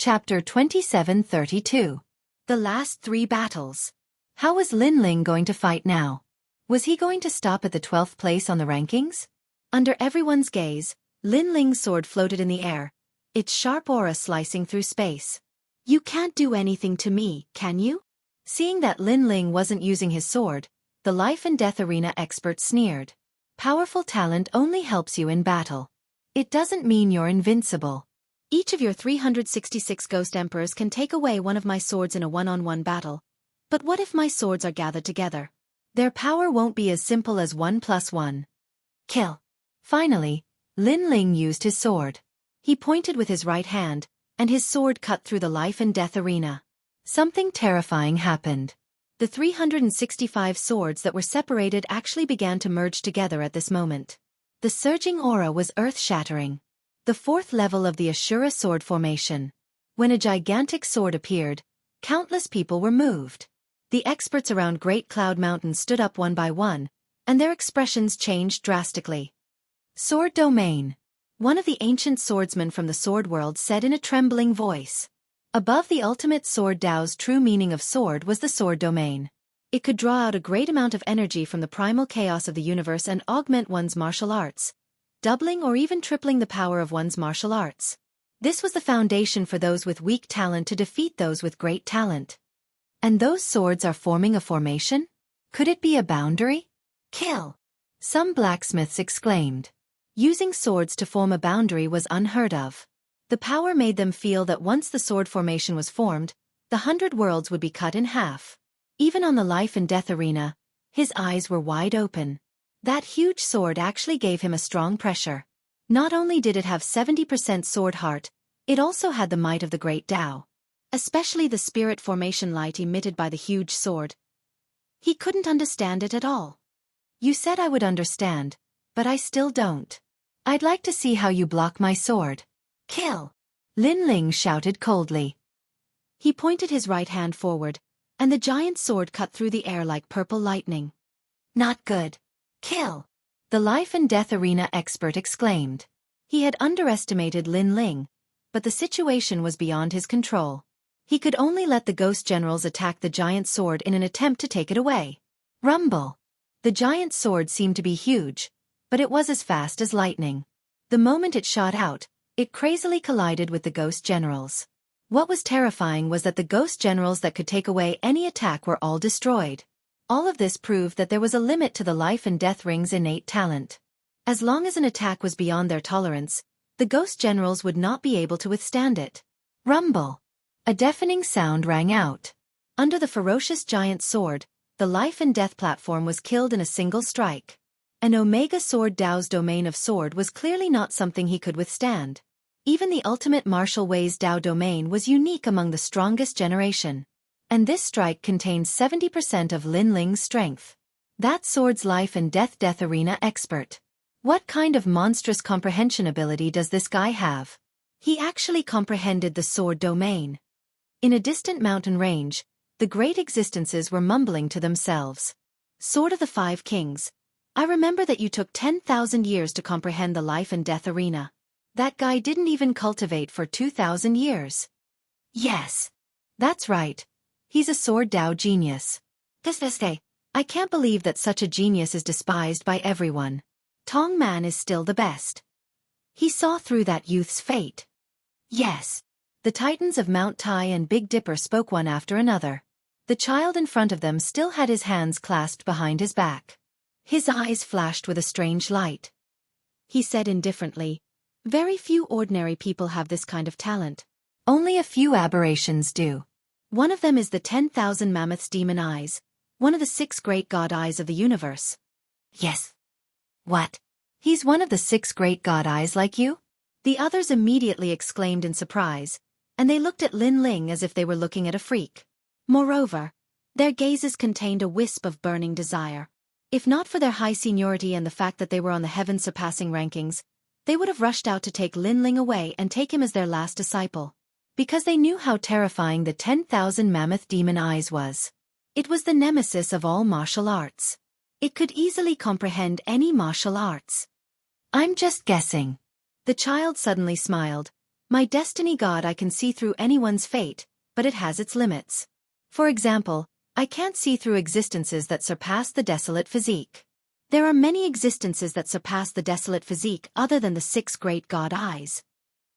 Chapter 2732. The Last 3 Battles. How was Lin Ling going to fight now? Was he going to stop at the 12th place on the rankings? Under everyone's gaze, Lin Ling's sword floated in the air, its sharp aura slicing through space. "You can't do anything to me, can you?" Seeing that Lin Ling wasn't using his sword, the life and death arena expert sneered. "Powerful talent only helps you in battle. It doesn't mean you're invincible. Each of your 366 ghost emperors can take away one of my swords in a one-on-one battle. But what if my swords are gathered together? Their power won't be as simple as 1 + 1. Kill." Finally, Lin Ling used his sword. He pointed with his right hand, and his sword cut through the life and death arena. Something terrifying happened. The 365 swords that were separated actually began to merge together at this moment. The surging aura was earth-shattering. The 4th level of the Ashura sword formation. When a gigantic sword appeared, countless people were moved. The experts around Great Cloud Mountain stood up one by one, and their expressions changed drastically. "Sword domain," one of the ancient swordsmen from the sword world said in a trembling voice. Above the ultimate sword Dao's true meaning of sword was the sword domain. It could draw out a great amount of energy from the primal chaos of the universe and augment one's martial arts, doubling or even tripling the power of one's martial arts. This was the foundation for those with weak talent to defeat those with great talent. And those swords are forming a formation? Could it be a boundary? "Kill!" some blacksmiths exclaimed. Using swords to form a boundary was unheard of. The power made them feel that once the sword formation was formed, the 100 worlds would be cut in half. Even on the life and death arena, his eyes were wide open. That huge sword actually gave him a strong pressure. Not only did it have 70% sword heart, it also had the might of the great Tao. Especially the spirit formation light emitted by the huge sword. He couldn't understand it at all. "You said I would understand, but I still don't. I'd like to see how you block my sword." "Kill!" Lin Ling shouted coldly. He pointed his right hand forward, and the giant sword cut through the air like purple lightning. "Not good. Kill!" the life and death arena expert exclaimed. He had underestimated Lin Ling, but the situation was beyond his control. He could only let the ghost generals attack the giant sword in an attempt to take it away. Rumble! The giant sword seemed to be huge, but it was as fast as lightning. The moment it shot out, it crazily collided with the ghost generals. What was terrifying was that the ghost generals that could take away any attack were all destroyed. All of this proved that there was a limit to the life and death ring's innate talent. As long as an attack was beyond their tolerance, the ghost generals would not be able to withstand it. Rumble! A deafening sound rang out. Under the ferocious giant sword, the life and death platform was killed in a single strike. An Omega Sword Dao's domain of sword was clearly not something he could withstand. Even the ultimate martial ways Dao domain was unique among the strongest generation. And this strike contained 70% of Lin Ling's strength. That sword's life and death arena expert. What kind of monstrous comprehension ability does this guy have? He actually comprehended the sword domain. In a distant mountain range, the great existences were mumbling to themselves. "Sword of the 5 Kings, I remember that you took 10,000 years to comprehend the life and death arena. That guy didn't even cultivate for 2,000 years. Yes. That's right. He's a sword Dao genius. I can't believe that such a genius is despised by everyone. Tong Man is still the best." He saw through that youth's fate. Yes. The titans of Mount Tai and Big Dipper spoke one after another. The child in front of them still had his hands clasped behind his back. His eyes flashed with a strange light. He said indifferently, "Very few ordinary people have this kind of talent. Only a few aberrations do. One of them is the 10,000 mammoth's demon eyes, one of the 6 great god eyes of the universe." "Yes." "What? He's one of the 6 great god eyes like you?" The others immediately exclaimed in surprise, and they looked at Lin Ling as if they were looking at a freak. Moreover, their gazes contained a wisp of burning desire. If not for their high seniority and the fact that they were on the heaven-surpassing rankings, they would have rushed out to take Lin Ling away and take him as their last disciple. Because they knew how terrifying the 10,000 mammoth demon eyes was. It was the nemesis of all martial arts. It could easily comprehend any martial arts. "I'm just guessing." The child suddenly smiled, My destiny god, I can see through anyone's fate, but it has its limits. For example, I can't see through existences that surpass the desolate physique. There are many existences that surpass the desolate physique other than the 6 great god eyes.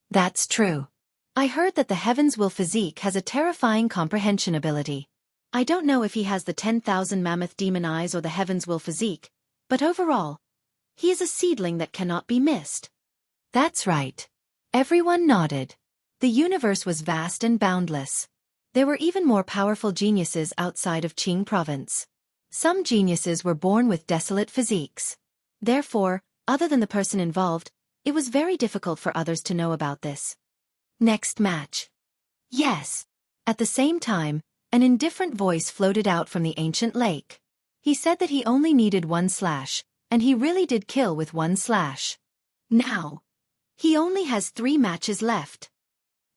That's true. I heard that the Heaven's Will physique has a terrifying comprehension ability. I don't know if he has the 10,000 mammoth demon eyes or the Heaven's Will physique, but overall, he is a seedling that cannot be missed. That's right. Everyone nodded. The universe was vast and boundless. There were even more powerful geniuses outside of Qing province. Some geniuses were born with desolate physiques. Therefore, other than the person involved, it was very difficult for others to know about this. Next match. Yes. At the same time, an indifferent voice floated out from the ancient lake. He said that he only needed 1 slash, and he really did kill with 1 slash. Now, he only has 3 matches left.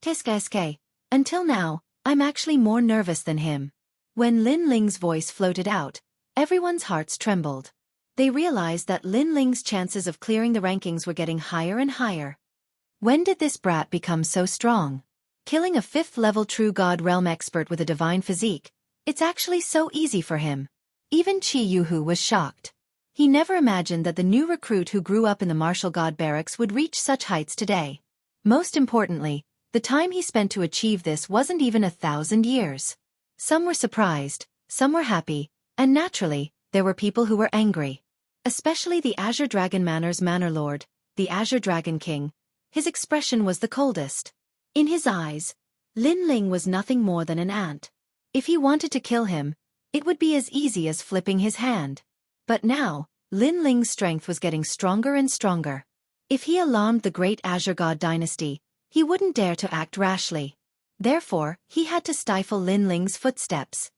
Teske. Until now, I'm actually more nervous than him. When Lin Ling's voice floated out, everyone's hearts trembled. They realized that Lin Ling's chances of clearing the rankings were getting higher and higher. When did this brat become so strong? Killing a 5th-level true god realm expert with a divine physique, it's actually so easy for him. Even Jianghu was shocked. He never imagined that the new recruit who grew up in the martial god barracks would reach such heights today. Most importantly, the time he spent to achieve this wasn't even 1,000 years. Some were surprised, some were happy, and naturally, there were people who were angry. Especially the Azure Dragon Manor's Manor Lord, the Azure Dragon King. His expression was the coldest. In his eyes, Lin Ling was nothing more than an ant. If he wanted to kill him, it would be as easy as flipping his hand. But now, Lin Ling's strength was getting stronger and stronger. If he alarmed the great Azure God dynasty, he wouldn't dare to act rashly. Therefore, he had to stifle Lin Ling's footsteps.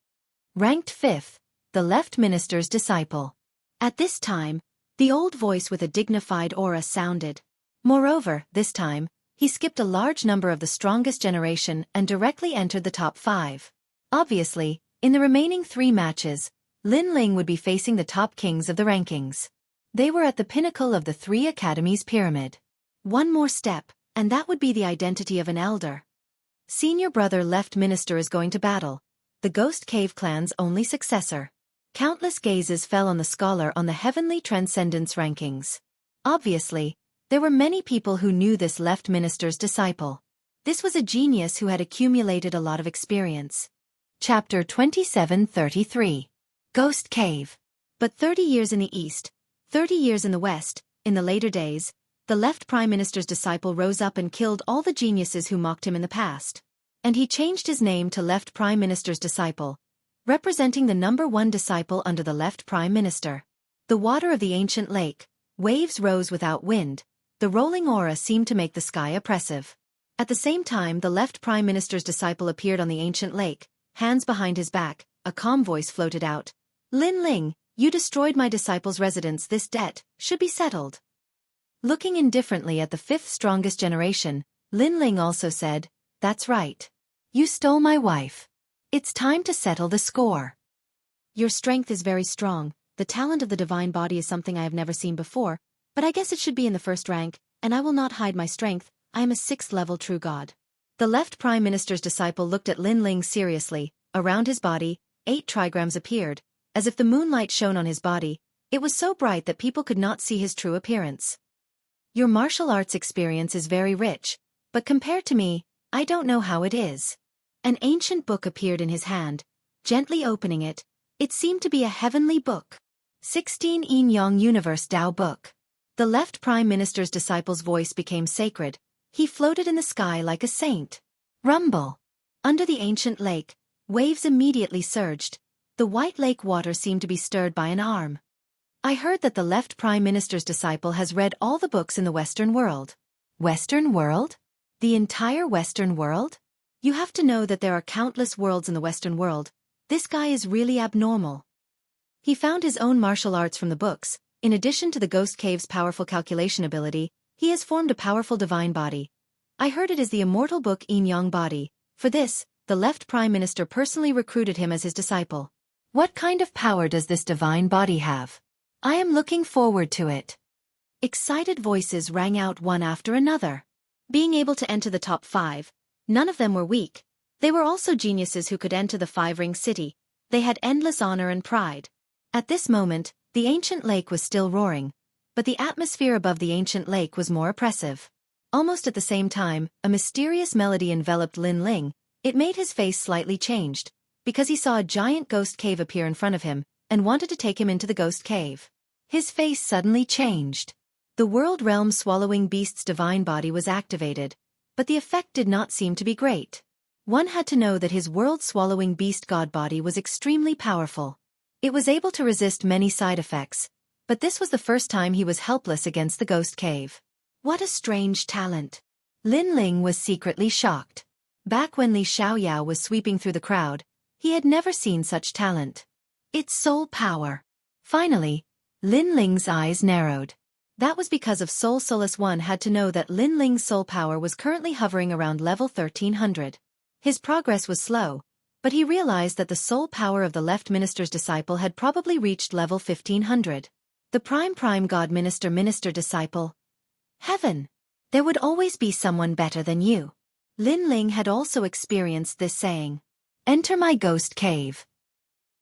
Ranked 5th, the left minister's disciple. At this time, the old voice with a dignified aura sounded. Moreover, this time, he skipped a large number of the strongest generation and directly entered the top 5. Obviously, in the remaining 3 matches, Lin Ling would be facing the top kings of the rankings. They were at the pinnacle of the 3 academies pyramid. One more step, and that would be the identity of an elder. Senior brother left minister is going to battle, the Ghost Cave clan's only successor. Countless gazes fell on the scholar on the heavenly transcendence rankings. Obviously, there were many people who knew this left minister's disciple. This was a genius who had accumulated a lot of experience. Chapter 2733. Ghost Cave. But 30 years in the east, 30 years in the west, in the later days, the left prime minister's disciple rose up and killed all the geniuses who mocked him in the past. And he changed his name to left prime minister's disciple, representing the number 1 disciple under the left prime minister. The water of the ancient lake, waves rose without wind, the rolling aura seemed to make the sky oppressive. At the same time the left prime minister's disciple appeared on the ancient lake, hands behind his back, a calm voice floated out. Lin Ling, you destroyed my disciple's residence, this debt should be settled. Looking indifferently at the 5th strongest generation, Lin Ling also said, that's right. You stole my wife. It's time to settle the score. Your strength is very strong, the talent of the divine body is something I have never seen before, but I guess it should be in the 1st rank, and I will not hide my strength, I am a 6th-level true god. The left prime minister's disciple looked at Lin Ling seriously. Around his body, 8 trigrams appeared, as if the moonlight shone on his body. It was so bright that people could not see his true appearance. Your martial arts experience is very rich, but compared to me, I don't know how it is. An ancient book appeared in his hand. Gently opening it, it seemed to be a heavenly book. 16 Yin Yang Universe Tao Book. The left prime minister's disciple's voice became sacred. He floated in the sky like a saint. Rumble. Under the ancient lake, waves immediately surged. The white lake water seemed to be stirred by an arm. I heard that the left prime minister's disciple has read all the books in the Western world. Western world? The entire Western world? You have to know that there are countless worlds in the Western world. This guy is really abnormal. He found his own martial arts from the books. In addition to the Ghost Cave's powerful calculation ability, he has formed a powerful divine body. I heard it is the immortal book Yin Yang body. For this, the left prime minister personally recruited him as his disciple. What kind of power does this divine body have? I am looking forward to it. Excited voices rang out one after another. Being able to enter the top 5, none of them were weak. They were also geniuses who could enter the Five-Ring City. They had endless honor and pride. At this moment, the ancient lake was still roaring, but the atmosphere above the ancient lake was more oppressive. Almost at the same time, a mysterious melody enveloped Lin Ling. It made his face slightly changed, because he saw a giant ghost cave appear in front of him, and wanted to take him into the ghost cave. His face suddenly changed. The world realm swallowing beast's divine body was activated, but the effect did not seem to be great. One had to know that his world-swallowing beast god body was extremely powerful. It was able to resist many side effects, but this was the first time he was helpless against the ghost cave. What a strange talent! Lin Ling was secretly shocked. Back when Li Xiaoyao was sweeping through the crowd, he had never seen such talent. It's soul power. Finally, Lin Ling's eyes narrowed. That was because of Soul Solace 1 had to know that Lin Ling's soul power was currently hovering around level 1300. His progress was slow, but he realized that the soul power of the left minister's disciple had probably reached level 1500. The prime god minister disciple. Heaven! There would always be someone better than you. Lin Ling had also experienced this saying. Enter my ghost cave.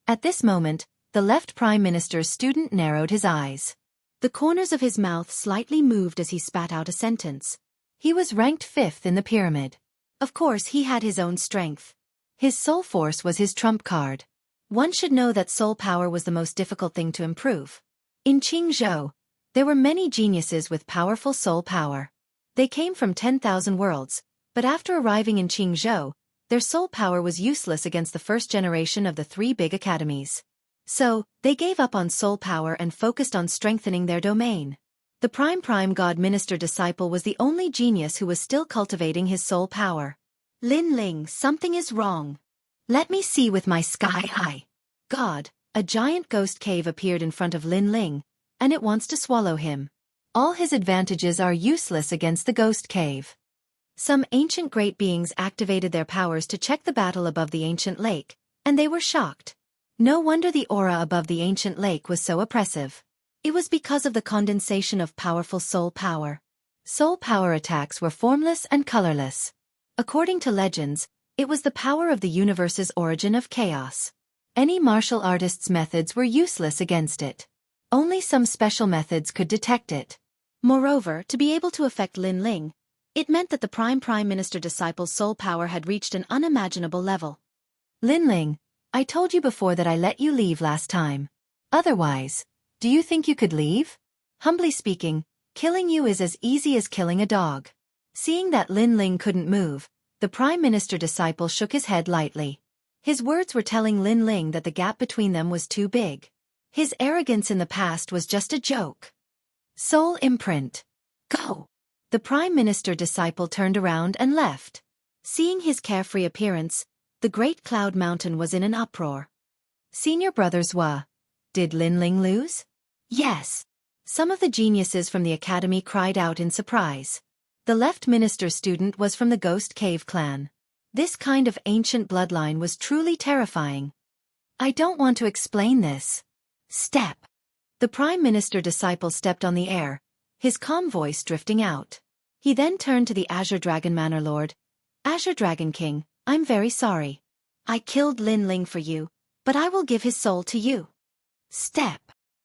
At this moment, the left prime minister's student narrowed his eyes. The corners of his mouth slightly moved as he spat out a sentence. He was ranked 5th in the pyramid. Of course he had his own strength. His soul force was his trump card. One should know that soul power was the most difficult thing to improve. In Jianghu, there were many geniuses with powerful soul power. They came from 10,000 worlds, but after arriving in Jianghu, their soul power was useless against the first generation of the 3 big academies. So, they gave up on soul power and focused on strengthening their domain. The prime god minister disciple was the only genius who was still cultivating his soul power. Lin Ling, something is wrong. Let me see with my sky eye. God, a giant ghost cave appeared in front of Lin Ling, and it wants to swallow him. All his advantages are useless against the ghost cave. Some ancient great beings activated their powers to check the battle above the ancient lake, and they were shocked. No wonder the aura above the ancient lake was so oppressive. It was because of the condensation of powerful soul power. Soul power attacks were formless and colorless. According to legends, it was the power of the universe's origin of chaos. Any martial artist's methods were useless against it. Only some special methods could detect it. Moreover, to be able to affect Lin Ling, it meant that the prime minister disciple's soul power had reached an unimaginable level. Lin Ling, I told you before that I let you leave last time. Otherwise, do you think you could leave? Humbly speaking, killing you is as easy as killing a dog. Seeing that Lin Ling couldn't move, the prime minister disciple shook his head lightly. His words were telling Lin Ling that the gap between them was too big. His arrogance in the past was just a joke. Soul imprint. Go! The prime minister disciple turned around and left. Seeing his carefree appearance, the great cloud mountain was in an uproar. Senior brothers Hua. Did Lin Ling lose? Yes. Some of the geniuses from the academy cried out in surprise. The left minister student was from the Ghost Cave clan. This kind of ancient bloodline was truly terrifying. I don't want to explain this. Step. The prime minister disciple stepped on the air, his calm voice drifting out. He then turned to the Azure Dragon Manor Lord. Azure Dragon King, I'm very sorry. I killed Lin Ling for you, but I will give his soul to you. Step.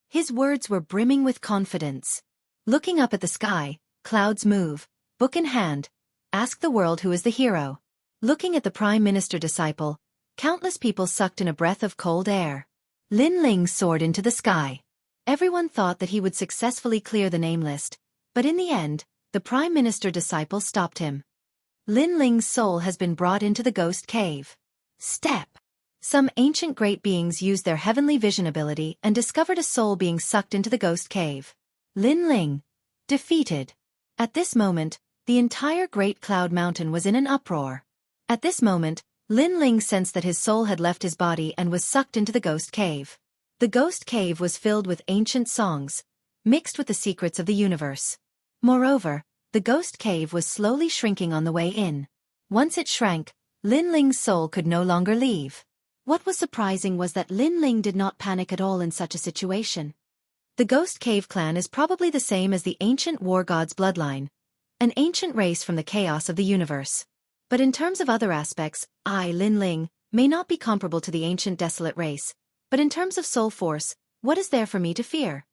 His words were brimming with confidence. Looking up at the sky, clouds move, book in hand. Ask the world who is the hero. Looking at the prime minister disciple, countless people sucked in a breath of cold air. Lin Ling soared into the sky. Everyone thought that he would successfully clear the name list, but in the end, the prime minister disciple stopped him. Lin Ling's soul has been brought into the ghost cave. Step. Some ancient great beings used their heavenly vision ability and discovered a soul being sucked into the ghost cave. Lin Ling. Defeated. At this moment, the entire Great Cloud Mountain was in an uproar. At this moment, Lin Ling sensed that his soul had left his body and was sucked into the ghost cave. The ghost cave was filled with ancient songs, mixed with the secrets of the universe. Moreover, the ghost cave was slowly shrinking on the way in. Once it shrank, Lin Ling's soul could no longer leave. What was surprising was that Lin Ling did not panic at all in such a situation. The Ghost Cave clan is probably the same as the ancient war god's bloodline. an ancient race from the chaos of the universe. But in terms of other aspects, I, Lin Ling, may not be comparable to the ancient desolate race, but in terms of soul force, what is there for me to fear?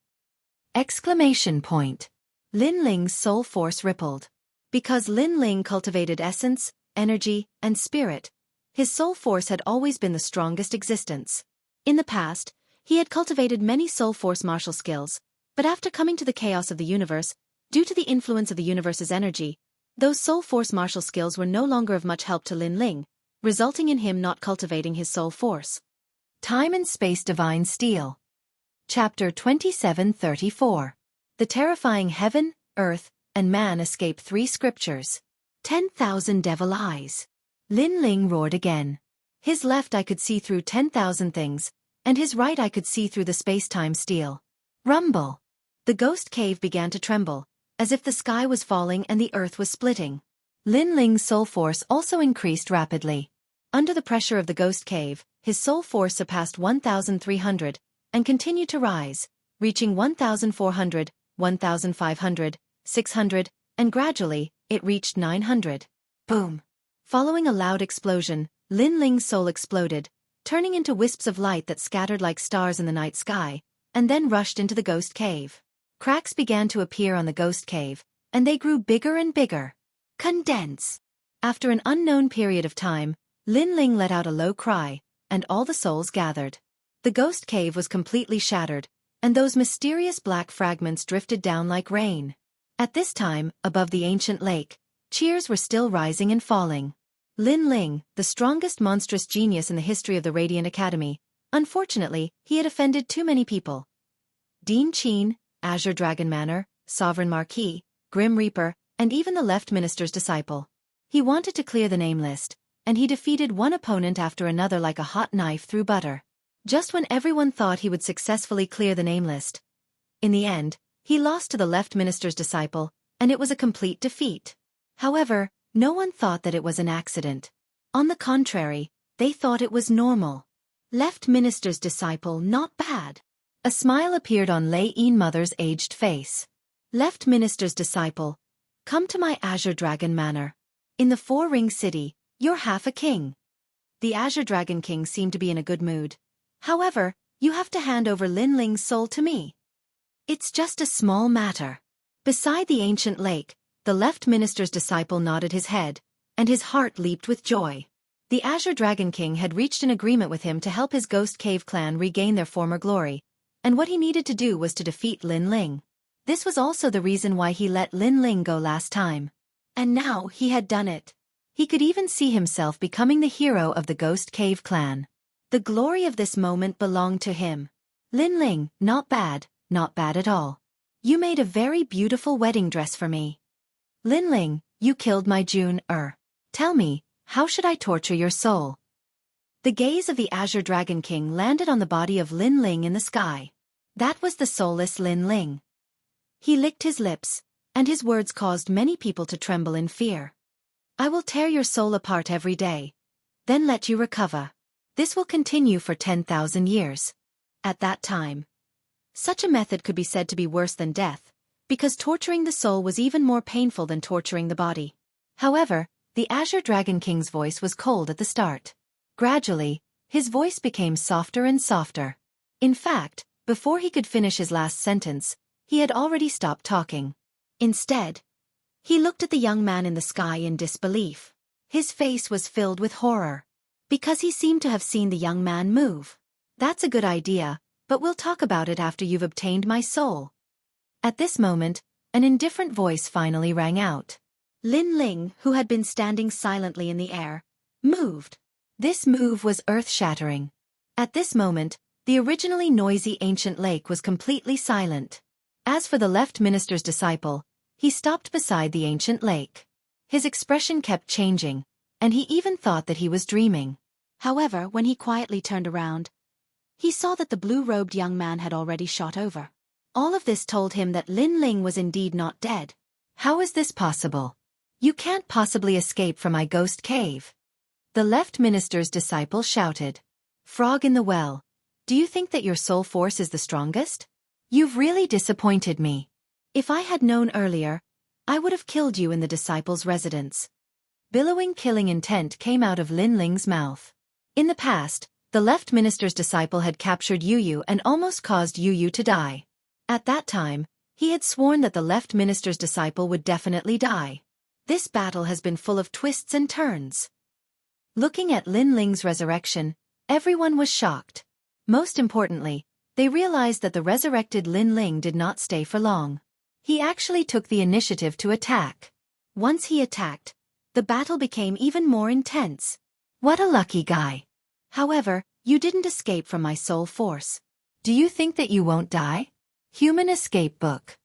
Exclamation point. Lin Ling's soul force rippled. Because Lin Ling cultivated essence, energy, and spirit, his soul force had always been the strongest existence. In the past, he had cultivated many soul force martial skills, but after coming to the chaos of the universe, due to the influence of the universe's energy, those soul force martial skills were no longer of much help to Lin Ling, resulting in him not cultivating his soul force. Time and Space Divine Steel. Chapter 2734. The terrifying heaven, earth, and man escape 3 scriptures. 10,000 devil eyes. Lin Ling roared again. His left eye could see through 10,000 things, and his right eye could see through the space-time steel. Rumble. The ghost cave began to tremble, as if the sky was falling and the earth was splitting. Lin Ling's soul force also increased rapidly. Under the pressure of the ghost cave, his soul force surpassed 1,300, and continued to rise, reaching 1,400, 1,500, 600, and gradually, it reached 900. Boom! Following a loud explosion, Lin Ling's soul exploded, turning into wisps of light that scattered like stars in the night sky, and then rushed into the ghost cave. Cracks began to appear on the ghost cave, and they grew bigger and bigger. Condense! After an unknown period of time, Lin Ling let out a low cry, and all the souls gathered. The ghost cave was completely shattered, and those mysterious black fragments drifted down like rain. At this time, above the ancient lake, cheers were still rising and falling. Lin Ling, the strongest monstrous genius in the history of the Radiant Academy, unfortunately, he had offended too many people. Dean Qin, Azure Dragon Manor, Sovereign Marquis, Grim Reaper, and even the Left Minister's disciple. He wanted to clear the name list, and he defeated one opponent after another like a hot knife through butter. Just when everyone thought he would successfully clear the name list. In the end, he lost to the Left Minister's disciple, and it was a complete defeat. However, no one thought that it was an accident. On the contrary, they thought it was normal. Left Minister's disciple, not bad. A smile appeared on Lei Yin Mother's aged face. Left Minister's disciple, come to my Azure Dragon Manor. In the Four-Ring City, you're half a king. The Azure Dragon King seemed to be in a good mood. However, you have to hand over Lin Ling's soul to me. It's just a small matter. Beside the ancient lake, the Left Minister's disciple nodded his head, and his heart leaped with joy. The Azure Dragon King had reached an agreement with him to help his Ghost Cave clan regain their former glory, and what he needed to do was to defeat Lin Ling. This was also the reason why he let Lin Ling go last time. And now he had done it. He could even see himself becoming the hero of the Ghost Cave clan. The glory of this moment belonged to him. Lin Ling, not bad at all. You made a very beautiful wedding dress for me. Lin Ling, you killed my June. Tell me, how should I torture your soul? The gaze of the Azure Dragon King landed on the body of Lin Ling in the sky. That was the soulless Lin Ling. He licked his lips, and his words caused many people to tremble in fear. I will tear your soul apart every day, then let you recover. This will continue for 10,000 years. At that time, such a method could be said to be worse than death, because torturing the soul was even more painful than torturing the body. However, the Azure Dragon King's voice was cold at the start. Gradually, his voice became softer and softer. In fact, before he could finish his last sentence, he had already stopped talking. Instead, he looked at the young man in the sky in disbelief. His face was filled with horror, because he seemed to have seen the young man move. That's a good idea, but we'll talk about it after you've obtained my soul. At this moment, an indifferent voice finally rang out. Lin Ling, who had been standing silently in the air, moved. This move was earth-shattering. At this moment, the originally noisy ancient lake was completely silent. As for the Left Minister's disciple, he stopped beside the ancient lake. His expression kept changing, and he even thought that he was dreaming. However, when he quietly turned around, he saw that the blue-robed young man had already shot over. All of this told him that Lin Ling was indeed not dead. How is this possible? You can't possibly escape from my ghost cave. The Left Minister's disciple shouted. Frog in the well, do you think that your soul force is the strongest? You've really disappointed me. If I had known earlier, I would have killed you in the disciples' residence. Billowing killing intent came out of Lin Ling's mouth. In the past, the left minister's disciple had captured Yu and almost caused Yu to die. At that time, he had sworn that the left minister's disciple would definitely die. This battle has been full of twists and turns. Looking at Lin Ling's resurrection, everyone was shocked. Most importantly, they realized that the resurrected Lin Ling did not stay for long. He actually took the initiative to attack. Once he attacked, the battle became even more intense. What a lucky guy. However, you didn't escape from my soul force. Do you think that you won't die? Human Escape Book.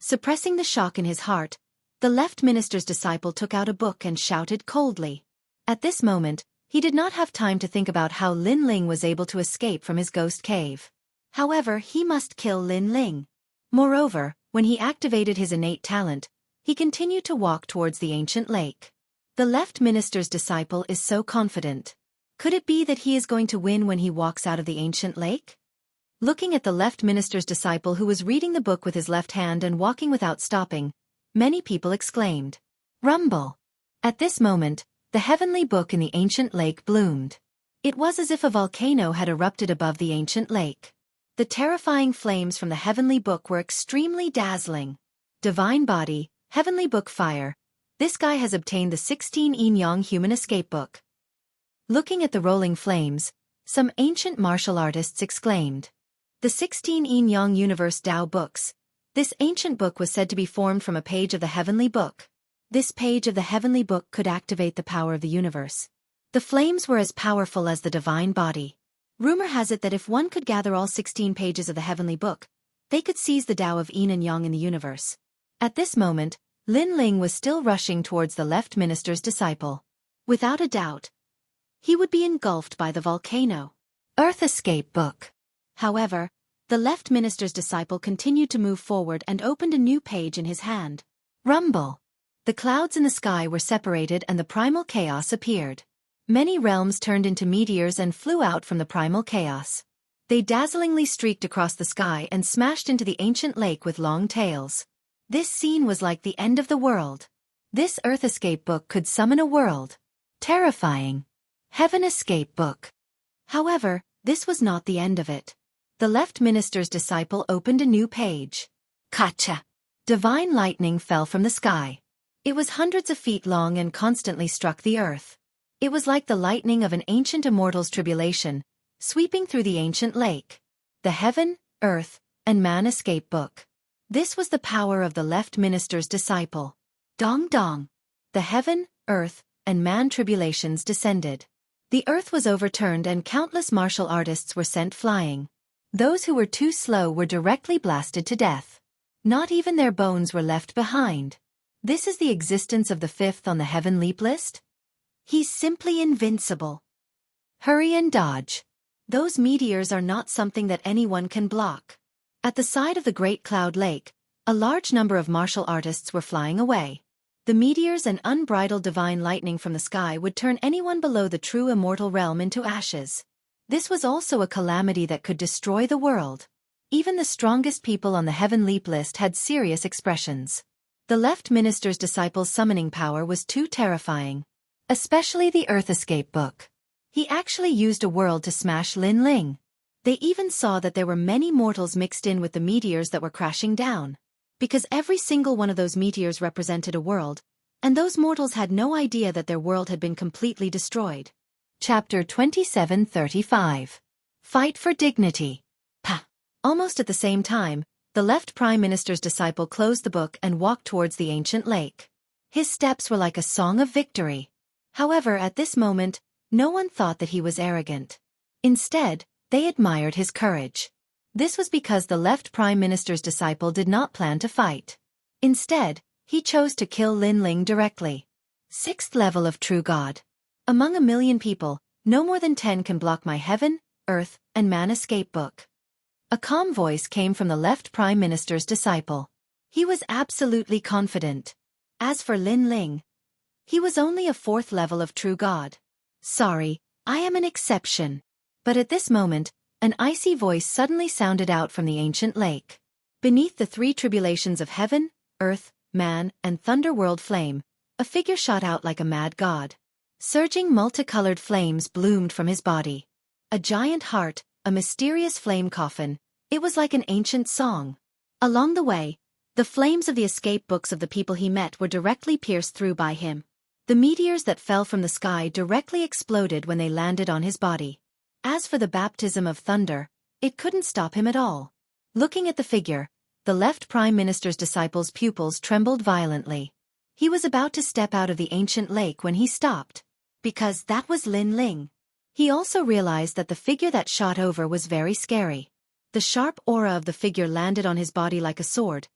Suppressing the shock in his heart, the left minister's disciple took out a book and shouted coldly. At this moment, he did not have time to think about how Lin Ling was able to escape from his ghost cave. However, he must kill Lin Ling. Moreover, when he activated his innate talent, he continued to walk towards the ancient lake. The left minister's disciple is so confident. Could it be that he is going to win when he walks out of the ancient lake? Looking at the left minister's disciple who was reading the book with his left hand and walking without stopping, many people exclaimed, "Rumble!" At this moment, the heavenly book in the ancient lake bloomed. It was as if a volcano had erupted above the ancient lake. The terrifying flames from the heavenly book were extremely dazzling. Divine Body, Heavenly Book Fire. This guy has obtained the 16 Yin Yang Human Escape Book. Looking at the rolling flames, some ancient martial artists exclaimed. The 16 Yin Yang Universe Tao Books. This ancient book was said to be formed from a page of the heavenly book. This page of the heavenly book could activate the power of the universe. The flames were as powerful as the divine body. Rumor has it that if one could gather all 16 pages of the heavenly book, they could seize the Tao of Yin and Yang in the universe. At this moment, Lin Ling was still rushing towards the left minister's disciple. Without a doubt, he would be engulfed by the volcano. Earth Escape Book. However, the left minister's disciple continued to move forward and opened a new page in his hand. Rumble. The clouds in the sky were separated and the primal chaos appeared. Many realms turned into meteors and flew out from the primal chaos. They dazzlingly streaked across the sky and smashed into the ancient lake with long tails. This scene was like the end of the world. This Earth Escape Book could summon a world. Terrifying. Heaven Escape Book. However, this was not the end of it. The left minister's disciple opened a new page. Kacha. Divine lightning fell from the sky. It was hundreds of feet long and constantly struck the earth. It was like the lightning of an ancient immortal's tribulation, sweeping through the ancient lake. The Heaven, Earth, and Man Escape Book. This was the power of the left minister's disciple. Dong dong. The heaven, earth, and man tribulations descended. The earth was overturned and countless martial artists were sent flying. Those who were too slow were directly blasted to death. Not even their bones were left behind. This is the existence of the fifth on the heaven leap list? He's simply invincible. Hurry and dodge. Those meteors are not something that anyone can block. At the side of the Great Cloud Lake, a large number of martial artists were flying away. The meteors and unbridled divine lightning from the sky would turn anyone below the true immortal realm into ashes. This was also a calamity that could destroy the world. Even the strongest people on the Heaven Leap list had serious expressions. The left minister's disciple's summoning power was too terrifying. Especially the Earth Escape Book. He actually used a world to smash Lin Ling. They even saw that there were many mortals mixed in with the meteors that were crashing down. Because every single one of those meteors represented a world, and those mortals had no idea that their world had been completely destroyed. Chapter 2735. Fight for Dignity. Pa. Almost at the same time, the left prime minister's disciple closed the book and walked towards the ancient lake. His steps were like a song of victory. However, at this moment, no one thought that he was arrogant. Instead, they admired his courage. This was because the left prime minister's disciple did not plan to fight. Instead, he chose to kill Lin Ling directly. Sixth level of True God. Among 1,000,000 people, no more than 10 can block my Heaven, Earth, and Man Escape Book. A calm voice came from the left prime minister's disciple. He was absolutely confident. As for Lin Ling, he was only a 4th level of True God. Sorry, I am an exception. But at this moment, an icy voice suddenly sounded out from the ancient lake. Beneath the 3 tribulations of heaven, earth, man, and thunderworld flame, a figure shot out like a mad god. Surging multicolored flames bloomed from his body. A giant heart, a mysterious flame coffin, it was like an ancient song. Along the way, the flames of the escape books of the people he met were directly pierced through by him. The meteors that fell from the sky directly exploded when they landed on his body. As for the baptism of thunder, it couldn't stop him at all. Looking at the figure, the left Prime Minister's disciple's pupils trembled violently. He was about to step out of the ancient lake when he stopped. Because that was Lin Ling. He also realized that the figure that shot over was very scary. The sharp aura of the figure landed on his body like a sword,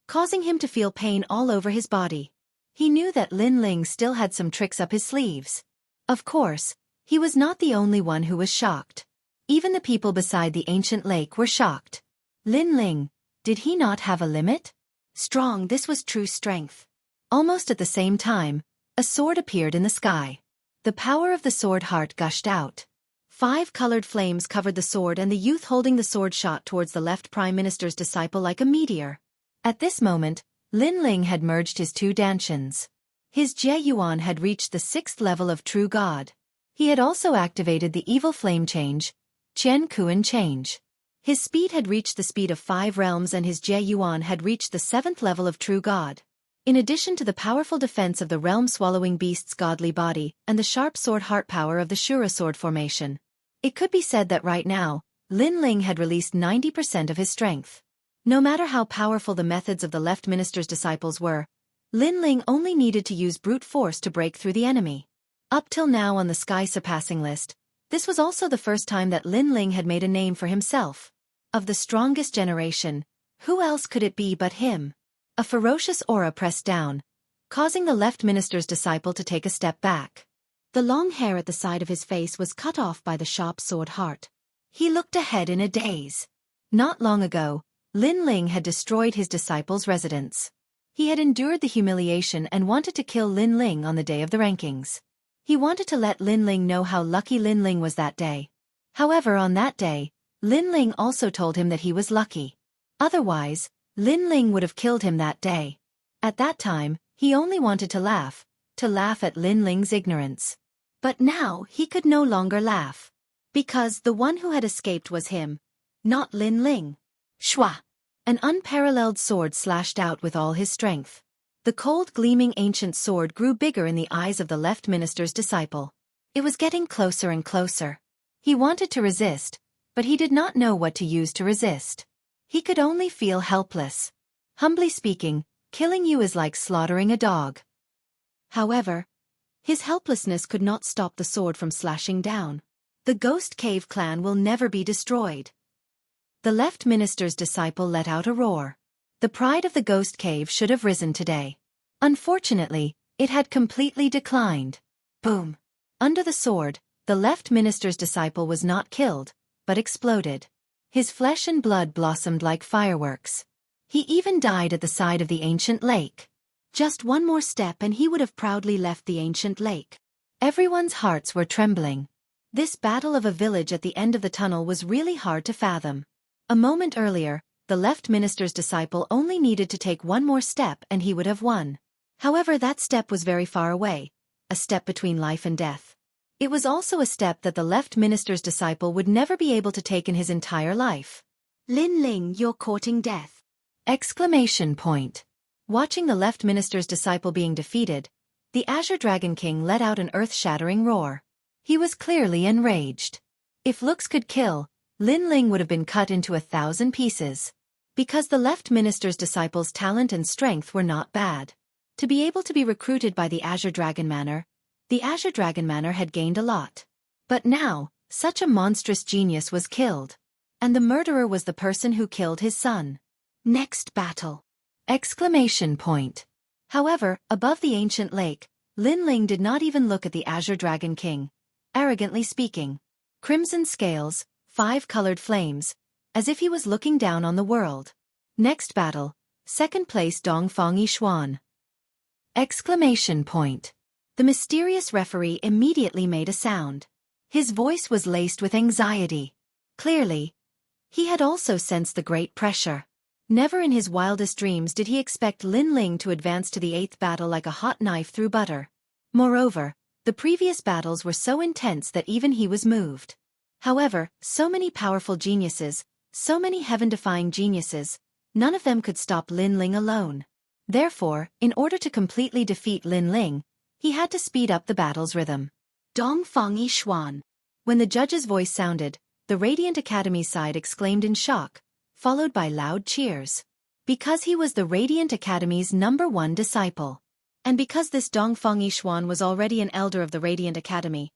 causing him to feel pain all over his body. He knew that Lin Ling still had some tricks up his sleeves. Of course, he was not the only one who was shocked. Even the people beside the ancient lake were shocked. Lin Ling, did he not have a limit? Strong, this was true strength. Almost at the same time, a sword appeared in the sky. The power of the sword heart gushed out. 5 colored flames covered the sword, and the youth holding the sword shot towards the left Prime Minister's disciple like a meteor. At this moment, Lin Ling had merged his 2 dantians. His Jie Yuan had reached the 6th level of True God. He had also activated the evil flame change, Qian Kuan change. His speed had reached the speed of 5 realms, and his Jie Yuan had reached the 7th level of True God. In addition to the powerful defense of the realm-swallowing beast's godly body and the sharp sword heart power of the Shura sword formation, it could be said that right now, Lin Ling had released 90% of his strength. No matter how powerful the methods of the left minister's disciples were, Lin Ling only needed to use brute force to break through the enemy. Up till now on the sky-surpassing list, this was also the first time that Lin Ling had made a name for himself. Of the strongest generation, who else could it be but him? A ferocious aura pressed down, causing the left minister's disciple to take a step back. The long hair at the side of his face was cut off by the sharp sword heart. He looked ahead in a daze. Not long ago, Lin Ling had destroyed his disciple's residence. He had endured the humiliation and wanted to kill Lin Ling on the day of the rankings. He wanted to let Lin Ling know how lucky Lin Ling was that day. However, on that day, Lin Ling also told him that he was lucky. Otherwise, Lin Ling would have killed him that day. At that time, he only wanted to laugh at Lin Ling's ignorance. But now he could no longer laugh. Because the one who had escaped was him, not Lin Ling. Shwa! An unparalleled sword slashed out with all his strength. The cold gleaming ancient sword grew bigger in the eyes of the left minister's disciple. It was getting closer and closer. He wanted to resist, but he did not know what to use to resist. He could only feel helpless. Humbly speaking, killing you is like slaughtering a dog. However, his helplessness could not stop the sword from slashing down. The Ghost Cave clan will never be destroyed. The left minister's disciple let out a roar. The pride of the Ghost Cave should have risen today. Unfortunately, it had completely declined. Boom! Under the sword, the left minister's disciple was not killed, but exploded. His flesh and blood blossomed like fireworks. He even died at the side of the ancient lake. Just one more step and he would have proudly left the ancient lake. Everyone's hearts were trembling. This battle of a village at the end of the tunnel was really hard to fathom. A moment earlier, the left minister's disciple only needed to take one more step and he would have won. However, that step was very far away, a step between life and death. It was also a step that the left minister's disciple would never be able to take in his entire life. Lin Ling, you're courting death! Exclamation point. Watching the left minister's disciple being defeated, the Azure Dragon King let out an earth-shattering roar. He was clearly enraged. If looks could kill, Lin Ling would have been cut into 1,000 pieces. Because the left minister's disciple's talent and strength were not bad. To be able to be recruited by the Azure Dragon Manor, the Azure Dragon Manor had gained a lot. But now, such a monstrous genius was killed. And the murderer was the person who killed his son. Next battle! Exclamation point. However, above the ancient lake, Lin Ling did not even look at the Azure Dragon King. Arrogantly speaking. Crimson scales, 5 colored flames, as if he was looking down on the world. Next battle, 2nd place Dongfang Yishuan. Exclamation point. The mysterious referee immediately made a sound. His voice was laced with anxiety. Clearly, he had also sensed the great pressure. Never in his wildest dreams did he expect Lin Ling to advance to the 8th battle like a hot knife through butter. Moreover, the previous battles were so intense that even he was moved. However, so many powerful geniuses, so many heaven-defying geniuses, none of them could stop Lin Ling alone. Therefore, in order to completely defeat Lin Ling, he had to speed up the battle's rhythm. Dongfang Yishuan. When the judge's voice sounded, the Radiant Academy side exclaimed in shock, followed by loud cheers. Because he was the Radiant Academy's #1 disciple. And because this Dongfang Yishuan was already an elder of the Radiant Academy,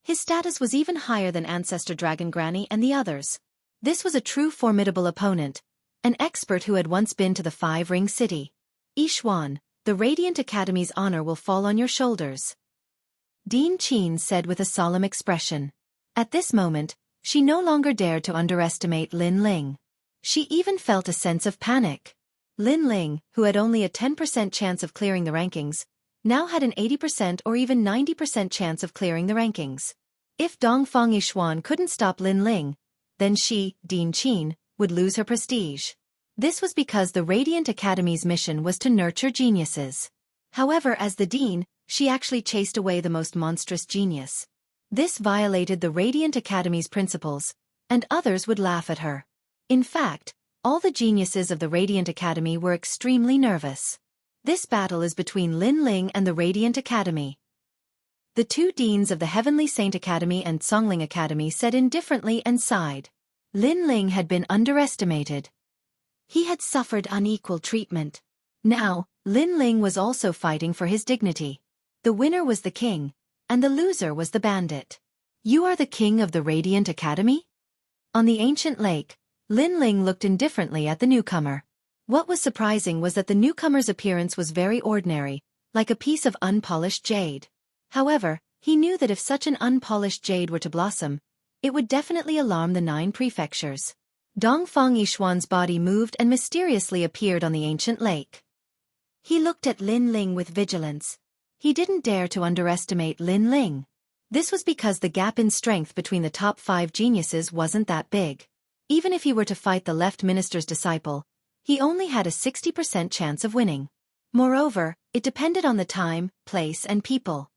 his status was even higher than Ancestor Dragon Granny and the others. This was a true formidable opponent, an expert who had once been to the Five-Ring City. Yishuan, the Radiant Academy's honor will fall on your shoulders, Dean Qin said with a solemn expression. At this moment, she no longer dared to underestimate Lin Ling. She even felt a sense of panic. Lin Ling, who had only a 10% chance of clearing the rankings, now had an 80% or even 90% chance of clearing the rankings. If Dongfang Yishuan couldn't stop Lin Ling, then she, Dean Qin, would lose her prestige. This was because the Radiant Academy's mission was to nurture geniuses. However, as the dean, she actually chased away the most monstrous genius. This violated the Radiant Academy's principles, and others would laugh at her. In fact, all the geniuses of the Radiant Academy were extremely nervous. This battle is between Lin Ling and the Radiant Academy. The two deans of the Heavenly Saint Academy and Songling Academy said indifferently and sighed. Lin Ling had been underestimated. He had suffered unequal treatment. Now, Lin Ling was also fighting for his dignity. The winner was the king, and the loser was the bandit. You are the king of the Radiant Academy? On the ancient lake, Lin Ling looked indifferently at the newcomer. What was surprising was that the newcomer's appearance was very ordinary, like a piece of unpolished jade. However, he knew that if such an unpolished jade were to blossom, it would definitely alarm the 9 prefectures. Dongfang Yishuan's body moved and mysteriously appeared on the ancient lake. He looked at Lin Ling with vigilance. He didn't dare to underestimate Lin Ling. This was because the gap in strength between the top 5 geniuses wasn't that big. Even if he were to fight the left minister's disciple, he only had a 60% chance of winning. Moreover, it depended on the time, place and people.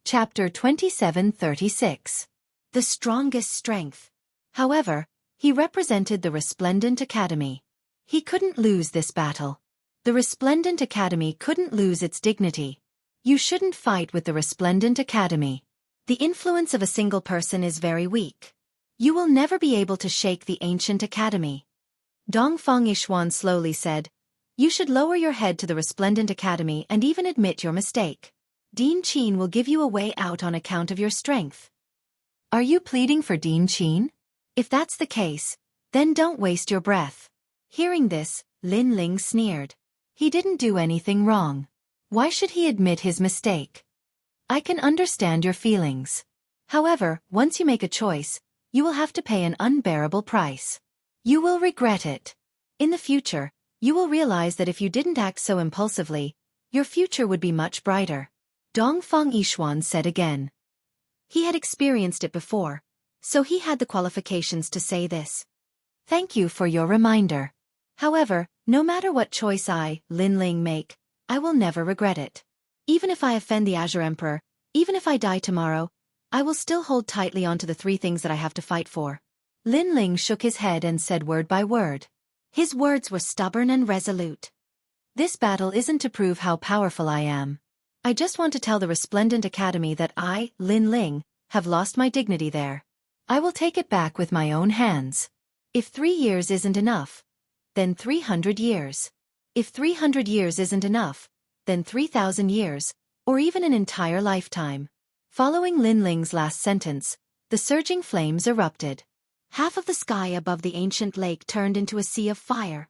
Chapter 2736. The strongest strength. However, he represented the Resplendent Academy. He couldn't lose this battle. The Resplendent Academy couldn't lose its dignity. You shouldn't fight with the Resplendent Academy. The influence of a single person is very weak. You will never be able to shake the ancient academy. Dongfang Yishuan slowly said, You should lower your head to the Resplendent Academy and even admit your mistake. Dean Qin will give you a way out on account of your strength. Are you pleading for Dean Qin? If that's the case, then don't waste your breath. Hearing this, Lin Ling sneered. He didn't do anything wrong. Why should he admit his mistake? I can understand your feelings. However, once you make a choice, you will have to pay an unbearable price. You will regret it. In the future, you will realize that if you didn't act so impulsively, your future would be much brighter. Dongfang Yishuan said again. He had experienced it before, so he had the qualifications to say this. Thank you for your reminder. However, no matter what choice I, Lin Ling, make, I will never regret it. Even if I offend the Azure Emperor, even if I die tomorrow, I will still hold tightly onto the 3 things that I have to fight for. Lin Ling shook his head and said word by word. His words were stubborn and resolute. This battle isn't to prove how powerful I am. I just want to tell the Resplendent Academy that I, Lin Ling, have lost my dignity there. I will take it back with my own hands. If 3 years isn't enough, then 300 years. If 300 years isn't enough, then 3,000 years, or even an entire lifetime. Following Lin Ling's last sentence, the surging flames erupted. Half of the sky above the ancient lake turned into a sea of fire.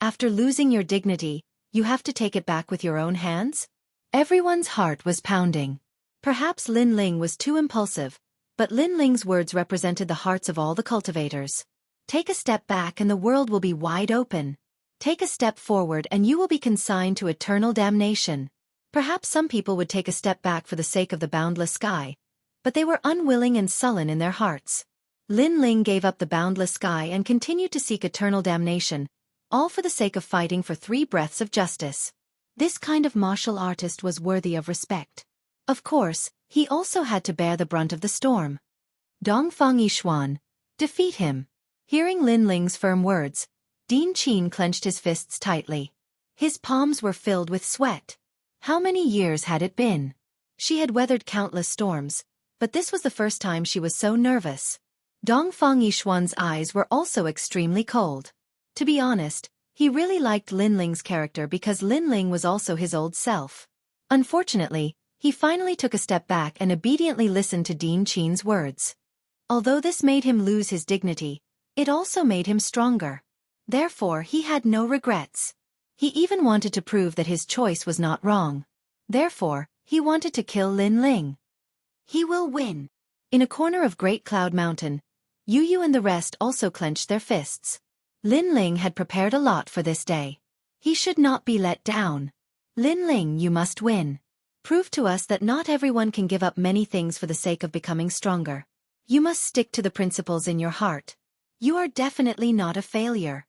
After losing your dignity, you have to take it back with your own hands? Everyone's heart was pounding. Perhaps Lin Ling was too impulsive, but Lin Ling's words represented the hearts of all the cultivators. Take a step back and the world will be wide open. Take a step forward and you will be consigned to eternal damnation. Perhaps some people would take a step back for the sake of the boundless sky, but they were unwilling and sullen in their hearts. Lin Ling gave up the boundless sky and continued to seek eternal damnation, all for the sake of fighting for 3 breaths of justice. This kind of martial artist was worthy of respect. Of course, he also had to bear the brunt of the storm. Dongfang Yishuan, defeat him. Hearing Lin Ling's firm words, Din Qin clenched his fists tightly. His palms were filled with sweat. How many years had it been? She had weathered countless storms, but this was the first time she was so nervous. Dongfang Yishuan's eyes were also extremely cold. To be honest, he really liked Lin Ling's character because Lin Ling was also his old self. Unfortunately, he finally took a step back and obediently listened to Din Qin's words. Although this made him lose his dignity, it also made him stronger. Therefore, he had no regrets. He even wanted to prove that his choice was not wrong. Therefore, he wanted to kill Lin Ling. He will win. In a corner of Great Cloud Mountain, Yu Yu and the rest also clenched their fists. Lin Ling had prepared a lot for this day. He should not be let down. Lin Ling, you must win. Prove to us that not everyone can give up many things for the sake of becoming stronger. You must stick to the principles in your heart. You are definitely not a failure.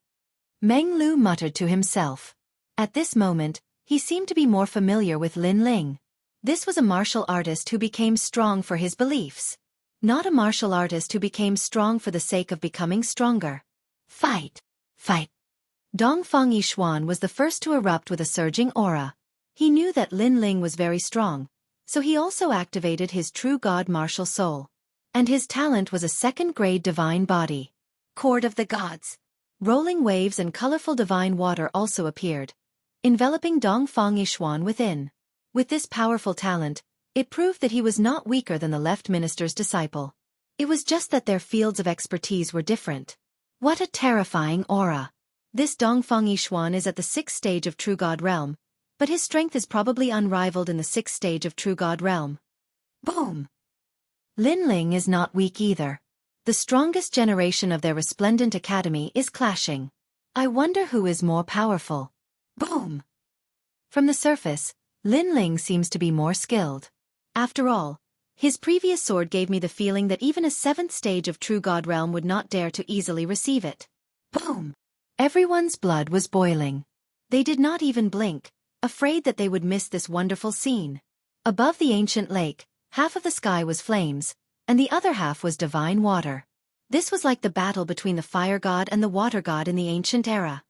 Meng Lu muttered to himself. At this moment, he seemed to be more familiar with Lin Ling. This was a martial artist who became strong for his beliefs. Not a martial artist who became strong for the sake of becoming stronger. Fight! Fight! Dongfang Yishuan was the first to erupt with a surging aura. He knew that Lin Ling was very strong, so he also activated his true god martial soul. And his talent was a second-grade divine body. Court of the Gods. Rolling waves and colorful divine water also appeared, enveloping Dongfang Yishuan within. With this powerful talent, it proved that he was not weaker than the left minister's disciple. It was just that their fields of expertise were different. What a terrifying aura! This Dongfang Yishuan is at the 6th stage of True God Realm, but his strength is probably unrivaled in the 6th stage of True God Realm. Boom! Lin Ling is not weak either. The strongest generation of their resplendent academy is clashing. I wonder who is more powerful. Boom! From the surface, Lin Ling seems to be more skilled. After all, his previous sword gave me the feeling that even a 7th stage of True God Realm would not dare to easily receive it. Boom! Everyone's blood was boiling. They did not even blink, afraid that they would miss this wonderful scene. Above the ancient lake, half of the sky was flames, and the other half was divine water. This was like the battle between the fire god and the water god in the ancient era.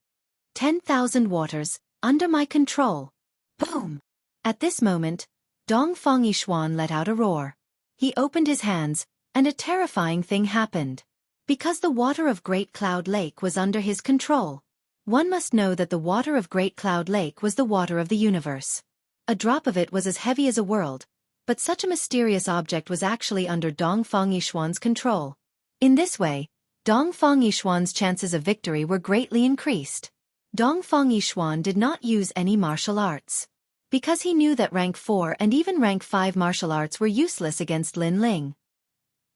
10,000 waters, under my control. Boom! At this moment, Dongfang Yishuan let out a roar. He opened his hands, and a terrifying thing happened. Because the water of Great Cloud Lake was under his control. One must know that the water of Great Cloud Lake was the water of the universe. A drop of it was as heavy as a world, but such a mysterious object was actually under Dongfang Yishuan's control. In this way, Dongfang Yishuan's chances of victory were greatly increased. Dongfang Yishuan did not use any martial arts. Because he knew that rank 4 and even rank 5 martial arts were useless against Lin Ling.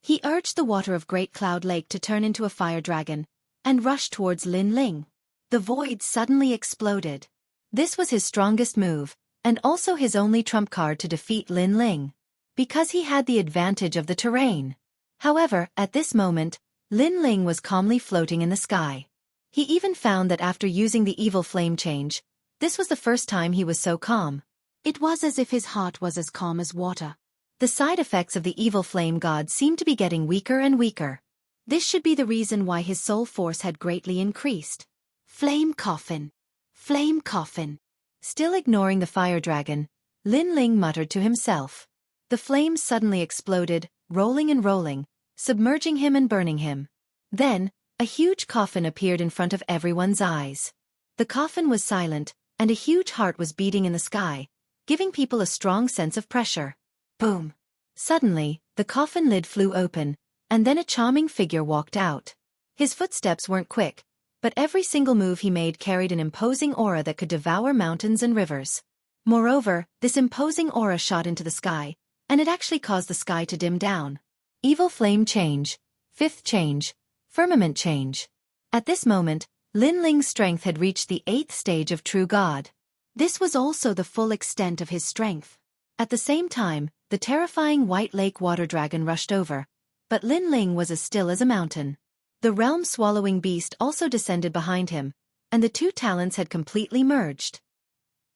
He urged the water of Great Cloud Lake to turn into a fire dragon, and rushed towards Lin Ling. The void suddenly exploded. This was his strongest move, and also his only trump card to defeat Lin Ling. Because he had the advantage of the terrain. However, at this moment, Lin Ling was calmly floating in the sky. He even found that after using the evil flame change, this was the first time he was so calm. It was as if his heart was as calm as water. The side effects of the evil flame god seemed to be getting weaker and weaker. This should be the reason why his soul force had greatly increased. Flame coffin. Flame coffin. Still ignoring the fire dragon, Lin Ling muttered to himself. The flames suddenly exploded, rolling and rolling, submerging him and burning him. Then, a huge coffin appeared in front of everyone's eyes. The coffin was silent, and a huge heart was beating in the sky, giving people a strong sense of pressure. Boom! Suddenly, the coffin lid flew open, and then a charming figure walked out. His footsteps weren't quick, but every single move he made carried an imposing aura that could devour mountains and rivers. Moreover, this imposing aura shot into the sky, and it actually caused the sky to dim down. Evil flame change, 5th change, firmament change. At this moment, Lin Ling's strength had reached the 8th stage of True God. This was also the full extent of his strength. At the same time, the terrifying White Lake Water Dragon rushed over, but Lin Ling was as still as a mountain. The realm-swallowing beast also descended behind him, and the two talents had completely merged.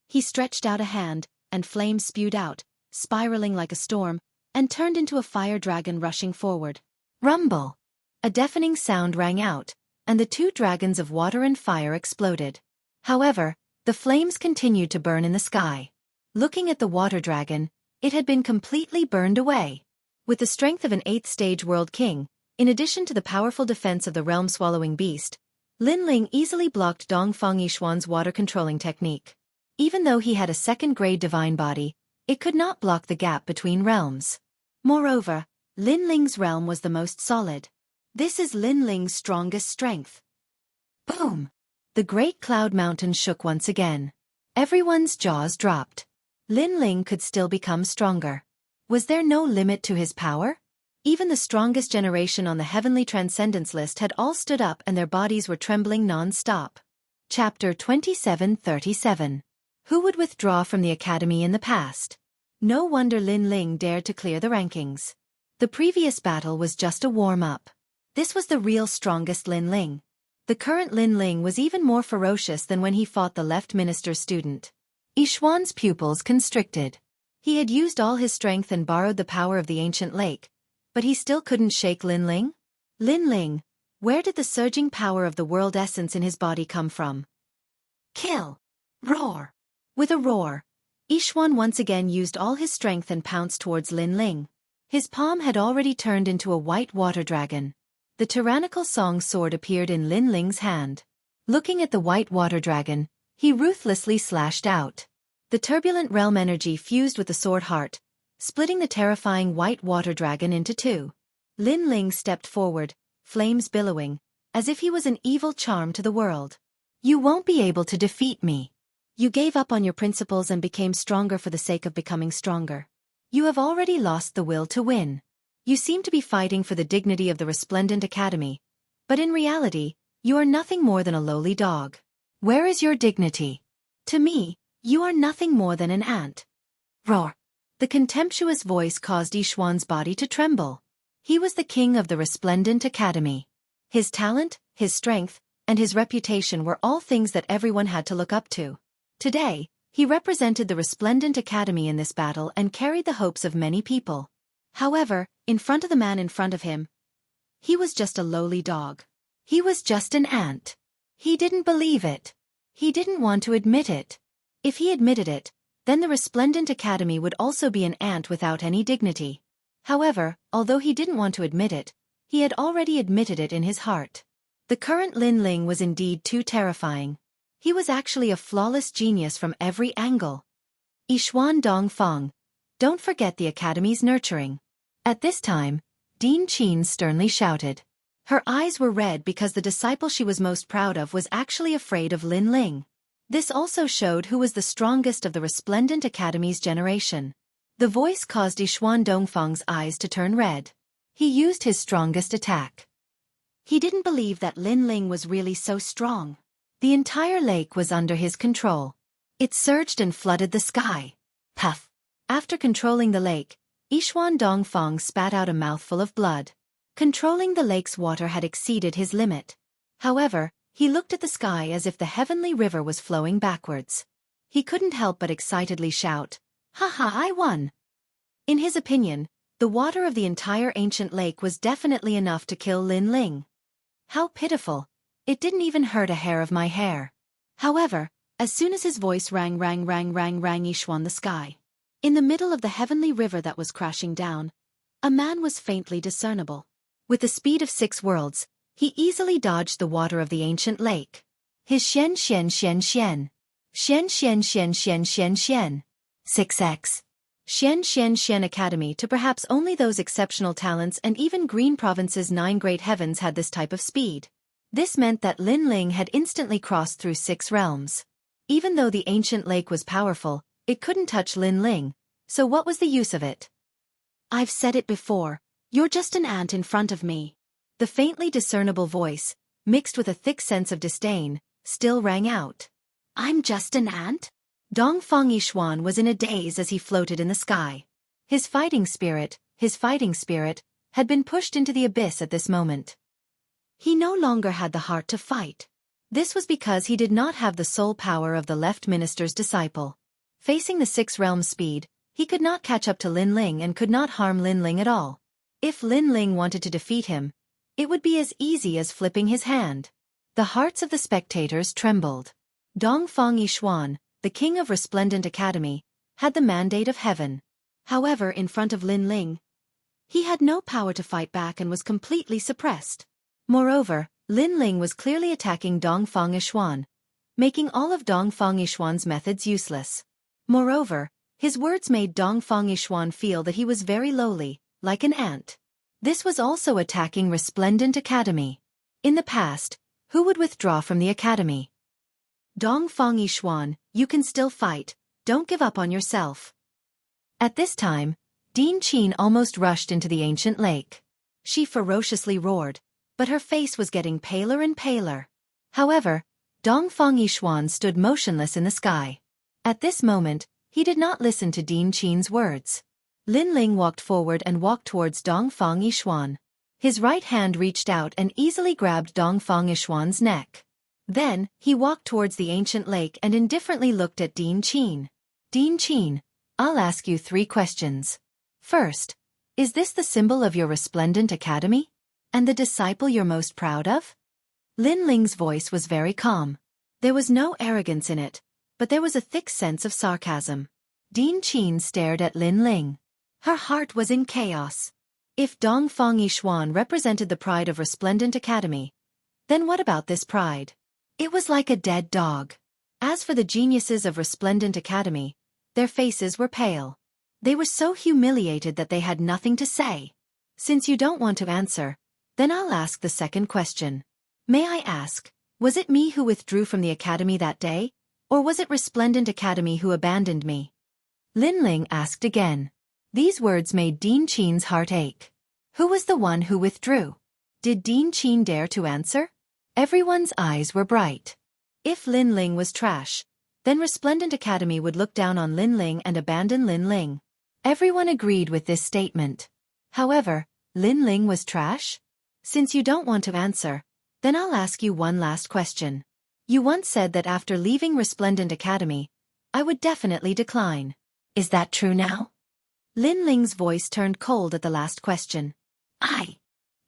He stretched out a hand, and flames spewed out, spiraling like a storm, and turned into a fire dragon rushing forward. Rumble! A deafening sound rang out, and the two dragons of water and fire exploded. However, the flames continued to burn in the sky. Looking at the water dragon, it had been completely burned away. With the strength of an 8th-stage world king, in addition to the powerful defense of the realm-swallowing beast, Lin Ling easily blocked Dongfang Yishuan's water-controlling technique. Even though he had a 2nd-grade divine body, it could not block the gap between realms. Moreover, Lin Ling's realm was the most solid. This is Lin Ling's strongest strength. Boom! The great cloud mountain shook once again. Everyone's jaws dropped. Lin Ling could still become stronger. Was there no limit to his power? Even the strongest generation on the heavenly transcendence list had all stood up and their bodies were trembling non-stop. Chapter 2737. Who would withdraw from the academy in the past? No wonder Lin Ling dared to clear the rankings. The previous battle was just a warm-up. This was the real strongest Lin Ling. The current Lin Ling was even more ferocious than when he fought the left minister's student. Yishuan's pupils constricted. He had used all his strength and borrowed the power of the ancient lake, but he still couldn't shake Lin Ling. Lin Ling, where did the surging power of the world essence in his body come from? Kill! Roar! With a roar, Yishuan once again used all his strength and pounced towards Lin Ling. His palm had already turned into a white water dragon. The tyrannical song sword appeared in Lin Ling's hand. Looking at the white water dragon, he ruthlessly slashed out. The turbulent realm energy fused with the sword heart, splitting the terrifying white water dragon into two. Lin Ling stepped forward, flames billowing, as if he was an evil charm to the world. You won't be able to defeat me. You gave up on your principles and became stronger for the sake of becoming stronger. You have already lost the will to win. You seem to be fighting for the dignity of the resplendent academy, but in reality, you are nothing more than a lowly dog. Where is your dignity? To me, you are nothing more than an ant. Roar! The contemptuous voice caused Yishuan's body to tremble. He was the king of the resplendent academy. His talent, his strength, and his reputation were all things that everyone had to look up to. Today, he represented the resplendent academy in this battle and carried the hopes of many people. However, in front of the man in front of him, he was just a lowly dog. He was just an ant. He didn't believe it. He didn't want to admit it. If he admitted it, then the resplendent academy would also be an ant without any dignity. However, although he didn't want to admit it, he had already admitted it in his heart. The current Lin Ling was indeed too terrifying. He was actually a flawless genius from every angle. Yishuan Dongfang, don't forget the academy's nurturing. At this time, Dean Qin sternly shouted. Her eyes were red because the disciple she was most proud of was actually afraid of Lin Ling. This also showed who was the strongest of the resplendent academy's generation. The voice caused Yishuan Dongfang's eyes to turn red. He used his strongest attack. He didn't believe that Lin Ling was really so strong. The entire lake was under his control. It surged and flooded the sky. Puff! After controlling the lake, Yishuan Dongfang spat out a mouthful of blood. Controlling the lake's water had exceeded his limit. However, he looked at the sky as if the heavenly river was flowing backwards. He couldn't help but excitedly shout, "Ha ha, I won!" In his opinion, the water of the entire ancient lake was definitely enough to kill Lin Ling. How pitiful! It didn't even hurt a hair of my hair. However, as soon as his voice rang Yishuan the sky. In the middle of the heavenly river that was crashing down, a man was faintly discernible. With the speed of 6 worlds, he easily dodged the water of the ancient lake. His Xianxia 6x. Xianxia Academy to perhaps only those exceptional talents, and even Green Province's 9 great heavens had this type of speed. This meant that Lin Ling had instantly crossed through 6 realms. Even though the ancient lake was powerful, it couldn't touch Lin Ling, so what was the use of it? I've said it before, you're just an ant in front of me. The faintly discernible voice, mixed with a thick sense of disdain, still rang out. I'm just an ant? Dongfang Yishuan was in a daze as he floated in the sky. His fighting spirit, had been pushed into the abyss at this moment. He no longer had the heart to fight. This was because he did not have the soul power of the left minister's disciple. Facing the 6 realms speed, he could not catch up to Lin Ling and could not harm Lin Ling at all. If Lin Ling wanted to defeat him, it would be as easy as flipping his hand. The hearts of the spectators trembled. Dongfang Yishuan, the king of Resplendent Academy, had the mandate of heaven. However, in front of Lin Ling, he had no power to fight back and was completely suppressed. Moreover, Lin Ling was clearly attacking Dongfang Yishuan, making all of Dongfang Yishuan's methods useless. Moreover, his words made Dongfang Yishuan feel that he was very lowly, like an ant. This was also attacking Resplendent Academy. In the past, who would withdraw from the academy? Dongfang Yishuan, you can still fight, don't give up on yourself. At this time, Din Qin almost rushed into the ancient lake. She ferociously roared, but her face was getting paler and paler. However, Dongfang Yishuan stood motionless in the sky. At this moment, he did not listen to Din Qin's words. Lin Ling walked forward and walked towards Dongfang Yishuan. His right hand reached out and easily grabbed Dongfang Yishuan's neck. Then, he walked towards the ancient lake and indifferently looked at Din Qin. Din Qin, I'll ask you 3 questions. First, is this the symbol of your Resplendent Academy? And the disciple you're most proud of? Lin Ling's voice was very calm. There was no arrogance in it, but there was a thick sense of sarcasm. Din Qin stared at Lin Ling. Her heart was in chaos. If Dongfang Yishuan represented the pride of Resplendent Academy, then what about this pride? It was like a dead dog. As for the geniuses of Resplendent Academy, their faces were pale. They were so humiliated that they had nothing to say. Since you don't want to answer, then I'll ask the second question. May I ask, was it me who withdrew from the academy that day, or was it Resplendent Academy who abandoned me? Lin Ling asked again. These words made Din Qin's heart ache. Who was the one who withdrew? Did Din Qin dare to answer? Everyone's eyes were bright. If Lin Ling was trash, then Resplendent Academy would look down on Lin Ling and abandon Lin Ling. Everyone agreed with this statement. However, Lin Ling was trash? Since you don't want to answer, then I'll ask you one last question. You once said that after leaving Resplendent Academy, I would definitely decline. Is that true now? Lin Ling's voice turned cold at the last question.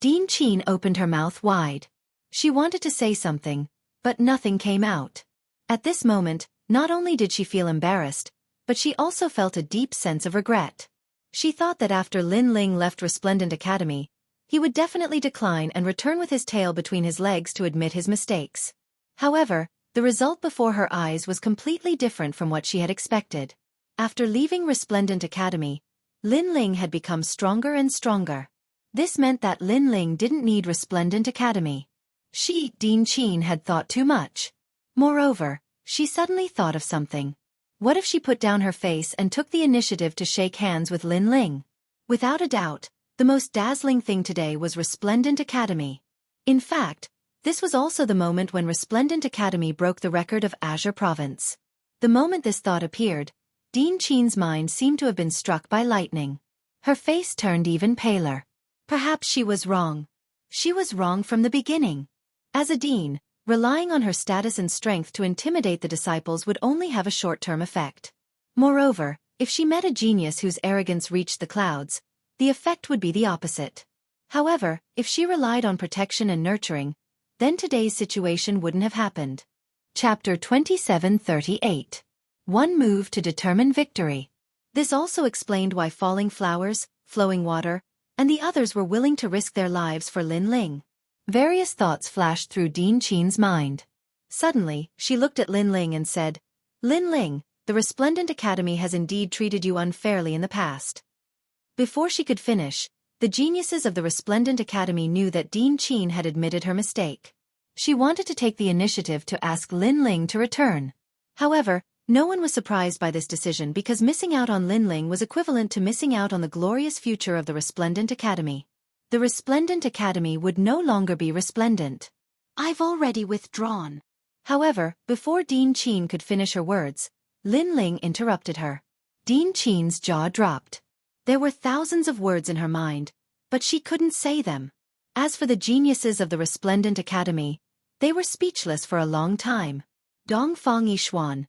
Din Qin opened her mouth wide. She wanted to say something, but nothing came out. At this moment, not only did she feel embarrassed, but she also felt a deep sense of regret. She thought that after Lin Ling left Resplendent Academy, he would definitely decline and return with his tail between his legs to admit his mistakes. However, the result before her eyes was completely different from what she had expected. After leaving Resplendent Academy, Lin Ling had become stronger and stronger. This meant that Lin Ling didn't need Resplendent Academy. She, Din Qin, had thought too much. Moreover, she suddenly thought of something. What if she put down her face and took the initiative to shake hands with Lin Ling? Without a doubt, the most dazzling thing today was Resplendent Academy. In fact, this was also the moment when Resplendent Academy broke the record of Azure Province. The moment this thought appeared, Din Qin's mind seemed to have been struck by lightning. Her face turned even paler. Perhaps she was wrong. She was wrong from the beginning. As a dean, relying on her status and strength to intimidate the disciples would only have a short-term effect. Moreover, if she met a genius whose arrogance reached the clouds, the effect would be the opposite. However, if she relied on protection and nurturing, then today's situation wouldn't have happened. Chapter 2738. One move to determine victory. This also explained why Falling Flowers, Flowing Water, and the others were willing to risk their lives for Lin Ling. Various thoughts flashed through Din Qin's mind. Suddenly, she looked at Lin Ling and said, Lin Ling, the Resplendent Academy has indeed treated you unfairly in the past. Before she could finish, the geniuses of the Resplendent Academy knew that Din Qin had admitted her mistake. She wanted to take the initiative to ask Lin Ling to return. However, no one was surprised by this decision because missing out on Lin Ling was equivalent to missing out on the glorious future of the Resplendent Academy. The Resplendent Academy would no longer be resplendent. I've already withdrawn. However, before Din Qin could finish her words, Lin Ling interrupted her. Din Qin's jaw dropped. There were thousands of words in her mind, but she couldn't say them. As for the geniuses of the Resplendent Academy, They were speechless for a long time. Dongfang Yishuan,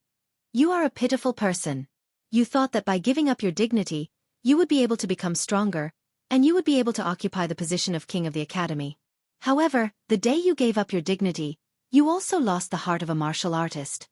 you are a pitiful person. You thought that by giving up your dignity, you would be able to become stronger, and you would be able to occupy the position of king of the academy. However, the day you gave up your dignity, you also lost the heart of a martial artist.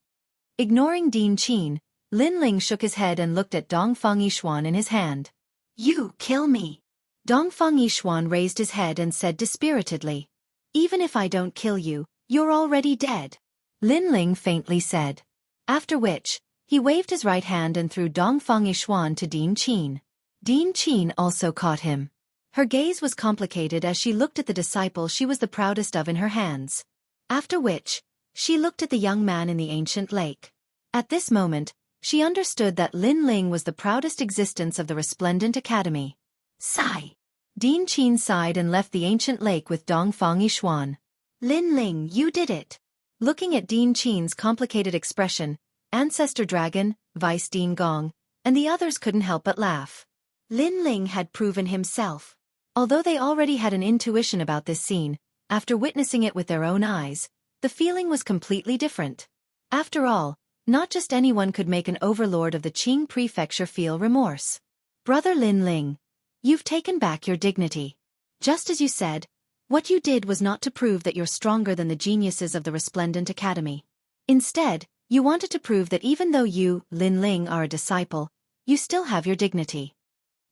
Ignoring Din Qin, Lin Ling shook his head and looked at Dongfang Yishuan in his hand. You kill me. Dongfang Yishuan raised his head and said dispiritedly. Even if I don't kill you, you're already dead. Lin Ling faintly said. After which, he waved his right hand and threw Dongfang Yishuan to Din Qin. Din Qin also caught him. Her gaze was complicated as she looked at the disciple she was the proudest of in her hands. After which, she looked at the young man in the ancient lake. At this moment, she understood that Lin Ling was the proudest existence of the resplendent academy. Sigh. Din Qin sighed and left the ancient lake with Dongfang Yishuan. Lin Ling, you did it. Looking at Din Qin's complicated expression, Ancestor Dragon, Vice Din Gong, and the others couldn't help but laugh. Lin Ling had proven himself. Although they already had an intuition about this scene, after witnessing it with their own eyes, the feeling was completely different. After all, not just anyone could make an overlord of the Qing prefecture feel remorse. Brother Lin Ling, you've taken back your dignity. Just as you said, what you did was not to prove that you're stronger than the geniuses of the resplendent academy. Instead, you wanted to prove that even though you, Lin Ling, are a disciple, you still have your dignity.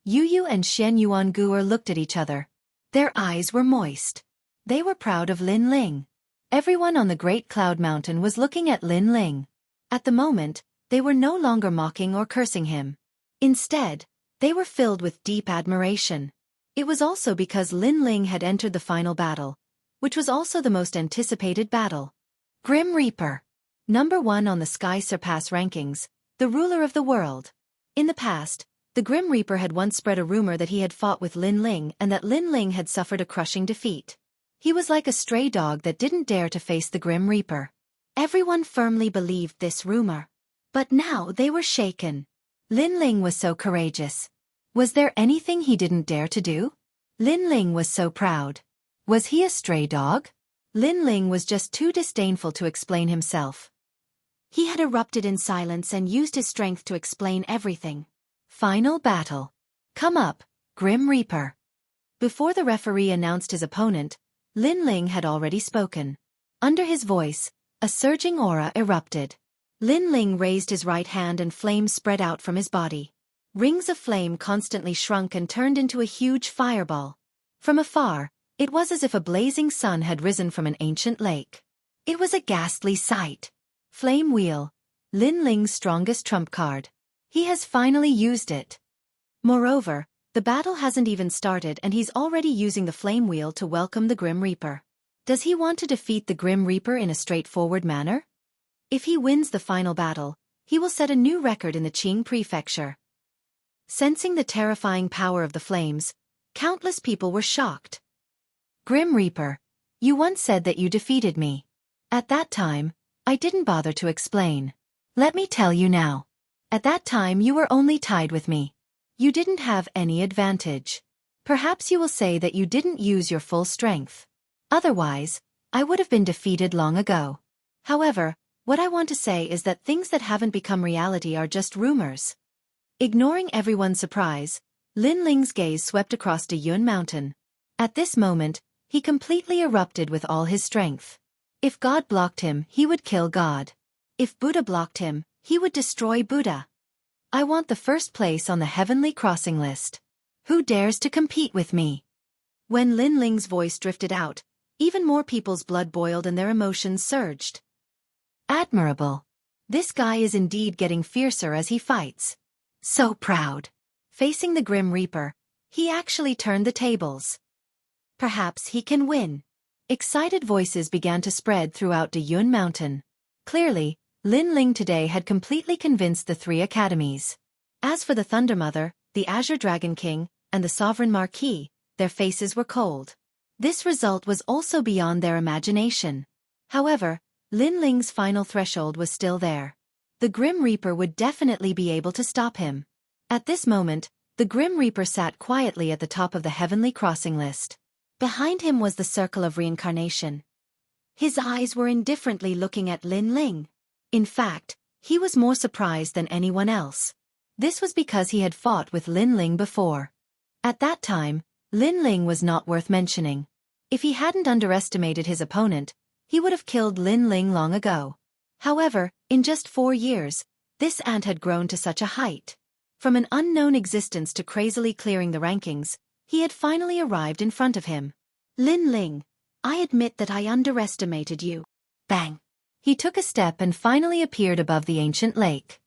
Yu Yu and Shen Yuanguer looked at each other. Their eyes were moist. They were proud of Lin Ling. Everyone on the Great Cloud Mountain was looking at Lin Ling. At the moment, they were no longer mocking or cursing him. Instead, they were filled with deep admiration. It was also because Lin Ling had entered the final battle, which was also the most anticipated battle. Grim Reaper. Number 1 on the Sky Surpass rankings, the ruler of the world. In the past, the Grim Reaper had once spread a rumor that he had fought with Lin Ling and that Lin Ling had suffered a crushing defeat. He was like a stray dog that didn't dare to face the Grim Reaper. Everyone firmly believed this rumor. But now they were shaken. Lin Ling was so courageous. Was there anything he didn't dare to do? Lin Ling was so proud. Was he a stray dog? Lin Ling was just too disdainful to explain himself. He had erupted in silence and used his strength to explain everything. Final battle. Come up, Grim Reaper. Before the referee announced his opponent, Lin Ling had already spoken. Under his voice, a surging aura erupted. Lin Ling raised his right hand and flames spread out from his body. Rings of flame constantly shrunk and turned into a huge fireball. From afar, it was as if a blazing sun had risen from an ancient lake. It was a ghastly sight. Flame Wheel, Lin Ling's strongest trump card. He has finally used it. Moreover, the battle hasn't even started and he's already using the Flame Wheel to welcome the Grim Reaper. Does he want to defeat the Grim Reaper in a straightforward manner? If he wins the final battle, he will set a new record in the Qing prefecture. Sensing the terrifying power of the flames, countless people were shocked. Grim Reaper, you once said that you defeated me. At that time, I didn't bother to explain. Let me tell you now. At that time you were only tied with me. You didn't have any advantage. Perhaps you will say that you didn't use your full strength. Otherwise, I would have been defeated long ago. However, what I want to say is that things that haven't become reality are just rumors. Ignoring everyone's surprise, Lin Ling's gaze swept across Dayun Mountain. At this moment, he completely erupted with all his strength. If God blocked him, he would kill God. If Buddha blocked him, he would destroy Buddha. I want the first place on the heavenly crossing list. Who dares to compete with me? When Lin Ling's voice drifted out, even more people's blood boiled and their emotions surged. Admirable. This guy is indeed getting fiercer as he fights. So proud. Facing the Grim Reaper, he actually turned the tables. Perhaps he can win. Excited voices began to spread throughout Dayun Mountain. Clearly, Lin Ling today had completely convinced the 3 academies. As for the Thunder Mother, the Azure Dragon King, and the Sovereign Marquis, their faces were cold. This result was also beyond their imagination. However, Lin Ling's final threshold was still there. The Grim Reaper would definitely be able to stop him. At this moment, the Grim Reaper sat quietly at the top of the heavenly crossing list. Behind him was the Circle of Reincarnation. His eyes were indifferently looking at Lin Ling. In fact, he was more surprised than anyone else. This was because he had fought with Lin Ling before. At that time, Lin Ling was not worth mentioning. If he hadn't underestimated his opponent, he would have killed Lin Ling long ago. However, in just 4 years, this ant had grown to such a height. From an unknown existence to crazily clearing the rankings, he had finally arrived in front of him. Lin Ling, I admit that I underestimated you. Bang! He took a step and finally appeared above the ancient lake.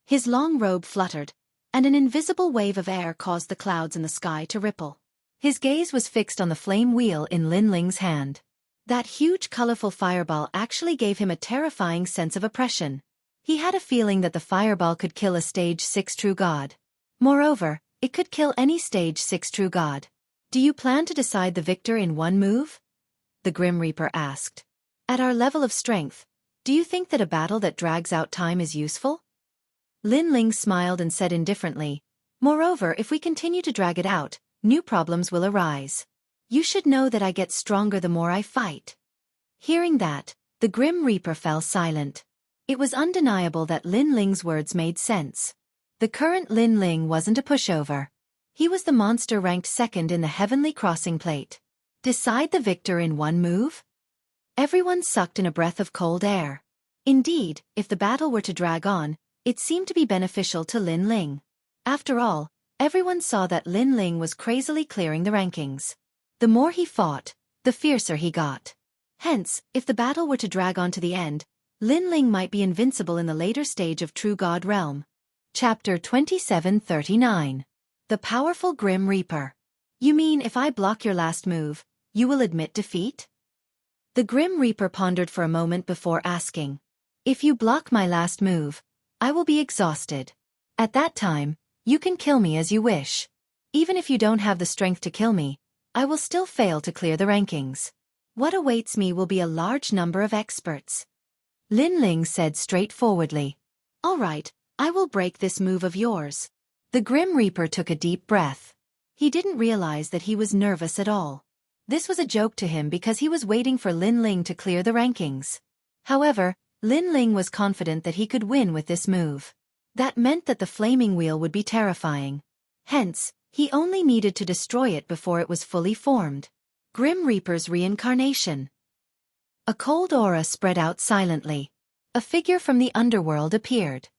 His long robe fluttered, and an invisible wave of air caused the clouds in the sky to ripple. His gaze was fixed on the flame wheel in Lin Ling's hand. That huge colorful fireball actually gave him a terrifying sense of oppression. He had a feeling that the fireball could kill a stage 6 true god. Moreover, it could kill any stage 6 true god. Do you plan to decide the victor in one move? The Grim Reaper asked. At our level of strength, do you think that a battle that drags out time is useful? Lin Ling smiled and said indifferently, moreover, if we continue to drag it out, new problems will arise. You should know that I get stronger the more I fight. Hearing that, the Grim Reaper fell silent. It was undeniable that Lin Ling's words made sense. The current Lin Ling wasn't a pushover. He was the monster ranked second in the Heavenly Crossing Plate. Decide the victor in one move? Everyone sucked in a breath of cold air. Indeed, if the battle were to drag on, it seemed to be beneficial to Lin Ling. After all, everyone saw that Lin Ling was crazily clearing the rankings. The more he fought, the fiercer he got. Hence, if the battle were to drag on to the end, Lin Ling might be invincible in the later stage of True God Realm. Chapter 2739. The Powerful Grim Reaper. You mean if I block your last move, you will admit defeat? The Grim Reaper pondered for a moment before asking. If you block my last move, I will be exhausted. At that time, you can kill me as you wish. Even if you don't have the strength to kill me, I will still fail to clear the rankings. What awaits me will be a large number of experts. Lin Ling said straightforwardly. All right, I will break this move of yours. The Grim Reaper took a deep breath. He didn't realize that he was nervous at all. This was a joke to him because he was waiting for Lin Ling to clear the rankings. However, Lin Ling was confident that he could win with this move. That meant that the flaming wheel would be terrifying. Hence, he only needed to destroy it before it was fully formed. Grim Reaper's reincarnation. A cold aura spread out silently. A figure from the underworld appeared.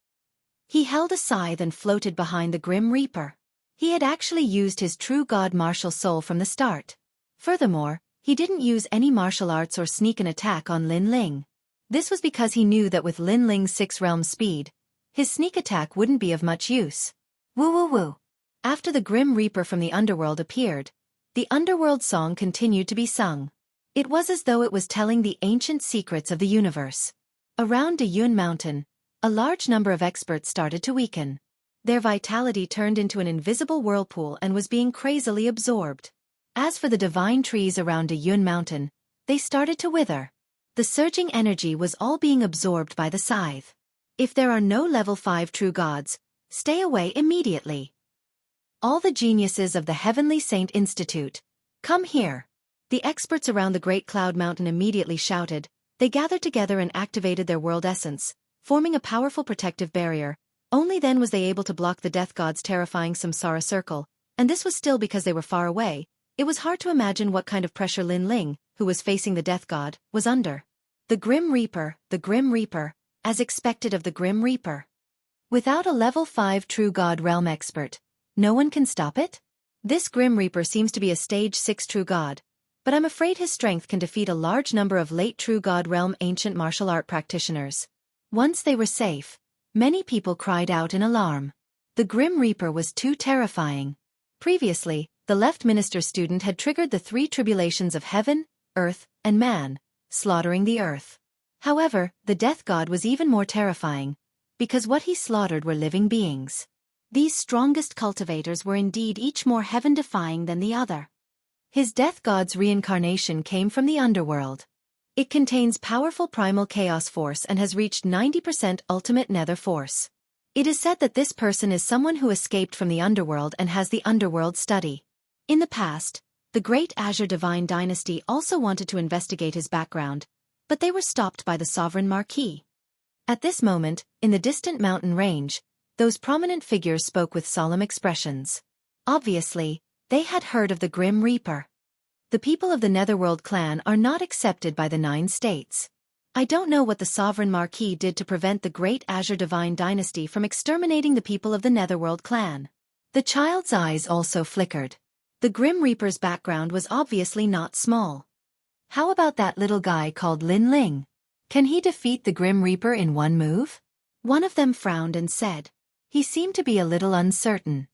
He held a scythe and floated behind the Grim Reaper. He had actually used his true god martial soul from the start. Furthermore, he didn't use any martial arts or sneak an attack on Lin Ling. This was because he knew that with Lin Ling's 6 realm speed, his sneak attack wouldn't be of much use. Woo woo woo. After the Grim Reaper from the underworld appeared, the underworld song continued to be sung. It was as though it was telling the ancient secrets of the universe. Around Yun Mountain, a large number of experts started to weaken. Their vitality turned into an invisible whirlpool and was being crazily absorbed. As for the divine trees around Yun Mountain, they started to wither. The surging energy was all being absorbed by the scythe. If there are no level 5 true gods, stay away immediately. All the geniuses of the Heavenly Saint Institute, come here. The experts around the Great Cloud Mountain immediately shouted. They gathered together and activated their world essence, forming a powerful protective barrier. Only then was they able to block the death god's terrifying samsara circle, and this was still because they were far away. It was hard to imagine what kind of pressure Lin Ling, who was facing the death god, was under. The Grim Reaper, as expected of the Grim Reaper. Without a level 5 true god realm expert, no one can stop it? This Grim Reaper seems to be a stage 6 true god, but I'm afraid his strength can defeat a large number of late true god realm ancient martial art practitioners. Once they were safe, many people cried out in alarm. The Grim Reaper was too terrifying. Previously, the left minister student had triggered the 3 tribulations of heaven, earth, and man, slaughtering the earth. However, the death god was even more terrifying, because what he slaughtered were living beings. These strongest cultivators were indeed each more heaven-defying than the other. His death god's reincarnation came from the underworld. It contains powerful primal chaos force and has reached 90% ultimate nether force. It is said that this person is someone who escaped from the underworld and has the underworld study. In the past, the Great Azure Divine Dynasty also wanted to investigate his background, but they were stopped by the sovereign marquis. At this moment, in the distant mountain range, those prominent figures spoke with solemn expressions. Obviously, they had heard of the Grim Reaper. The people of the Netherworld clan are not accepted by the 9 states. I don't know what the sovereign marquis did to prevent the great Azure Divine dynasty from exterminating the people of the Netherworld clan. The child's eyes also flickered. The Grim Reaper's background was obviously not small. How about that little guy called Lin Ling? Can he defeat the Grim Reaper in one move? One of them frowned and said. He seemed to be a little uncertain.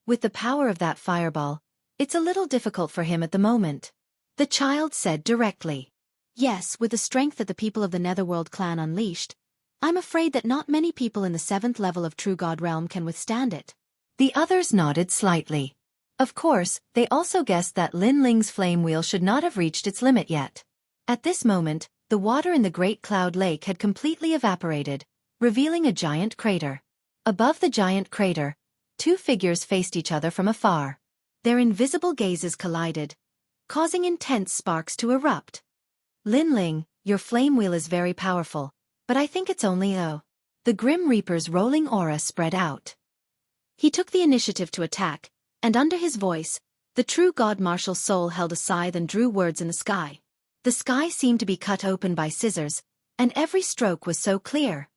With the power of that fireball, it's a little difficult for him at the moment. The child said directly. Yes, with the strength that the people of the Netherworld clan unleashed, I'm afraid that not many people in the 7th level of True God realm can withstand it. The others nodded slightly. Of course, they also guessed that Lin Ling's flame wheel should not have reached its limit yet. At this moment, the water in the Great Cloud Lake had completely evaporated, revealing a giant crater. Above the giant crater, 2 figures faced each other from afar. Their invisible gazes collided, causing intense sparks to erupt. Lin Ling, your flame wheel is very powerful, but I think it's only The Grim Reaper's rolling aura spread out. He took the initiative to attack, and under his voice, the true god martial soul held a scythe and drew words in the sky. The sky seemed to be cut open by scissors, and every stroke was so clear.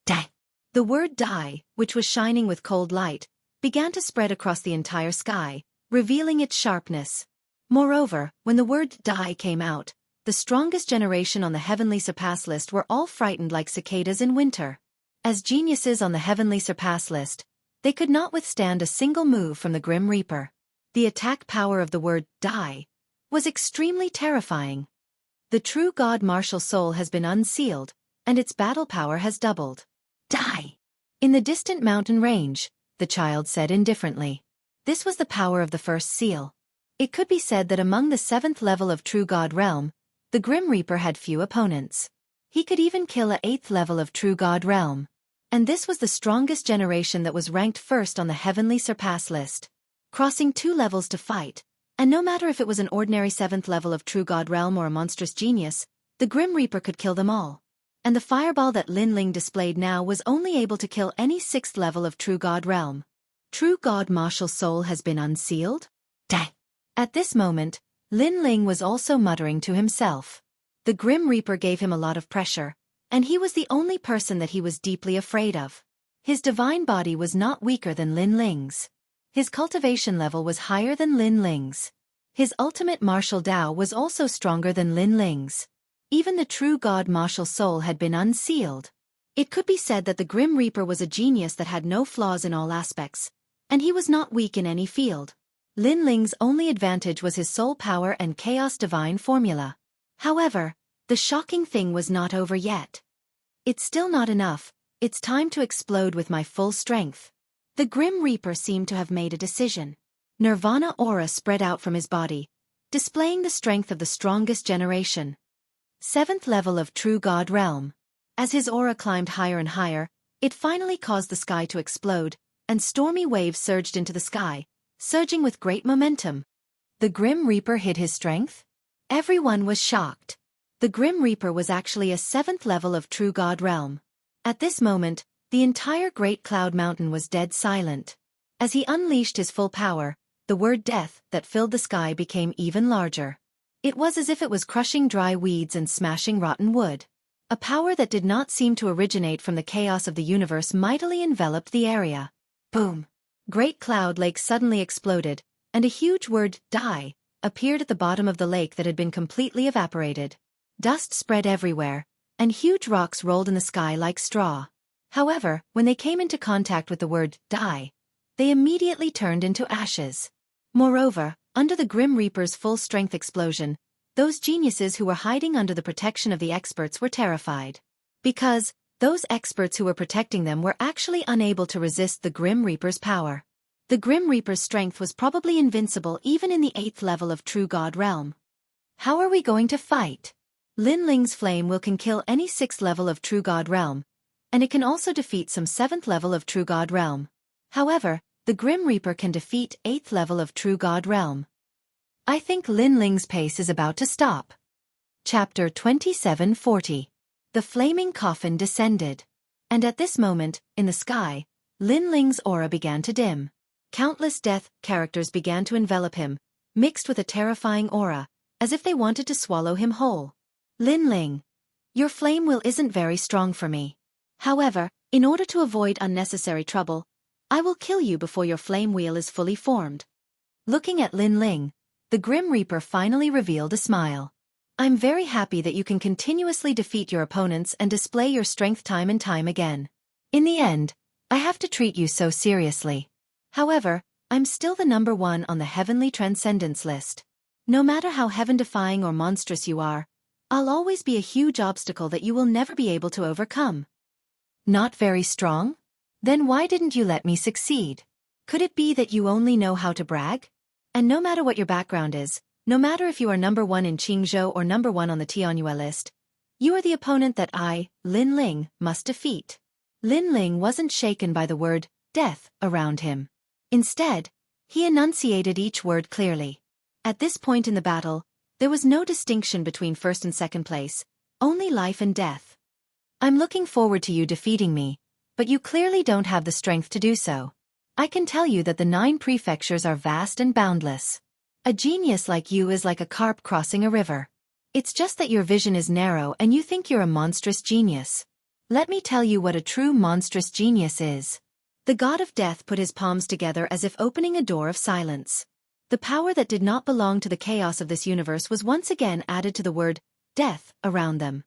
Die. The word die, which was shining with cold light, began to spread across the entire sky, revealing its sharpness. Moreover, when the word die came out, the strongest generation on the Heavenly Surpass list were all frightened like cicadas in winter. As geniuses on the Heavenly Surpass list, they could not withstand a single move from the Grim Reaper. The attack power of the word die was extremely terrifying. The true god martial soul has been unsealed, and its battle power has doubled. Die! In the distant mountain range, the child said indifferently. This was the power of the first seal. It could be said that among the 7th level of True God realm, the Grim Reaper had few opponents. He could even kill a 8th level of True God realm. And this was the strongest generation that was ranked first on the Heavenly Surpass list. Crossing 2 levels to fight, and no matter if it was an ordinary 7th level of True God realm or a monstrous genius, the Grim Reaper could kill them all. And the fireball that Lin Ling displayed now was only able to kill any 6th level of True God realm. True God martial soul has been unsealed? Die! At this moment, Lin Ling was also muttering to himself. The Grim Reaper gave him a lot of pressure, and he was the only person that he was deeply afraid of. His divine body was not weaker than Lin Ling's. His cultivation level was higher than Lin Ling's. His ultimate martial Tao was also stronger than Lin Ling's. Even the true god martial soul had been unsealed. It could be said that the Grim Reaper was a genius that had no flaws in all aspects, and he was not weak in any field. Lin Ling's only advantage was his soul power and chaos divine formula. However, the shocking thing was not over yet. It's still not enough, it's time to explode with my full strength. The Grim Reaper seemed to have made a decision. Nirvana aura spread out from his body, displaying the strength of the strongest generation. 7th level of True God realm. As his aura climbed higher and higher, it finally caused the sky to explode, and stormy waves surged into the sky, surging with great momentum. The Grim Reaper hid his strength? Everyone was shocked. The Grim Reaper was actually a 7th level of True God realm. At this moment, the entire Great Cloud Mountain was dead silent. As he unleashed his full power, the word death that filled the sky became even larger. It was as if it was crushing dry weeds and smashing rotten wood. A power that did not seem to originate from the chaos of the universe mightily enveloped the area. Boom! Great Cloud Lake suddenly exploded, and a huge word, die, appeared at the bottom of the lake that had been completely evaporated. Dust spread everywhere, and huge rocks rolled in the sky like straw. However, when they came into contact with the word, die, they immediately turned into ashes. Moreover, under the Grim Reaper's full-strength explosion, those geniuses who were hiding under the protection of the experts were terrified. Because, those experts who were protecting them were actually unable to resist the Grim Reaper's power. The Grim Reaper's strength was probably invincible even in the 8th level of True God realm. How are we going to fight? Lin Ling's flame will can kill any 6th level of True God realm, and it can also defeat some 7th level of True God realm. However, the Grim Reaper can defeat 8th level of True God realm. I think Lin Ling's pace is about to stop. Chapter 2740. The flaming coffin descended. And at this moment, in the sky, Lin Ling's aura began to dim. Countless death characters began to envelop him, mixed with a terrifying aura, as if they wanted to swallow him whole. Lin Ling, your flame will isn't very strong for me. However, in order to avoid unnecessary trouble, I will kill you before your flame wheel is fully formed. Looking at Lin Ling, the Grim Reaper finally revealed a smile. I'm very happy that you can continuously defeat your opponents and display your strength time and time again. In the end, I have to treat you so seriously. However, I'm still the number one on the heavenly transcendence list. No matter how heaven-defying or monstrous you are, I'll always be a huge obstacle that you will never be able to overcome. Not very strong? Then why didn't you let me succeed? Could it be that you only know how to brag? And no matter what your background is, no matter if you are number one in Jianghu or number one on the Tianyue list, you are the opponent that I, Lin Ling, must defeat. Lin Ling wasn't shaken by the word, death, around him. Instead, he enunciated each word clearly. At this point in the battle, there was no distinction between first and second place, only life and death. I'm looking forward to you defeating me, but you clearly don't have the strength to do so. I can tell you that the 9 prefectures are vast and boundless. A genius like you is like a carp crossing a river. It's just that your vision is narrow and you think you're a monstrous genius. Let me tell you what a true monstrous genius is. The god of death put his palms together as if opening a door of silence. The power that did not belong to the chaos of this universe was once again added to the word, death, around them.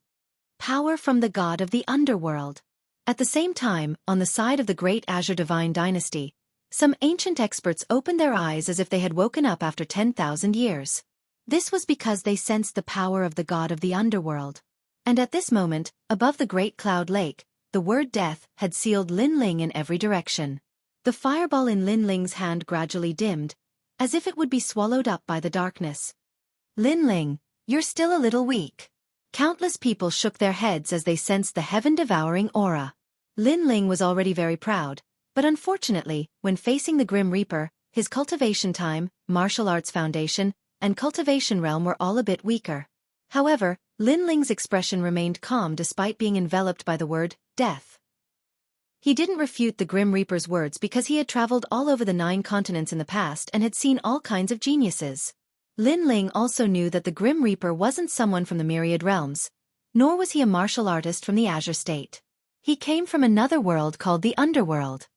Power from the god of the underworld. At the same time, on the side of the great Azure Divine Dynasty, some ancient experts opened their eyes as if they had woken up after 10,000 years. This was because they sensed the power of the god of the underworld. And at this moment, above the great cloud lake, the word death had sealed Lin Ling in every direction. The fireball in Lin Ling's hand gradually dimmed, as if it would be swallowed up by the darkness. Lin Ling, you're still a little weak. Countless people shook their heads as they sensed the heaven-devouring aura. Lin Ling was already very proud. But unfortunately, when facing the Grim Reaper, his cultivation time, martial arts foundation, and cultivation realm were all a bit weaker. However, Lin Ling's expression remained calm despite being enveloped by the word, death. He didn't refute the Grim Reaper's words because he had traveled all over the 9 continents in the past and had seen all kinds of geniuses. Lin Ling also knew that the Grim Reaper wasn't someone from the myriad realms, nor was he a martial artist from the Azure State. He came from another world called the Underworld.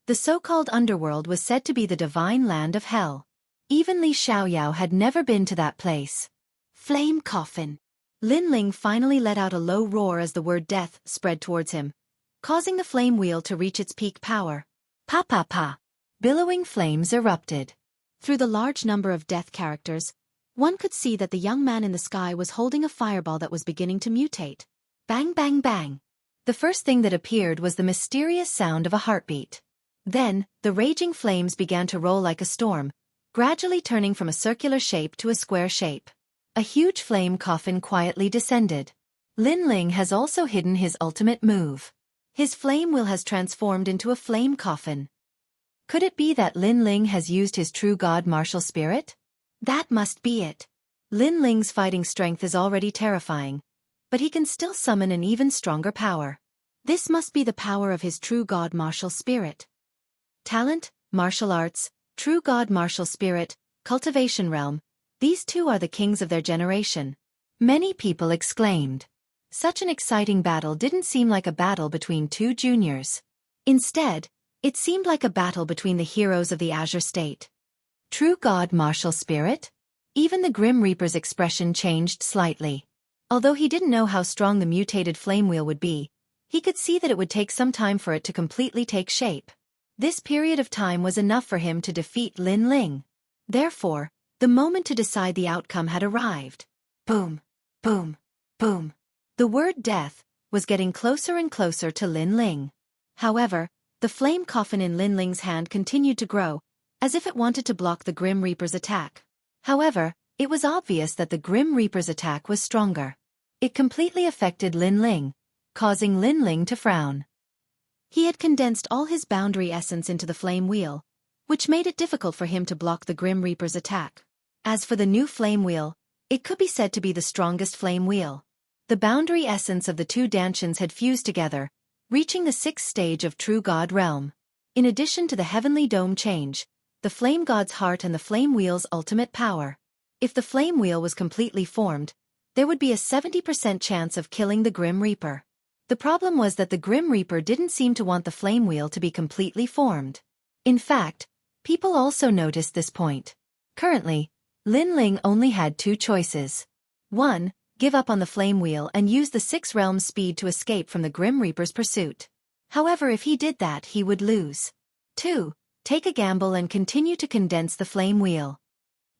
The so-called Underworld was said to be the divine land of hell. Even Li Xiaoyao had never been to that place. Flame coffin. Lin Ling finally let out a low roar as the word death spread towards him, causing the flame wheel to reach its peak power. Pa pa pa. Billowing flames erupted. Through the large number of death characters, one could see that the young man in the sky was holding a fireball that was beginning to mutate. Bang bang bang. The first thing that appeared was the mysterious sound of a heartbeat. Then, the raging flames began to roll like a storm, gradually turning from a circular shape to a square shape. A huge flame coffin quietly descended. Lin Ling has also hidden his ultimate move. His flame wheel has transformed into a flame coffin. Could it be that Lin Ling has used his true god martial spirit? That must be it. Lin Ling's fighting strength is already terrifying, but he can still summon an even stronger power. This must be the power of his true god martial spirit. Talent, martial arts, true god martial spirit, cultivation realm, these 2 are the kings of their generation. Many people exclaimed. Such an exciting battle didn't seem like a battle between 2 juniors. Instead, it seemed like a battle between the heroes of the Azure State. True god martial spirit? Even the Grim Reaper's expression changed slightly. Although he didn't know how strong the mutated flame wheel would be, he could see that it would take some time for it to completely take shape. This period of time was enough for him to defeat Lin Ling. Therefore, the moment to decide the outcome had arrived. Boom, boom, boom. The word death was getting closer and closer to Lin Ling. However, the flame coffin in Lin Ling's hand continued to grow, as if it wanted to block the Grim Reaper's attack. However, it was obvious that the Grim Reaper's attack was stronger. It completely affected Lin Ling, causing Lin Ling to frown. He had condensed all his boundary essence into the flame wheel, which made it difficult for him to block the Grim Reaper's attack. As for the new flame wheel, It could be said to be the strongest flame wheel. The boundary essence of the two Dantians had fused together, reaching the 6th stage of true god realm. In addition to the heavenly dome change, the flame god's heart and the flame wheel's ultimate power. If the flame wheel was completely formed, there would be a 70% chance of killing the Grim Reaper. The problem was that the Grim Reaper didn't seem to want the flame wheel to be completely formed. In fact, people also noticed this point. Currently, Lin Ling only had two choices. 1. Give up on the flame wheel and use the 6 realms speed to escape from the Grim Reaper's pursuit. However, if he did that, he would lose. 2. Take a gamble and continue to condense the flame wheel.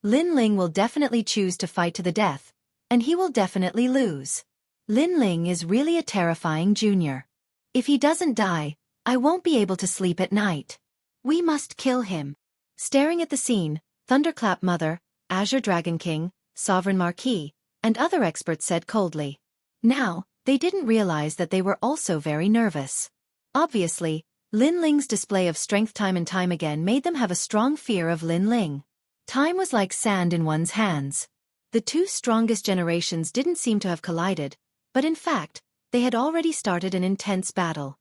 Lin Ling will definitely choose to fight to the death, and he will definitely lose. Lin Ling is really a terrifying junior. If he doesn't die, I won't be able to sleep at night. We must kill him. Staring at the scene, Thunderclap Mother, Azure Dragon King, Sovereign Marquis, and other experts said coldly. Now, they didn't realize that they were also very nervous. Obviously, Lin Ling's display of strength time and time again made them have a strong fear of Lin Ling. Time was like sand in one's hands. The two strongest generations didn't seem to have collided, but in fact, they had already started an intense battle.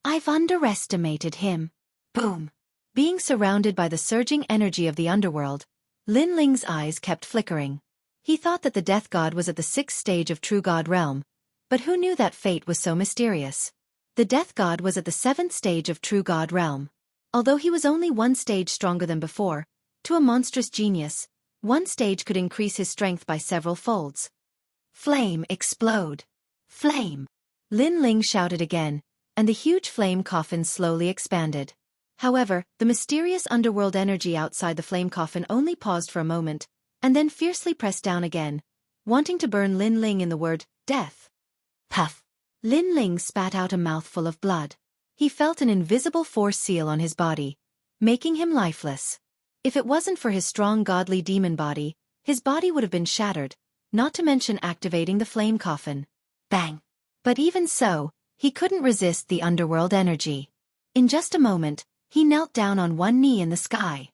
I've underestimated him. Boom. Being surrounded by the surging energy of the underworld, Lin Ling's eyes kept flickering. He thought that the death god was at the 6th stage of true god realm, but who knew that fate was so mysterious? The death god was at the 7th stage of true god realm. Although he was only one stage stronger than before, to a monstrous genius, one stage could increase his strength by several folds. Flame explode. Flame. Lin Ling shouted again, and the huge flame coffin slowly expanded. However, the mysterious underworld energy outside the flame coffin only paused for a moment, and then fiercely pressed down again, wanting to burn Lin Ling in the word, death. Puff. Lin Ling spat out a mouthful of blood. He felt an invisible force seal on his body, making him lifeless. If it wasn't for his strong godly demon body, his body would have been shattered, not to mention activating the flame coffin. Bang! But even so, he couldn't resist the underworld energy. In just a moment, he knelt down on one knee in the sky.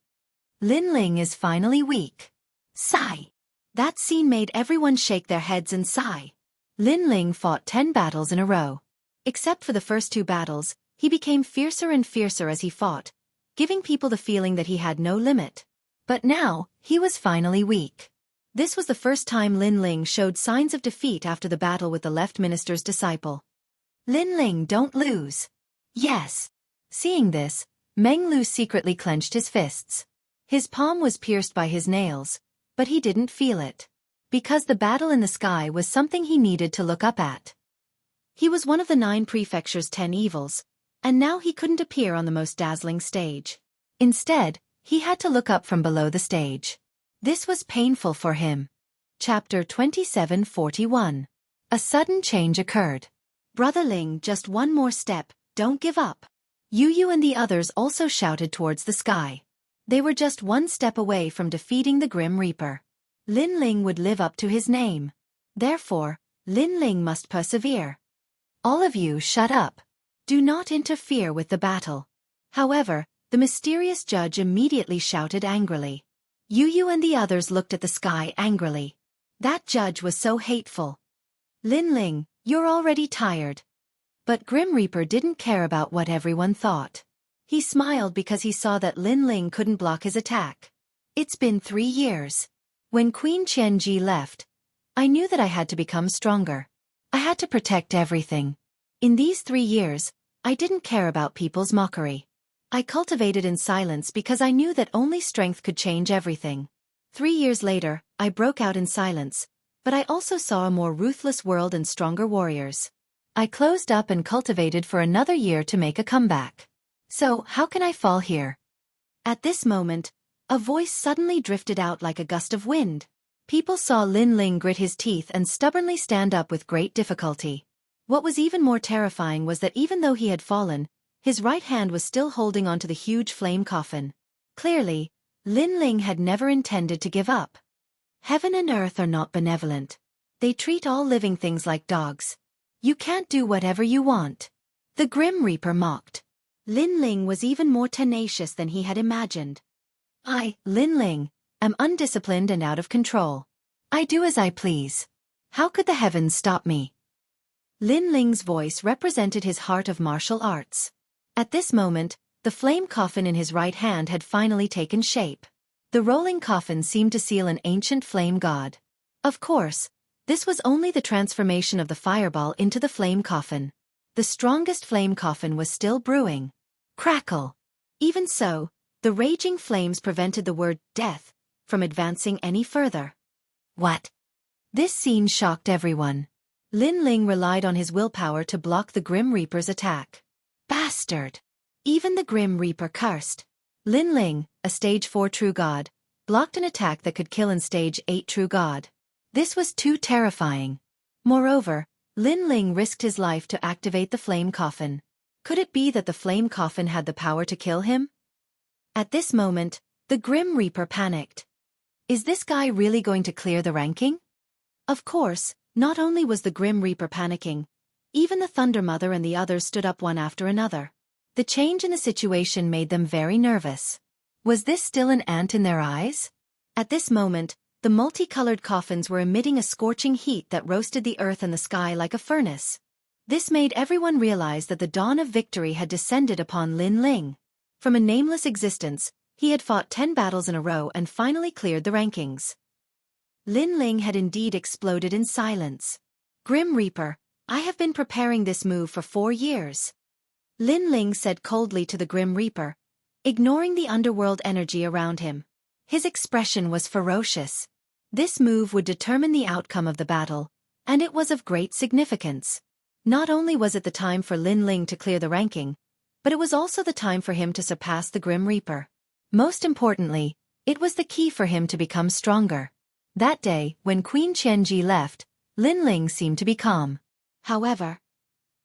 Lin Ling is finally weak. Sigh. That scene made everyone shake their heads and sigh. Lin Ling fought 10 battles in a row. Except for the first 2 battles, he became fiercer and fiercer as he fought, giving people the feeling that he had no limit. But now, he was finally weak. This was the first time Lin Ling showed signs of defeat after the battle with the left minister's disciple. Lin Ling, don't lose. Yes. Seeing this, Meng Lu secretly clenched his fists. His palm was pierced by his nails, but he didn't feel it. Because the battle in the sky was something he needed to look up at. He was one of the 9 prefecture's 10 evils, and now he couldn't appear on the most dazzling stage. Instead, he had to look up from below the stage. This was painful for him. Chapter 2741. A sudden change occurred. Brother Ling, just one more step, don't give up. Yu and the others also shouted towards the sky. They were just one step away from defeating the Grim Reaper. Lin Ling would live up to his name. Therefore, Lin Ling must persevere. All of you shut up. Do not interfere with the battle. However, the mysterious judge immediately shouted angrily. Yu and the others looked at the sky angrily. That judge was so hateful. Lin Ling, you're already tired. But Grim Reaper didn't care about what everyone thought. He smiled because he saw that Lin Ling couldn't block his attack. It's been 3 years. When Queen Qianji left, I knew that I had to become stronger. I had to protect everything. In these 3 years, I didn't care about people's mockery. I cultivated in silence because I knew that only strength could change everything. 3 years later, I broke out in silence, but I also saw a more ruthless world and stronger warriors. I closed up and cultivated for another year to make a comeback. So, how can I fall here? At this moment, a voice suddenly drifted out like a gust of wind. People saw Lin Ling grit his teeth and stubbornly stand up with great difficulty. What was even more terrifying was that even though he had fallen, his right hand was still holding onto the huge flame coffin. Clearly, Lin Ling had never intended to give up. Heaven and earth are not benevolent. They treat all living things like dogs. You can't do whatever you want. The Grim Reaper mocked. Lin Ling was even more tenacious than he had imagined. I, Lin Ling, am undisciplined and out of control. I do as I please. How could the heavens stop me? Lin Ling's voice represented his heart of martial arts. At this moment, the flame coffin in his right hand had finally taken shape. The rolling coffin seemed to seal an ancient flame god. Of course, this was only the transformation of the fireball into the flame coffin. The strongest flame coffin was still brewing. Crackle! Even so, the raging flames prevented the word death from advancing any further. What? This scene shocked everyone. Lin Ling relied on his willpower to block the Grim Reaper's attack. Bastard! Even the Grim Reaper cursed. Lin Ling, a stage 4 true god, blocked an attack that could kill an stage 8 true god. This was too terrifying. Moreover, Lin Ling risked his life to activate the flame coffin. Could it be that the flame coffin had the power to kill him? At this moment, the Grim Reaper panicked. Is this guy really going to clear the ranking? Of course, not only was the Grim Reaper panicking, even the Thunder Mother and the others stood up one after another. The change in the situation made them very nervous. Was this still an ant in their eyes? At this moment, the multicolored coffins were emitting a scorching heat that roasted the earth and the sky like a furnace. This made everyone realize that the dawn of victory had descended upon Lin Ling. From a nameless existence, he had fought 10 battles in a row and finally cleared the rankings. Lin Ling had indeed exploded in silence. Grim Reaper, I have been preparing this move for 4 years. Lin Ling said coldly to the Grim Reaper, ignoring the underworld energy around him. His expression was ferocious. This move would determine the outcome of the battle, and it was of great significance. Not only was it the time for Lin Ling to clear the ranking, but it was also the time for him to surpass the Grim Reaper. Most importantly, it was the key for him to become stronger. That day, when Queen Qianji left, Lin Ling seemed to be calm. However,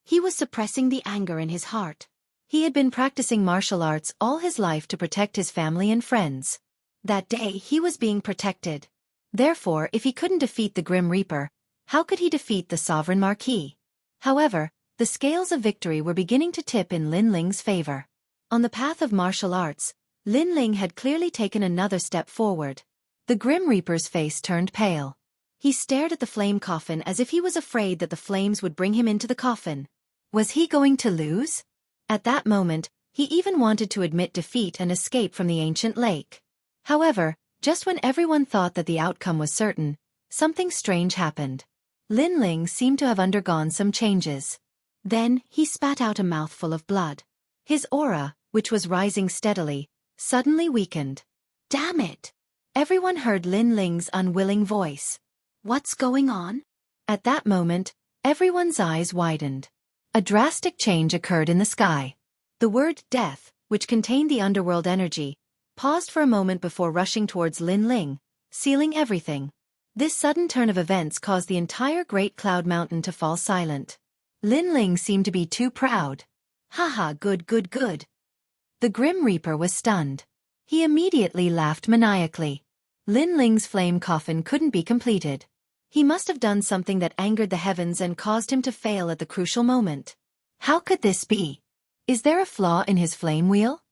he was suppressing the anger in his heart. He had been practicing martial arts all his life to protect his family and friends. That day he was being protected. Therefore, if he couldn't defeat the Grim Reaper, how could he defeat the Sovereign Marquis? However, the scales of victory were beginning to tip in Lin Ling's favor. On the path of martial arts, Lin Ling had clearly taken another step forward. The Grim Reaper's face turned pale. He stared at the flame coffin as if he was afraid that the flames would bring him into the coffin. Was he going to lose? At that moment, he even wanted to admit defeat and escape from the ancient lake. However, just when everyone thought that the outcome was certain, something strange happened. Lin Ling seemed to have undergone some changes. Then, he spat out a mouthful of blood. His aura, which was rising steadily, suddenly weakened. Damn it! Everyone heard Lin Ling's unwilling voice. What's going on? At that moment, everyone's eyes widened. A drastic change occurred in the sky. The word death, which contained the underworld energy, paused for a moment before rushing towards Lin Ling, sealing everything. This sudden turn of events caused the entire Great Cloud Mountain to fall silent. Lin Ling seemed to be too proud. Haha, good. The Grim Reaper was stunned. He immediately laughed maniacally. Lin Ling's flame coffin couldn't be completed. He must have done something that angered the heavens and caused him to fail at the crucial moment. How could this be? Is there a flaw in his flame wheel?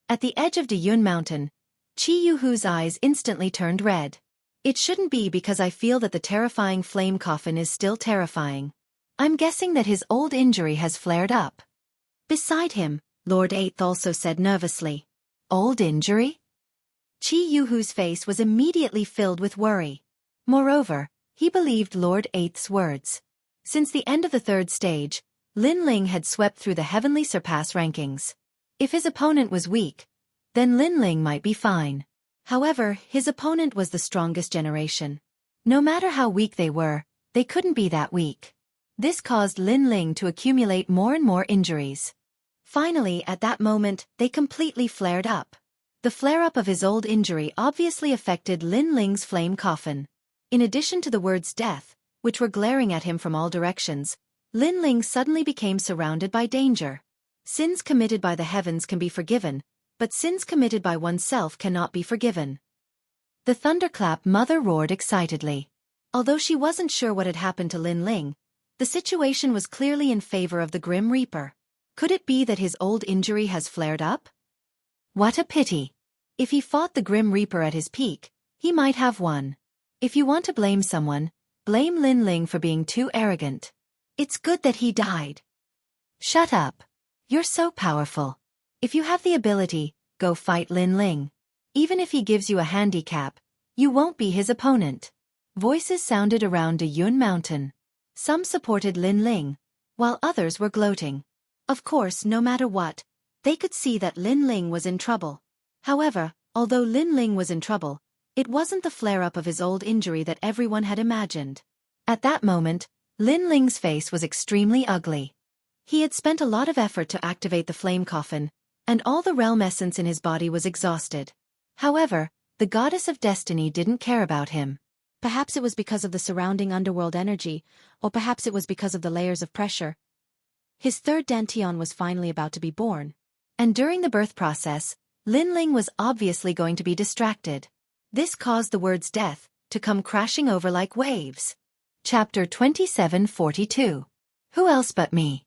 At the edge of Diyun Mountain, Jianghu's eyes instantly turned red. It shouldn't be because I feel that the terrifying flame coffin is still terrifying. I'm guessing that his old injury has flared up. Beside him, Lord 8th also said nervously. Old injury? Jianghu's face was immediately filled with worry. Moreover, he believed Lord 8th's words. Since the end of the 3rd stage, Lin Ling had swept through the heavenly surpass rankings. If his opponent was weak, then Lin Ling might be fine. However, his opponent was the strongest generation. No matter how weak they were, they couldn't be that weak. This caused Lin Ling to accumulate more and more injuries. Finally, at that moment, they completely flared up. The flare-up of his old injury obviously affected Lin Ling's flame coffin. In addition to the words death, which were glaring at him from all directions, Lin Ling suddenly became surrounded by danger. Sins committed by the heavens can be forgiven, but sins committed by oneself cannot be forgiven. The Thunderclap Mother roared excitedly. Although she wasn't sure what had happened to Lin Ling, the situation was clearly in favor of the Grim Reaper. Could it be that his old injury has flared up? What a pity. If he fought the Grim Reaper at his peak, he might have won. If you want to blame someone, blame Lin Ling for being too arrogant. It's good that he died. Shut up. You're so powerful. If you have the ability, go fight Lin Ling. Even if he gives you a handicap, you won't be his opponent. Voices sounded around De Yun Mountain. Some supported Lin Ling, while others were gloating. Of course, no matter what, they could see that Lin Ling was in trouble. However, although Lin Ling was in trouble, it wasn't the flare-up of his old injury that everyone had imagined. At that moment, Lin Ling's face was extremely ugly. He had spent a lot of effort to activate the flame coffin, and all the realm essence in his body was exhausted. However, the goddess of destiny didn't care about him. Perhaps it was because of the surrounding underworld energy, or perhaps it was because of the layers of pressure. His third Dantian was finally about to be born. And during the birth process, Lin Ling was obviously going to be distracted. This caused the words death to come crashing over like waves. Chapter 2742. Who else but me?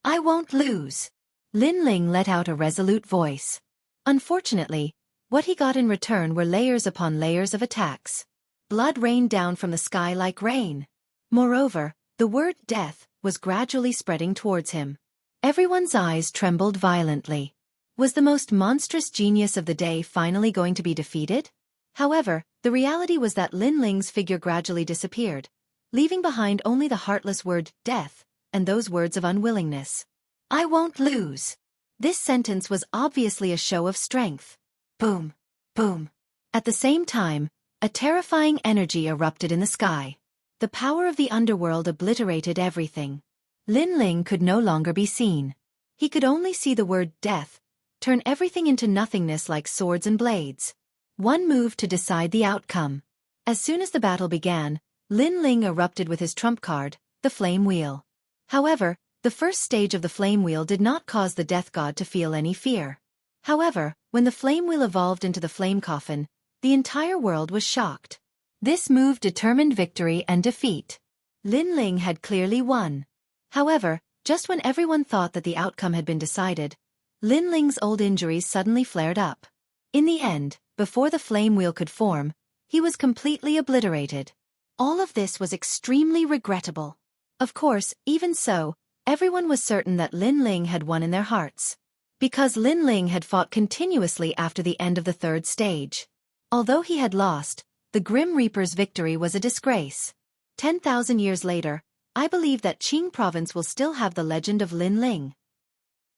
I won't lose. Lin Ling let out a resolute voice. Unfortunately, what he got in return were layers upon layers of attacks. Blood rained down from the sky like rain. Moreover, the word death was gradually spreading towards him. Everyone's eyes trembled violently. Was the most monstrous genius of the day finally going to be defeated? However, the reality was that Lin Ling's figure gradually disappeared, leaving behind only the heartless word death and those words of unwillingness. I won't lose. This sentence was obviously a show of strength. Boom, boom. At the same time, a terrifying energy erupted in the sky. The power of the underworld obliterated everything. Lin Ling could no longer be seen. He could only see the word death turn everything into nothingness like swords and blades. One move to decide the outcome. As soon as the battle began, Lin Ling erupted with his trump card, the flame wheel. However, the first stage of the flame wheel did not cause the death god to feel any fear. However, when the flame wheel evolved into the flame coffin, the entire world was shocked. This move determined victory and defeat. Lin Ling had clearly won. However, just when everyone thought that the outcome had been decided, Lin Ling's old injuries suddenly flared up. In the end, before the flame wheel could form, he was completely obliterated. All of this was extremely regrettable. Of course, even so, everyone was certain that Lin Ling had won in their hearts. Because Lin Ling had fought continuously after the end of the third stage. Although he had lost, the Grim Reaper's victory was a disgrace. 10,000 years later, I believe that Qing province will still have the legend of Lin Ling.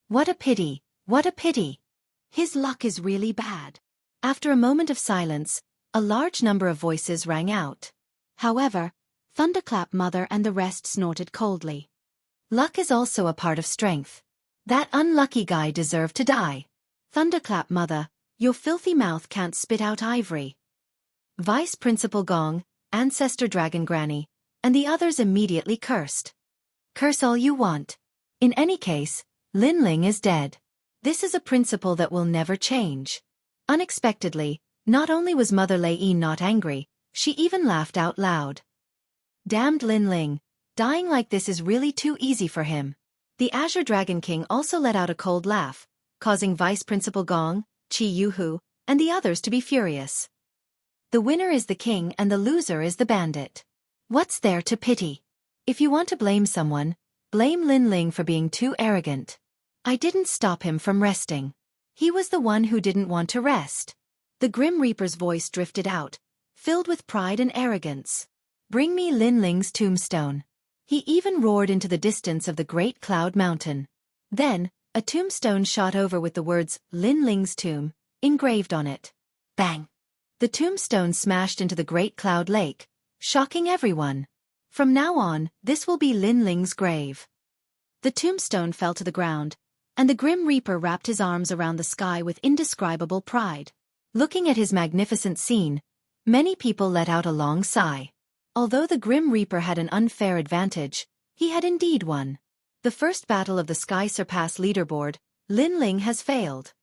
What a pity, what a pity. His luck is really bad. After a moment of silence, a large number of voices rang out. However, Thunderclap Mother and the rest snorted coldly. Luck is also a part of strength. That unlucky guy deserved to die. Thunderclap Mother, your filthy mouth can't spit out ivory. Vice Principal Gong, Ancestor Dragon Granny, and the others immediately cursed. Curse all you want. In any case, Lin Ling is dead. This is a principle that will never change. Unexpectedly, not only was Mother Lei Yi not angry, she even laughed out loud. Damned Lin Ling, dying like this is really too easy for him. The Azure Dragon King also let out a cold laugh, causing Vice Principal Gong, Qi Yuhu, and the others to be furious. The winner is the king and the loser is the bandit. What's there to pity? If you want to blame someone, blame Lin Ling for being too arrogant. I didn't stop him from resting. He was the one who didn't want to rest. The Grim Reaper's voice drifted out, filled with pride and arrogance. Bring me Lin Ling's tombstone. He even roared into the distance of the Great Cloud Mountain. Then, a tombstone shot over with the words Lin Ling's tomb engraved on it. Bang! The tombstone smashed into the Great Cloud Lake, shocking everyone. From now on, this will be Lin Ling's grave. The tombstone fell to the ground, and the Grim Reaper wrapped his arms around the sky with indescribable pride. Looking at his magnificent scene, many people let out a long sigh. Although the Grim Reaper had an unfair advantage, he had indeed won. The first battle of the Sky Surpass leaderboard, Lin Ling has failed.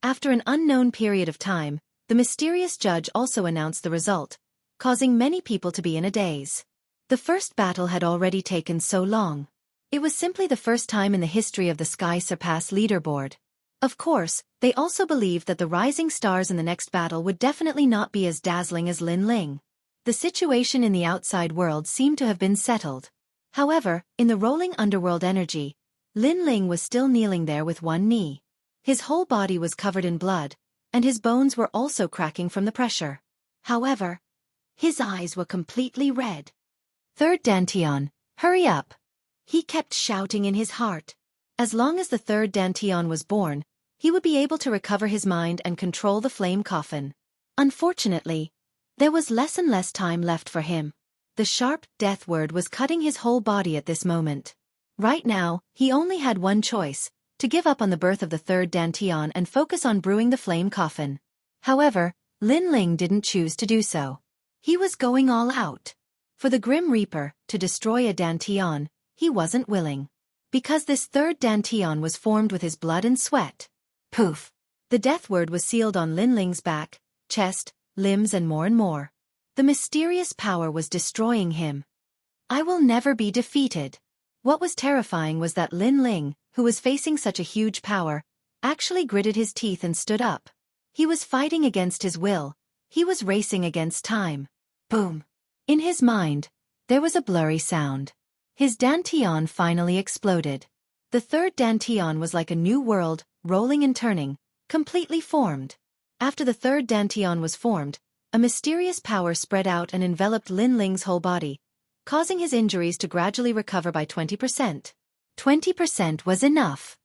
After an unknown period of time, the mysterious judge also announced the result, causing many people to be in a daze. The first battle had already taken so long. It was simply the first time in the history of the Sky Surpass leaderboard. Of course, they also believed that the rising stars in the next battle would definitely not be as dazzling as Lin Ling. The situation in the outside world seemed to have been settled. However, in the rolling underworld energy, Lin Ling was still kneeling there with one knee. His whole body was covered in blood, and his bones were also cracking from the pressure. However, his eyes were completely red. Third Dantian, hurry up! He kept shouting in his heart. As long as the third Dantian was born, he would be able to recover his mind and control the flame coffin. Unfortunately, there was less and less time left for him. The sharp death word was cutting his whole body at this moment. Right now, he only had one choice, to give up on the birth of the third Dantian and focus on brewing the flame coffin. However, Lin Ling didn't choose to do so. He was going all out. For the Grim Reaper to destroy a Dantian, he wasn't willing. Because this third Dantian was formed with his blood and sweat. Poof! The death word was sealed on Lin Ling's back, chest, limbs and more. The mysterious power was destroying him. I will never be defeated. What was terrifying was that Lin Ling, who was facing such a huge power, actually gritted his teeth and stood up. He was fighting against his will. He was racing against time. Boom! In his mind, there was a blurry sound. His Dantian finally exploded. The third Dantian was like a new world, rolling and turning, completely formed. After the third Dantian was formed, a mysterious power spread out and enveloped Lin Ling's whole body, causing his injuries to gradually recover by 20%. 20% was enough.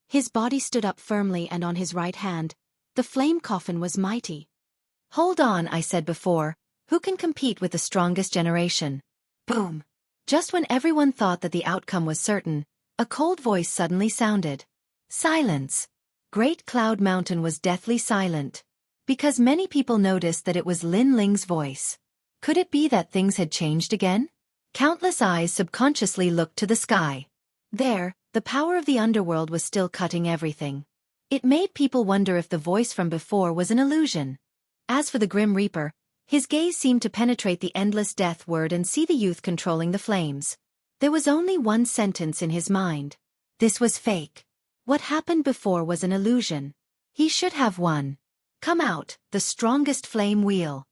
His body stood up firmly, and on his right hand, the flame coffin was mighty. Hold on, I said before, who can compete with the strongest generation? Boom! Just when everyone thought that the outcome was certain, a cold voice suddenly sounded. Silence! Great Cloud Mountain was deathly silent. Because many people noticed that it was Lin Ling's voice. Could it be that things had changed again? Countless eyes subconsciously looked to the sky. There, the power of the underworld was still cutting everything. It made people wonder if the voice from before was an illusion. As for the Grim Reaper, his gaze seemed to penetrate the endless death word and see the youth controlling the flames. There was only one sentence in his mind. This was fake. What happened before was an illusion. He should have won. Come out, the strongest flame wheel.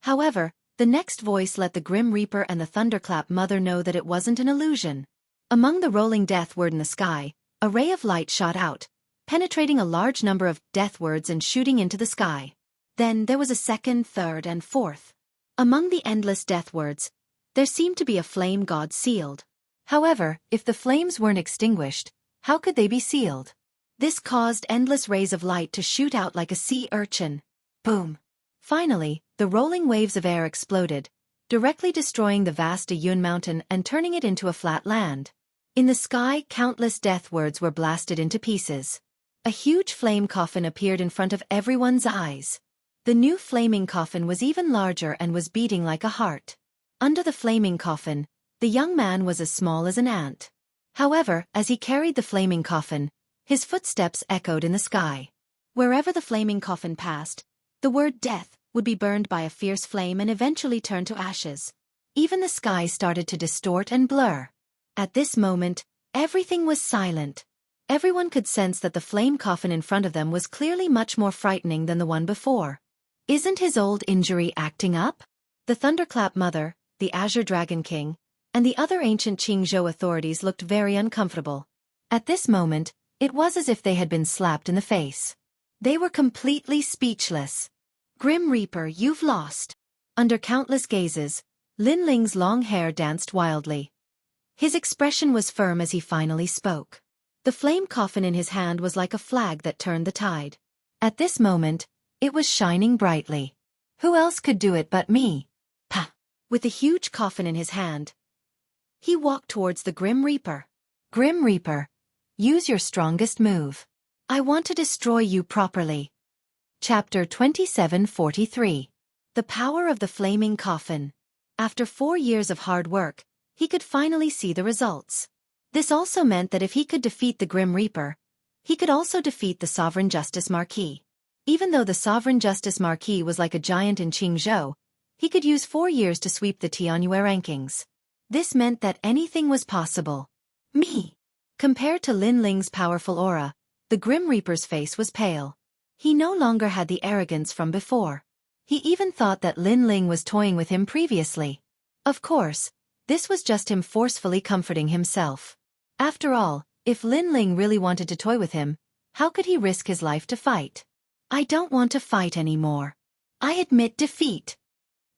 However, the next voice let the Grim Reaper and the Thunderclap Mother know that it wasn't an illusion. Among the rolling death word in the sky, a ray of light shot out, penetrating a large number of death words and shooting into the sky. Then there was a second, third, and fourth. Among the endless death words, there seemed to be a flame god sealed. However, if the flames weren't extinguished, how could they be sealed? This caused endless rays of light to shoot out like a sea urchin. Boom! Finally, the rolling waves of air exploded, directly destroying the vast Ayun mountain and turning it into a flat land. In the sky, countless death words were blasted into pieces. A huge flame coffin appeared in front of everyone's eyes. The new flaming coffin was even larger and was beating like a heart. Under the flaming coffin, the young man was as small as an ant. However, as he carried the flaming coffin, his footsteps echoed in the sky. Wherever the flaming coffin passed, the word death would be burned by a fierce flame and eventually turn to ashes. Even the sky started to distort and blur. At this moment, everything was silent. Everyone could sense that the flame coffin in front of them was clearly much more frightening than the one before. Isn't his old injury acting up? The Thunderclap Mother, the Azure Dragon King, and the other ancient Jianghu authorities looked very uncomfortable. At this moment, it was as if they had been slapped in the face. They were completely speechless. Grim Reaper, you've lost. Under countless gazes, Lin Ling's long hair danced wildly. His expression was firm as he finally spoke. The flame coffin in his hand was like a flag that turned the tide. At this moment, it was shining brightly. Who else could do it but me? Pah! With the huge coffin in his hand, he walked towards the Grim Reaper. Grim Reaper, use your strongest move. I want to destroy you properly. Chapter 2743. The Power of the Flaming Coffin. After 4 years of hard work, he could finally see the results. This also meant that if he could defeat the Grim Reaper, he could also defeat the Sovereign Justice Marquis. Even though the Sovereign Justice Marquis was like a giant in Jianghu, he could use 4 years to sweep the Tianyu rankings. This meant that anything was possible. Me! Compared to Lin Ling's powerful aura, the Grim Reaper's face was pale. He no longer had the arrogance from before. He even thought that Lin Ling was toying with him previously. Of course, this was just him forcefully comforting himself. After all, if Lin Ling really wanted to toy with him, how could he risk his life to fight? I don't want to fight anymore. I admit defeat.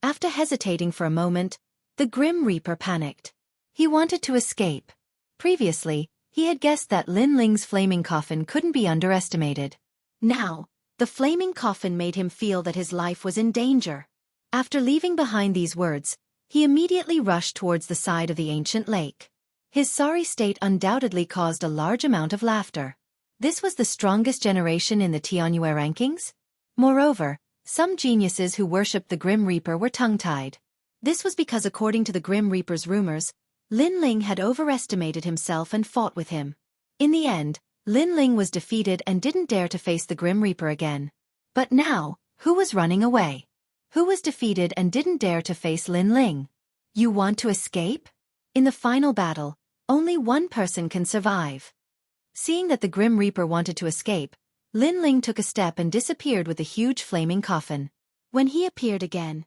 After hesitating for a moment, the Grim Reaper panicked. He wanted to escape. Previously, he had guessed that Lin Ling's flaming coffin couldn't be underestimated. Now, the flaming coffin made him feel that his life was in danger. After leaving behind these words, he immediately rushed towards the side of the ancient lake. His sorry state undoubtedly caused a large amount of laughter. This was the strongest generation in the Tianyue rankings? Moreover, some geniuses who worshipped the Grim Reaper were tongue-tied. This was because according to the Grim Reaper's rumors, Lin Ling had overestimated himself and fought with him. In the end, Lin Ling was defeated and didn't dare to face the Grim Reaper again. But now, who was running away? Who was defeated and didn't dare to face Lin Ling? You want to escape? In the final battle, only one person can survive. Seeing that the Grim Reaper wanted to escape, Lin Ling took a step and disappeared with the huge flaming coffin. When he appeared again,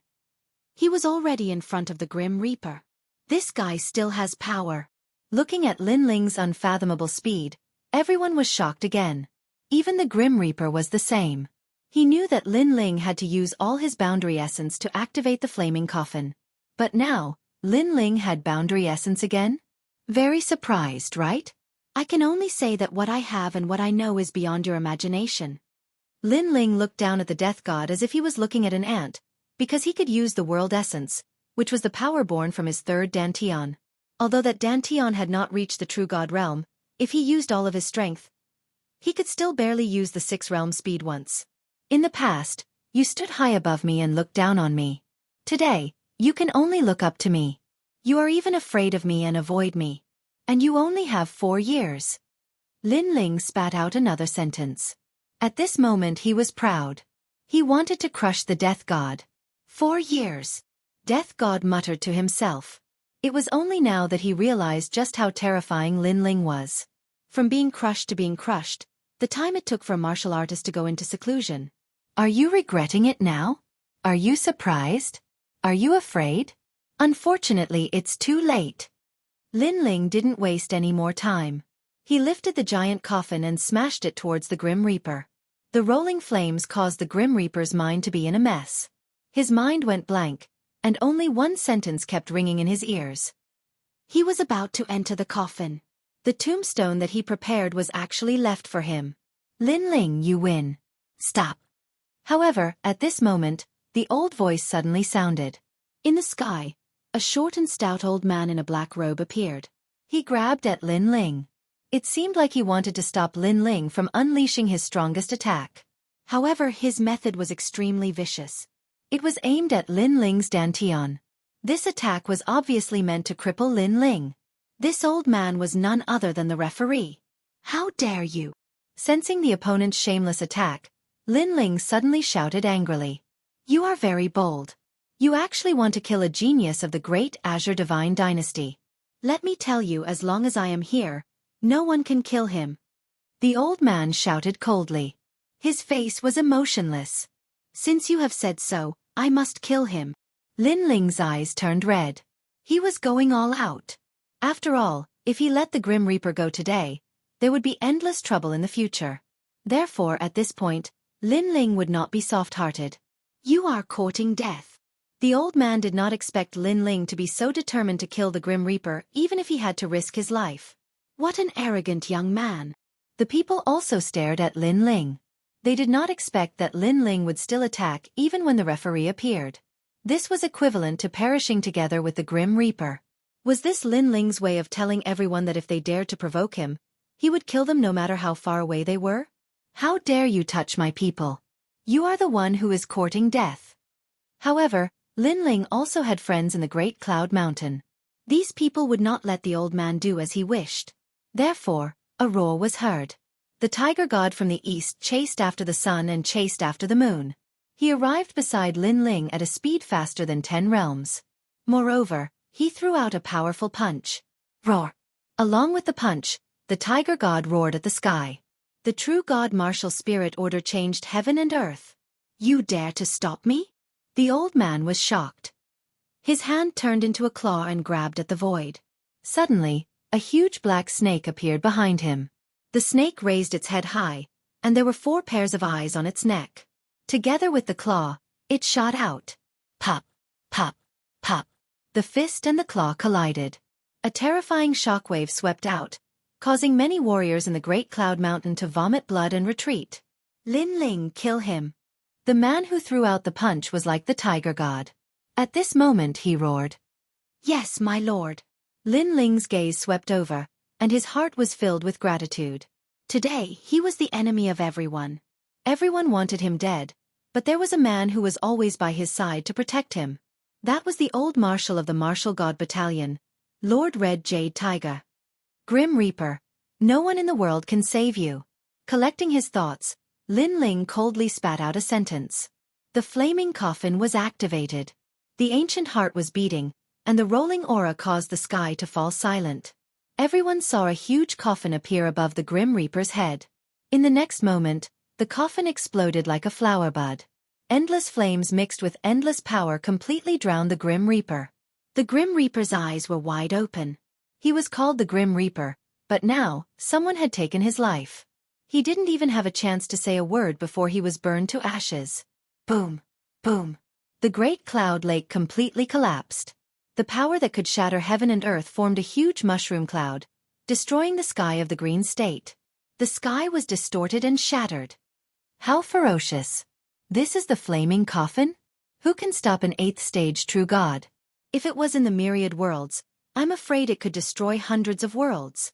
he was already in front of the Grim Reaper. This guy still has power. Looking at Lin Ling's unfathomable speed, everyone was shocked again. Even the Grim Reaper was the same. He knew that Lin Ling had to use all his boundary essence to activate the flaming coffin. But now, Lin Ling had boundary essence again? Very surprised, right? I can only say that what I have and what I know is beyond your imagination. Lin Ling looked down at the death god as if he was looking at an ant, because he could use the world essence, which was the power born from his third Dantian. Although that Dantian had not reached the true god realm, if he used all of his strength, he could still barely use the 6 realm speed once. In the past, you stood high above me and looked down on me. Today, you can only look up to me. You are even afraid of me and avoid me. And you only have 4 years. Lin Ling spat out another sentence. At this moment he was proud. He wanted to crush the death god. 4 years. Death god muttered to himself. It was only now that he realized just how terrifying Lin Ling was. From being crushed to being crushed, the time it took for a martial artist to go into seclusion. Are you regretting it now? Are you surprised? Are you afraid? Unfortunately, it's too late. Lin Ling didn't waste any more time. He lifted the giant coffin and smashed it towards the Grim Reaper. The rolling flames caused the Grim Reaper's mind to be in a mess. His mind went blank, and only one sentence kept ringing in his ears. He was about to enter the coffin. The tombstone that he prepared was actually left for him. Lin Ling, you win. Stop. However, at this moment, the old voice suddenly sounded. In the sky, a short and stout old man in a black robe appeared. He grabbed at Lin Ling. It seemed like he wanted to stop Lin Ling from unleashing his strongest attack. However, his method was extremely vicious. It was aimed at Lin Ling's Dantian. This attack was obviously meant to cripple Lin Ling. This old man was none other than the referee. How dare you? Sensing the opponent's shameless attack, Lin Ling suddenly shouted angrily. You are very bold. You actually want to kill a genius of the great Azure Divine Dynasty. Let me tell you, as long as I am here, no one can kill him. The old man shouted coldly. His face was emotionless. Since you have said so, I must kill him. Lin Ling's eyes turned red. He was going all out. After all, if he let the Grim Reaper go today, there would be endless trouble in the future. Therefore, at this point, Lin Ling would not be soft-hearted. You are courting death. The old man did not expect Lin Ling to be so determined to kill the Grim Reaper even if he had to risk his life. What an arrogant young man. The people also stared at Lin Ling. They did not expect that Lin Ling would still attack even when the referee appeared. This was equivalent to perishing together with the Grim Reaper. Was this Lin Ling's way of telling everyone that if they dared to provoke him, he would kill them no matter how far away they were? How dare you touch my people? You are the one who is courting death. However, Lin Ling also had friends in the Great Cloud Mountain. These people would not let the old man do as he wished. Therefore, a roar was heard. The tiger god from the east chased after the sun and chased after the moon. He arrived beside Lin Ling at a speed faster than 10 realms. Moreover, he threw out a powerful punch. Roar! Along with the punch, the tiger god roared at the sky. The true god martial spirit order changed heaven and earth. You dare to stop me? The old man was shocked. His hand turned into a claw and grabbed at the void. Suddenly, a huge black snake appeared behind him. The snake raised its head high, and there were 4 pairs of eyes on its neck. Together with the claw, it shot out. Pop, pop, pop. The fist and the claw collided. A terrifying shockwave swept out, causing many warriors in the Great Cloud Mountain to vomit blood and retreat. Lin Ling, kill him. The man who threw out the punch was like the tiger god. At this moment he roared. Yes, my lord. Lin Ling's gaze swept over, and his heart was filled with gratitude. Today, he was the enemy of everyone. Everyone wanted him dead, but there was a man who was always by his side to protect him. That was the old marshal of the Martial God Battalion, Lord Red Jade Tiger. Grim Reaper, no one in the world can save you. Collecting his thoughts, Lin Ling coldly spat out a sentence. The flaming coffin was activated. The ancient heart was beating, and the rolling aura caused the sky to fall silent. Everyone saw a huge coffin appear above the Grim Reaper's head. In the next moment, the coffin exploded like a flower bud. Endless flames mixed with endless power completely drowned the Grim Reaper. The Grim Reaper's eyes were wide open. He was called the Grim Reaper, but now, someone had taken his life. He didn't even have a chance to say a word before he was burned to ashes. Boom, boom. The Great Cloud Lake completely collapsed. The power that could shatter heaven and earth formed a huge mushroom cloud, destroying the sky of the Green State. The sky was distorted and shattered. How ferocious. This is the flaming coffin? Who can stop an 8th stage true god? If it was in the myriad worlds, I'm afraid it could destroy hundreds of worlds.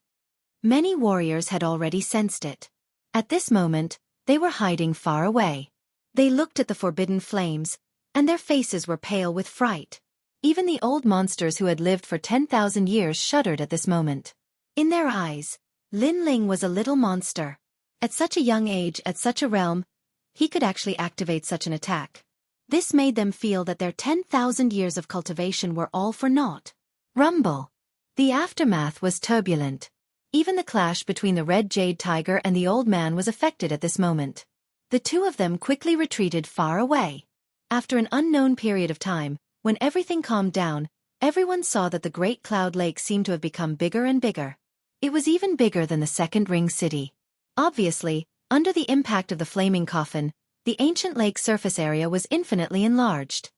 Many warriors had already sensed it. At this moment, they were hiding far away. They looked at the forbidden flames, and their faces were pale with fright. Even the old monsters who had lived for 10,000 years shuddered at this moment. In their eyes, Lin Ling was a little monster. At such a young age, at such a realm, he could actually activate such an attack. This made them feel that their 10,000 years of cultivation were all for naught. Rumble. The aftermath was turbulent. Even the clash between the Red Jade Tiger and the old man was affected at this moment. The two of them quickly retreated far away. After an unknown period of time, when everything calmed down, everyone saw that the Great Cloud Lake seemed to have become bigger and bigger. It was even bigger than the second ring city. Obviously, under the impact of the flaming coffin, the ancient lake surface area was infinitely enlarged.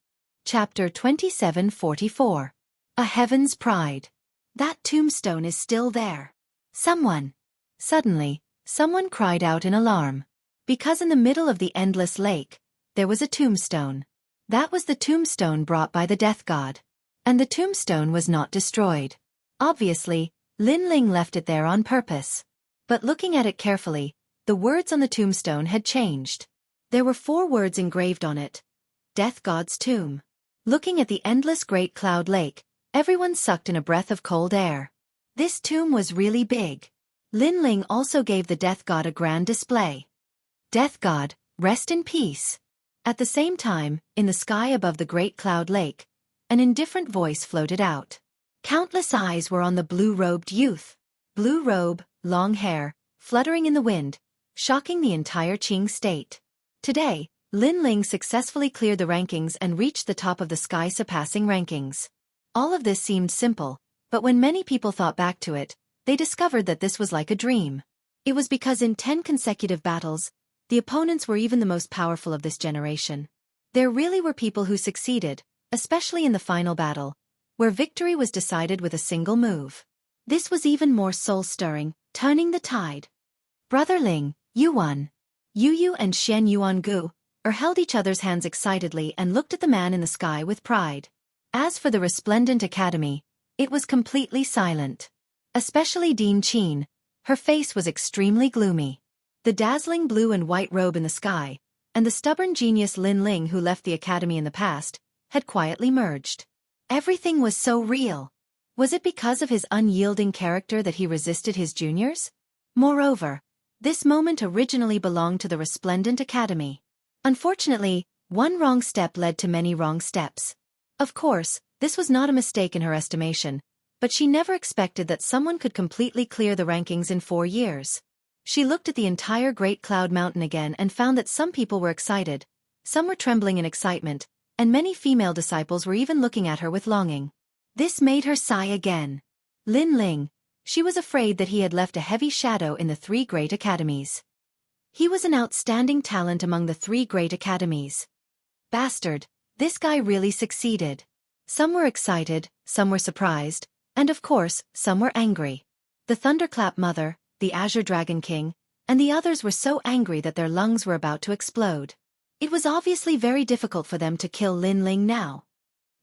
Chapter 2744. A Heaven's Pride. That tombstone is still there. Suddenly, someone cried out in alarm. Because in the middle of the endless lake, there was a tombstone. That was the tombstone brought by the death god. And the tombstone was not destroyed. Obviously, Lin Ling left it there on purpose. But looking at it carefully, the words on the tombstone had changed. There were 4 words engraved on it. Death God's Tomb. Looking at the endless Great Cloud Lake, everyone sucked in a breath of cold air. This tomb was really big. Lin Ling also gave the Death God a grand display. Death God, rest in peace. At the same time, in the sky above the Great Cloud Lake, an indifferent voice floated out. Countless eyes were on the blue-robed youth. Blue robe, long hair, fluttering in the wind, shocking the entire Qing state. Today, Lin Ling successfully cleared the rankings and reached the top of the sky-surpassing rankings. All of this seemed simple, but when many people thought back to it, they discovered that this was like a dream. It was because in 10 consecutive battles, the opponents were even the most powerful of this generation. There really were people who succeeded, especially in the final battle, where victory was decided with a single move. This was even more soul-stirring, turning the tide. Brother Ling, you won. Yu and Shen Yuangu held each other's hands excitedly and looked at the man in the sky with pride. As for the resplendent academy, it was completely silent. Especially Dean Qin, her face was extremely gloomy. The dazzling blue and white robe in the sky, and the stubborn genius Lin Ling who left the academy in the past, had quietly merged. Everything was so real. Was it because of his unyielding character that he resisted his juniors? Moreover, this moment originally belonged to the resplendent academy. Unfortunately, one wrong step led to many wrong steps. Of course, this was not a mistake in her estimation, but she never expected that someone could completely clear the rankings in 4 years. She looked at the entire Great Cloud Mountain again and found that some people were excited, some were trembling in excitement, and many female disciples were even looking at her with longing. This made her sigh again. Lin Ling, she was afraid that he had left a heavy shadow in the 3 great academies. He was an outstanding talent among the 3 great academies. Bastard, this guy really succeeded. Some were excited, some were surprised, and of course, some were angry. The Thunderclap Mother, the Azure Dragon King, and the others were so angry that their lungs were about to explode. It was obviously very difficult for them to kill Lin Ling now.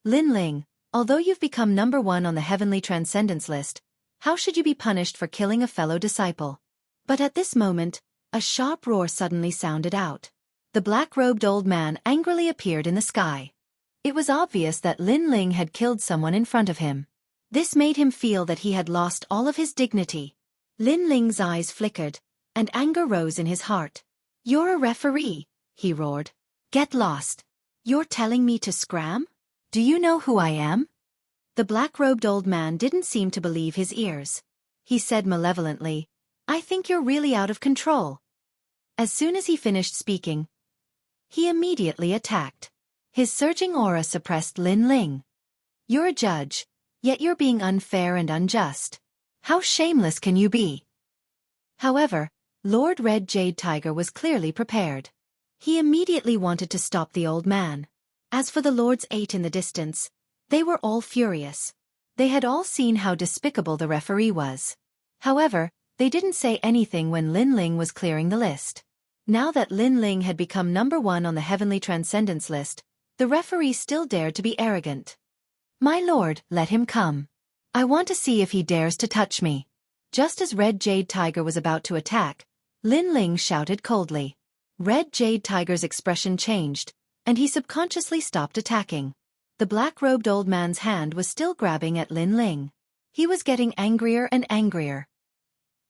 Lin Ling, although you've become number 1 on the Heavenly Transcendence list, how should you be punished for killing a fellow disciple? But at this moment, a sharp roar suddenly sounded out. The black-robed old man angrily appeared in the sky. It was obvious that Lin Ling had killed someone in front of him. This made him feel that he had lost all of his dignity. Lin Ling's eyes flickered, and anger rose in his heart. "You're a referee," he roared. "Get lost. You're telling me to scram? Do you know who I am?" The black-robed old man didn't seem to believe his ears. He said malevolently, "I think you're really out of control." As soon as he finished speaking, he immediately attacked. His surging aura suppressed Lin Ling. "You're a judge, yet you're being unfair and unjust. How shameless can you be?" However, Lord Red Jade Tiger was clearly prepared. He immediately wanted to stop the old man. As for the Lords 8 in the distance, they were all furious. They had all seen how despicable the referee was. However, they didn't say anything when Lin Ling was clearing the list. Now that Lin Ling had become number 1 on the Heavenly Transcendence list, the referee still dared to be arrogant. "My lord, let him come. I want to see if he dares to touch me." Just as Red Jade Tiger was about to attack, Lin Ling shouted coldly. Red Jade Tiger's expression changed, and he subconsciously stopped attacking. The black-robed old man's hand was still grabbing at Lin Ling. He was getting angrier and angrier.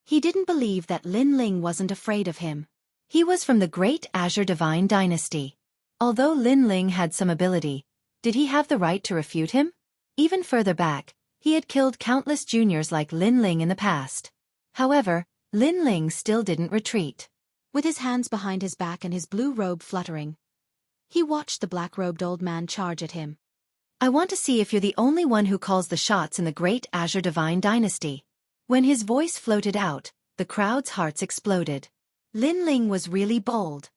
He didn't believe that Lin Ling wasn't afraid of him. He was from the Great Azure Divine Dynasty. Although Lin Ling had some ability, did he have the right to refute him? Even further back, he had killed countless juniors like Lin Ling in the past. However, Lin Ling still didn't retreat. With his hands behind his back and his blue robe fluttering, he watched the black-robed old man charge at him. "I want to see if you're the only one who calls the shots in the Great Azure Divine Dynasty." When his voice floated out, the crowd's hearts exploded. Lin Ling was really bold.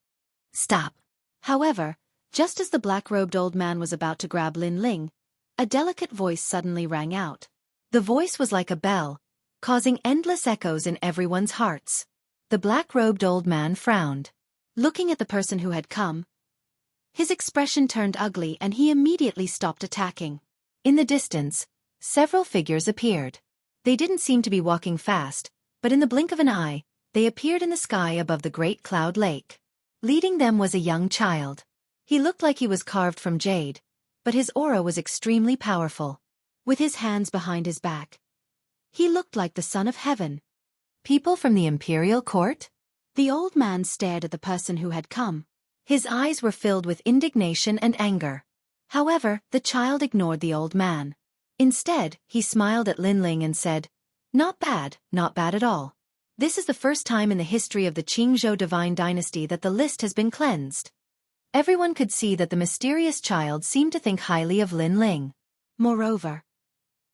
"Stop." However, just as the black-robed old man was about to grab Lin Ling, a delicate voice suddenly rang out. The voice was like a bell, causing endless echoes in everyone's hearts. The black-robed old man frowned. Looking at the person who had come, his expression turned ugly and he immediately stopped attacking. In the distance, several figures appeared. They didn't seem to be walking fast, but in the blink of an eye, they appeared in the sky above the Great Cloud Lake. Leading them was a young child. He looked like he was carved from jade, but his aura was extremely powerful. With his hands behind his back, he looked like the son of heaven. "People from the imperial court?" The old man stared at the person who had come. His eyes were filled with indignation and anger. However, the child ignored the old man. Instead, he smiled at Lin Ling and said, not bad at all. This is the first time in the history of the Qingzhou Divine Dynasty that the list has been cleansed." Everyone could see that the mysterious child seemed to think highly of Lin Ling. Moreover,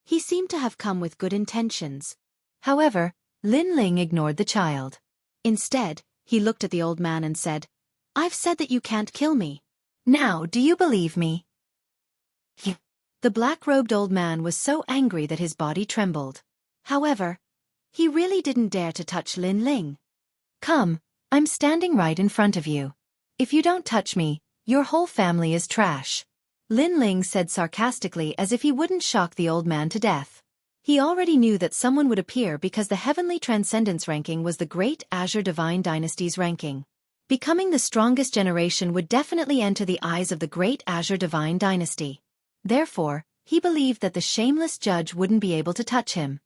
he seemed to have come with good intentions. However, Lin Ling ignored the child. Instead, he looked at the old man and said, "I've said that you can't kill me. Now, do you believe me?" The black-robed old man was so angry that his body trembled. However, he really didn't dare to touch Lin Ling. "Come, I'm standing right in front of you. If you don't touch me, your whole family is trash," Lin Ling said sarcastically as if he wouldn't shock the old man to death. He already knew that someone would appear because the Heavenly Transcendence ranking was the Great Azure Divine Dynasty's ranking. Becoming the strongest generation would definitely enter the eyes of the Great Azure Divine Dynasty. Therefore, he believed that the shameless judge wouldn't be able to touch him.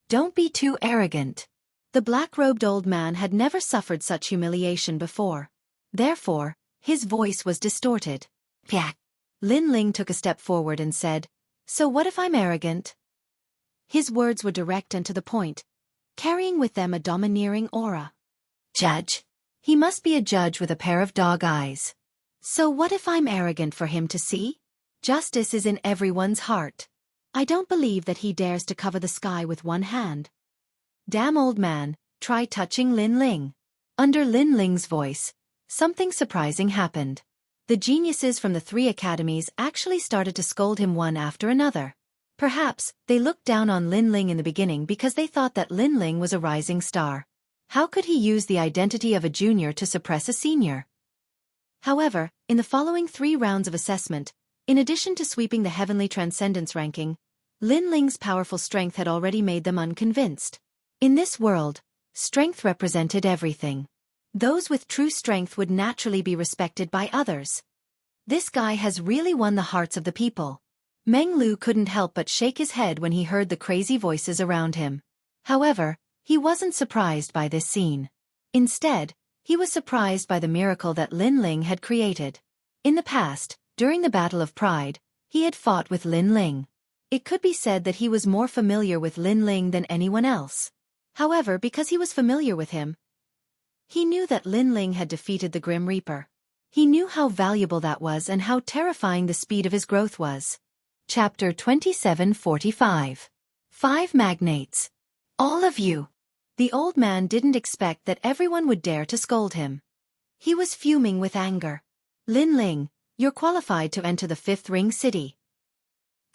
"Don't be too arrogant." The black-robed old man had never suffered such humiliation before. Therefore, his voice was distorted. "Pyak." Lin Ling took a step forward and said, "So what if I'm arrogant?" His words were direct and to the point, carrying with them a domineering aura. "Judge? He must be a judge with a pair of dog eyes." So what if I'm arrogant for him to see? Justice is in everyone's heart. I don't believe that he dares to cover the sky with one hand. Damn old man, try touching Lin Ling. Under Lin Ling's voice, something surprising happened. The geniuses from the three academies actually started to scold him one after another. Perhaps, they looked down on Lin Ling in the beginning because they thought that Lin Ling was a rising star. How could he use the identity of a junior to suppress a senior? However, in the following 3 rounds of assessment, in addition to sweeping the heavenly transcendence ranking, Lin Ling's powerful strength had already made them unconvinced. In this world, strength represented everything. Those with true strength would naturally be respected by others. This guy has really won the hearts of the people. Meng Lu couldn't help but shake his head when he heard the crazy voices around him. However, he wasn't surprised by this scene. Instead, he was surprised by the miracle that Lin Ling had created. In the past, during the Battle of Pride, he had fought with Lin Ling. It could be said that he was more familiar with Lin Ling than anyone else. However, because he was familiar with him, he knew that Lin Ling had defeated the Grim Reaper. He knew how valuable that was and how terrifying the speed of his growth was. Chapter 2745. 5 Magnates. All of you. The old man didn't expect that everyone would dare to scold him. He was fuming with anger. Lin Ling, you're qualified to enter the 5th Ring City.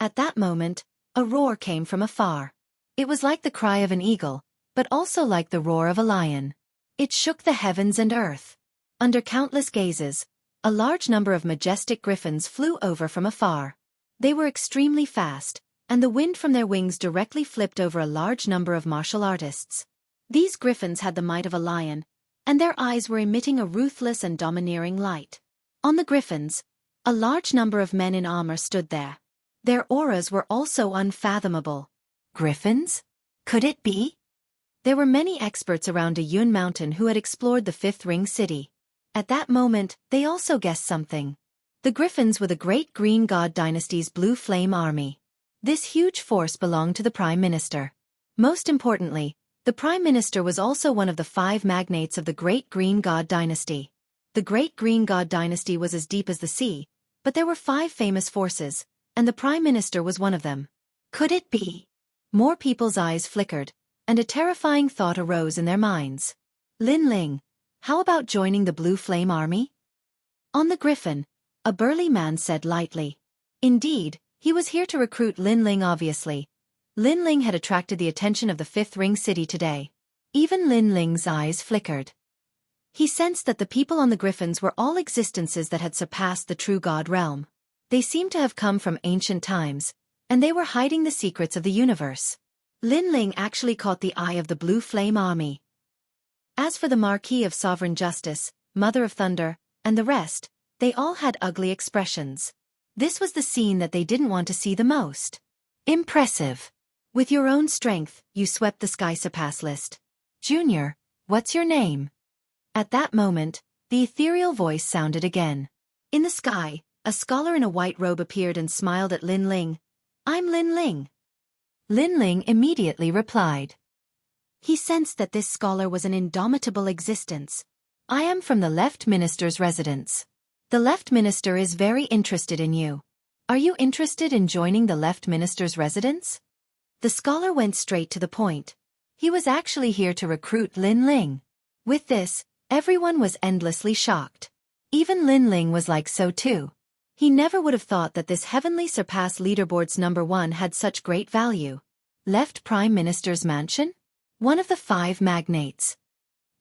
At that moment, a roar came from afar. It was like the cry of an eagle, but also like the roar of a lion. It shook the heavens and earth. Under countless gazes, a large number of majestic griffins flew over from afar. They were extremely fast, and the wind from their wings directly flipped over a large number of martial artists. These griffins had the might of a lion, and their eyes were emitting a ruthless and domineering light. On the griffins, a large number of men in armor stood there. Their auras were also unfathomable. Griffins? Could it be? There were many experts around a Yun mountain who had explored the 5th Ring City. At that moment, they also guessed something. The Griffins were the Great Green God Dynasty's Blue Flame Army. This huge force belonged to the Prime Minister. Most importantly, the Prime Minister was also one of the 5 magnates of the Great Green God Dynasty. The Great Green God Dynasty was as deep as the sea, but there were 5 famous forces, and the Prime Minister was one of them. Could it be? More people's eyes flickered, and a terrifying thought arose in their minds. Lin Ling, how about joining the Blue Flame Army? On the Griffin, a burly man said lightly. Indeed, he was here to recruit Lin Ling obviously. Lin Ling had attracted the attention of the 5th Ring City today. Even Lin Ling's eyes flickered. He sensed that the people on the Griffins were all existences that had surpassed the true God realm. They seemed to have come from ancient times, and they were hiding the secrets of the universe. Lin Ling actually caught the eye of the Blue Flame Army. As for the Marquis of Sovereign Justice, Mother of Thunder, and the rest, they all had ugly expressions. This was the scene that they didn't want to see the most. Impressive. With your own strength, you swept the Sky Surpass list. Junior, what's your name? At that moment, the ethereal voice sounded again. In the sky, a scholar in a white robe appeared and smiled at Lin Ling. I'm Lin Ling. Lin Ling immediately replied. He sensed that this scholar was an indomitable existence. I am from the Left Minister's residence. The Left Minister is very interested in you. Are you interested in joining the Left Minister's residence? The scholar went straight to the point. He was actually here to recruit Lin Ling. With this, everyone was endlessly shocked. Even Lin Ling was like so too. He never would have thought that this heavenly surpass leaderboard's #1 had such great value. Left Prime Minister's mansion? One of the 5 magnates.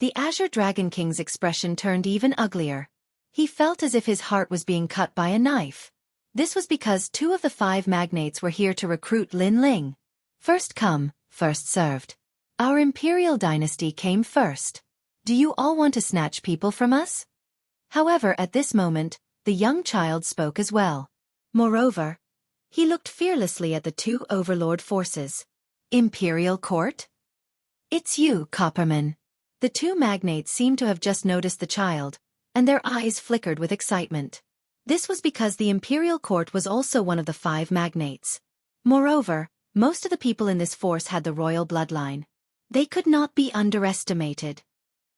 The Azure Dragon King's expression turned even uglier. He felt as if his heart was being cut by a knife. This was because 2 of the 5 magnates were here to recruit Lin Ling. First come, first served. Our imperial dynasty came first. Do you all want to snatch people from us? However, at this moment, the young child spoke as well. Moreover, he looked fearlessly at the 2 overlord forces. Imperial court? It's you, Copperman. The 2 magnates seemed to have just noticed the child, and their eyes flickered with excitement. This was because the imperial court was also one of the 5 magnates. Moreover, most of the people in this force had the royal bloodline. They could not be underestimated.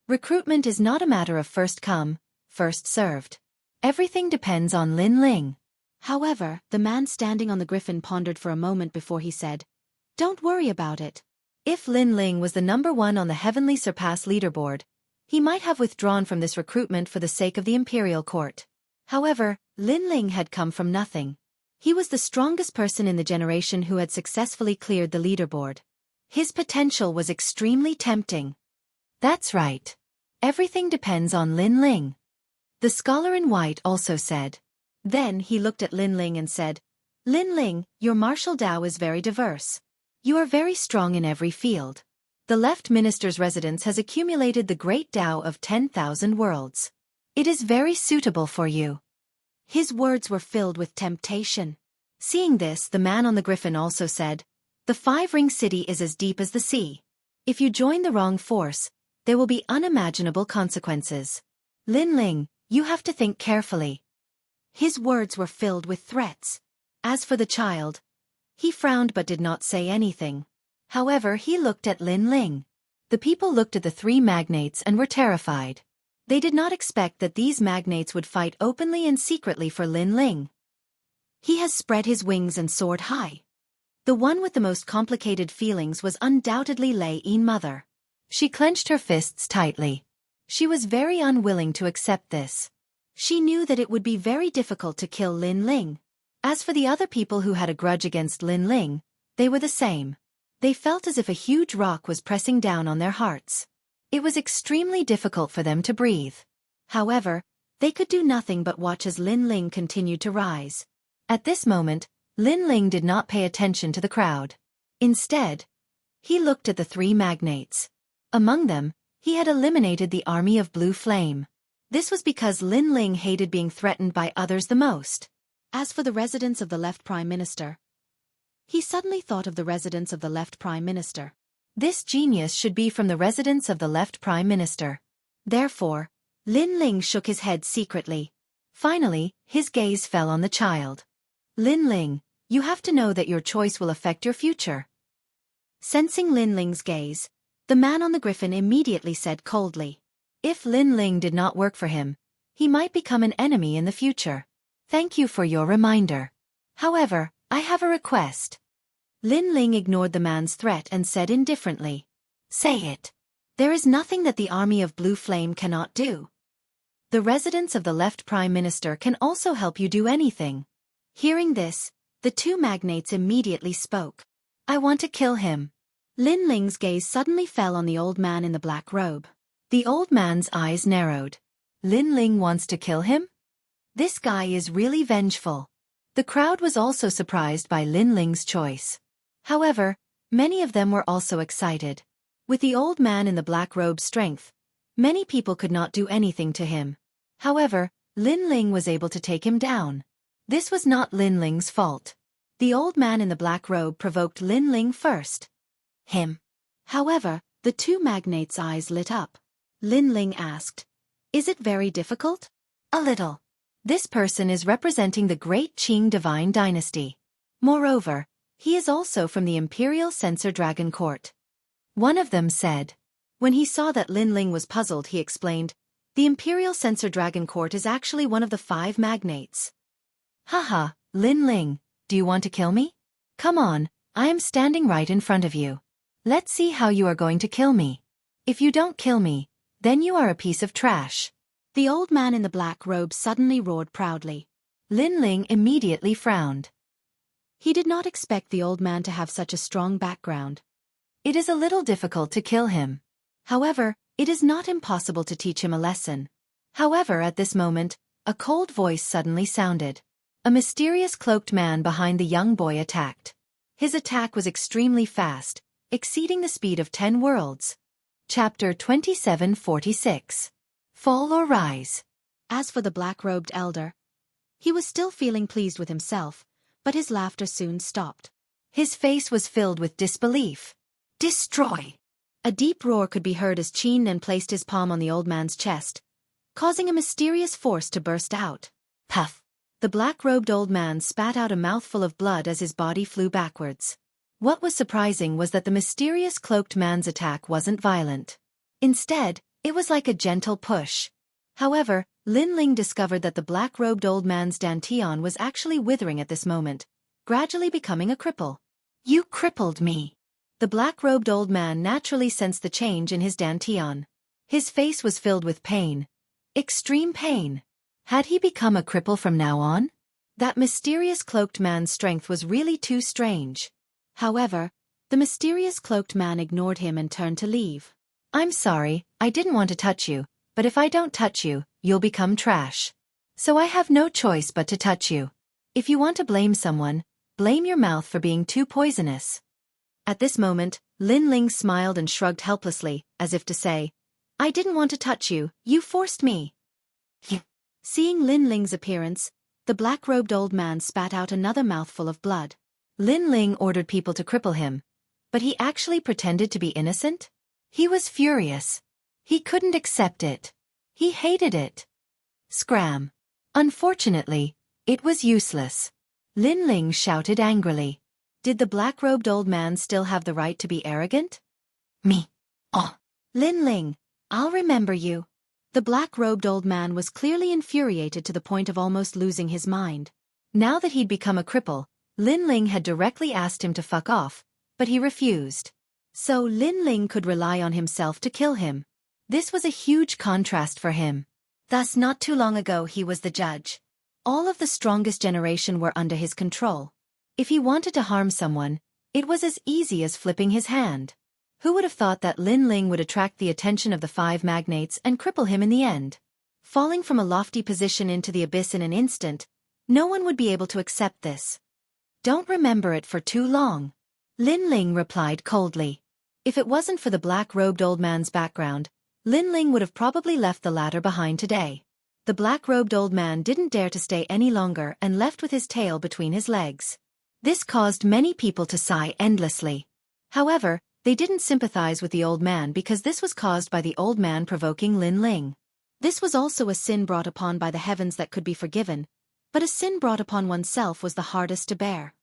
Recruitment is not a matter of first come, first served. Everything depends on Lin Ling. However, the man standing on the griffin pondered for a moment before he said, "Don't worry about it." If Lin Ling was the #1 on the Heavenly Surpass leaderboard, he might have withdrawn from this recruitment for the sake of the imperial court. However, Lin Ling had come from nothing. He was the strongest person in the generation who had successfully cleared the leaderboard. His potential was extremely tempting. That's right. Everything depends on Lin Ling. The scholar in white also said. Then he looked at Lin Ling and said, "Lin Ling, your martial Dao is very diverse. You are very strong in every field. The left minister's residence has accumulated the great Dao of 10,000 worlds. It is very suitable for you." His words were filled with temptation. Seeing this, the man on the griffin also said, "The five-ring city is as deep as the sea. If you join the wrong force, there will be unimaginable consequences. Lin Ling, you have to think carefully." His words were filled with threats. As for the child, he frowned but did not say anything. However, he looked at Lin Ling. The people looked at the three magnates and were terrified. They did not expect that these magnates would fight openly and secretly for Lin Ling. He has spread his wings and soared high. The one with the most complicated feelings was undoubtedly Lei Yin Mother. She clenched her fists tightly. She was very unwilling to accept this. She knew that it would be very difficult to kill Lin Ling. As for the other people who had a grudge against Lin Ling, they were the same. They felt as if a huge rock was pressing down on their hearts. It was extremely difficult for them to breathe. However, they could do nothing but watch as Lin Ling continued to rise. At this moment, Lin Ling did not pay attention to the crowd. Instead, he looked at the three magnates. Among them, he had eliminated the army of Blue Flame. This was because Lin Ling hated being threatened by others the most. As for the residence of the left prime minister, he suddenly thought of the residence of the left prime minister. This genius should be from the residence of the left prime minister. Therefore, Lin Ling shook his head secretly. Finally, his gaze fell on the child. "Lin Ling, you have to know that your choice will affect your future." Sensing Lin Ling's gaze, the man on the griffin immediately said coldly, "If Lin Ling did not work for him, he might become an enemy in the future. Thank you for your reminder. However, I have a request." Lin Ling ignored the man's threat and said indifferently, "Say it. There is nothing that the army of Blue Flame cannot do. The residence of the left prime minister can also help you do anything." Hearing this, the two magnates immediately spoke. "I want to kill him." Lin Ling's gaze suddenly fell on the old man in the black robe. The old man's eyes narrowed. Lin Ling wants to kill him? This guy is really vengeful. The crowd was also surprised by Lin Ling's choice. However, many of them were also excited. With the old man in the black robe's strength, many people could not do anything to him. However, Lin Ling was able to take him down. This was not Lin Ling's fault. The old man in the black robe provoked Lin Ling first. Him. However, the two magnates' eyes lit up. Lin Ling asked, "Is it very difficult?" "A little. This person is representing the great Qing divine dynasty. Moreover, he is also from the Imperial Censor Dragon Court." One of them said. When he saw that Lin Ling was puzzled, he explained, "The Imperial Censor Dragon Court is actually one of the 5 magnates." "Haha, Lin Ling, do you want to kill me? Come on, I am standing right in front of you. Let's see how you are going to kill me. If you don't kill me, then you are a piece of trash." The old man in the black robe suddenly roared proudly. Lin Ling immediately frowned. He did not expect the old man to have such a strong background. It is a little difficult to kill him. However, it is not impossible to teach him a lesson. However, at this moment, a cold voice suddenly sounded. A mysterious cloaked man behind the young boy attacked. His attack was extremely fast, exceeding the speed of 10 worlds. Chapter 2746. Fall or Rise. As for the black-robed elder, he was still feeling pleased with himself, but his laughter soon stopped. His face was filled with disbelief. "Destroy!" A deep roar could be heard as Qin Nen placed his palm on the old man's chest, causing a mysterious force to burst out. Puff! The black-robed old man spat out a mouthful of blood as his body flew backwards. What was surprising was that the mysterious cloaked man's attack wasn't violent. Instead, it was like a gentle push. However, Lin Ling discovered that the black-robed old man's dantian was actually withering at this moment, gradually becoming a cripple. You crippled me. The black-robed old man naturally sensed the change in his dantian. His face was filled with pain. Extreme pain. Had he become a cripple from now on? That mysterious cloaked man's strength was really too strange. However, the mysterious cloaked man ignored him and turned to leave. I'm sorry, I didn't want to touch you, but if I don't touch you, you'll become trash. So I have no choice but to touch you. If you want to blame someone, blame your mouth for being too poisonous. At this moment, Lin Ling smiled and shrugged helplessly, as if to say, I didn't want to touch you, you forced me. Seeing Lin Ling's appearance, the black-robed old man spat out another mouthful of blood. Lin Ling ordered people to cripple him, but he actually pretended to be innocent? He was furious. He couldn't accept it. He hated it. Scram. Unfortunately, it was useless. Lin Ling shouted angrily. Did the black-robed old man still have the right to be arrogant? Me. Oh. Lin Ling, I'll remember you. The black-robed old man was clearly infuriated to the point of almost losing his mind. Now that he'd become a cripple, Lin Ling had directly asked him to fuck off, but he refused. So Lin Ling could rely on himself to kill him. This was a huge contrast for him. Thus not too long ago he was the judge. All of the strongest generation were under his control. If he wanted to harm someone, it was as easy as flipping his hand. Who would have thought that Lin Ling would attract the attention of the 5 magnates and cripple him in the end? Falling from a lofty position into the abyss in an instant, no one would be able to accept this. Don't remember it for too long. Lin Ling replied coldly. If it wasn't for the black-robed old man's background, Lin Ling would have probably left the latter behind today. The black-robed old man didn't dare to stay any longer and left with his tail between his legs. This caused many people to sigh endlessly. However, they didn't sympathize with the old man because this was caused by the old man provoking Lin Ling. This was also a sin brought upon by the heavens that could be forgiven, but a sin brought upon oneself was the hardest to bear.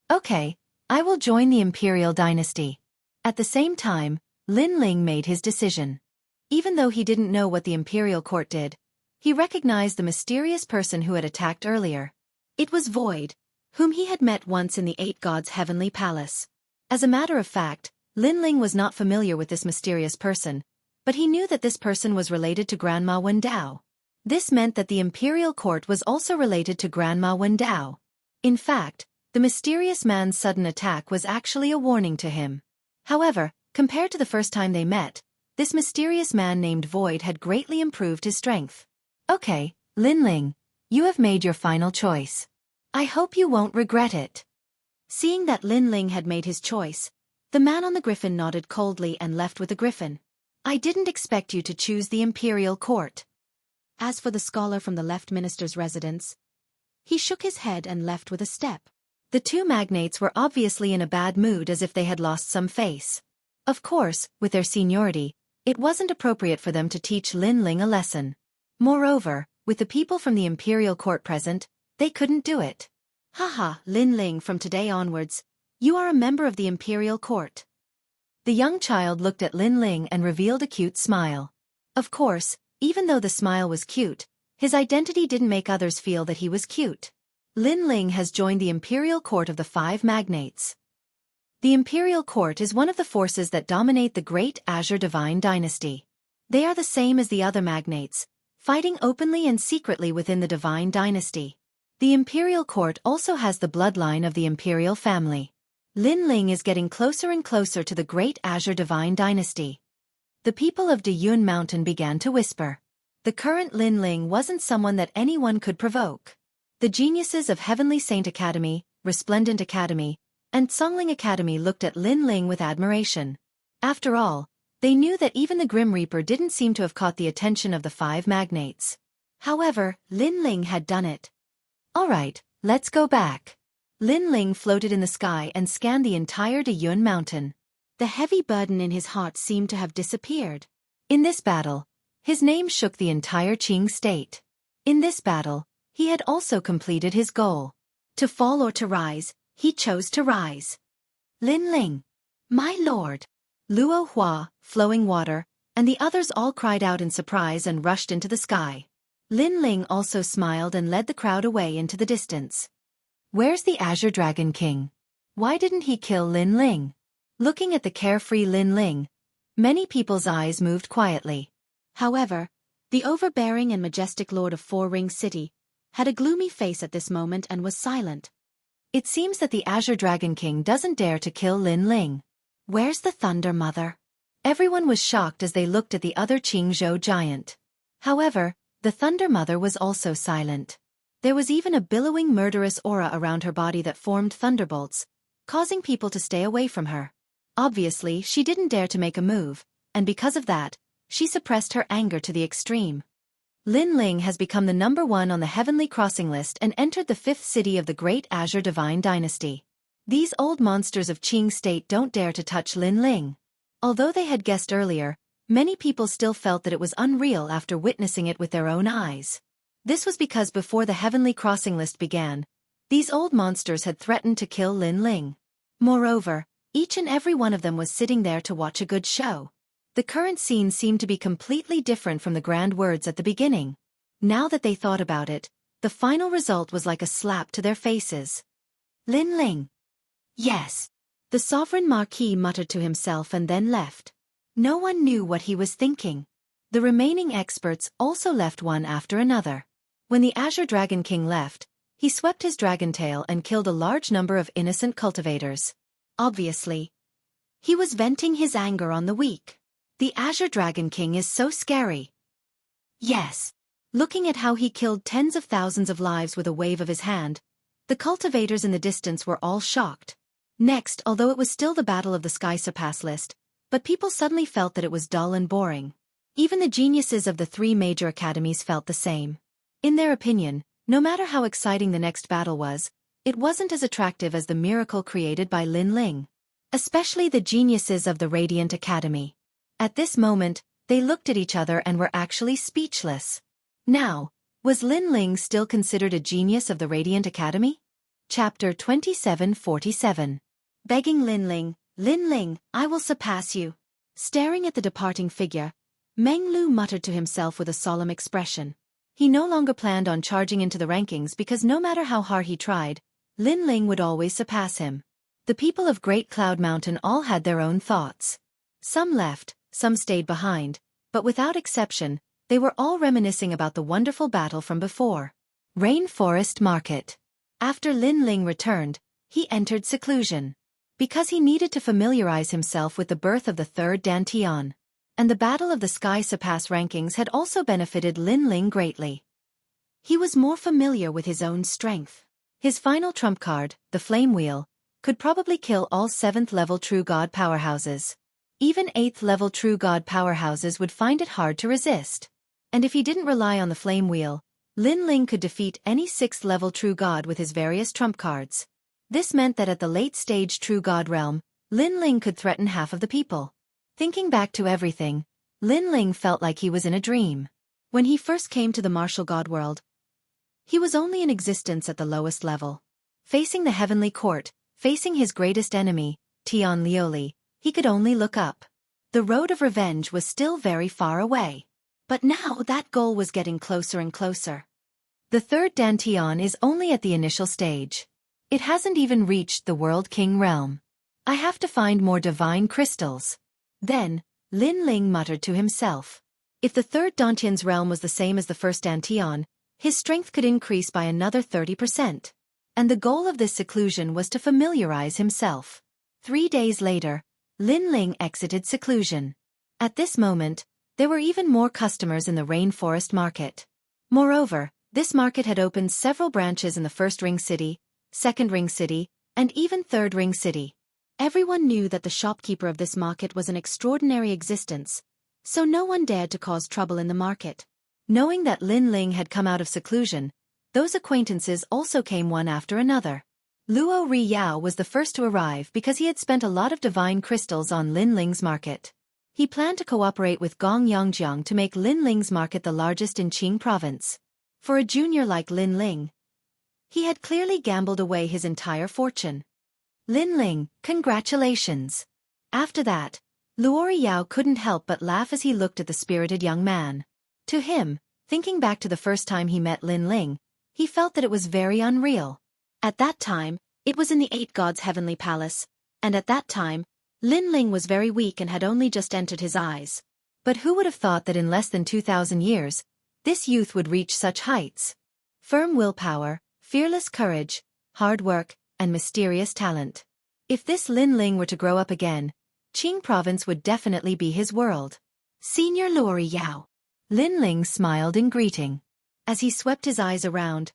Okay, I will join the imperial dynasty. At the same time, Lin Ling made his decision. Even though he didn't know what the imperial court did, he recognized the mysterious person who had attacked earlier. It was Void, whom he had met once in the 8 gods' heavenly palace. As a matter of fact, Lin Ling was not familiar with this mysterious person, but he knew that this person was related to Grandma Wendao. This meant that the imperial court was also related to Grandma Wendao. In fact, the mysterious man's sudden attack was actually a warning to him. However, compared to the first time they met, this mysterious man named Void had greatly improved his strength. Okay, Lin Ling, you have made your final choice. I hope you won't regret it. Seeing that Lin Ling had made his choice, the man on the griffin nodded coldly and left with the griffin. I didn't expect you to choose the imperial court. As for the scholar from the left minister's residence, he shook his head and left with a step. The 2 magnates were obviously in a bad mood as if they had lost some face. Of course, with their seniority, it wasn't appropriate for them to teach Lin Ling a lesson. Moreover, with the people from the imperial court present, they couldn't do it. Haha, Lin Ling, from today onwards, you are a member of the imperial court. The young child looked at Lin Ling and revealed a cute smile. Of course, even though the smile was cute, his identity didn't make others feel that he was cute. Lin Ling has joined the imperial court of the 5 magnates. The imperial court is one of the forces that dominate the great Azure Divine dynasty. They are the same as the other magnates, fighting openly and secretly within the Divine dynasty. The imperial court also has the bloodline of the imperial family. Lin Ling is getting closer and closer to the great Azure Divine dynasty. The people of Dayun Mountain began to whisper. The current Lin Ling wasn't someone that anyone could provoke. The geniuses of Heavenly Saint Academy, Resplendent Academy, and Songling Academy looked at Lin Ling with admiration. After all, they knew that even the Grim Reaper didn't seem to have caught the attention of the 5 magnates. However, Lin Ling had done it. Alright, let's go back. Lin Ling floated in the sky and scanned the entire Dayun Mountain. The heavy burden in his heart seemed to have disappeared. In this battle, his name shook the entire Qing state. In this battle, he had also completed his goal. To fall or to rise, he chose to rise. Lin Ling. My lord. Luo Hua, flowing water, and the others all cried out in surprise and rushed into the sky. Lin Ling also smiled and led the crowd away into the distance. Where's the Azure Dragon King? Why didn't he kill Lin Ling? Looking at the carefree Lin Ling, many people's eyes moved quietly. However, the overbearing and majestic lord of Four Ring City had a gloomy face at this moment and was silent. It seems that the Azure Dragon King doesn't dare to kill Lin Ling. Where's the Thunder Mother? Everyone was shocked as they looked at the other Qingzhou giant. However, the Thunder Mother was also silent. There was even a billowing murderous aura around her body that formed thunderbolts, causing people to stay away from her. Obviously, she didn't dare to make a move, and because of that, she suppressed her anger to the extreme. Lin Ling has become the #1 on the Heavenly Crossing list and entered the 5th city of the Great Azure Divine Dynasty. These old monsters of Qing State don't dare to touch Lin Ling. Although they had guessed earlier, many people still felt that it was unreal after witnessing it with their own eyes. This was because before the Heavenly Crossing list began, these old monsters had threatened to kill Lin Ling. Moreover, each and every one of them was sitting there to watch a good show. The current scene seemed to be completely different from the grand words at the beginning. Now that they thought about it, the final result was like a slap to their faces. Lin Ling. Yes. The Sovereign Marquis muttered to himself and then left. No one knew what he was thinking. The remaining experts also left one after another. When the Azure Dragon King left, he swept his dragon tail and killed a large number of innocent cultivators. Obviously, he was venting his anger on the weak. The Azure Dragon King is so scary. Yes. Looking at how he killed tens of thousands of lives with a wave of his hand, the cultivators in the distance were all shocked. Next, although it was still the Battle of the Sky Surpass list, but people suddenly felt that it was dull and boring. Even the geniuses of the 3 major academies felt the same. In their opinion, no matter how exciting the next battle was, it wasn't as attractive as the miracle created by Lin Ling. Especially the geniuses of the Radiant Academy. At this moment, they looked at each other and were actually speechless. Now, was Lin Ling still considered a genius of the Radiant Academy? Chapter 2747. Begging Lin Ling, I will surpass you. Staring at the departing figure, Meng Lu muttered to himself with a solemn expression. He no longer planned on charging into the rankings because no matter how hard he tried, Lin Ling would always surpass him. The people of Great Cloud Mountain all had their own thoughts. Some left, some stayed behind, but without exception, they were all reminiscing about the wonderful battle from before. Rainforest Market. After Lin Ling returned, he entered seclusion. Because he needed to familiarize himself with the birth of the 3rd Dantian. And the Battle of the Sky Surpass rankings had also benefited Lin Ling greatly. He was more familiar with his own strength. His final trump card, the Flame Wheel, could probably kill all 7th level True God powerhouses. Even 8th level True God powerhouses would find it hard to resist. And if he didn't rely on the Flame Wheel, Lin Ling could defeat any 6th level True God with his various trump cards. This meant that at the late stage True God realm, Lin Ling could threaten half of the people. Thinking back to everything, Lin Ling felt like he was in a dream. When he first came to the martial god world, he was only in existence at the lowest level. Facing the heavenly court, facing his greatest enemy, Tian Lioli, he could only look up. The road of revenge was still very far away. But now that goal was getting closer and closer. The 3rd Dantian is only at the initial stage. It hasn't even reached the World King realm. I have to find more divine crystals. Then, Lin Ling muttered to himself. If the 3rd Dantian's realm was the same as the 1st Dantian, his strength could increase by another 30%. And the goal of this seclusion was to familiarize himself. 3 days later, Lin Ling exited seclusion. At this moment, there were even more customers in the Rainforest Market. Moreover, this market had opened several branches in the 1st Ring City, 2nd Ring City, and even 3rd Ring City. Everyone knew that the shopkeeper of this market was an extraordinary existence, so no one dared to cause trouble in the market. Knowing that Lin Ling had come out of seclusion, those acquaintances also came one after another. Luo Ri Yao was the first to arrive because he had spent a lot of divine crystals on Lin Ling's market. He planned to cooperate with Gong Yongjiang to make Lin Ling's market the largest in Qing province. For a junior like Lin Ling, he had clearly gambled away his entire fortune. Lin Ling, congratulations. After that, Luori Yao couldn't help but laugh as he looked at the spirited young man. To him, thinking back to the first time he met Lin Ling, he felt that it was very unreal. At that time, it was in the Eight Gods' heavenly palace, and at that time, Lin Ling was very weak and had only just entered his eyes. But who would have thought that in less than 2,000 years, this youth would reach such heights? Firm willpower, fearless courage, hard work, and mysterious talent. If this Lin Ling were to grow up again, Qing province would definitely be his world. Senior Luori Yao. Lin Ling smiled in greeting. As he swept his eyes around,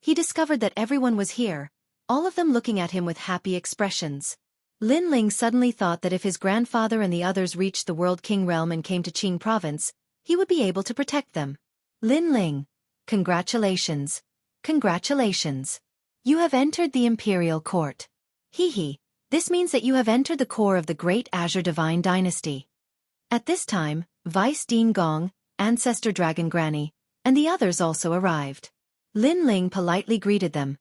he discovered that everyone was here, all of them looking at him with happy expressions. Lin Ling suddenly thought that if his grandfather and the others reached the World King realm and came to Qing province, he would be able to protect them. Lin Ling, congratulations. Congratulations. You have entered the imperial court. Hee. This means that you have entered the core of the great Azure Divine Dynasty. At this time, Vice Dean Gong, Ancestor Dragon Granny, and the others also arrived. Lin Ling politely greeted them,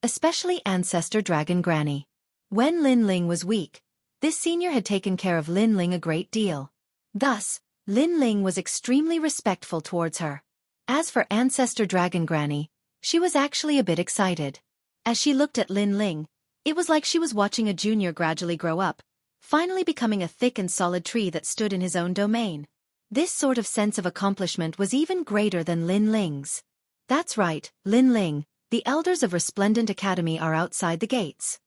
especially Ancestor Dragon Granny. When Lin Ling was weak, this senior had taken care of Lin Ling a great deal. Thus, Lin Ling was extremely respectful towards her. As for Ancestor Dragon Granny, she was actually a bit excited. As she looked at Lin Ling, it was like she was watching a junior gradually grow up, finally becoming a thick and solid tree that stood in his own domain. This sort of sense of accomplishment was even greater than Lin Ling's. That's right, Lin Ling, the elders of Resplendent Academy are outside the gates.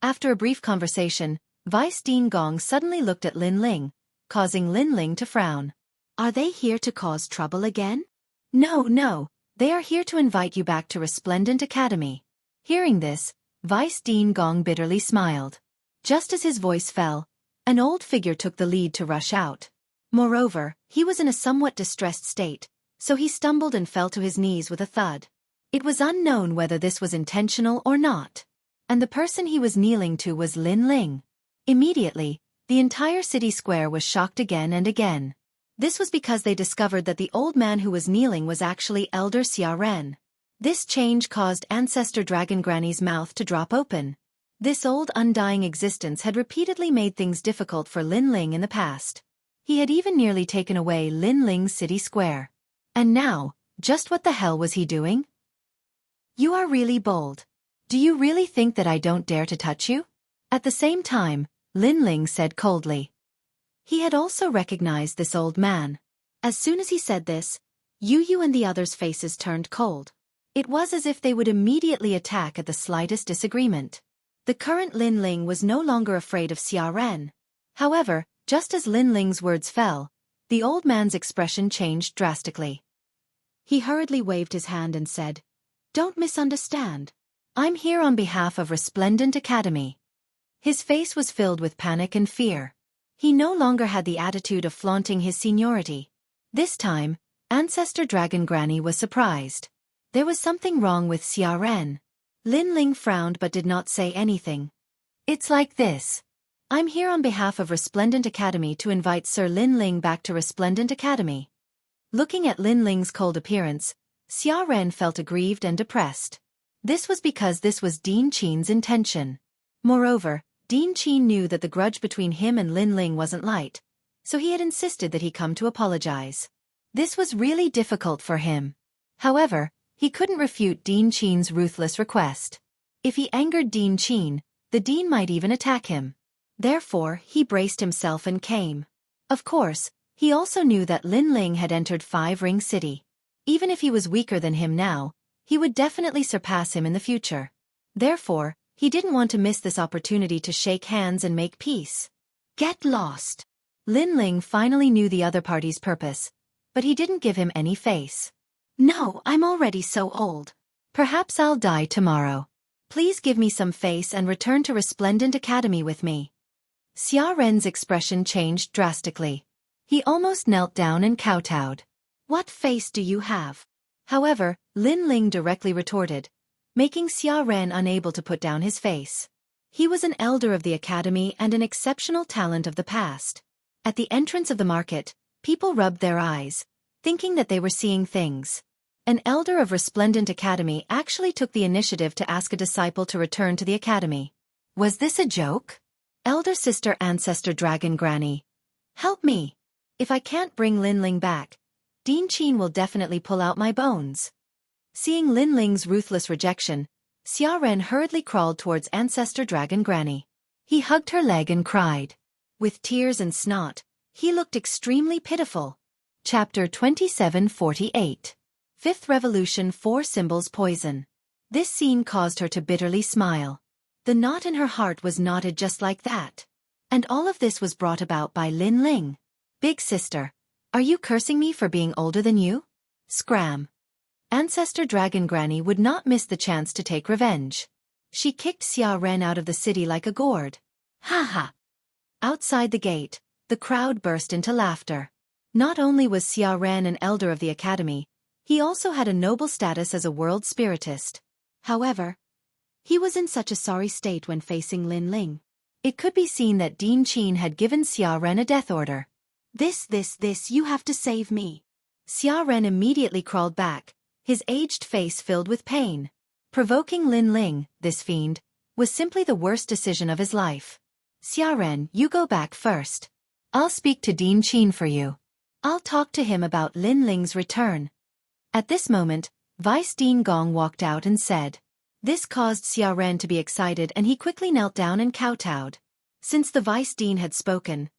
After a brief conversation, Vice Dean Gong suddenly looked at Lin Ling, causing Lin Ling to frown. Are they here to cause trouble again? No, they are here to invite you back to Resplendent Academy. Hearing this, Vice Dean Gong bitterly smiled. Just as his voice fell, an old figure took the lead to rush out. Moreover, he was in a somewhat distressed state, so he stumbled and fell to his knees with a thud. It was unknown whether this was intentional or not. And the person he was kneeling to was Lin Ling. Immediately, the entire city square was shocked again and again. This was because they discovered that the old man who was kneeling was actually Elder Xia Ren. This change caused Ancestor Dragon Granny's mouth to drop open. This old undying existence had repeatedly made things difficult for Lin Ling in the past. He had even nearly taken away Lin Ling's city square. And now, just what the hell was he doing? You are really bold. Do you really think that I don't dare to touch you? At the same time, Lin Ling said coldly. He had also recognized this old man. As soon as he said this, Yu and the others' faces turned cold. It was as if they would immediately attack at the slightest disagreement. The current Lin Ling was no longer afraid of Xia Ren. However, just as Lin Ling's words fell, the old man's expression changed drastically. He hurriedly waved his hand and said, "Don't misunderstand. I'm here on behalf of Resplendent Academy." His face was filled with panic and fear. He no longer had the attitude of flaunting his seniority. This time, Ancestor Dragon Granny was surprised. There was something wrong with Xia Ren. Lin Ling frowned but did not say anything. It's like this. I'm here on behalf of Resplendent Academy to invite Sir Lin Ling back to Resplendent Academy. Looking at Lin Ling's cold appearance, Xia Ren felt aggrieved and depressed. This was because this was Dean Qin's intention. Moreover, Dean Qin knew that the grudge between him and Lin Ling wasn't light, so he had insisted that he come to apologize. This was really difficult for him. However, he couldn't refute Dean Qin's ruthless request. If he angered Dean Qin, the Dean might even attack him. Therefore, he braced himself and came. Of course, he also knew that Lin Ling had entered Five Ring City. Even if he was weaker than him now, he would definitely surpass him in the future. Therefore, he didn't want to miss this opportunity to shake hands and make peace. Get lost. Lin Ling finally knew the other party's purpose, but he didn't give him any face. No, I'm already so old. Perhaps I'll die tomorrow. Please give me some face and return to Resplendent Academy with me. Xia Ren's expression changed drastically. He almost knelt down and kowtowed. What face do you have? However, Lin Ling directly retorted, making Xia Ren unable to put down his face. He was an elder of the academy and an exceptional talent of the past. At the entrance of the market, people rubbed their eyes, thinking that they were seeing things. An elder of Resplendent Academy actually took the initiative to ask a disciple to return to the academy. Was this a joke? Elder Sister Ancestor Dragon Granny, Help me. If I can't bring Linling back, Dean Qin will definitely pull out my bones. Seeing Linling's ruthless rejection, Xia Ren hurriedly crawled towards Ancestor Dragon Granny. He hugged her leg and cried. With tears and snot, he looked extremely pitiful. Chapter 2748. Fifth Revolution 4 Symbols Poison. This scene caused her to bitterly smile. The knot in her heart was knotted just like that. And all of this was brought about by Linling. Big sister, are you cursing me for being older than you? Scram. Ancestor Dragon Granny would not miss the chance to take revenge. She kicked Xia Ren out of the city like a gourd. Ha ha! Outside the gate, the crowd burst into laughter. Not only was Xia Ren an elder of the academy, he also had a noble status as a world spiritist. However, he was in such a sorry state when facing Linling. It could be seen that Dean Qin had given Xia Ren a death order. This, you have to save me. Xia Ren immediately crawled back, his aged face filled with pain. Provoking Linling, this fiend, was simply the worst decision of his life. Xia Ren, you go back first. I'll speak to Dean Qin for you. I'll talk to him about Linling's return. At this moment, Vice Dean Gong walked out and said. This caused Xia Ren to be excited and he quickly knelt down and kowtowed. Since the Vice Dean had spoken,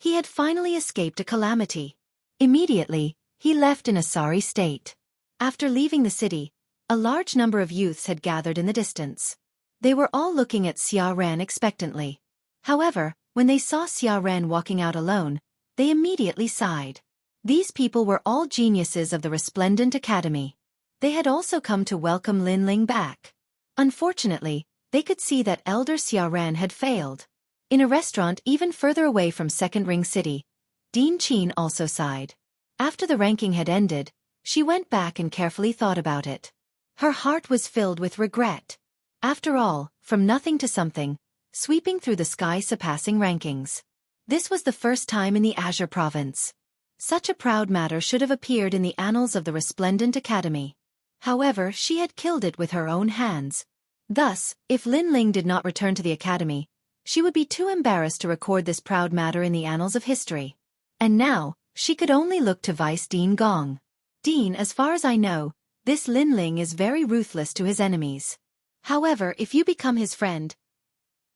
he had finally escaped a calamity. Immediately, he left in a sorry state. After leaving the city, a large number of youths had gathered in the distance. They were all looking at Xia Ren expectantly. However, when they saw Xia Ren walking out alone, they immediately sighed. These people were all geniuses of the Resplendent Academy. They had also come to welcome Linling back. Unfortunately, they could see that Elder Xia Ren had failed. In a restaurant even further away from Second Ring City, Dean Qin also sighed. After the ranking had ended, she went back and carefully thought about it. Her heart was filled with regret. After all, from nothing to something, sweeping through the sky surpassing rankings. This was the first time in the Azure Province. Such a proud matter should have appeared in the annals of the Resplendent Academy. However, she had killed it with her own hands. Thus, if Linling did not return to the academy, she would be too embarrassed to record this proud matter in the annals of history. And now, she could only look to Vice Dean Gong. Dean, as far as I know, this Linling is very ruthless to his enemies. However, if you become his friend,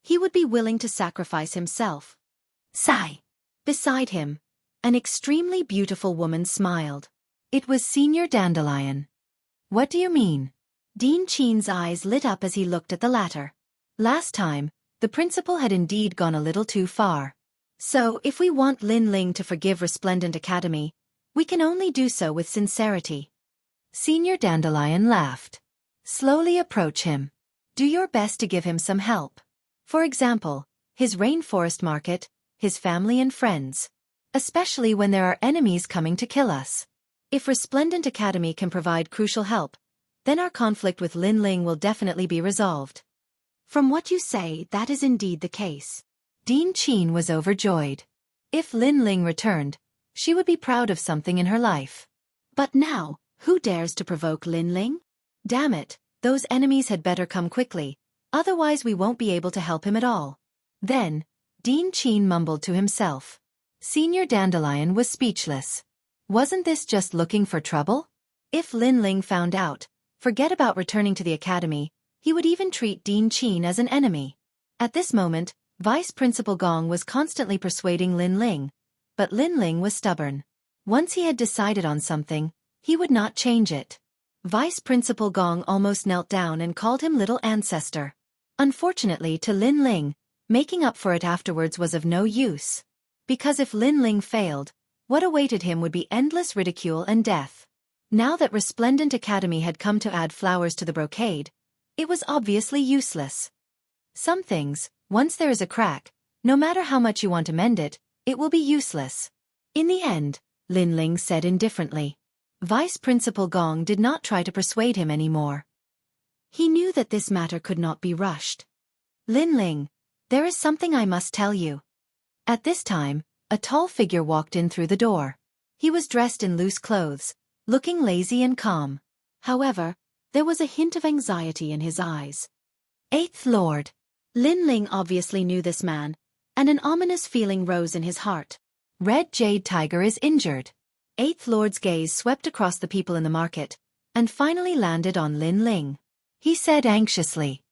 he would be willing to sacrifice himself. Sigh. Beside him, an extremely beautiful woman smiled. It was Senior Dandelion. What do you mean? Dean Qin's eyes lit up as he looked at the latter. Last time, the principal had indeed gone a little too far. So, if we want Linling to forgive Resplendent Academy, we can only do so with sincerity. Senior Dandelion laughed. Slowly approach him. Do your best to give him some help. For example, his rainforest market, his family and friends. Especially when there are enemies coming to kill us. If Resplendent Academy can provide crucial help, then our conflict with Linling will definitely be resolved. From what you say, that is indeed the case. Dean Qin was overjoyed. If Linling returned, she would be proud of something in her life. But now, who dares to provoke Linling? Damn it, those enemies had better come quickly, otherwise we won't be able to help him at all. Then, Dean Qin mumbled to himself. Senior Dandelion was speechless. Wasn't this just looking for trouble? If Linling found out, forget about returning to the academy, he would even treat Dean Qin as an enemy. At this moment, Vice Principal Gong was constantly persuading Linling, but Linling was stubborn. Once he had decided on something, he would not change it. Vice Principal Gong almost knelt down and called him Little Ancestor. Unfortunately to Linling, making up for it afterwards was of no use. Because if Linling failed, what awaited him would be endless ridicule and death. Now that Resplendent Academy had come to add flowers to the brocade, it was obviously useless. Some things, once there is a crack, no matter how much you want to mend it, it will be useless. In the end, Linling said indifferently. Vice Principal Gong did not try to persuade him anymore. He knew that this matter could not be rushed. Linling, there is something I must tell you. At this time, a tall figure walked in through the door. He was dressed in loose clothes, looking lazy and calm. However, there was a hint of anxiety in his eyes. Eighth Lord. Linling obviously knew this man, and an ominous feeling rose in his heart. Red Jade Tiger is injured. Eighth Lord's gaze swept across the people in the market, and finally landed on Lin Ling. He said anxiously,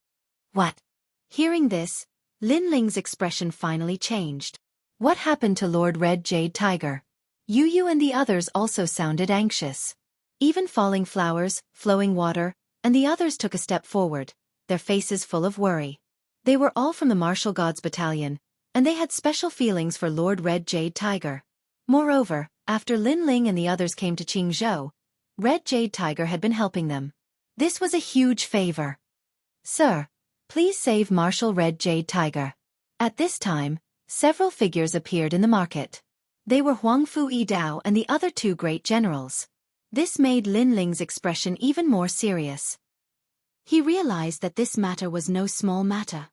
"What?" Hearing this, Lin Ling's expression finally changed. What happened to Lord Red Jade Tiger? Yu Yu and the others also sounded anxious. Even Falling Flowers, Flowing Water, and the others took a step forward, their faces full of worry. They were all from the Martial Gods Battalion, and they had special feelings for Lord Red Jade Tiger. Moreover, after Lin Ling and the others came to Jianghu, Red Jade Tiger had been helping them. This was a huge favor. "Sir, please save Marshal Red Jade Tiger." At this time, several figures appeared in the market. They were Huangfu Yidao and the other two great generals. This made Lin Ling's expression even more serious. He realized that this matter was no small matter.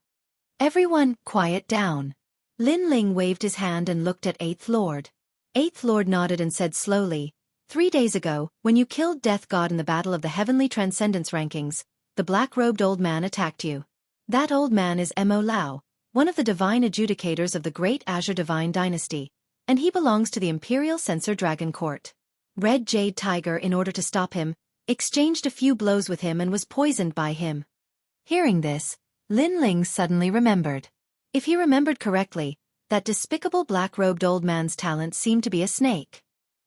"Everyone, quiet down." Lin Ling waved his hand and looked at Eighth Lord. Eighth Lord nodded and said slowly, 3 days ago, when you killed Death God in the Battle of the Heavenly Transcendence Rankings, the black-robed old man attacked you. That old man is Mo Lao, one of the divine adjudicators of the Great Azure Divine Dynasty, and he belongs to the Imperial Censor Dragon Court. Red Jade Tiger, in order to stop him, exchanged a few blows with him and was poisoned by him." Hearing this, Lin Ling suddenly remembered. If he remembered correctly, that despicable black-robed old man's talent seemed to be a snake.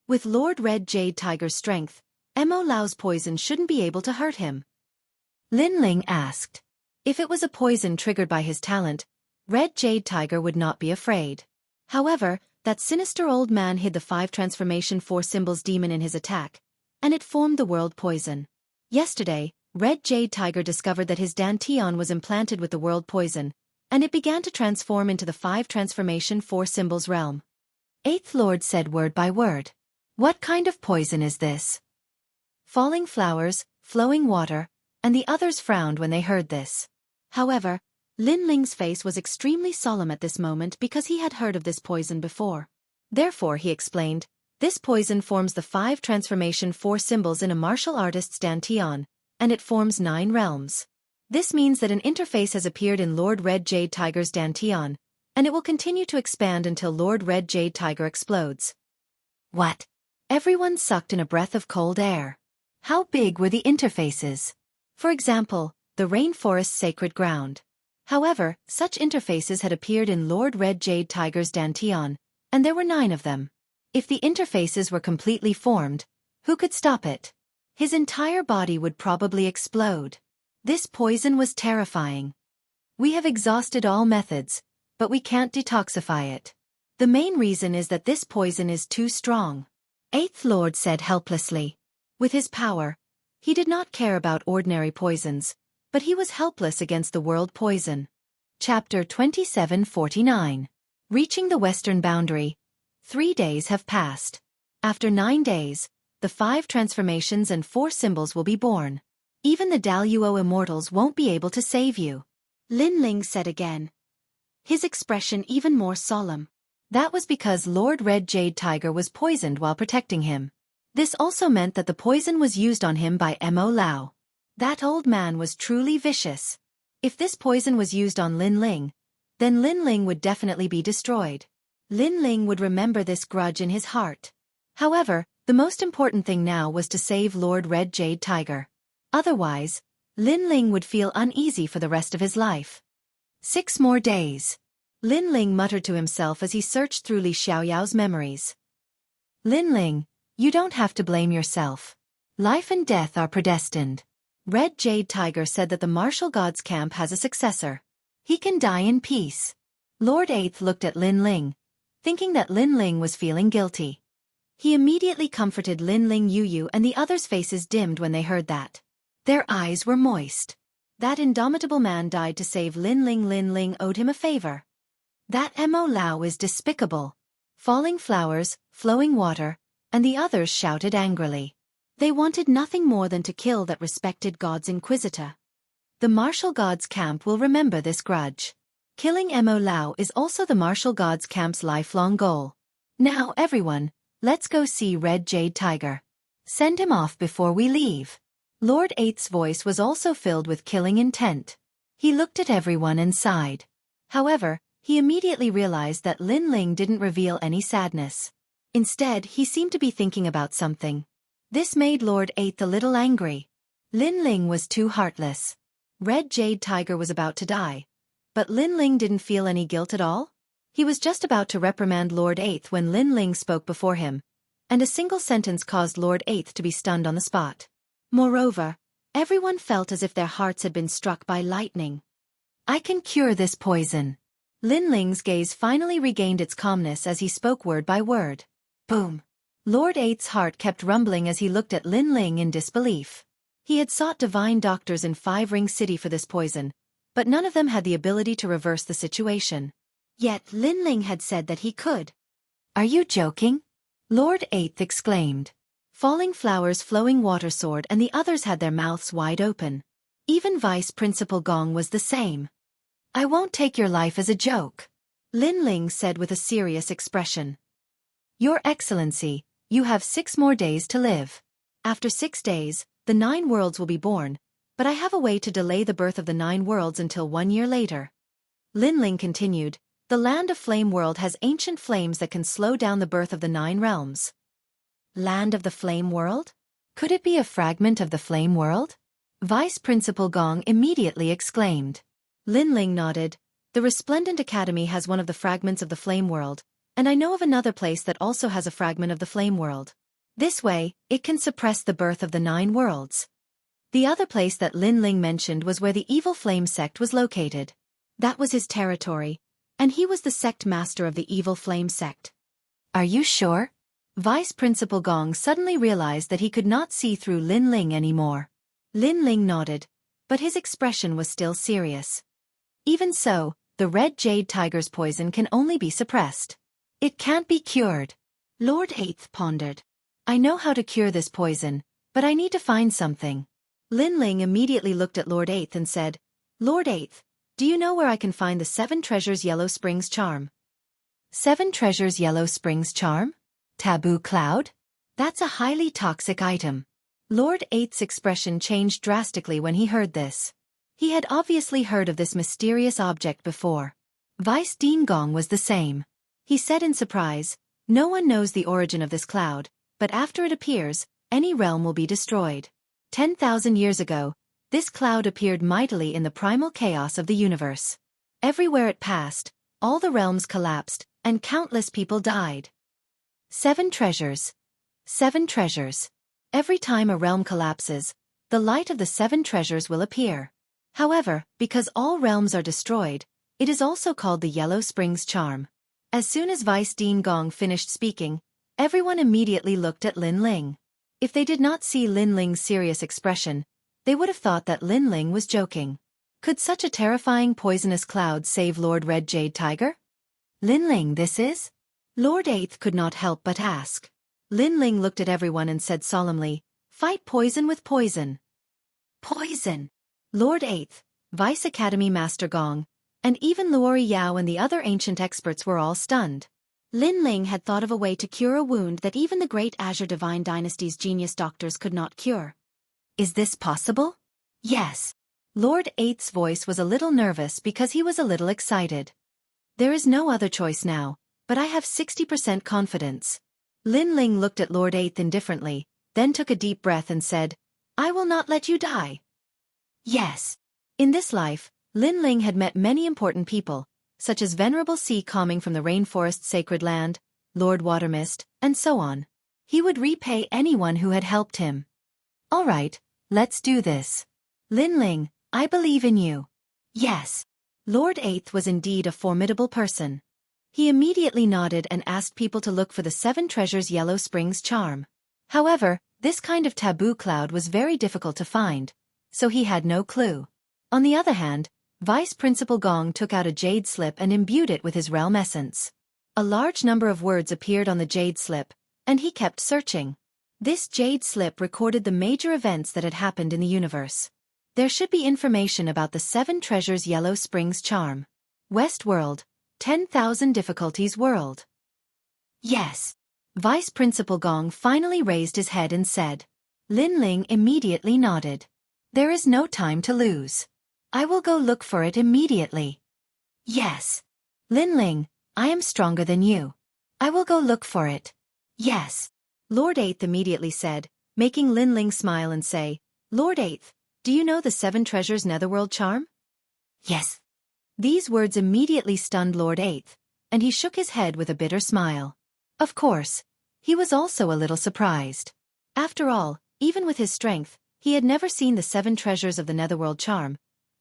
With Lord Red Jade Tiger's strength, Mo Lao's poison shouldn't be able to hurt him. Lin Ling asked. If it was a poison triggered by his talent, Red Jade Tiger would not be afraid. However, that sinister old man hid the 5 transformation 4 symbols demon in his attack, and it formed the world poison. Yesterday, Red Jade Tiger discovered that his dantian was implanted with the world poison, and it began to transform into the 5 transformation 4 symbols realm. Eighth Lord said word by word. "What kind of poison is this?" Falling Flowers, Flowing Water, and the others frowned when they heard this. However, Lin Ling's face was extremely solemn at this moment because he had heard of this poison before. Therefore, he explained, "This poison forms the 5 transformation 4 symbols in a martial artist's dantian, and it forms 9 realms. This means that an interface has appeared in Lord Red Jade Tiger's dantian, and it will continue to expand until Lord Red Jade Tiger explodes." What? Everyone sucked in a breath of cold air. How big were the interfaces? For example, the rainforest's sacred ground. However, such interfaces had appeared in Lord Red Jade Tiger's dantian, and there were 9 of them. If the interfaces were completely formed, who could stop it? His entire body would probably explode. This poison was terrifying. "We have exhausted all methods, but we can't detoxify it. The main reason is that this poison is too strong," Eighth Lord said helplessly. With his power, he did not care about ordinary poisons, but he was helpless against the world poison. Chapter 2749. Reaching the western boundary. 3 days have passed. After 9 days, the 5 transformations and 4 symbols will be born. Even the Daluo immortals won't be able to save you," Lin Ling said again, his expression even more solemn. That was because Lord Red Jade Tiger was poisoned while protecting him. This also meant that the poison was used on him by Mo Lao. That old man was truly vicious. If this poison was used on Lin Ling, then Lin Ling would definitely be destroyed. Lin Ling would remember this grudge in his heart. However, the most important thing now was to save Lord Red Jade Tiger. Otherwise, Lin Ling would feel uneasy for the rest of his life. 6 more days. Lin Ling muttered to himself as he searched through Li Xiaoyao's memories. "Lin Ling, you don't have to blame yourself. Life and death are predestined. Red Jade Tiger said that the martial gods camp has a successor. He can die in peace." Lord Eighth looked at Lin Ling, thinking that Lin Ling was feeling guilty. He immediately comforted Lin Ling. Yu Yu and the others' faces dimmed when they heard that. Their eyes were moist. That indomitable man died to save Lin Ling. Lin Ling owed him a favor. That Mo Lao is despicable. Falling Flowers, Flowing Water, and the others shouted angrily. They wanted nothing more than to kill that respected God's Inquisitor. The martial gods camp will remember this grudge. Killing Mo Lao is also the martial gods camp's lifelong goal. Now everyone, let's go see Red Jade Tiger. Send him off before we leave. Lord Eighth's voice was also filled with killing intent. He looked at everyone and sighed. However, He immediately realized that Lin Ling didn't reveal any sadness. Instead, he seemed to be thinking about something. This made Lord 8 a little angry. Lin Ling was too heartless. Red Jade Tiger was about to die. But Lin Ling didn't feel any guilt at all. He was just about to reprimand Lord 8 when Lin Ling spoke before him, and a single sentence caused Lord 8 to be stunned on the spot. Moreover, everyone felt as if their hearts had been struck by lightning. I can cure this poison. Lin Ling's gaze finally regained its calmness as he spoke word by word. Boom. Lord 8's heart kept rumbling as he looked at Lin Ling in disbelief. He had sought divine doctors in Five Ring City for this poison, but none of them had the ability to reverse the situation. Yet Lin Ling had said that he could. Are you joking? Lord 8 exclaimed. Falling Flowers, Flowing Water Sword, and the others had their mouths wide open. Even Vice Principal Gong was the same. I won't take your life as a joke, Lin Ling said with a serious expression. Your Excellency, you have 6 more days to live. After 6 days, the 9 worlds will be born, but I have a way to delay the birth of the 9 worlds until 1 year later. Lin Ling continued, the Land of Flame World has ancient flames that can slow down the birth of the 9 realms. Land of the Flame World? Could it be a fragment of the Flame World? Vice Principal Gong immediately exclaimed. Lin Ling nodded. The Resplendent Academy has one of the fragments of the Flame World, and I know of another place that also has a fragment of the Flame World. This way, it can suppress the birth of the 9 worlds. The other place that Lin Ling mentioned was where the Evil Flame sect was located. That was his territory, and he was the sect master of the Evil Flame sect. Are you sure? Vice Principal Gong suddenly realized that he could not see through Lin Ling anymore. Lin Ling nodded, but his expression was still serious. Even so, the Red Jade Tiger's poison can only be suppressed. It can't be cured. Lord 8 pondered. I know how to cure this poison, but I need to find something. Lin Ling immediately looked at Lord 8 and said, Lord 8, do you know where I can find the 7 Treasures Yellow Springs charm? 7 Treasures Yellow Springs charm? Taboo cloud? That's a highly toxic item. Lord 8's expression changed drastically when he heard this. He had obviously heard of this mysterious object before. Vice Dean Gong was the same. He said in surprise, no one knows the origin of this cloud, but after it appears, any realm will be destroyed. 10,000 years ago, this cloud appeared mightily in the primal chaos of the universe. Everywhere it passed, all the realms collapsed, and countless people died. 7 treasures. 7 treasures. Every time a realm collapses, the light of the 7 treasures will appear. However, because all realms are destroyed, it is also called the Yellow Springs charm. As soon as Vice Dean Gong finished speaking, everyone immediately looked at Lin Ling. If they did not see Lin Ling's serious expression, they would have thought that Lin Ling was joking. Could such a terrifying poisonous cloud save Lord Red Jade Tiger? Lin Ling, this is? Lord 8 could not help but ask. Lin Ling looked at everyone and said solemnly, fight poison with poison. Poison! Lord 8, Vice Academy Master Gong, and even Luori Yao and the other ancient experts were all stunned. Lin Ling had thought of a way to cure a wound that even the great Azure Divine Dynasty's genius doctors could not cure. Is this possible? Yes. Lord 8's voice was a little nervous because he was a little excited. There is no other choice now, but I have 60% confidence. Lin Ling looked at Lord 8 indifferently, then took a deep breath and said, I will not let you die. Yes. In this life, Lin Ling had met many important people, such as Venerable Sea Calming from the Rainforest Sacred Land, Lord Watermist, and so on. He would repay anyone who had helped him. All right, let's do this. Lin Ling, I believe in you. Yes. Lord 8 was indeed a formidable person. He immediately nodded and asked people to look for the 7 Treasures Yellow Springs charm. However, this kind of taboo cloud was very difficult to find, so he had no clue. On the other hand, Vice Principal Gong took out a jade slip and imbued it with his realm essence. A large number of words appeared on the jade slip, and he kept searching. This jade slip recorded the major events that had happened in the universe. There should be information about the 7 Treasures Yellow Springs charm. West World, 10,000 difficulties world. Yes. Vice Principal Gong finally raised his head and said. Lin Ling immediately nodded. There is no time to lose. I will go look for it immediately. Yes. Linling, I am stronger than you. I will go look for it. Yes. Lord Eighth immediately said, making Linling smile and say, Lord Eighth, do you know the 7 treasures netherworld charm? Yes. These words immediately stunned Lord Eighth, and he shook his head with a bitter smile. Of course, he was also a little surprised. After all, even with his strength, he had never seen the 7 treasures of the netherworld charm.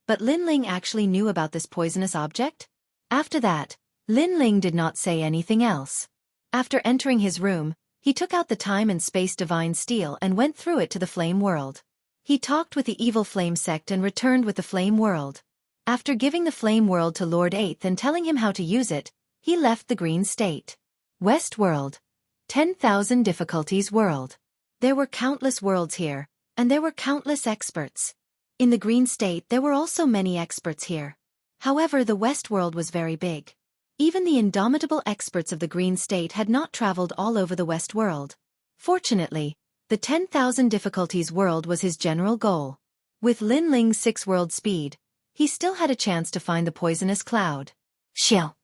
But Linling actually knew about this poisonous object? After that, Linling did not say anything else. After entering his room, he took out the time and space divine steel and went through it to the flame world. He talked with the evil flame sect and returned with the flame world. After giving the flame world to Lord Eighth and telling him how to use it, he left the green state. West World. 10,000 difficulties world. There were countless worlds here, and there were countless experts. In the green state there were also many experts here. However, the West World was very big. Even the indomitable experts of the green state had not traveled all over the West World. Fortunately, the 10,000 difficulties world was his general goal. With Linling's 6-world speed, he still had a chance to find the poisonous cloud. Xiao.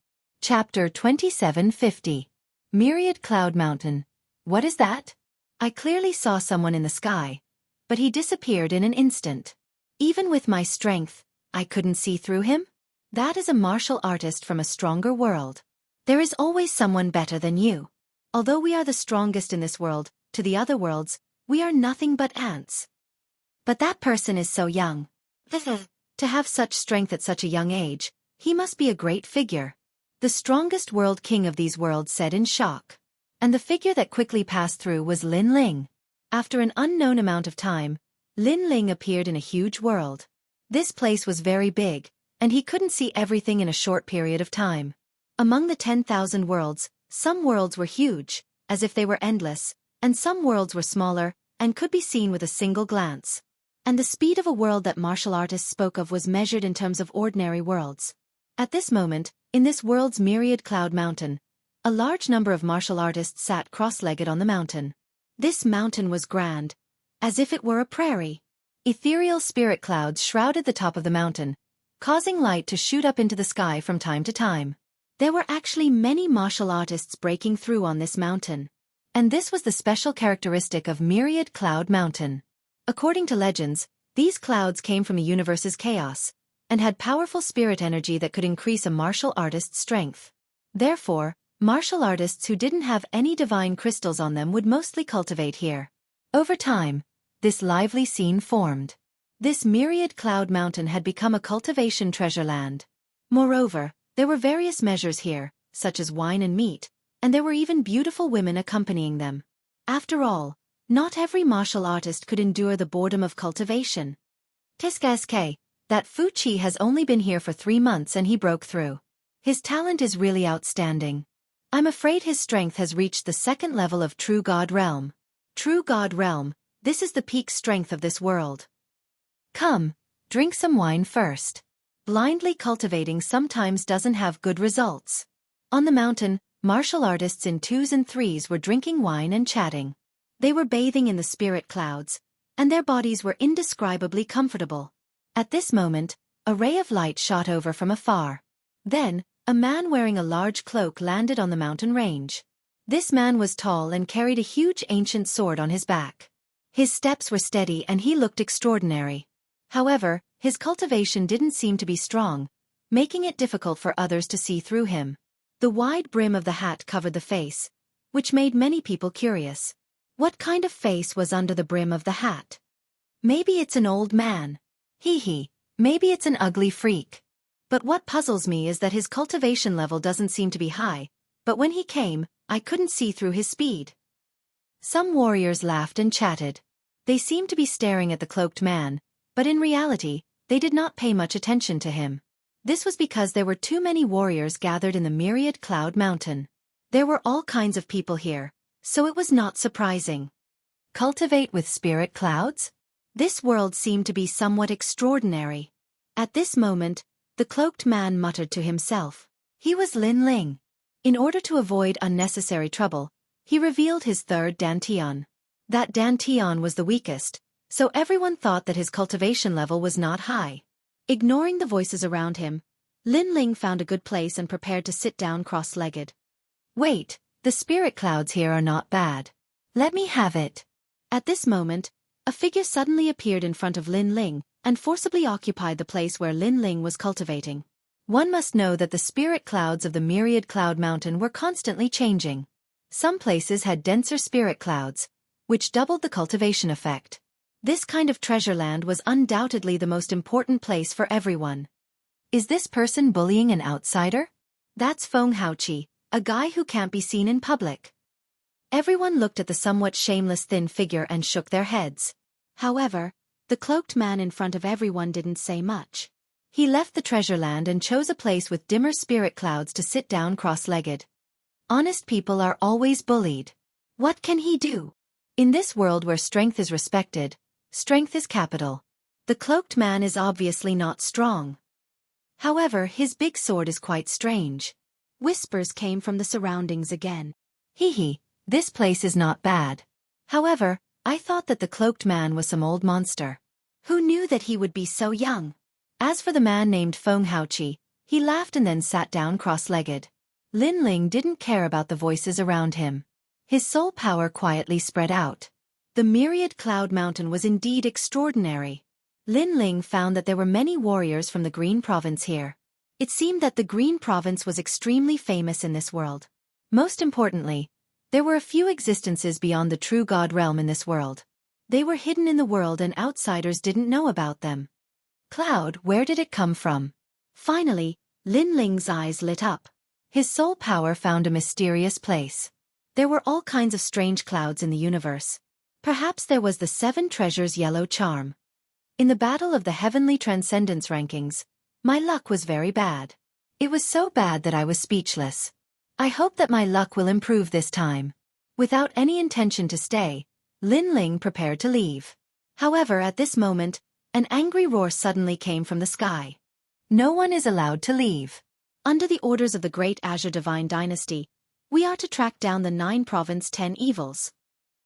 Chapter 2750. Myriad Cloud Mountain. What is that? I clearly saw someone in the sky, but he disappeared in an instant. Even with my strength, I couldn't see through him? That is a martial artist from a stronger world. There is always someone better than you. Although we are the strongest in this world, to the other worlds, we are nothing but ants. But that person is so young. To have such strength at such a young age, he must be a great figure. The strongest world king of these worlds said in shock. And the figure that quickly passed through was Linling. After an unknown amount of time, Linling appeared in a huge world. This place was very big, and he couldn't see everything in a short period of time. Among the 10,000 worlds, some worlds were huge, as if they were endless, and some worlds were smaller, and could be seen with a single glance. And the speed of a world that martial artists spoke of was measured in terms of ordinary worlds. At this moment, in this world's myriad cloud mountain, a large number of martial artists sat cross-legged on the mountain. This mountain was grand, as if it were a prairie. Ethereal spirit clouds shrouded the top of the mountain, causing light to shoot up into the sky from time to time. There were actually many martial artists breaking through on this mountain. And this was the special characteristic of Myriad Cloud Mountain. According to legends, these clouds came from the universe's chaos, and had powerful spirit energy that could increase a martial artist's strength. Therefore, martial artists who didn't have any divine crystals on them would mostly cultivate here. Over time, this lively scene formed. This Myriad Cloud Mountain had become a cultivation treasure land. Moreover, there were various measures here, such as wine and meat, and there were even beautiful women accompanying them. After all, not every martial artist could endure the boredom of cultivation. Tiskask, that Fu Chi has only been here for 3 months and he broke through. His talent is really outstanding. I'm afraid his strength has reached the 2nd level of True God Realm. True God Realm, this is the peak strength of this world. Come, drink some wine first. Blindly cultivating sometimes doesn't have good results. On the mountain, martial artists in 2s and 3s were drinking wine and chatting. They were bathing in the spirit clouds, and their bodies were indescribably comfortable. At this moment, a ray of light shot over from afar. Then, a man wearing a large cloak landed on the mountain range. This man was tall and carried a huge ancient sword on his back. His steps were steady and he looked extraordinary. However, his cultivation didn't seem to be strong, making it difficult for others to see through him. The wide brim of the hat covered the face, which made many people curious. What kind of face was under the brim of the hat? Maybe it's an old man. Maybe it's an ugly freak. But what puzzles me is that his cultivation level doesn't seem to be high, but when he came, I couldn't see through his speed. Some warriors laughed and chatted. They seemed to be staring at the cloaked man, but in reality, they did not pay much attention to him. This was because there were too many warriors gathered in the Myriad Cloud Mountain. There were all kinds of people here, so it was not surprising. Cultivate with spirit clouds? This world seemed to be somewhat extraordinary. At this moment, the cloaked man muttered to himself. He was Linling. In order to avoid unnecessary trouble, he revealed his 3rd dantian. That dantian was the weakest, so everyone thought that his cultivation level was not high. Ignoring the voices around him, Lin Ling found a good place and prepared to sit down cross-legged. Wait, the spirit clouds here are not bad. Let me have it. At this moment, a figure suddenly appeared in front of Lin Ling and forcibly occupied the place where Lin Ling was cultivating. One must know that the spirit clouds of the myriad cloud mountain were constantly changing. Some places had denser spirit clouds, which doubled the cultivation effect. This kind of treasure land was undoubtedly the most important place for everyone. Is this person bullying an outsider? That's Feng Haoqi, a guy who can't be seen in public. Everyone looked at the somewhat shameless thin figure and shook their heads. However, the cloaked man in front of everyone didn't say much. He left the treasure land and chose a place with dimmer spirit clouds to sit down cross-legged. Honest people are always bullied. What can he do? In this world where strength is respected, strength is capital. The cloaked man is obviously not strong. However, his big sword is quite strange. Whispers came from the surroundings again. Hee, this place is not bad. However, I thought that the cloaked man was some old monster. Who knew that he would be so young? As for the man named Feng Haoqi, he laughed and then sat down cross-legged. Lin Ling didn't care about the voices around him. His soul power quietly spread out. The myriad cloud mountain was indeed extraordinary. Lin Ling found that there were many warriors from the Green Province here. It seemed that the Green Province was extremely famous in this world. Most importantly, there were a few existences beyond the true God realm in this world. They were hidden in the world and outsiders didn't know about them. Cloud, where did it come from? Finally, Lin Ling's eyes lit up. His soul power found a mysterious place. There were all kinds of strange clouds in the universe. Perhaps there was the 7 treasures yellow charm. In the battle of the heavenly transcendence rankings, my luck was very bad. It was so bad that I was speechless. I hope that my luck will improve this time. Without any intention to stay, Lin Ling prepared to leave. However, at this moment, an angry roar suddenly came from the sky. No one is allowed to leave. Under the orders of the Great Azure Divine Dynasty, we are to track down the 9 Province 10 evils.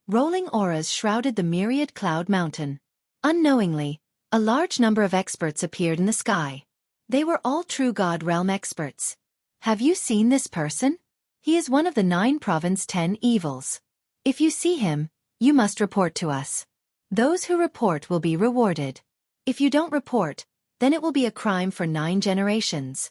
Rolling auras shrouded the myriad cloud mountain. Unknowingly, a large number of experts appeared in the sky. They were all true God realm experts. Have you seen this person? He is one of the 9 Province 10 evils. If you see him, you must report to us. Those who report will be rewarded. If you don't report, then it will be a crime for 9 generations.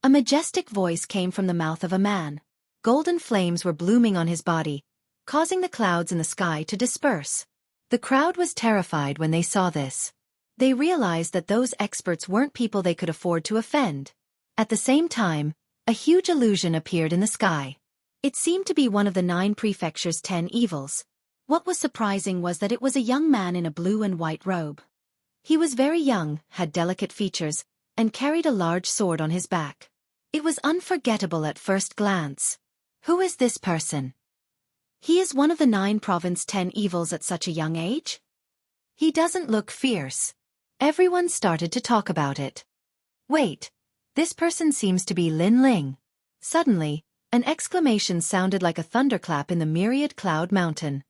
A majestic voice came from the mouth of a man. Golden flames were blooming on his body, causing the clouds in the sky to disperse. The crowd was terrified when they saw this. They realized that those experts weren't people they could afford to offend. At the same time, a huge illusion appeared in the sky. It seemed to be one of the 9 prefectures' 10 evils. What was surprising was that it was a young man in a blue and white robe. He was very young, had delicate features, and carried a large sword on his back. It was unforgettable at first glance. Who is this person? He is one of the 9 Province 10 evils at such a young age? He doesn't look fierce. Everyone started to talk about it. Wait, this person seems to be Lin Ling. Suddenly, an exclamation sounded like a thunderclap in the myriad cloud mountain.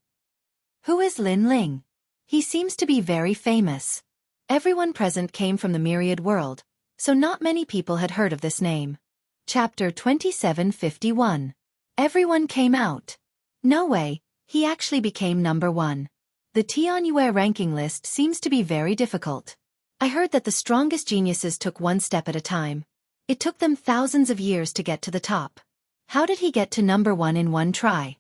Who is Lin Ling? He seems to be very famous. Everyone present came from the myriad world, so not many people had heard of this name. Chapter 2751. Everyone came out. No way, he actually became number 1. The Tianyue ranking list seems to be very difficult. I heard that the strongest geniuses took one step at a time. It took them thousands of years to get to the top. How did he get to number 1 in one try?